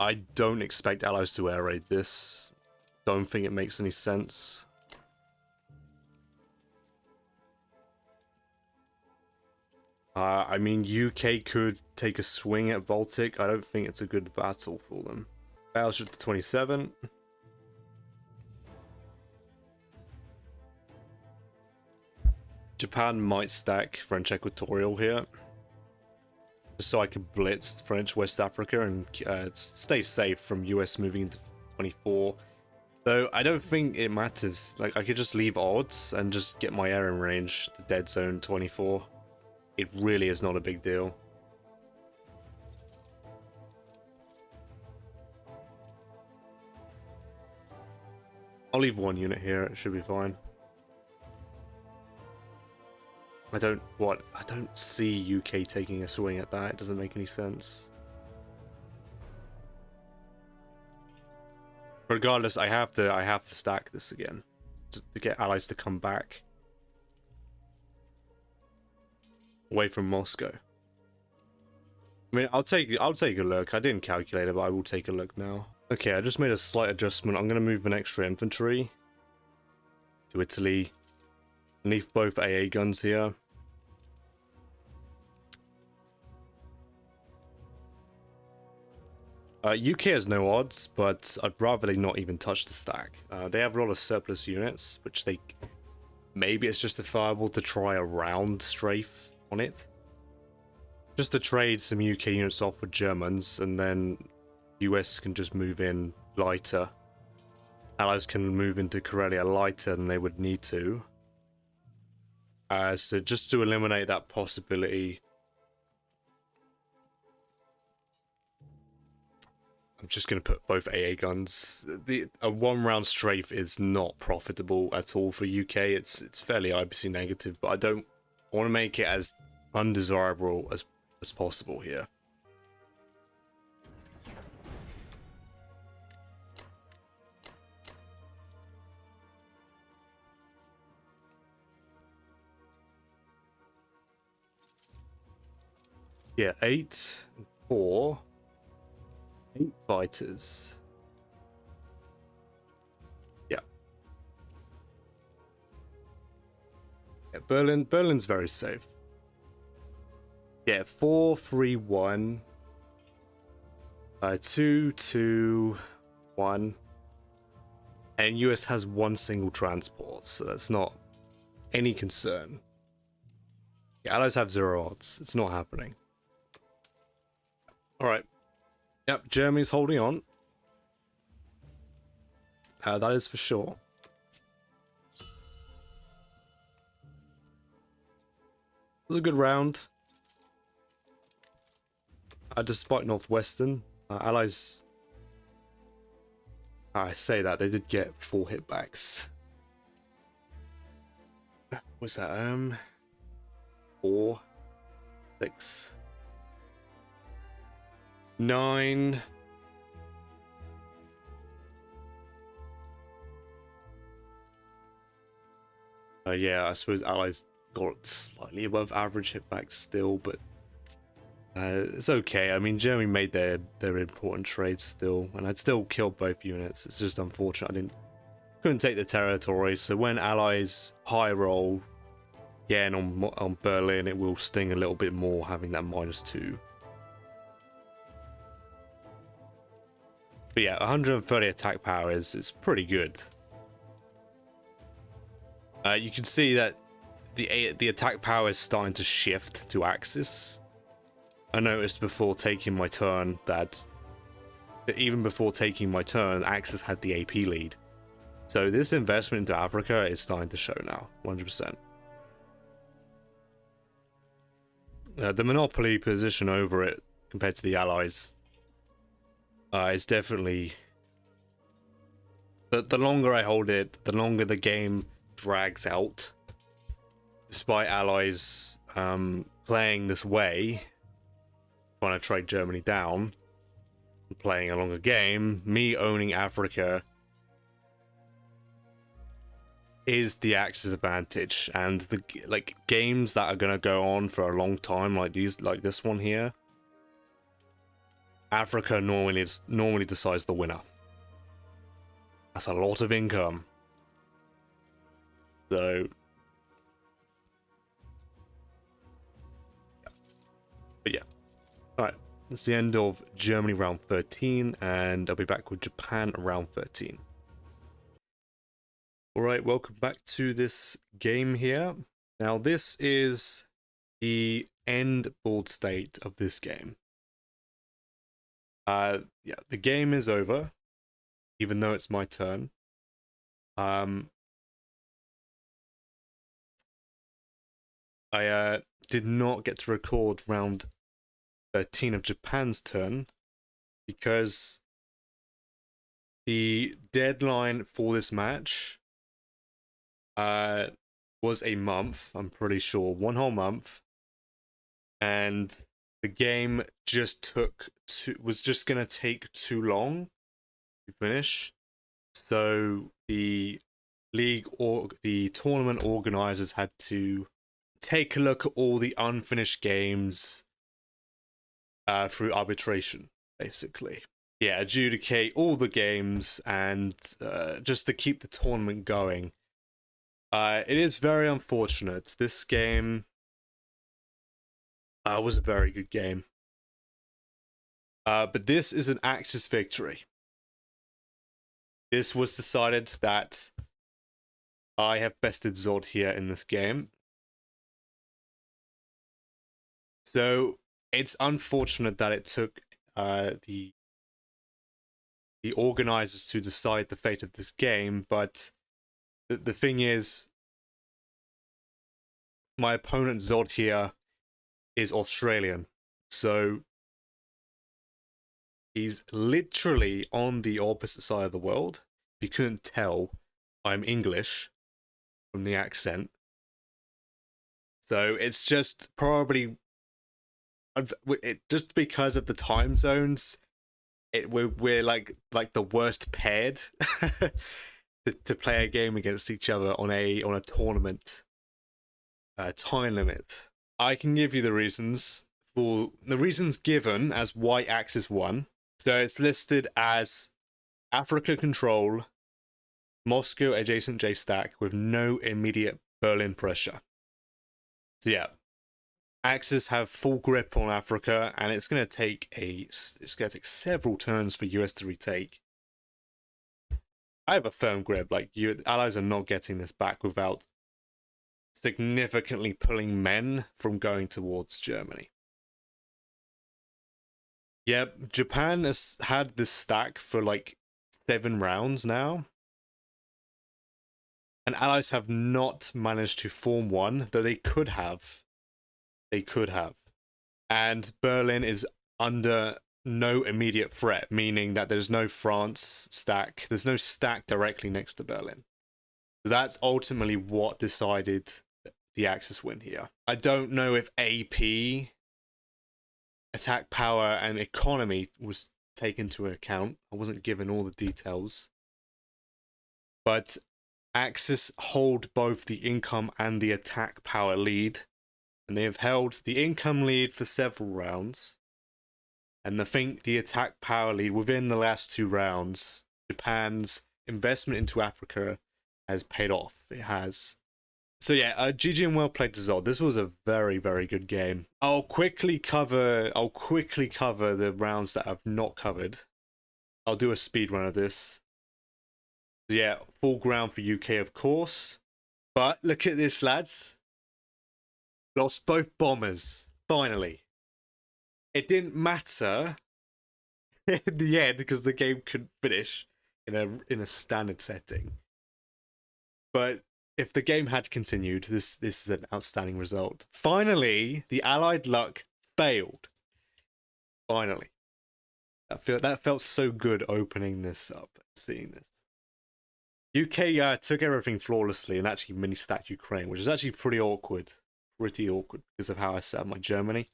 I don't expect allies to air raid this. Don't think it makes any sense. I mean, UK could take a swing at Baltic. I don't think it's a good battle for them. Battleship to 27. Japan might stack French Equatorial here. Just so I can blitz French West Africa and stay safe from US moving into 24. Though I don't think it matters. Like, I could just leave odds and just get my air in range to dead zone 24. It really is not a big deal. I'll leave 1 unit here, it should be fine. I don't see UK taking a swing at that. It doesn't make any sense. Regardless, I have to stack this again to get allies to come back away from Moscow. I mean, I'll take a look. I didn't calculate it, but I will take a look now. Okay, I just made a slight adjustment. I'm going to move an extra infantry to Italy. Leave both AA guns here. UK has no odds, but I'd rather they not even touch the stack. They have a lot of surplus units, which they... Maybe it's justifiable to try a round strafe on it. Just to trade some UK units off with Germans, and then US can just move in lighter. Allies can move into Karelia lighter than they would need to. So just to eliminate that possibility, I'm just going to put both AA guns. A one-round strafe is not profitable at all for UK. It's fairly IBC negative, but I want to make it as undesirable as possible here. Yeah, 8 and 4. 8 fighters. Yeah. Yeah, Berlin's very safe. Yeah, 4, 3, 1. 2, 2, 1. And US has one single transport, so that's not any concern. The Allies have 0 odds. It's not happening. Alright. Yep, Germany's holding on. That is for sure. It was a good round. Despite Northwestern, Allies... I say that, they did get 4 hitbacks. What's that? 4, 6, 9. Yeah, I suppose Allies got slightly above average hitbacks still, but it's okay. I mean, Germany made their important trades still, and I'd still killed both units. It's just unfortunate I couldn't take the territory. So when Allies high roll again on Berlin, it will sting a little bit more having that -2. But yeah, 130 attack power is pretty good. You can see that the attack power is starting to shift to Axis. I noticed before taking my turn that even before taking my turn, Axis had the AP lead. So this investment into Africa is starting to show now, 100%. The monopoly position over it compared to the Allies is definitely... The longer I hold it, the longer the game drags out. Despite Allies playing this way, trying to trade Germany down, playing a longer game, me owning Africa is the Axis advantage, and the games that are gonna go on for a long time, like this one here, Africa normally decides the winner. That's a lot of income. So, but yeah, all right. That's the end of Germany round 13, and I'll be back with Japan round 13. Alright, welcome back to this game here. Now this is the end board state of this game. Yeah, the game is over, even though it's my turn. I did not get to record round 13 of Japan's turn because the deadline for this match was a month, I'm pretty sure, 1 whole month, and the game just was just gonna take too long to finish. So the the tournament organizers had to take a look at all the unfinished games through arbitration, basically. Yeah, adjudicate all the games and just to keep the tournament going. It is very unfortunate. This game was a very good game. But this is an Axis victory. This was decided that I have bested Zod here in this game. So it's unfortunate that it took the organizers to decide the fate of this game, but the thing is, my opponent Zod here is Australian, so he's literally on the opposite side of the world. If you couldn't tell, I'm English from the accent, so it's just probably just because of the time zones. We're like the worst paired to play a game against each other on a tournament time limit. I can give you the reasons for the reasons given as why Axis won. So it's listed as Africa control, Moscow adjacent J stack with no immediate Berlin pressure. So yeah, Axis have full grip on Africa, and it's going to take several turns for US to retake. I have a firm grip. Like, your allies are not getting this back without significantly pulling men from going towards Germany. Yep, Japan has had this stack for like 7 rounds now. And allies have not managed to form one, though they could have. They could have. And Berlin is under no immediate threat, meaning that there's no France stack. There's no stack directly next to Berlin. So that's ultimately what decided the Axis win here. I don't know if AP, attack power, and economy was taken into account. I wasn't given all the details. But Axis hold both the income and the attack power lead. And they have held the income lead for several rounds. And I think the attack power lead within the last 2 rounds, Japan's investment into Africa has paid off. It has. So yeah, GG and well played to Zod. This was a very, very good game. I'll quickly cover the rounds that I've not covered. I'll do a speed run of this. So yeah, full ground for UK, of course. But look at this, lads. Lost both bombers, finally. It didn't matter in the end because the game couldn't finish in a standard setting. But if the game had continued, this is an outstanding result. Finally, the Allied luck failed. Finally. That felt so good opening this up, seeing this. UK took everything flawlessly and actually mini-stacked Ukraine, which is actually pretty awkward. Pretty awkward because of how I set up my Germany.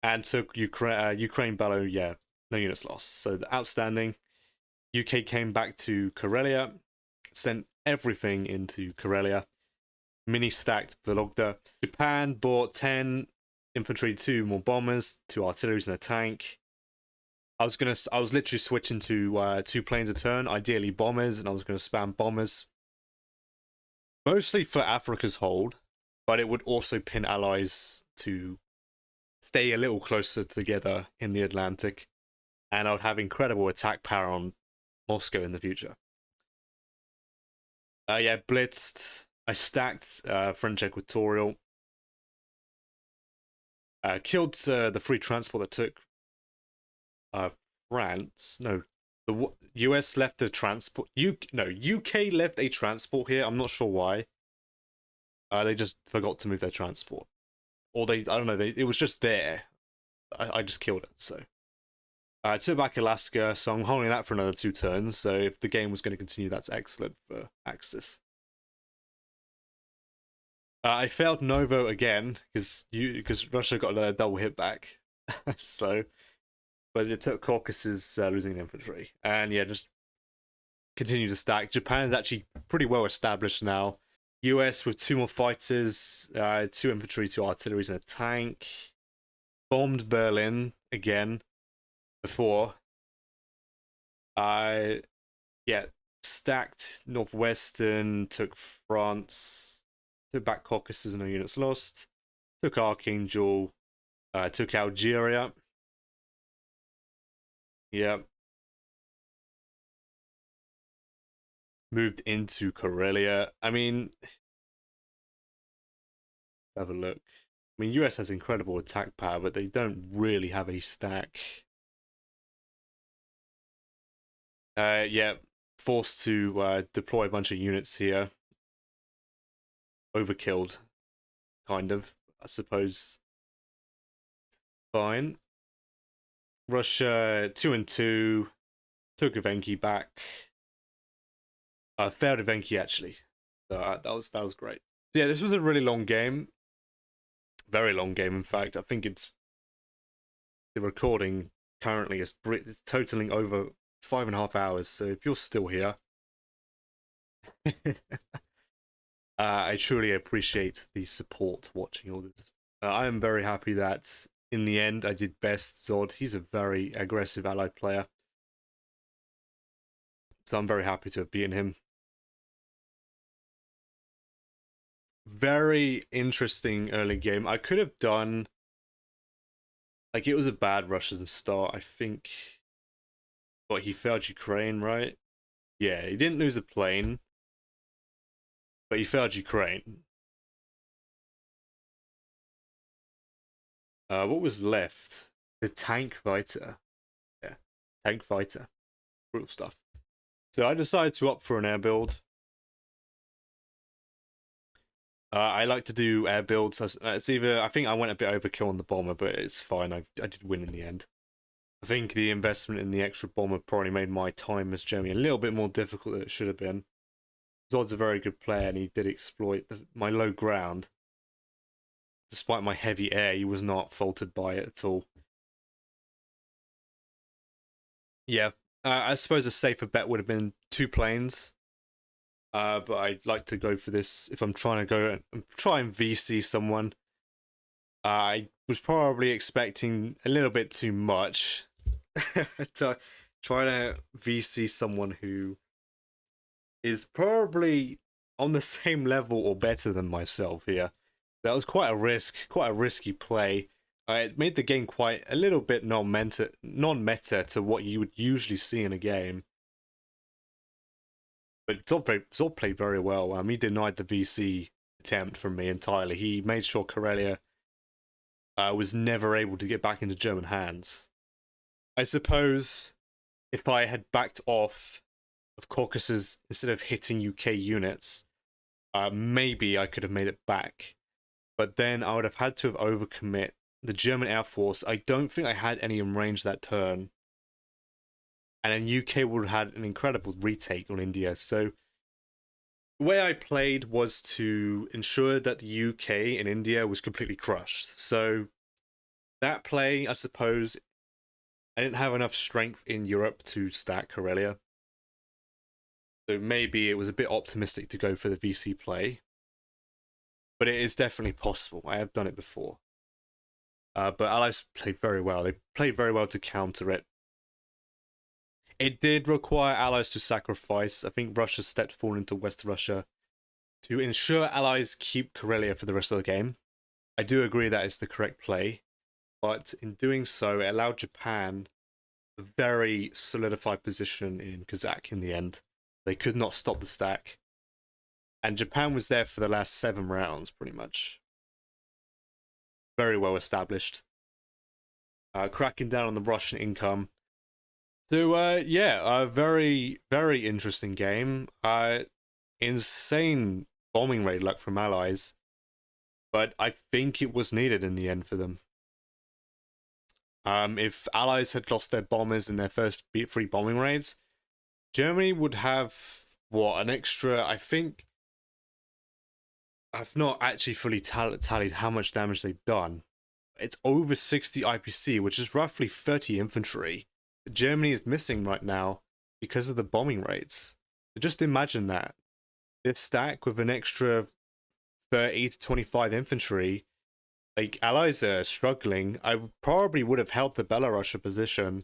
And took Ukraine Bello, yeah, no units lost. So outstanding. UK came back to Karelia, sent everything into Karelia, mini-stacked Vologda. Japan bought 10 infantry, 2 more bombers, 2 artilleries and a tank. I was literally switching to 2 planes a turn, ideally bombers, and I was gonna spam bombers. Mostly for Africa's hold, but it would also pin allies to stay a little closer together in the Atlantic, and I would have incredible attack power on Moscow in the future. Yeah, blitzed. I stacked French Equatorial. Killed the free transport that took France. No, the US left a transport. UK left a transport here. I'm not sure why. They just forgot to move their transport, or I don't know. It was just there. I just killed it. So I took back Alaska, so I'm holding that for another 2 turns. So if the game was going to continue, that's excellent for Axis. I failed Novo again because Russia got a double hit back. So, but it took Caucasus losing infantry, and yeah, just continue to stack. Japan is actually pretty well established now. US with 2 more fighters, 2 infantry, 2 artilleries, and a tank. Bombed Berlin again before. Yeah, stacked Northwestern, took France, took back Caucasus, no units lost, took Archangel, Took Algeria. Yep. Moved into Karelia. I mean, have a look. I mean, US has incredible attack power, but they don't really have a stack. Yeah, forced to deploy a bunch of units here. Overkilled, kind of, I suppose. Fine. Russia 2-2. Took Evenki back. Failed Evenki actually. So that was great. Yeah, this was a really long game. Very long game, in fact. I think it's the recording currently is totaling over 5.5 hours. So if you're still here, I truly appreciate the support watching all this. I am very happy that in the end I did best Zod. He's a very aggressive allied player. So I'm very happy to have beaten him. Very interesting early game. I could have done... Like, it was a bad Russian start, I think. But he failed Ukraine, right? Yeah, he didn't lose a plane. But he failed Ukraine. What was left? The tank fighter. Yeah, tank fighter. Brutal stuff. So I decided to opt for an air build. I like to do air builds. It's either... I think I went a bit overkill on the bomber, but it's fine. I did win in the end. I think the investment in the extra bomber probably made my time as Germany a little bit more difficult than it should have been. Zod's a very good player, and he did exploit my low ground. Despite my heavy air, he was not faltered by it at all. Yeah, I suppose a safer bet would have been 2 planes. But I'd like to go for this if I'm trying to go and try and VC someone. I was probably expecting a little bit too much to try to VC someone who is probably on the same level or better than myself here. That was quite a risky play. It made the game quite a little bit non-meta to what you would usually see in a game. But Zod played very well. He denied the VC attempt from me entirely. He made sure Karelia was never able to get back into German hands. I suppose if I had backed off of Caucasus instead of hitting UK units, maybe I could have made it back. But then I would have had to have overcommit the German Air Force. I don't think I had any in range that turn. And then UK would have had an incredible retake on India. So the way I played was to ensure that the UK and India was completely crushed. So that play, I suppose, I didn't have enough strength in Europe to stack Karelia. So maybe it was a bit optimistic to go for the VC play. But it is definitely possible. I have done it before. But Allies played very well. They played very well to counter it. It did require Allies to sacrifice. I think Russia stepped forward into West Russia to ensure Allies keep Karelia for the rest of the game. I do agree that is the correct play. But in doing so, it allowed Japan a very solidified position in Kazakh in the end. They could not stop the stack. And Japan was there for the last 7 rounds, pretty much. Very well established. Cracking down on the Russian income. So, yeah, a very, very interesting game. Insane bombing rate luck from Allies. But I think it was needed in the end for them. If Allies had lost their bombers in their first 3 bombing raids, Germany would have, what, an extra, I think... I've not actually fully tallied how much damage they've done. It's over 60 IPC, which is roughly 30 infantry. Germany is missing right now because of the bombing rates. So just imagine that. This stack with an extra 30 to 25 infantry, like, Allies are struggling. I probably would have helped the Belarusian position.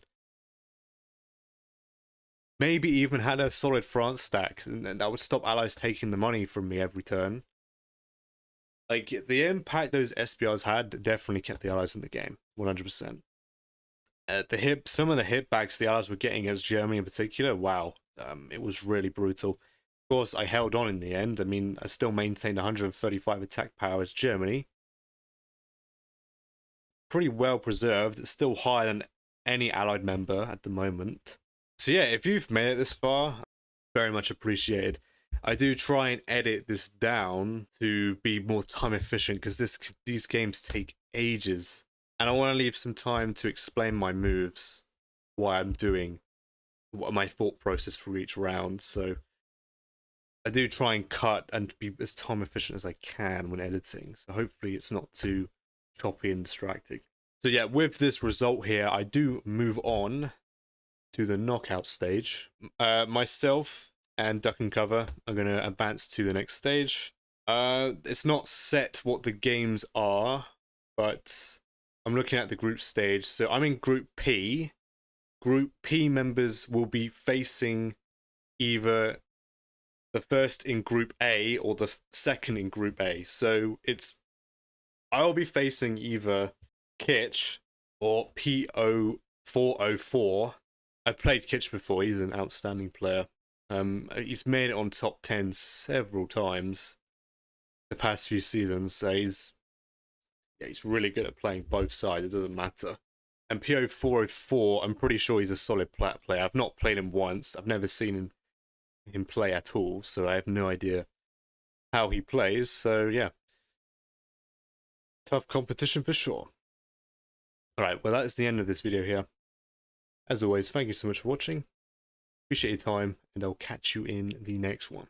Maybe even had a solid France stack, and that would stop Allies taking the money from me every turn. Like, the impact those SBRs had definitely kept the Allies in the game, 100%. Some of the hit bags the Allies were getting against Germany in particular, wow, it was really brutal. Of course, I held on in the end. I mean, I still maintained 135 attack power as Germany. Pretty well preserved. It's still higher than any Allied member at the moment. So yeah, if you've made it this far, very much appreciated. I do try and edit this down to be more time efficient because these games take ages, and I want to leave some time to explain my moves, why I'm doing, what my thought process for each round. So I do try and cut and be as time efficient as I can when editing. So hopefully it's not too choppy and distracting. So yeah, with this result here, I do move on to the knockout stage. Myself and Duck and Cover are going to advance to the next stage. It's not set what the games are, but I'm looking at the group stage. So I'm in Group P. Group P members will be facing either the first in Group A or the second in Group A. So I'll be facing either Kitch or PO404. I've played Kitch before. He's an outstanding player. He's made it on top 10 several times the past few seasons. So he's really good at playing both sides. It doesn't matter. And PO404, I'm pretty sure he's a solid player. I've not played him once. I've never seen him play at all, so I have no idea how he plays. So yeah, tough competition for sure. Alright, well that is the end of this video here. As always, thank you so much for watching. Appreciate your time, and I'll catch you in the next one.